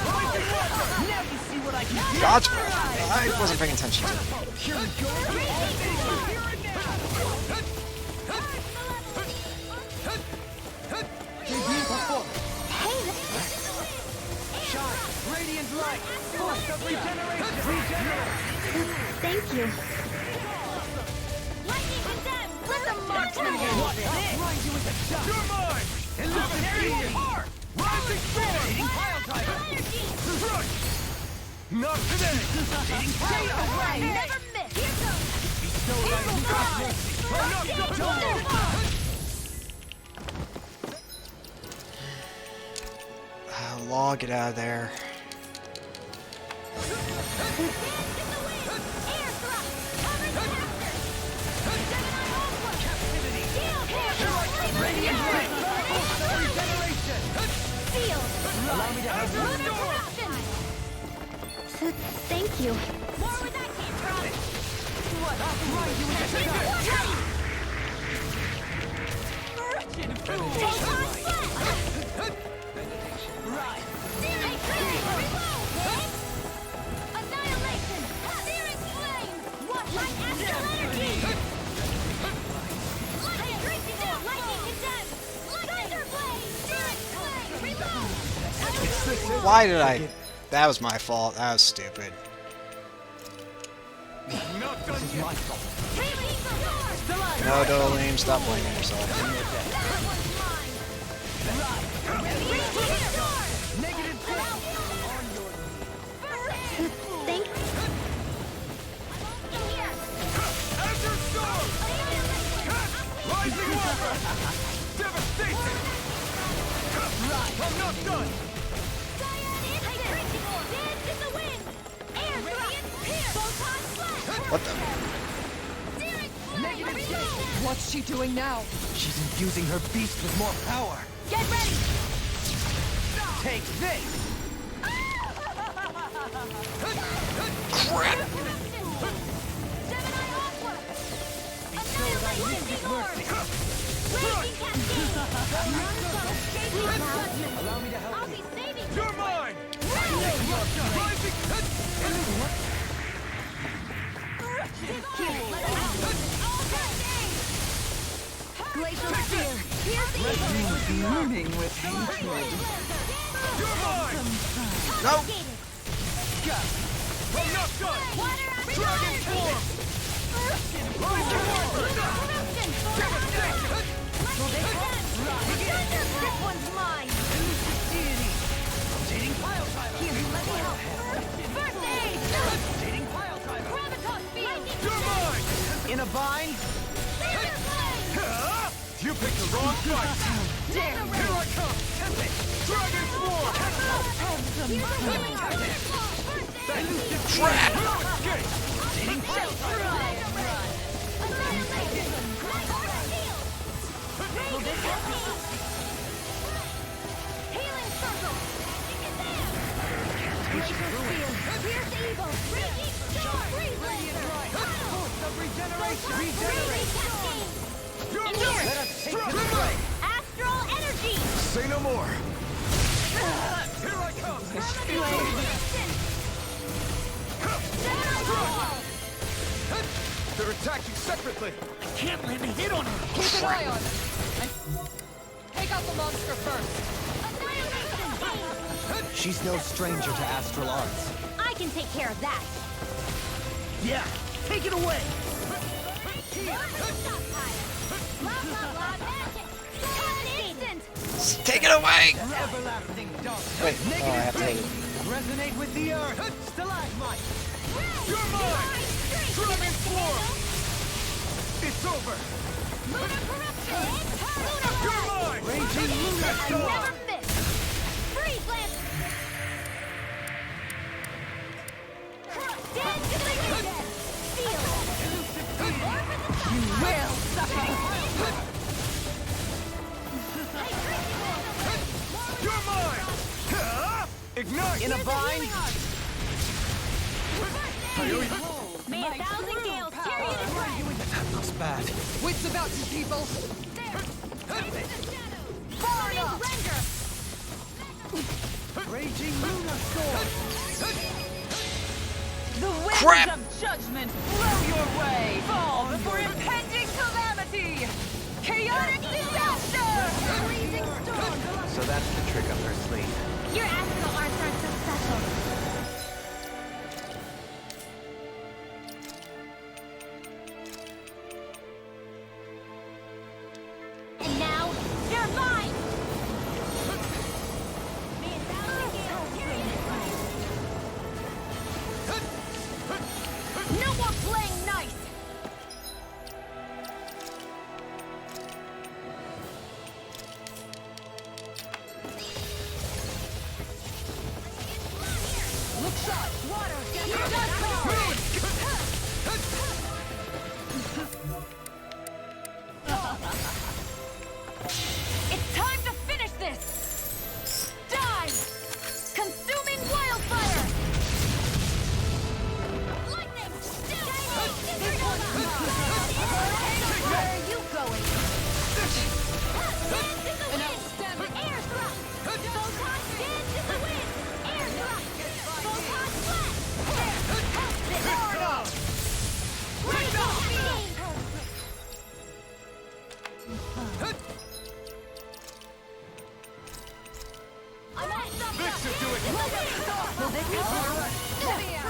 Rising Wyvern! Now you see what I can do. Dodge! I wasn't paying attention to. Shine! Radiant light! Force of regeneration! Regenerate! Thank you. Lightning condemned! Let the marksman in! I'll grind you into dust! You're mine! Illuminary heart! Rising storm! Pile driver! Crush! Not today! Stay away! Never miss! Here goes! Bestow thy Law, get out of there. Radiant light! Force of regeneration! Allow me to have Thank you. More where that came from! What? I'll grind you into dust! Take on flat! Right! Annihilation! Searing flame! What? Light astral energy! Lightning condemned! Thunder blade! Searing flame! Reload! Why did I? That was my fault. That was stupid. Not done yet! My fault. No, Doleem, stop blaming yourself. Negative Thank Azure Storm! Rising Wyvern! Devastation! I'm not done! What the? What's she doing now? She's infusing her beast with more power. Get ready! Take this! Crap! Allow me to help you. You're mine! Rising! Glacial Spear! Here's the evil! Blooming with hatred. You're mine! No! I'm not done! Dragon form! Rising Wyvern! Devastation! This one's mine! Rotating pile driver! Here, let me help! First aid! Rotating pile driver! Graviton field! You're mine! In a bind? You picked the wrong fight! Dare you! Here I come! Dragon form! Crap! No escape! Rotating pile driver! Healing circle! Glacial spear! Here's evil! Raging storm! Force of regeneration! Regenerate! You're In mine! here! Let us take this break! Astral energy! Say no more! Here I come! They're attacking separately! I can't let me hit on her! Keep an eye on her. And take out the monster first. She's no stranger to astral arts. I can take care of that. Yeah! Take it away! Blah, blah, blah, magic! An instant! Take it away! Everlasting darkness. Wait, oh, I have to hit it. Resonate with the earth. Stalagmite. You're mine. Dragon swarm. It's over. Lunar corruption. You're mine. Raging lunar I storm. never miss. Freeze lance. Dead to the wind. Feel it. You will suffer! You're mine. Ignite. In a bind? May a thousand gales carry it right. That was bad. Wits about you, people! Burning render. Raging lunar storm. The winds Crap! of judgment blow your way! Fall before impending calamity! Chaotic disaster! Freezing storm. So that's the trick up her sleeve. Your astral arts aren't so special. And now, they're mine. May a thousand gales carry it right. No more playing nice. Look sharp! Water, get It's time to finish this! Dive! Consuming wildfire! lightning. Still. Where are you going? Dance in the wind. Air thrust. Photon dance in the wind. Air thrust. Photon flash. Break off me. I'm all stuffed up. This should do it. Will this be hard? In here.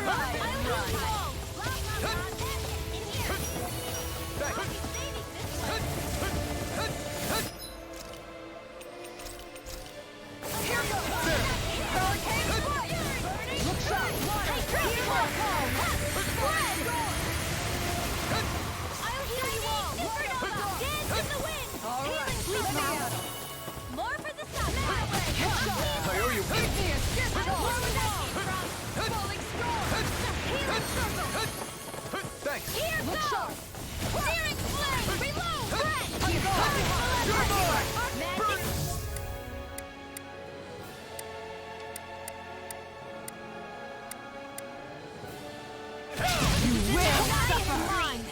I'll be saving this one. Here goes. Hurricane strike. Look sharp. Water. I'll heal you all. Supernova. Dance in the wind. Healing storm. More for the sun. I owe you. Falling storm. Healing circle. Thanks. Here goes. Searing flame. Reload. Red. You're mine. Magic. You will suffer! Mine.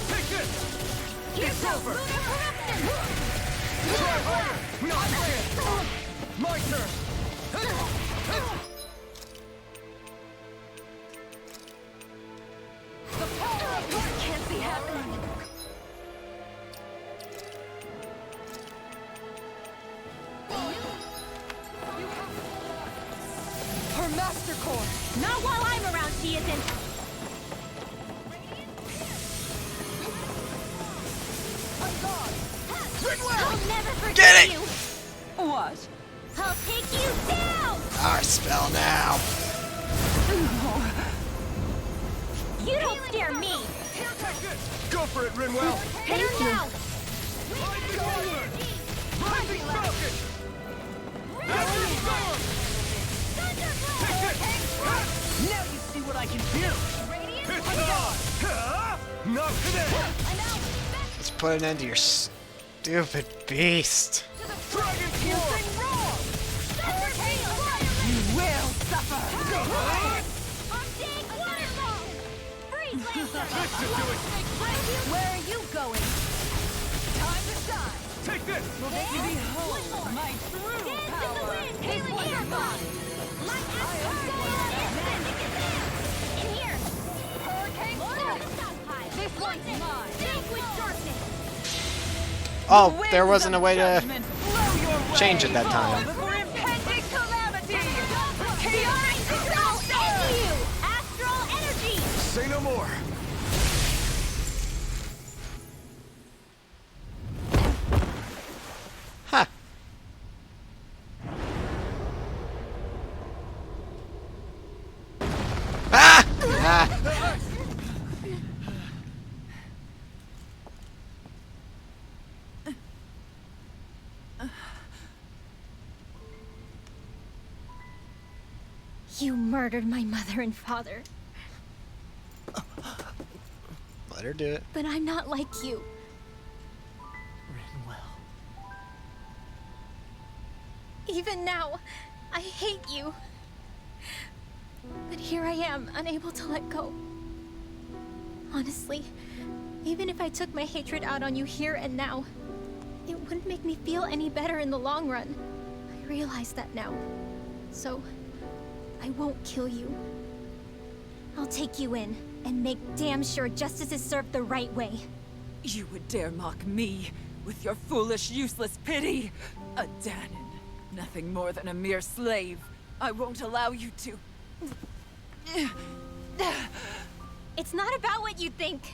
Take this. Here's over. Lunar corruption. Try harder. Not fair. My turn. The power of this can't be happening! Her master core! Not while I'm around, she isn't. I'll never forget Get it! you. What? I'll take you down. Our spell now! You don't scare me. Go for it, Rinwell. Hit her now. Rising Falcon. Lightning Storm. Now you see what I can do! It's on. Not today. Let's put an end to your stupid beast. Dragon Swarm. You will suffer! This should do it. Where are you going? Time to shine! Take this. Behold my true power! This one's mine! Oh, there wasn't a way to change it that time. Before impending calamity! Chaotic Astral energy! Say no more. You murdered my mother and father. Let her do it. But I'm not like you. Rinwell. Even now, I hate you. But here I am, unable to let go. Honestly, even if I took my hatred out on you here and now, it wouldn't make me feel any better in the long run. I realize that now. So, I won't kill you. I'll take you in and make damn sure justice is served the right way. You would dare mock me with your foolish, useless pity? A Dahnan, nothing more than a mere slave. I won't allow you to... It's not about what you think.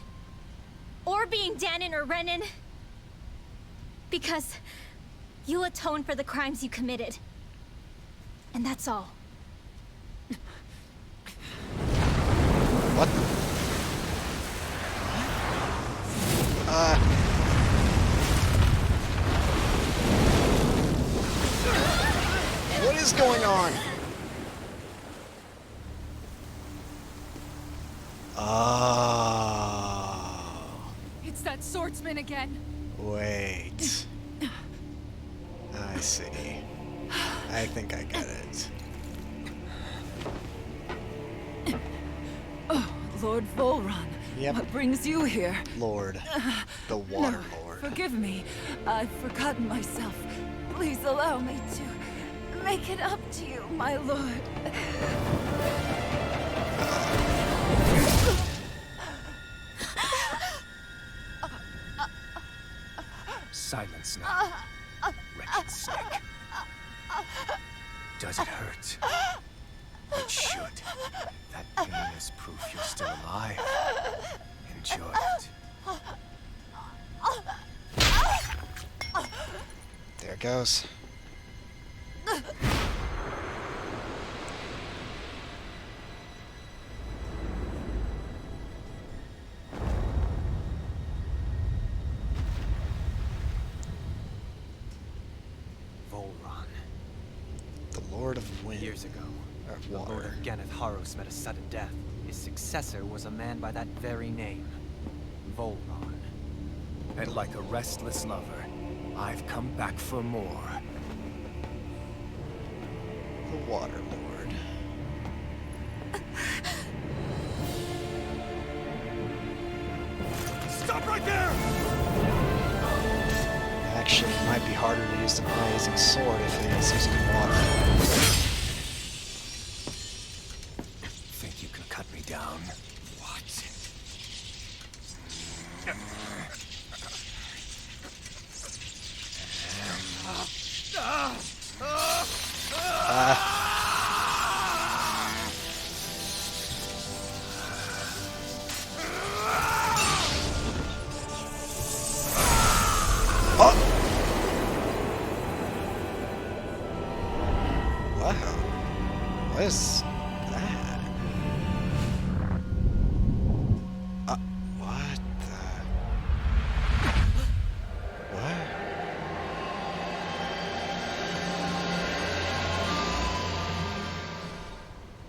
Or being Dahnan or Renan. Because you'll atone for the crimes you committed. And that's all. What? What is going on? Oh. It's that swordsman again. Wait. I see. I think I get it. Oh, Lord Volron. Yep. What brings you here? Lord. The Water No, Lord. Forgive me. I've forgotten myself. Please allow me to make it up to you, my lord. Silence now, wretched snake. Does it hurt? It should. That pain is proof you're still alive. Enjoy it. There it goes. Volron. The Lord of Wind. Years ago, Of the Lord Water. of Ganeth Haros met a sudden death. His successor was a man by that very name, Volron. And like a restless lover, I've come back for more. The Water Lord. Stop right there! Actually, it might be harder to use the blazing sword if it is using water. Think you can cut me down? What? Wow. What is that? What the? What?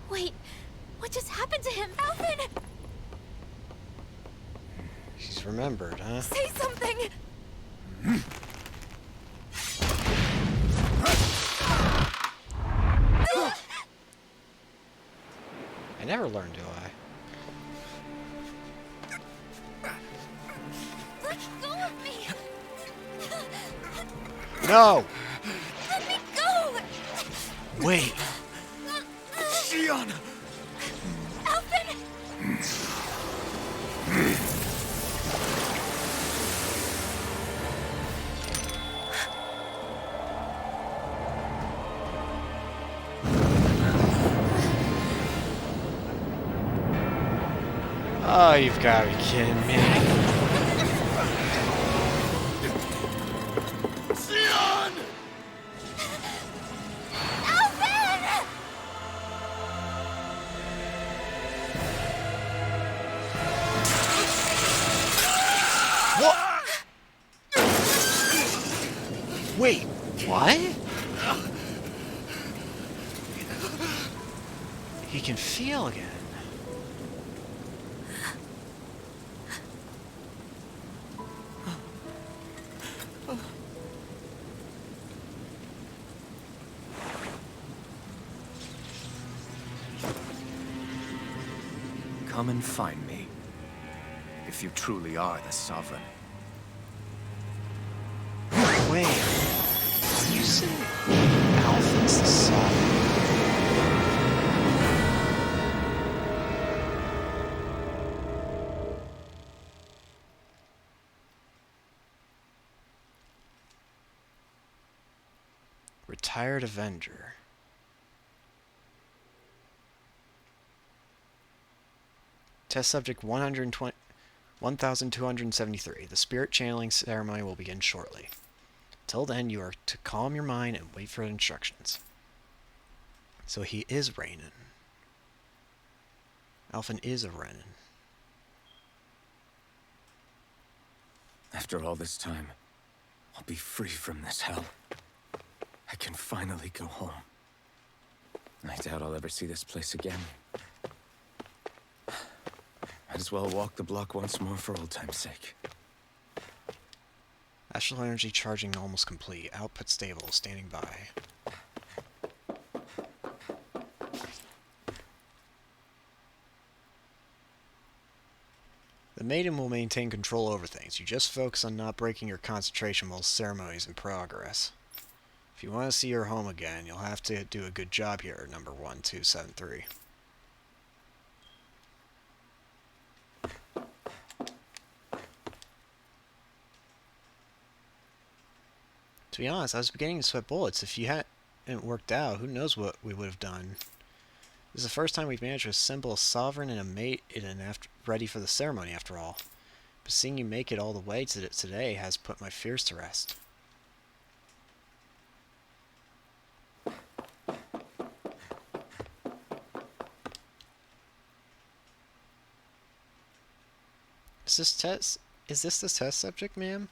Wait, what just happened to him? Alvin! She's remembered, huh? Say something! I never learned, do I? Let go of me! No! Let me go! Wait. Shion! Alvin! Oh, you've got to be kidding me. Shion! Alvin! What? He can feel again. Come and find me, if you truly are the Sovereign. Wait, are you saying Alpha's the Sovereign? Retired Avenger. Test subject 1273. The spirit channeling ceremony will begin shortly. Till then, you are to calm your mind and wait for instructions. So he is Rainen. Alphen is a Renin. After all this time, I'll be free from this hell. I can finally go home. I doubt I'll ever see this place again. Might as well walk the block once more for old time's sake. Astral energy charging almost complete. Output stable. Standing by. The maiden will maintain control over things. You just focus on not breaking your concentration while the ceremony is in progress. If you want to see your home again, you'll have to do a good job here, number 1273. To be honest, I was beginning to sweat bullets. If you hadn't worked out, who knows what we would have done. This is the first time we've managed to assemble a sovereign and a maiden ready for the ceremony, after all. But seeing you make it all the way to today has put my fears to rest. Is this the test subject, ma'am?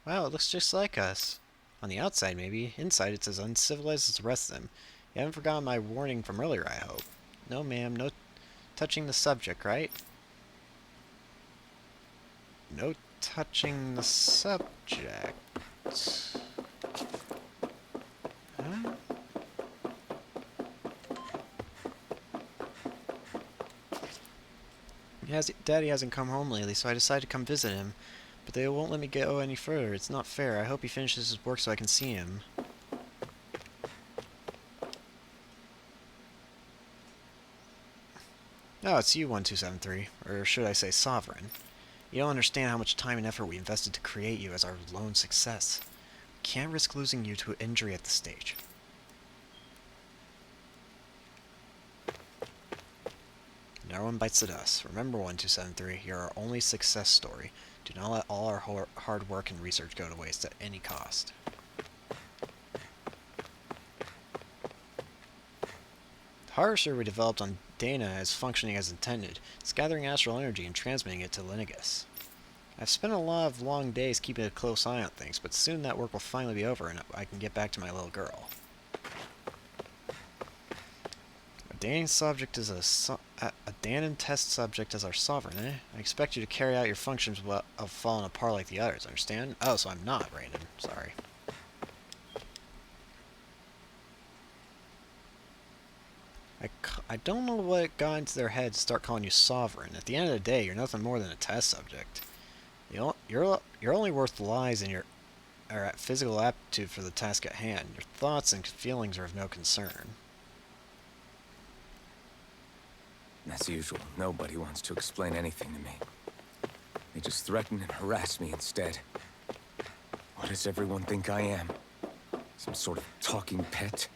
Wow, it looks just like us. On the outside, maybe. Inside, it's as uncivilized as the rest of them. You haven't forgotten my warning from earlier, I hope. No, ma'am. No touching the subject, right? No touching the subject. Huh? Daddy hasn't come home lately, so I decided to come visit him. But they won't let me go any further. It's not fair. I hope he finishes his work so I can see him. Oh, it's you, 1273. Or should I say Sovereign. You don't understand how much time and effort we invested to create you as our lone success. We can't risk losing you to injury at this stage. No one bites the dust. Remember, 1273, you're our only success story. Do not let all our hard work and research go to waste at any cost. The harsher we developed on Dana is functioning as intended. It's gathering astral energy and transmitting it to Linigus. I've spent a lot of long days keeping a close eye on things, but soon that work will finally be over and I can get back to my little girl. A Danan test subject as our sovereign, eh? I expect you to carry out your functions without falling apart like the others, understand? Oh, so I'm not Rainen. Sorry. I don't know what got into their head to start calling you sovereign. At the end of the day, you're nothing more than a test subject. You're only worth lies in your physical aptitude for the task at hand. Your thoughts and feelings are of no concern. As usual, nobody wants to explain anything to me. They just threaten and harass me instead. What does everyone think I am? Some sort of talking pet?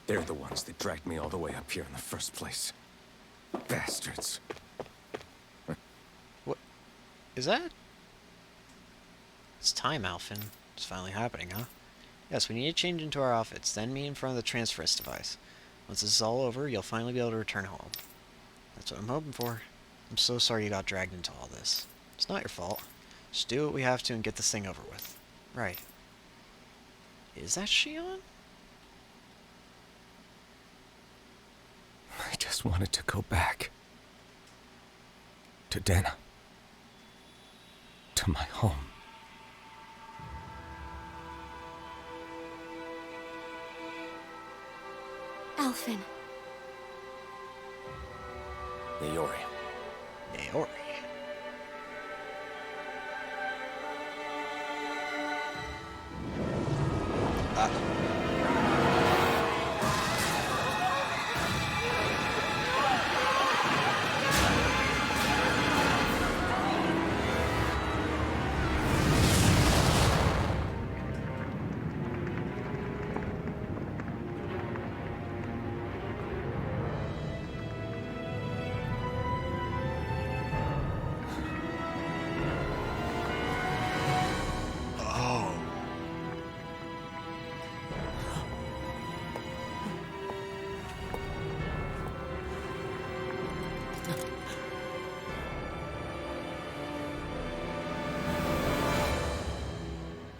They're the ones that dragged me all the way up here in the first place. Bastards. What? Is that? It's time, Alphen. It's finally happening, huh? Yes, we need to change into our outfits, then meet in front of the transference device. Once this is all over, you'll finally be able to return home. That's what I'm hoping for. I'm so sorry you got dragged into all this. It's not your fault. Just do what we have to and get this thing over with. Right. Is that Shion? I just wanted to go back. To Dena. To my home. Alphen. Naori. Naori.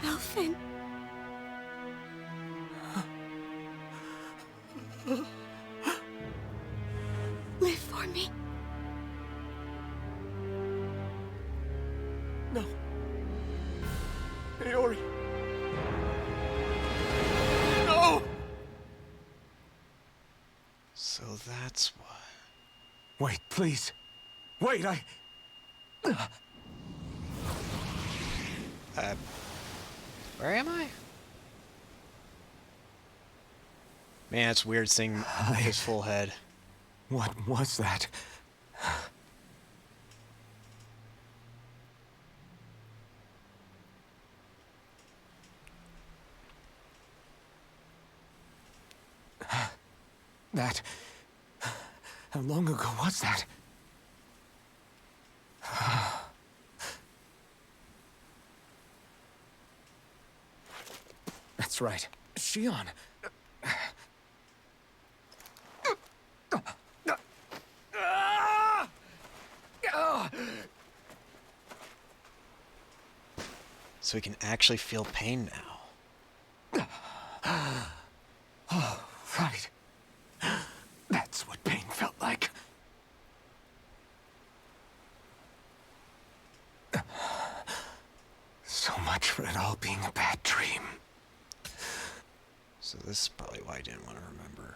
Alphen. Live for me. No. Naori. No! So that's why. Wait, please. Wait, Where am I? Man, it's weird seeing his full head. What was that? That... How long ago was that? That's right. Shion. So he can actually feel pain now. Oh, right. That's what pain felt like. So much for it all being a bad dream. So this is probably why I didn't want to remember.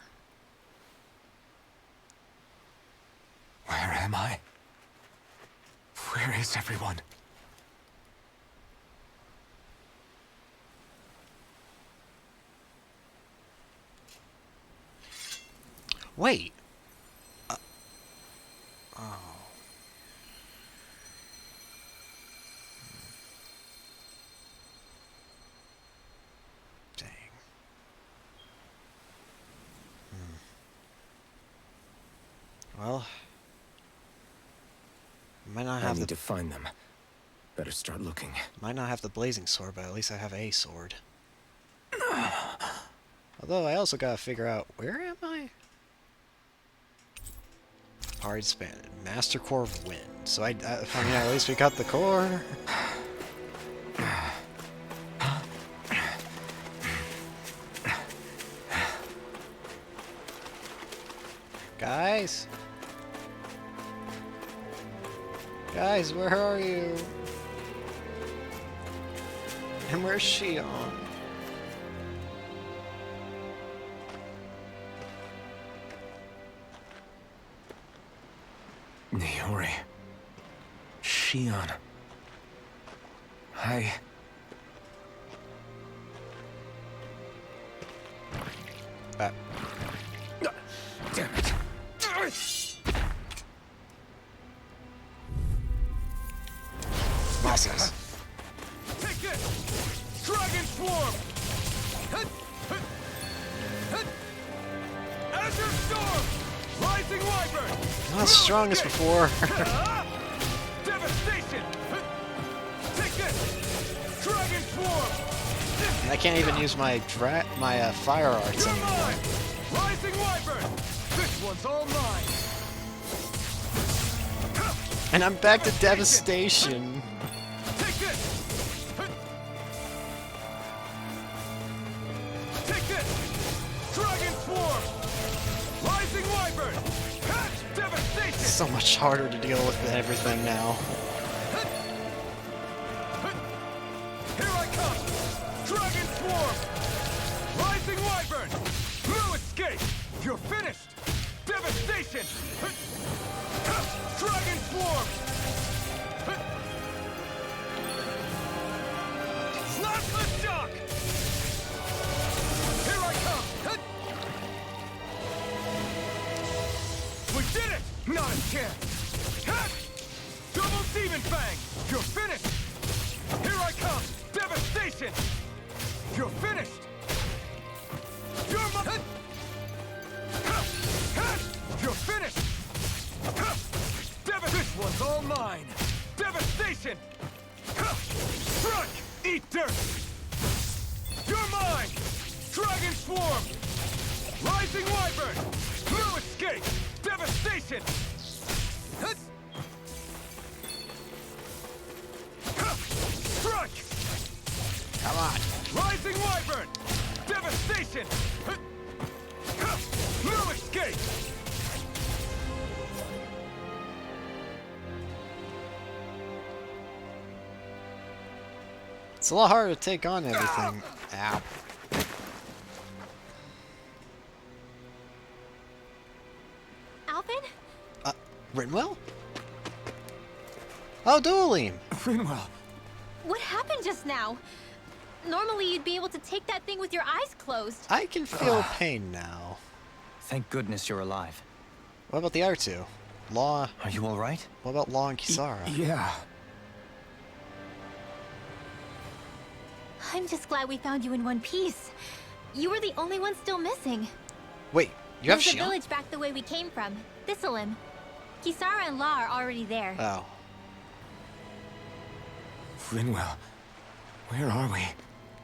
Where am I? Where is everyone? Wait. Oh. Dang. Well, might not have I need to find them. Better start looking. Might not have the blazing sword, but at least I have a sword. Although I also gotta figure out, where am I? Hard span. Master Core of Wind. So I mean, at least we got the core. Guys? Guys, where are you? And where's Shion? Naori. Shion. I... Damn it. Muscles. Take it! Dragon Swarm! Azure Storm! Rising Wyvern! Not as strong as before. Devastation! Take this! Dragon Swarm! And I can't even use my fire arts anymore. Rising Wyvern! This one's all mine! And I'm back to devastation. Take this! harder to deal with than everything now. Here I come! Dragon Swarm! Rising Wyvern! No escape! You're finished! Devastation! Dragon Swarm! Slashless Shock! Here I come! We did it! Not a chance! Double Demon Fang! You're finished! Here I come! Devastation! You're finished! You're my... You're finished! This one's all mine! Devastation! Strike! Eat dirt! You're mine! Dragon Swarm! Rising Wyvern! No escape! Devastation! Strike! Come on. Rising Wyvern! Devastation! No escape! It's a lot harder to take on everything. Ow. Alvin? Rinwell? Oh, Dueling! Rinwell! What happened just now? Normally you'd be able to take that thing with your eyes closed. I can feel pain now. Thank goodness you're alive. What about the other two? Law? Are you alright? What about Law and Kisara? Yeah. I'm just glad we found you in one piece. You were the only one still missing. Wait, you have There's a Shion? village back the way we came from, Thistleim. Kisara and Law are already there. Oh. Rinwell, where are we?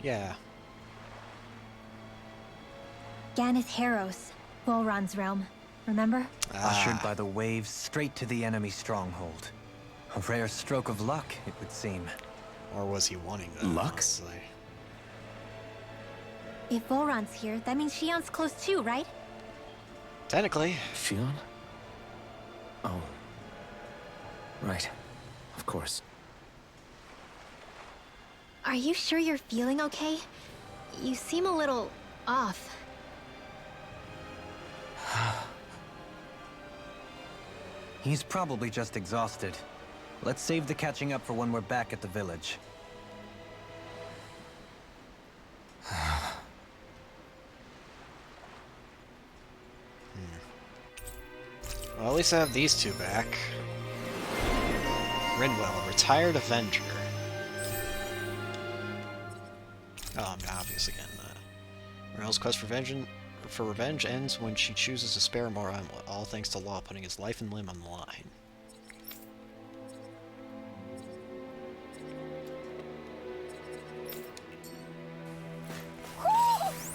Yeah. Ganeth Haros, Volron's realm. Remember? Ushered by the waves straight to the enemy stronghold. A rare stroke of luck, it would seem. Or was he wanting that? Luck? Honestly? If Volron's here, that means Shion's close too, right? Technically. Shion? Oh. Right. Of course. Are you sure you're feeling okay? You seem a little off. He's probably just exhausted. Let's save the catching up for when we're back at the village. Well, at least I have these two back. Rinwell, a retired Avenger. Oh, I'm obvious again. Rinwell's quest for revenge ends when she chooses to spare Mora, all thanks to Law putting his life and limb on the line.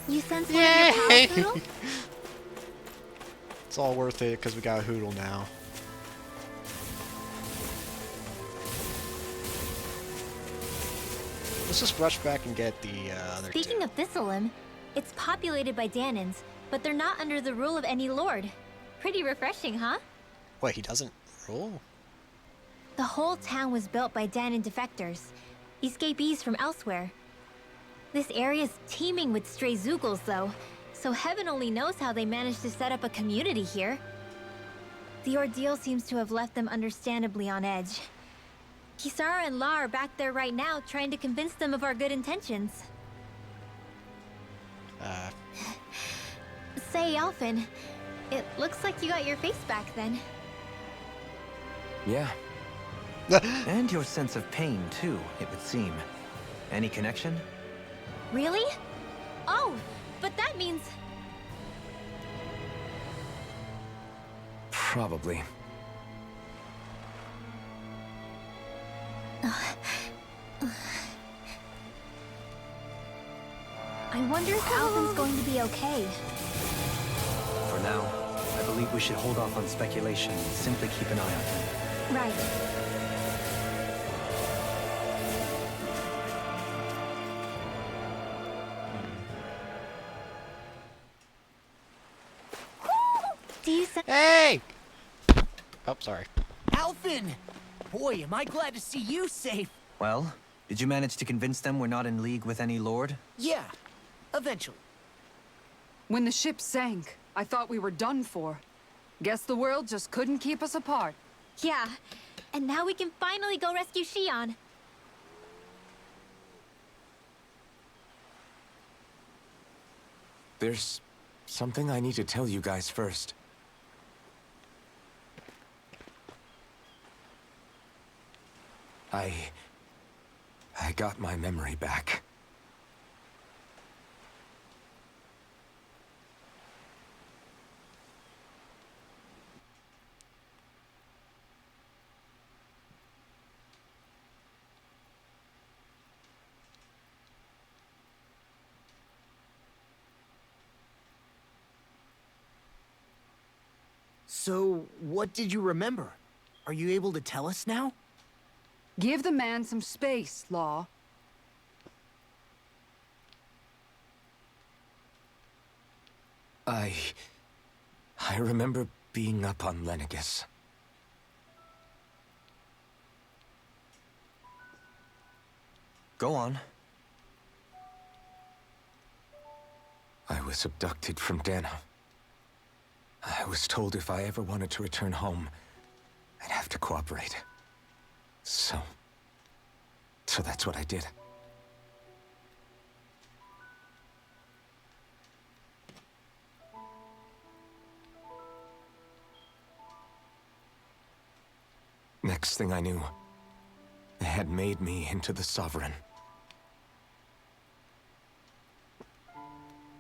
You sense one of your powers, Hoodle? It's all worth it because we got a Hoodle now. Let's just rush back and get the other two. Speaking of Thistleim, it's populated by Danans, but they're not under the rule of any lord. Pretty refreshing, huh? Wait, he doesn't rule? The whole town was built by Danan defectors, escapees from elsewhere. This area's teeming with stray Zeugles, though, so heaven only knows how they managed to set up a community here. The ordeal seems to have left them understandably on edge. Kisara and La are back there right now, trying to convince them of our good intentions. Say, Alphen, it looks like you got your face back then. Yeah. And your sense of pain, too, it would seem. Any connection? Really? Oh, but that means... Probably. I wonder if Alphen's going to be okay. For now, I believe we should hold off on speculation and simply keep an eye on him. Right. Do you Hey! Oh, sorry. Raven! Boy, am I glad to see you safe. Well, did you manage to convince them we're not in league with any lord? Yeah, eventually. When the ship sank, I thought we were done for. Guess the world just couldn't keep us apart. Yeah, and now we can finally go rescue Shion. There's something I need to tell you guys first. I got my memory back. So, what did you remember? Are you able to tell us now? Give the man some space, Law. I remember being up on Lenegus. Go on. I was abducted from Dana. I was told if I ever wanted to return home, I'd have to cooperate. So that's what I did. Next thing I knew, they had made me into the Sovereign.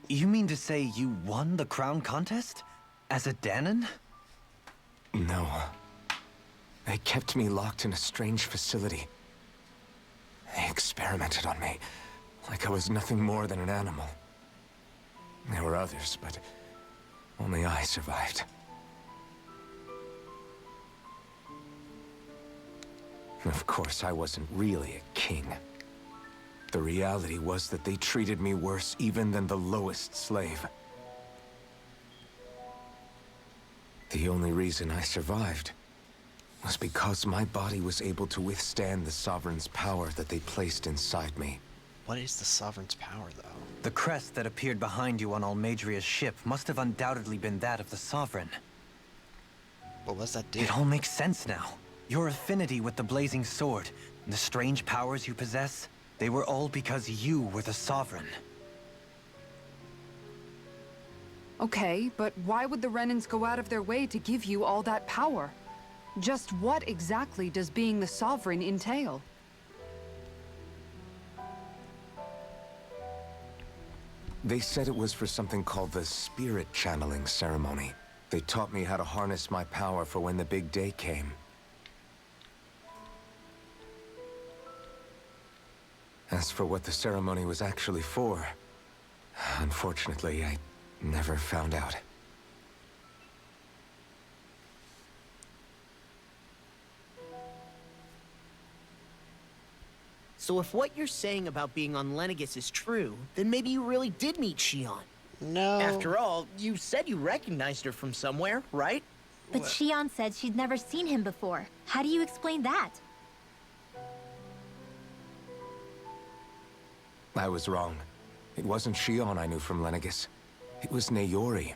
You mean to say you won the crown contest? As a Danon? No. They kept me locked in a strange facility. They experimented on me, like I was nothing more than an animal. There were others, but only I survived. Of course, I wasn't really a king. The reality was that they treated me worse even than the lowest slave. The only reason I survived was because my body was able to withstand the Sovereign's power that they placed inside me. What is the Sovereign's power, though? The crest that appeared behind you on Almadria's ship must have undoubtedly been that of the Sovereign. What was that do? It all makes sense now. Your affinity with the Blazing Sword, and the strange powers you possess, they were all because you were the Sovereign. Okay, but why would the Renans go out of their way to give you all that power? Just what exactly does being the Sovereign entail? They said it was for something called the Spirit Channeling Ceremony. They taught me how to harness my power for when the big day came. As for what the ceremony was actually for, unfortunately, I never found out. So if what you're saying about being on Lenegus is true, then maybe you really did meet Shion. No. After all, you said you recognized her from somewhere, right? But Shion said she'd never seen him before. How do you explain that? I was wrong. It wasn't Shion I knew from Lenegus. It was Naori.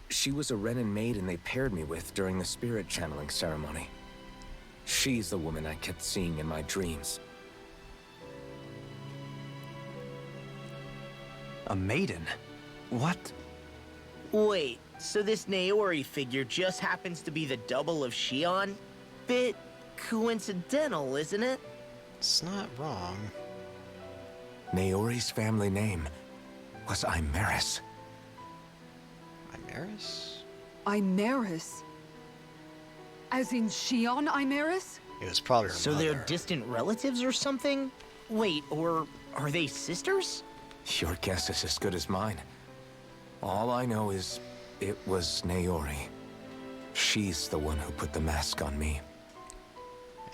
She was a Renan maiden they paired me with during the spirit channeling ceremony. She's the woman I kept seeing in my dreams. A maiden? What? Wait, so this Naori figure just happens to be the double of Shion? Bit coincidental, isn't it? It's not wrong. Naori's family name was Imeris. Imeris? Imeris? As in Shion Imeris? It was probably her So mother. they're distant relatives or something? Wait, or are they sisters? Your guess is as good as mine. All I know is it was Naori. She's the one who put the mask on me.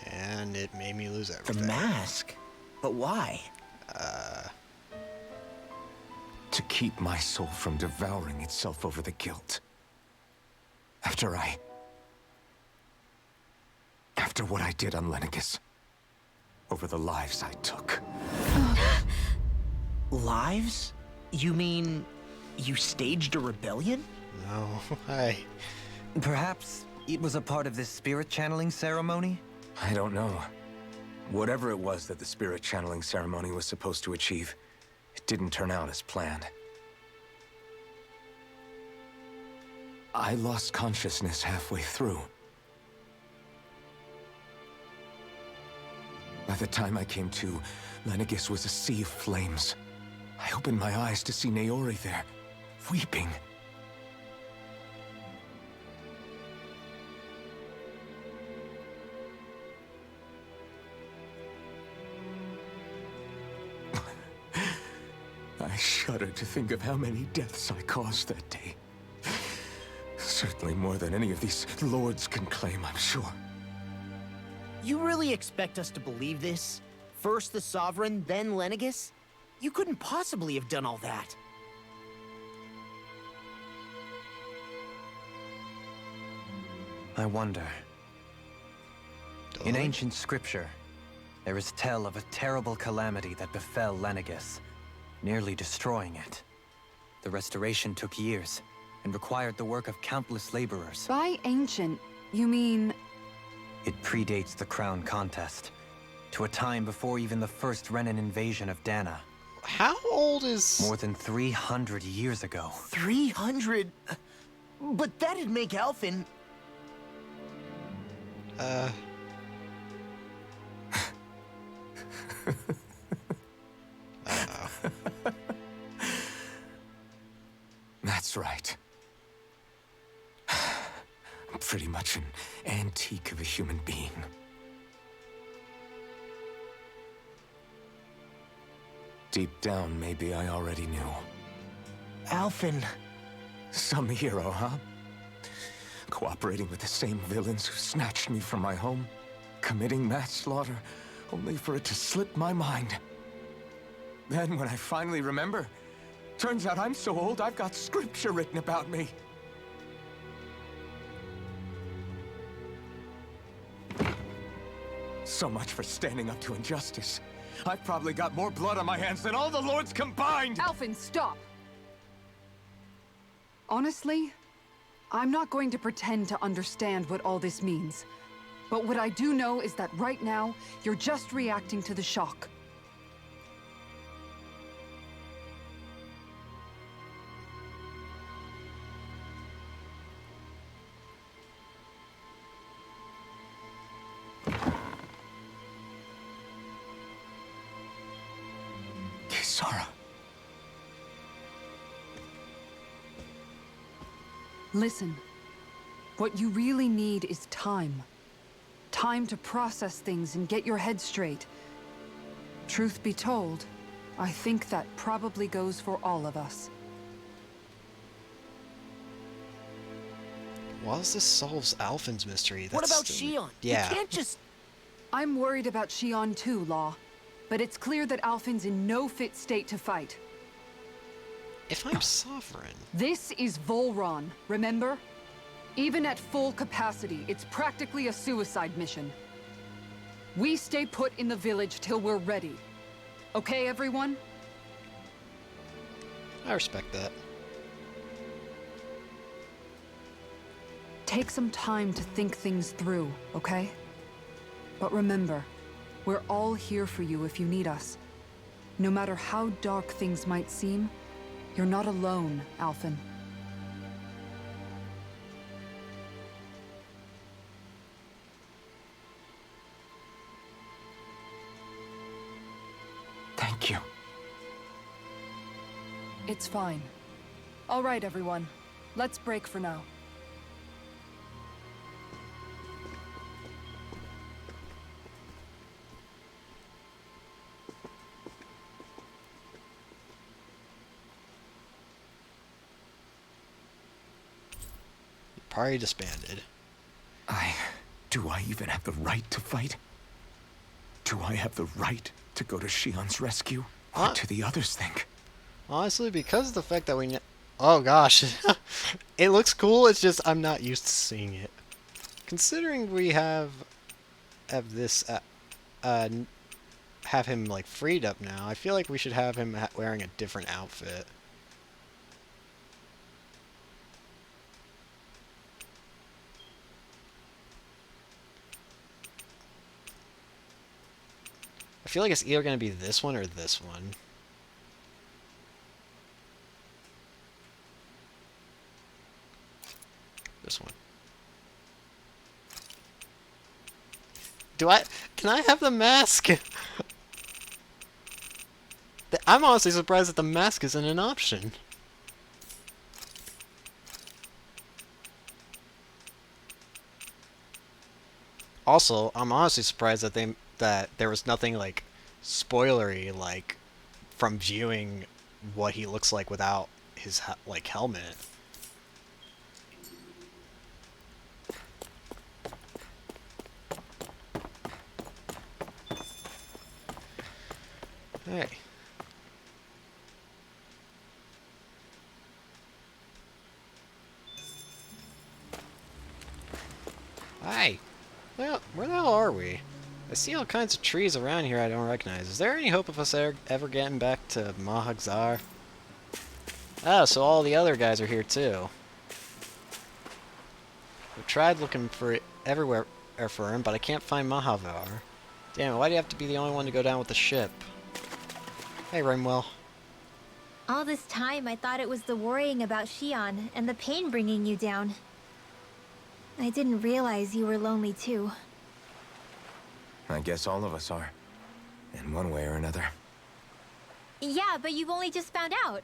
And it made me lose everything. The mask? But why? To keep my soul from devouring itself over the guilt. After what I did on Lenegis. Over the lives I took. Lives? You mean you staged a rebellion? No, Perhaps it was a part of this spirit channeling ceremony? I don't know. Whatever it was that the spirit channeling ceremony was supposed to achieve, it didn't turn out as planned. I lost consciousness halfway through. By the time I came to, Lenegis was a sea of flames. I opened my eyes to see Naori there, weeping. I shudder to think of how many deaths I caused that day. Certainly more than any of these lords can claim, I'm sure. You really expect us to believe this? First the Sovereign, then Lenegis? You couldn't possibly have done all that. I wonder. In ancient scripture, there is tell of a terrible calamity that befell Lenegis, nearly destroying it. The restoration took years, and required the work of countless laborers. By ancient, you mean... It predates the crown contest, to a time before even the first Renan invasion of Dana. How old is... More than 300 years ago. 300? But that'd make Alphen... That's right. I'm pretty much an antique of a human being. Deep down, maybe I already knew. Alphen... Some hero, huh? Cooperating with the same villains who snatched me from my home, committing mass slaughter, only for it to slip my mind. Then, when I finally remember, turns out I'm so old I've got scripture written about me. So much for standing up to injustice. I've probably got more blood on my hands than all the lords combined! Alphen, stop! Honestly, I'm not going to pretend to understand what all this means. But what I do know is that right now, you're just reacting to the shock. Kisara. Listen, what you really need is time. Time to process things and get your head straight. Truth be told, I think that probably goes for all of us. Whilst this solves Alphen's mystery, that's What about still... Shion? Yeah. You can't just... I'm worried about Shion too, Law. But it's clear that Alphen's in no fit state to fight. If I'm Sovereign... This is Volron, remember? Even at full capacity, it's practically a suicide mission. We stay put in the village till we're ready. Okay, everyone? I respect that. Take some time to think things through, okay? But remember, we're all here for you if you need us. No matter how dark things might seem, you're not alone, Alphen. Thank you. It's fine. All right, everyone. Let's break for now. Party disbanded. Do I even have the right to fight? Do I have the right to go to Shion's rescue? What do the others think? Honestly, because of the fact that we Oh gosh. It looks cool, it's just I'm not used to seeing it. Considering we have this, have him, like, freed up now, I feel like we should have him wearing a different outfit. I feel like it's either going to be this one or this one. This one. Can I have the mask? I'm honestly surprised that the mask isn't an option. Also, I'm honestly surprised that there was nothing like spoilery like from viewing what he looks like without his like helmet. Hey. Hi. Well, where the hell are we? I see all kinds of trees around here I don't recognize. Is there any hope of us ever getting back to Mahagzar? Oh, so all the other guys are here too. I've tried looking for it everywhere for him, but I can't find Mahavar. Damn it, why do you have to be the only one to go down with the ship? Hey, Rimwell. All this time, I thought it was the worrying about Shion and the pain bringing you down. I didn't realize you were lonely too. I guess all of us are. In one way or another. Yeah, but you've only just found out.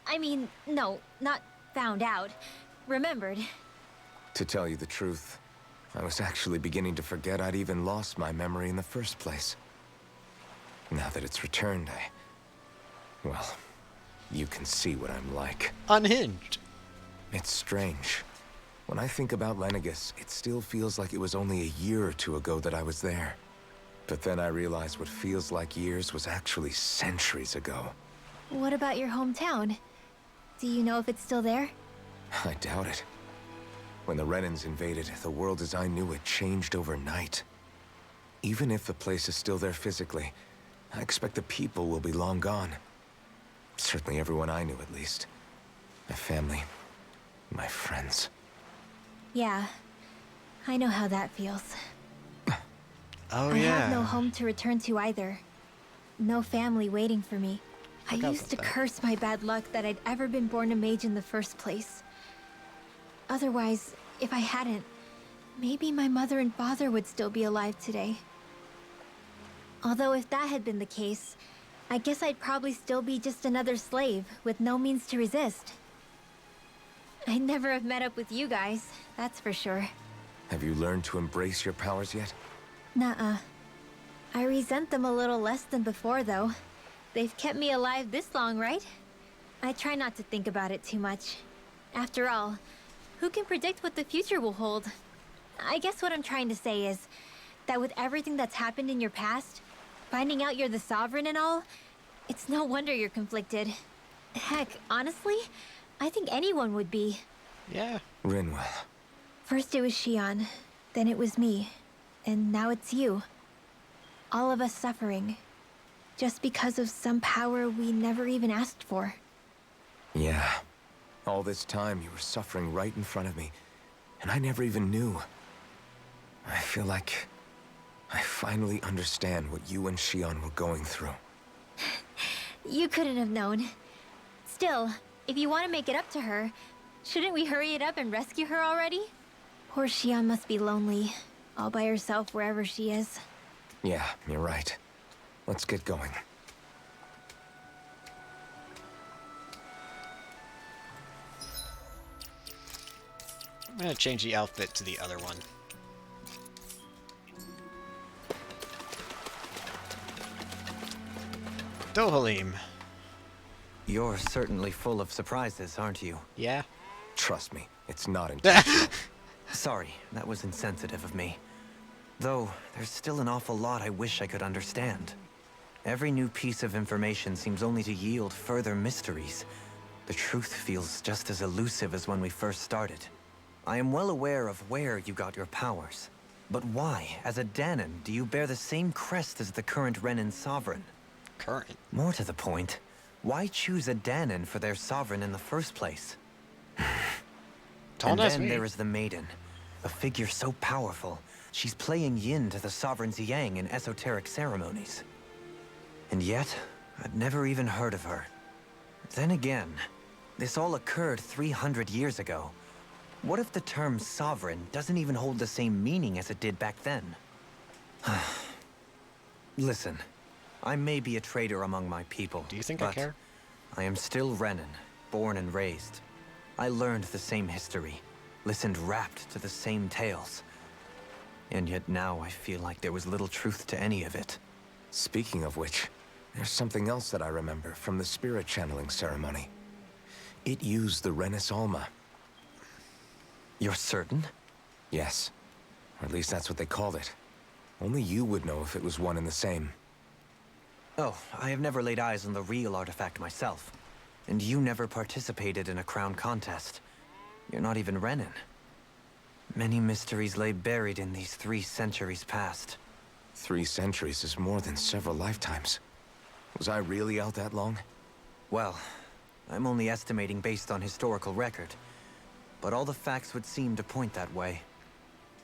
I mean, no, not found out. Remembered. To tell you the truth, I was actually beginning to forget I'd even lost my memory in the first place. Now that it's returned, well, you can see what I'm like. Unhinged. It's strange. When I think about Lenegis, it still feels like it was only a year or two ago that I was there. But then I realized what feels like years was actually centuries ago. What about your hometown? Do you know if it's still there? I doubt it. When the Renans invaded, the world as I knew it changed overnight. Even if the place is still there physically, I expect the people will be long gone. Certainly everyone I knew, at least. My family, my friends. Yeah, I know how that feels. Oh, I yeah. have no home to return to either. No family waiting for me. I Forgot used to about that. curse my bad luck that I'd ever been born a mage in the first place. Otherwise, if I hadn't, maybe my mother and father would still be alive today. Although if that had been the case, I guess I'd probably still be just another slave with no means to resist. I'd never have met up with you guys, that's for sure. Have you learned to embrace your powers yet? Nuh-uh. I resent them a little less than before, though. They've kept me alive this long, right? I try not to think about it too much. After all, who can predict what the future will hold? I guess what I'm trying to say is that with everything that's happened in your past, finding out you're the Sovereign and all, it's no wonder you're conflicted. Heck, honestly, I think anyone would be. Yeah. Rinwell. First it was Shion, then it was me, and now it's you. All of us suffering, just because of some power we never even asked for. Yeah. All this time you were suffering right in front of me, and I never even knew. I feel like I finally understand what you and Shion were going through. You couldn't have known. Still, if you want to make it up to her, shouldn't we hurry it up and rescue her already? Poor Shion must be lonely, all by herself wherever she is. Yeah, you're right. Let's get going. I'm gonna change the outfit to the other one. Dohalim. You're certainly full of surprises, aren't you? Yeah. Trust me, it's not intentional. Sorry, that was insensitive of me. Though, there's still an awful lot I wish I could understand. Every new piece of information seems only to yield further mysteries. The truth feels just as elusive as when we first started. I am well aware of where you got your powers. But why, as a Dahnan, do you bear the same crest as the current Renan sovereign? Current? More to the point, why choose a Dahnan for their sovereign in the first place? And then there is the Maiden, a figure so powerful, she's playing yin to the sovereign's yang in esoteric ceremonies. And yet, I'd never even heard of her. Then again, this all occurred 300 years ago. What if the term sovereign doesn't even hold the same meaning as it did back then? Listen, I may be a traitor among my people. Do you think I care? I am still Renan, born and raised. I learned the same history, listened rapt to the same tales. And yet now I feel like there was little truth to any of it. Speaking of which, there's something else that I remember from the spirit channeling ceremony. It used the Renis Alma. You're certain? Yes. Or at least that's what they called it. Only you would know if it was one and the same. Oh, I have never laid eyes on the real artifact myself. And you never participated in a crown contest. You're not even Renan. Many mysteries lay buried in these 3 centuries past. 3 centuries is more than several lifetimes. Was I really out that long? Well, I'm only estimating based on historical record. But all the facts would seem to point that way.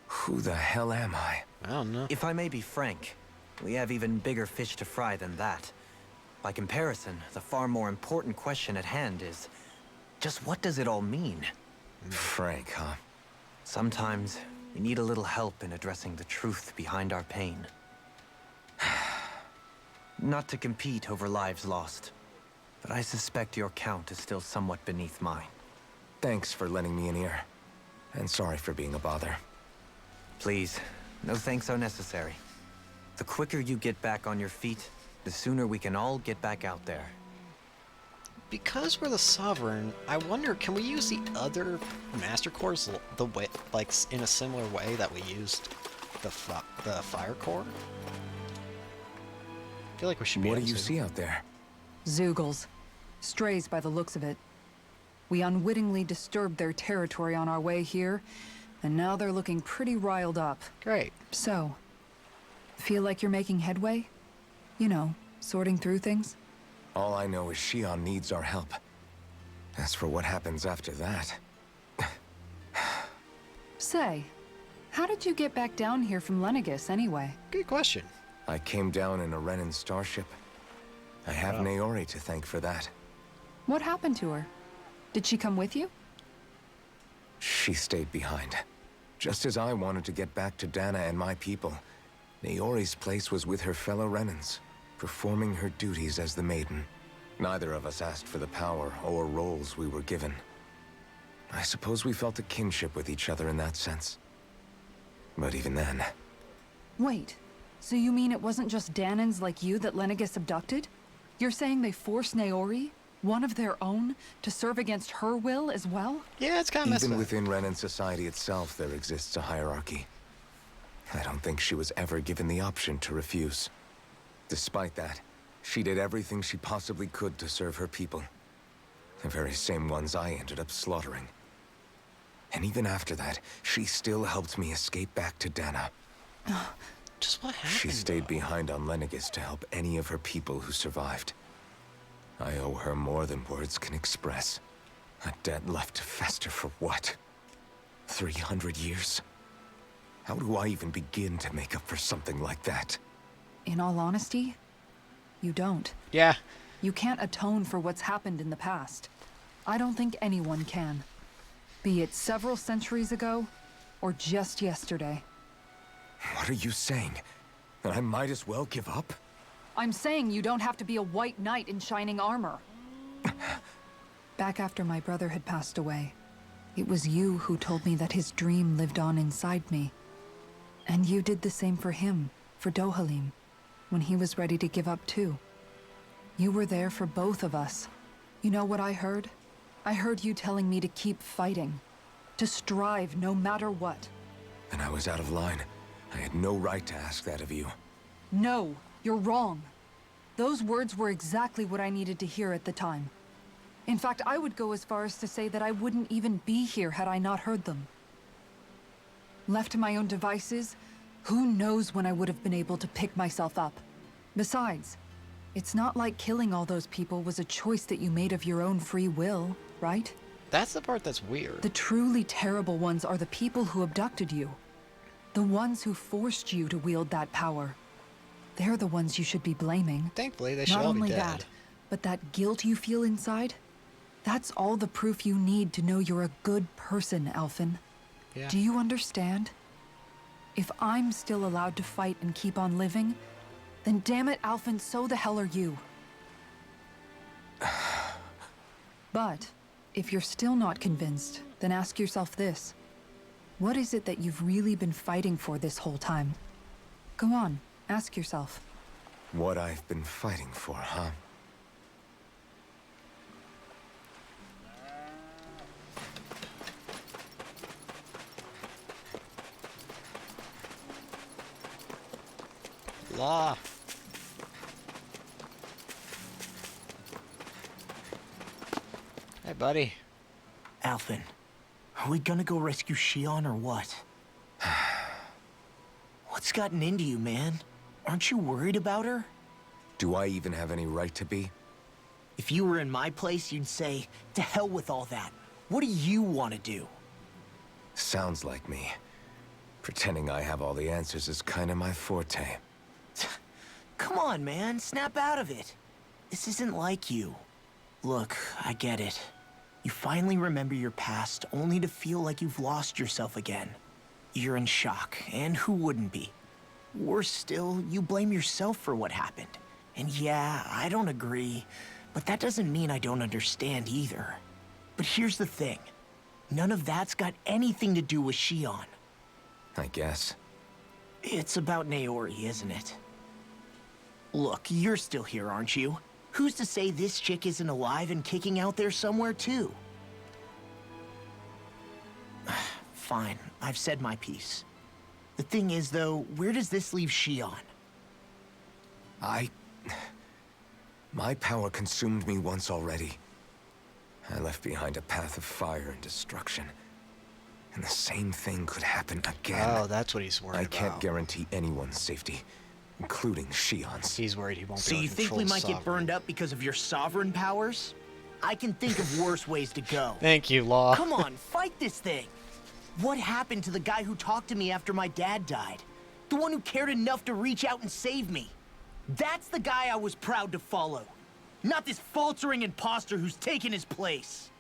Who the hell am I? I don't know. If I may be frank, we have even bigger fish to fry than that. By comparison, the far more important question at hand is, just what does it all mean? Frank, huh? Sometimes, we need a little help in addressing the truth behind our pain. Not to compete over lives lost, but I suspect your count is still somewhat beneath mine. Thanks for lending me an ear. And sorry for being a bother. Please, no thanks are necessary. The quicker you get back on your feet, the sooner we can all get back out there. Because we're the Sovereign, I wonder, can we use the other Master Cores the way, like, in a similar way that we used the Fire Core? I feel like we should be What do able you to. see out there? Zeugles. Strays by the looks of it. We unwittingly disturbed their territory on our way here, and now they're looking pretty riled up. Great. So, feel like you're making headway? You know, sorting through things? All I know is Shion needs our help. As for what happens after that... Say, how did you get back down here from Lenegis anyway? Good question. I came down in a Renan starship. I have Naori to thank for that. What happened to her? Did she come with you? She stayed behind. Just as I wanted to get back to Dana and my people, Naori's place was with her fellow Renans, performing her duties as the Maiden. Neither of us asked for the power or roles we were given. I suppose we felt a kinship with each other in that sense. But even then... Wait, so you mean it wasn't just Dahnans like you that Lenegis abducted? You're saying they forced Naori, one of their own, to serve against her will as well? Yeah, it's kind of messed Even up. within Renan society itself, there exists a hierarchy. I don't think she was ever given the option to refuse. Despite that, she did everything she possibly could to serve her people. The very same ones I ended up slaughtering. And even after that, she still helped me escape back to Dana. Just what happened? She stayed behind on Lenegis to help any of her people who survived. I owe her more than words can express. A debt left to fester for what? 300 years? How do I even begin to make up for something like that? In all honesty, you don't. Yeah. You can't atone for what's happened in the past. I don't think anyone can. Be it several centuries ago, or just yesterday. What are you saying? That I might as well give up? I'm saying you don't have to be a white knight in shining armor. Back after my brother had passed away, it was you who told me that his dream lived on inside me. And you did the same for him, for Dohalim, when he was ready to give up too. You were there for both of us. You know what I heard? I heard you telling me to keep fighting, to strive no matter what. And I was out of line. I had no right to ask that of you. No, you're wrong. Those words were exactly what I needed to hear at the time. In fact, I would go as far as to say that I wouldn't even be here had I not heard them. Left to my own devices, who knows when I would have been able to pick myself up. Besides, it's not like killing all those people was a choice that you made of your own free will, right? That's the part that's weird. The truly terrible ones are the people who abducted you. The ones who forced you to wield that power. They're the ones you should be blaming. Thankfully, they should Not all be only dead. that, but that guilt you feel inside, that's all the proof you need to know you're a good person, Alphen. Yeah. Do you understand? If I'm still allowed to fight and keep on living, then damn it, Alphen, so the hell are you. But if you're still not convinced, then ask yourself this. What is it that you've really been fighting for this whole time? Go on, ask yourself. What I've been fighting for, huh? Law. Hey, buddy. Alphen, are we gonna go rescue Shion or what? What's gotten into you, man? Aren't you worried about her? Do I even have any right to be? If you were in my place, you'd say, to hell with all that. What do you want to do? Sounds like me. Pretending I have all the answers is kinda my forte. Come on, man, snap out of it. This isn't like you. Look, I get it. You finally remember your past, only to feel like you've lost yourself again. You're in shock, and who wouldn't be? Worse still, you blame yourself for what happened. And yeah, I don't agree, but that doesn't mean I don't understand either. But here's the thing. None of that's got anything to do with Shion. I guess. It's about Naori, isn't it? Look, you're still here, aren't you? Who's to say this chick isn't alive and kicking out there somewhere, too? Fine, I've said my piece. The thing is, though, where does this leave Shion? My power consumed me once already. I left behind a path of fire and destruction. And the same thing could happen again. Oh, that's what he's worried about. I can't guarantee anyone's safety, including Shion's. He's worried he won't be So able you to think we control might get burned up because of your sovereign powers? I can think of worse ways to go. Thank you, Law. Come on, fight this thing! What happened to the guy who talked to me after my dad died? The one who cared enough to reach out and save me? That's the guy I was proud to follow. Not this faltering imposter who's taken his place.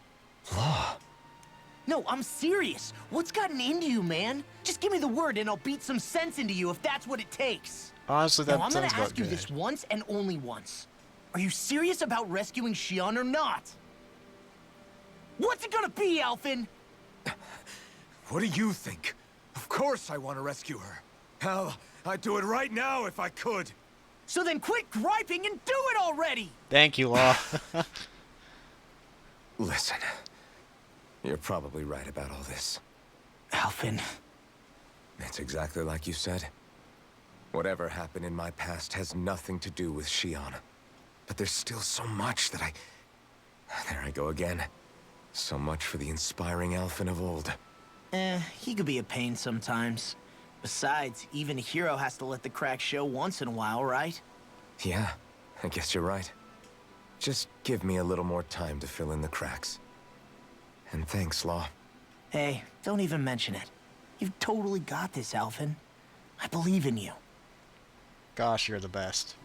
Law. No, I'm serious. What's gotten into you, man? Just give me the word and I'll beat some sense into you if that's what it takes. Honestly, that now, I'm gonna sounds about ask you good. this once and only once. Are you serious about rescuing Shion or not? What's it gonna be, Alphen? What do you think? Of course I want to rescue her. Hell, I'd do it right now if I could. So then quit griping and do it already! Thank you, Law. Listen, you're probably right about all this. Alphen. It's exactly like you said. Whatever happened in my past has nothing to do with Shion. But there's still so much that There I go again. So much for the inspiring Alphen of old. He could be a pain sometimes. Besides, even a hero has to let the cracks show once in a while, right? Yeah, I guess you're right. Just give me a little more time to fill in the cracks. And thanks, Law. Hey, don't even mention it. You've totally got this, Alphen. I believe in you. Gosh, you're the best.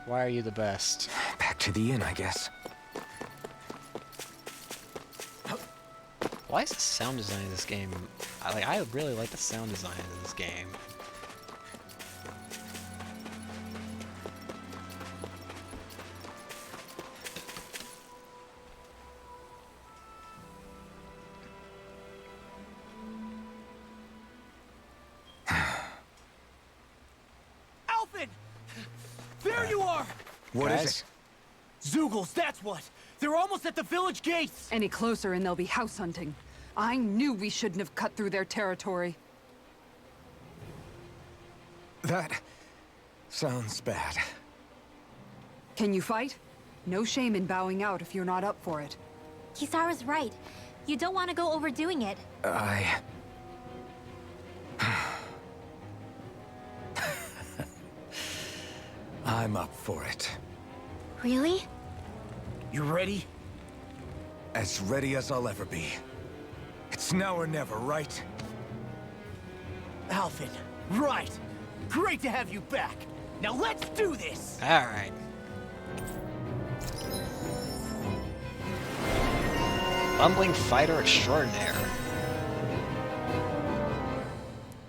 Why are you the best? Back to the inn, I guess. Why is the sound design of this game... I really like the sound design of this game. Alphen! There you are! What is it? Zeugles, that's what! They're almost at the village gates! Any closer and they'll be house hunting. I knew we shouldn't have cut through their territory. That sounds bad. Can you fight? No shame in bowing out if you're not up for it. Kisara's right. You don't want to go overdoing it. I'm up for it. Really? You ready? As ready as I'll ever be. It's now or never, right? Alphen, right. Great to have you back. Now let's do this! Alright. Bumbling fighter extraordinaire.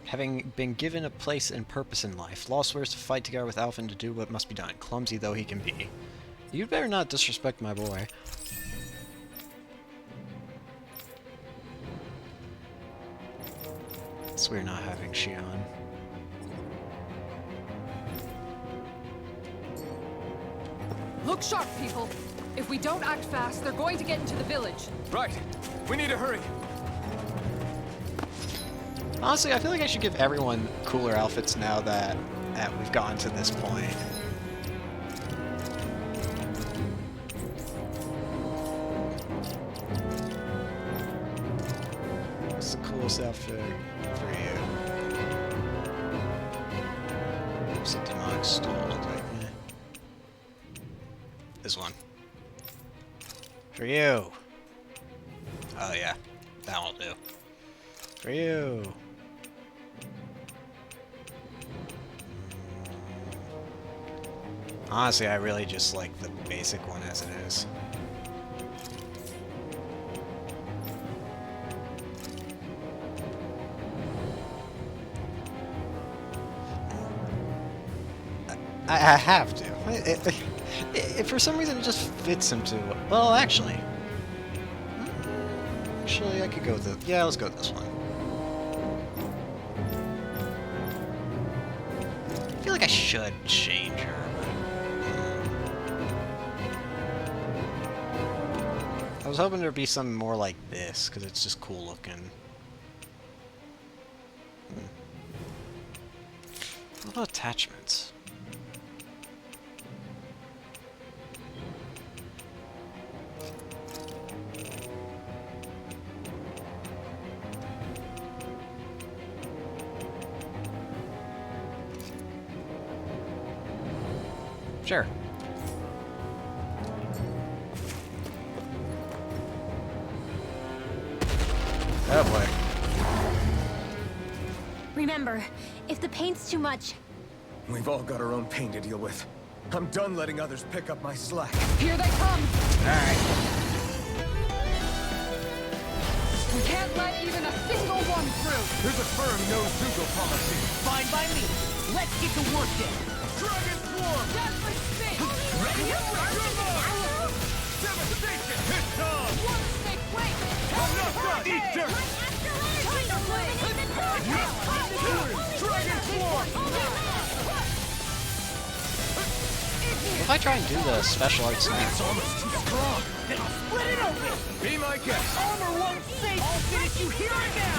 Having been given a place and purpose in life, Law swears to fight together with Alphen to do what must be done, clumsy though he can be. You'd better not disrespect my boy. It's weird not having Shion. Look sharp, people. If we don't act fast, they're going to get into the village. Right. We need to hurry. Honestly, I feel like I should give everyone cooler outfits now that we've gotten to this point. What's the coolest outfit for you? It's a demonic stall, look like that. This one. For you. Oh yeah, that won't do. For you. Honestly, I really just like the basic one as it is. I have to. For some reason, it just fits him too well. Well, actually, I could go with it. Yeah, let's go with this one. I feel like I should change her. I was hoping there'd be something more like this, because it's just cool looking. What about attachments? Sure. Oh boy. Remember, if the paint's too much... We've all got our own pain to deal with. I'm done letting others pick up my slack. Here they come! Alright. We can't let even a single one through! There's a firm no-Zuko policy. Fine by me. Let's get to work then. Dragon Swarm! Deathly Snake! Ready? Devastation! It's on! Water Snake, wait! I'm not done! Eat dirt! Dragon Swarm! If I try and do the special arts now. It's almost too strong. Then I'll split it open. Be my guest. Armor won't save. I'll finish you here and now.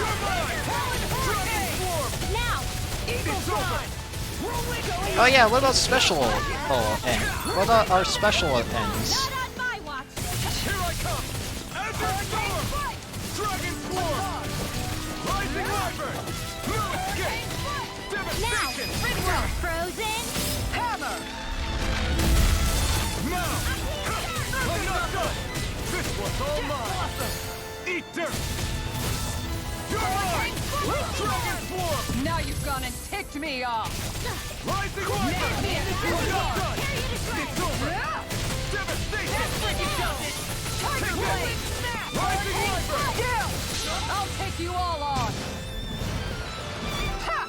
Dragon Swarm! Now! Eagle Time. Roll it. Oh yeah, what about special end? What about our special ends? Not on my watch! Here I come! Azure Storm! Dragon Swarm! Rising Wyvern! No escape! Now! Devastation! Frozen! Hammer! Now! I'm not done! This one's all mine! Eat dirt! You're mine! Dragon Swarm! Now you've gone and ticked me off! Rising Wyvern! I'm not done! It's over! Devastation! Take that! Rising Wyvern! I'll take you all on! Ha!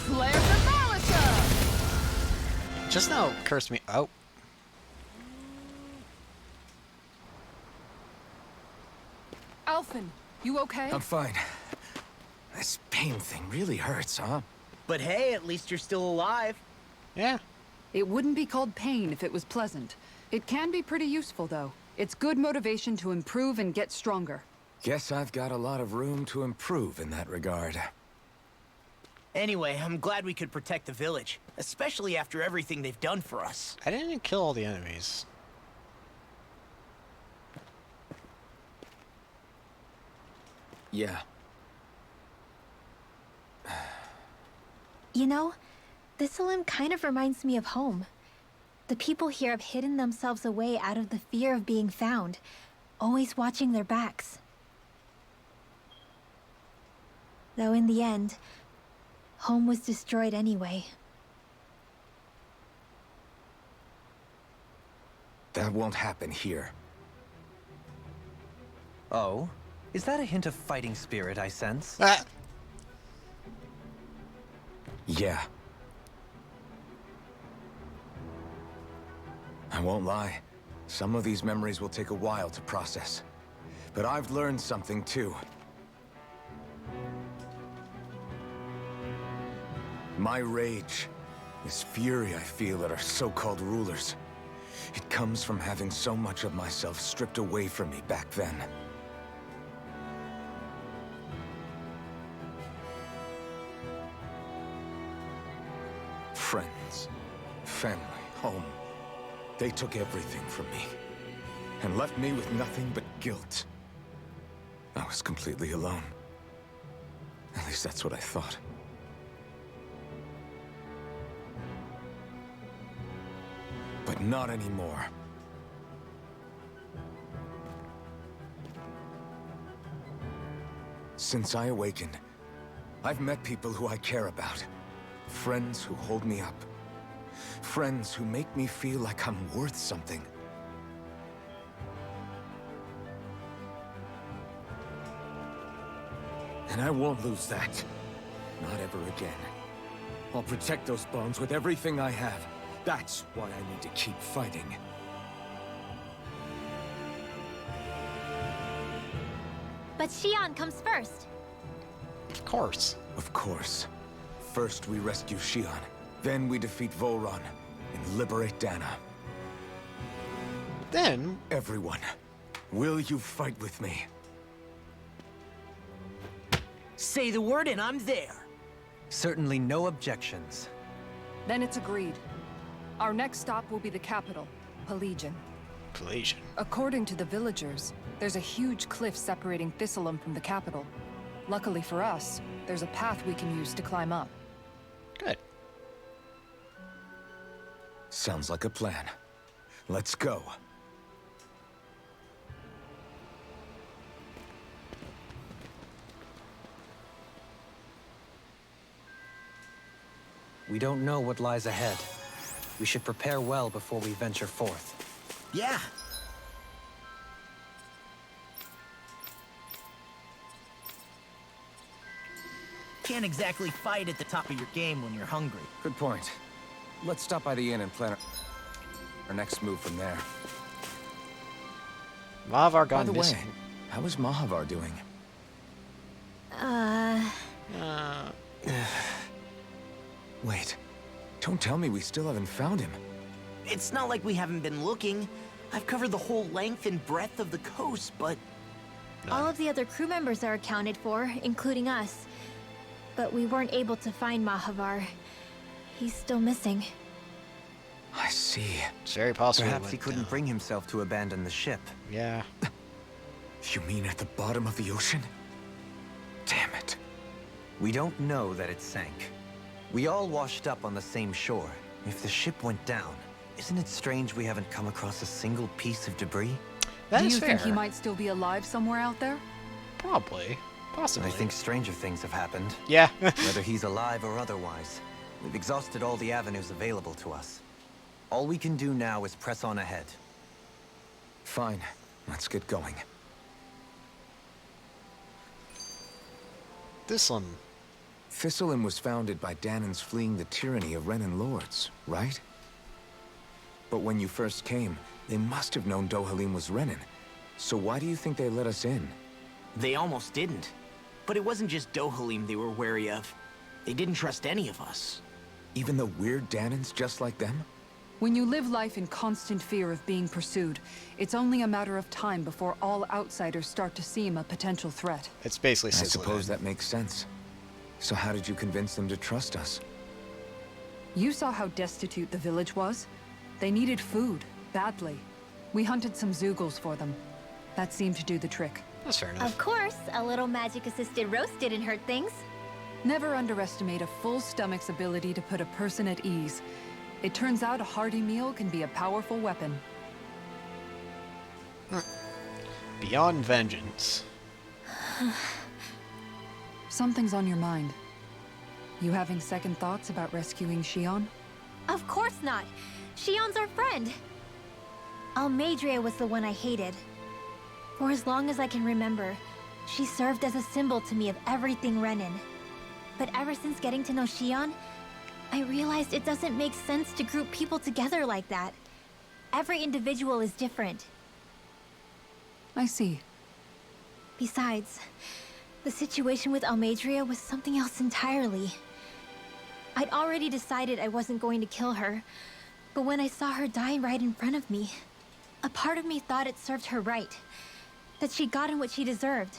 Flare the Malachor! Just now cursed me. Oh. Alphen, you okay? I'm fine. This pain thing really hurts, huh? But hey, at least you're still alive. Yeah. It wouldn't be called pain if it was pleasant. It can be pretty useful, though. It's good motivation to improve and get stronger. Guess I've got a lot of room to improve in that regard. Anyway, I'm glad we could protect the village, especially after everything they've done for us. I didn't kill all the enemies. Yeah. You know, Thistleum kind of reminds me of home. The people here have hidden themselves away out of the fear of being found, always watching their backs. Though in the end, home was destroyed anyway. That won't happen here. Oh? Is that a hint of fighting spirit I sense? Yeah. I won't lie. Some of these memories will take a while to process. But I've learned something too. My rage, this fury I feel at our so-called rulers, it comes from having so much of myself stripped away from me back then. Friends, family, home. They took everything from me and left me with nothing but guilt. I was completely alone. At least that's what I thought. But not anymore. Since I awakened, I've met people who I care about. Friends who hold me up. Friends who make me feel like I'm worth something. And I won't lose that. Not ever again. I'll protect those bonds with everything I have. That's why I need to keep fighting. But Xion comes first. Of course. Of course. First we rescue Xion, then we defeat Volron and liberate Dana. Then... Everyone, will you fight with me? Say the word and I'm there. Certainly no objections. Then it's agreed. Our next stop will be the capital, Pelegion. Pelegion. According to the villagers, there's a huge cliff separating Thistleum from the capital. Luckily for us, there's a path we can use to climb up. Good. Sounds like a plan. Let's go. We don't know what lies ahead. We should prepare well before we venture forth. Yeah. Can't exactly fight at the top of your game when you're hungry. Good point. Let's stop by the inn and plan our next move from there. Mahavar By gone the missing. way, how is Mahavar doing? Wait. Don't tell me we still haven't found him. It's not like we haven't been looking. I've covered the whole length and breadth of the coast, but... All of the other crew members are accounted for, including us. But we weren't able to find Mahavar. He's still missing. I see. It's very possible. Perhaps he couldn't bring himself to abandon the ship. Yeah. You mean at the bottom of the ocean? Damn it. We don't know that it sank. We all washed up on the same shore. If the ship went down, isn't it strange we haven't come across a single piece of debris? Do you think he might still be alive somewhere out there? Probably. Possibly. I think stranger things have happened. Yeah. Whether he's alive or otherwise, we've exhausted all the avenues available to us. All we can do now is press on ahead. Fine. Let's get going. Thistleum. Thistleum was founded by Danans fleeing the tyranny of Renan lords, right? But when you first came, they must have known Dohalim was Renan. So why do you think they let us in? They almost didn't. But it wasn't just Dohalim they were wary of. They didn't trust any of us. Even the weird Danans just like them? When you live life in constant fear of being pursued, it's only a matter of time before all outsiders start to seem a potential threat. It's basically I Sizzlehead. suppose that makes sense. So how did you convince them to trust us? You saw how destitute the village was. They needed food, badly. We hunted some Zeugles for them. That seemed to do the trick. That's fair enough. Of course, a little magic-assisted roast didn't hurt things. Never underestimate a full stomach's ability to put a person at ease. It turns out a hearty meal can be a powerful weapon. Beyond vengeance. Something's on your mind. You having second thoughts about rescuing Shion? Of course not. Shion's our friend. Almeidrea was the one I hated. For as long as I can remember, she served as a symbol to me of everything Renin. But ever since getting to know Shion, I realized it doesn't make sense to group people together like that. Every individual is different. I see. Besides, the situation with Almeidrea was something else entirely. I'd already decided I wasn't going to kill her, but when I saw her die right in front of me, a part of me thought it served her right, that she'd gotten what she deserved.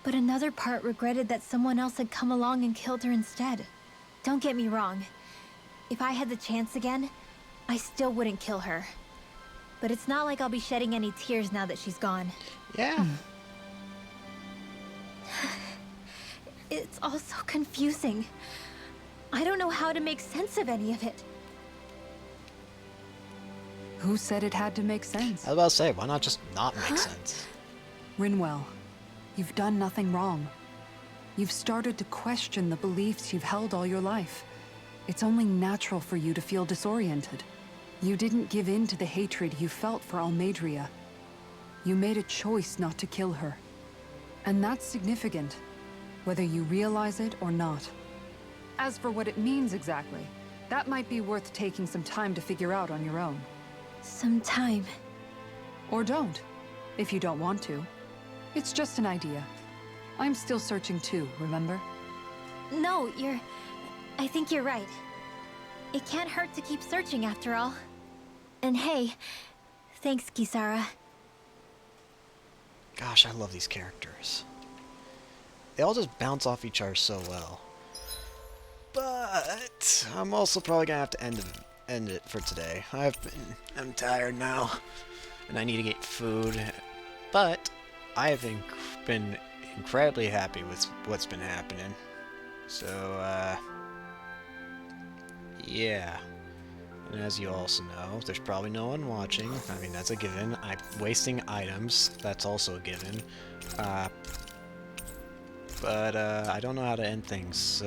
But another part regretted that someone else had come along and killed her instead. Don't get me wrong. If I had the chance again, I still wouldn't kill her. But it's not like I'll be shedding any tears now that she's gone. Yeah. It's all so confusing. I don't know how to make sense of any of it. Who said it had to make sense? I was about to say, why not just not make sense? Rinwell, you've done nothing wrong. You've started to question the beliefs you've held all your life. It's only natural for you to feel disoriented. You didn't give in to the hatred you felt for Almeidrea. You made a choice not to kill her. And that's significant, whether you realize it or not. As for what it means exactly, that might be worth taking some time to figure out on your own. Some time. Or don't, if you don't want to. It's just an idea. I'm still searching too, remember? No, I think you're right. It can't hurt to keep searching after all. And hey, thanks, Kisara. Gosh, I love these characters. They all just bounce off each other so well. But I'm also probably gonna have to end it for today. I'm tired now, and I need to get food. But I have been incredibly happy with what's been happening. So yeah. And as you also know, there's probably no one watching. I mean, that's a given. I'm wasting items. That's also a given. But I don't know how to end things.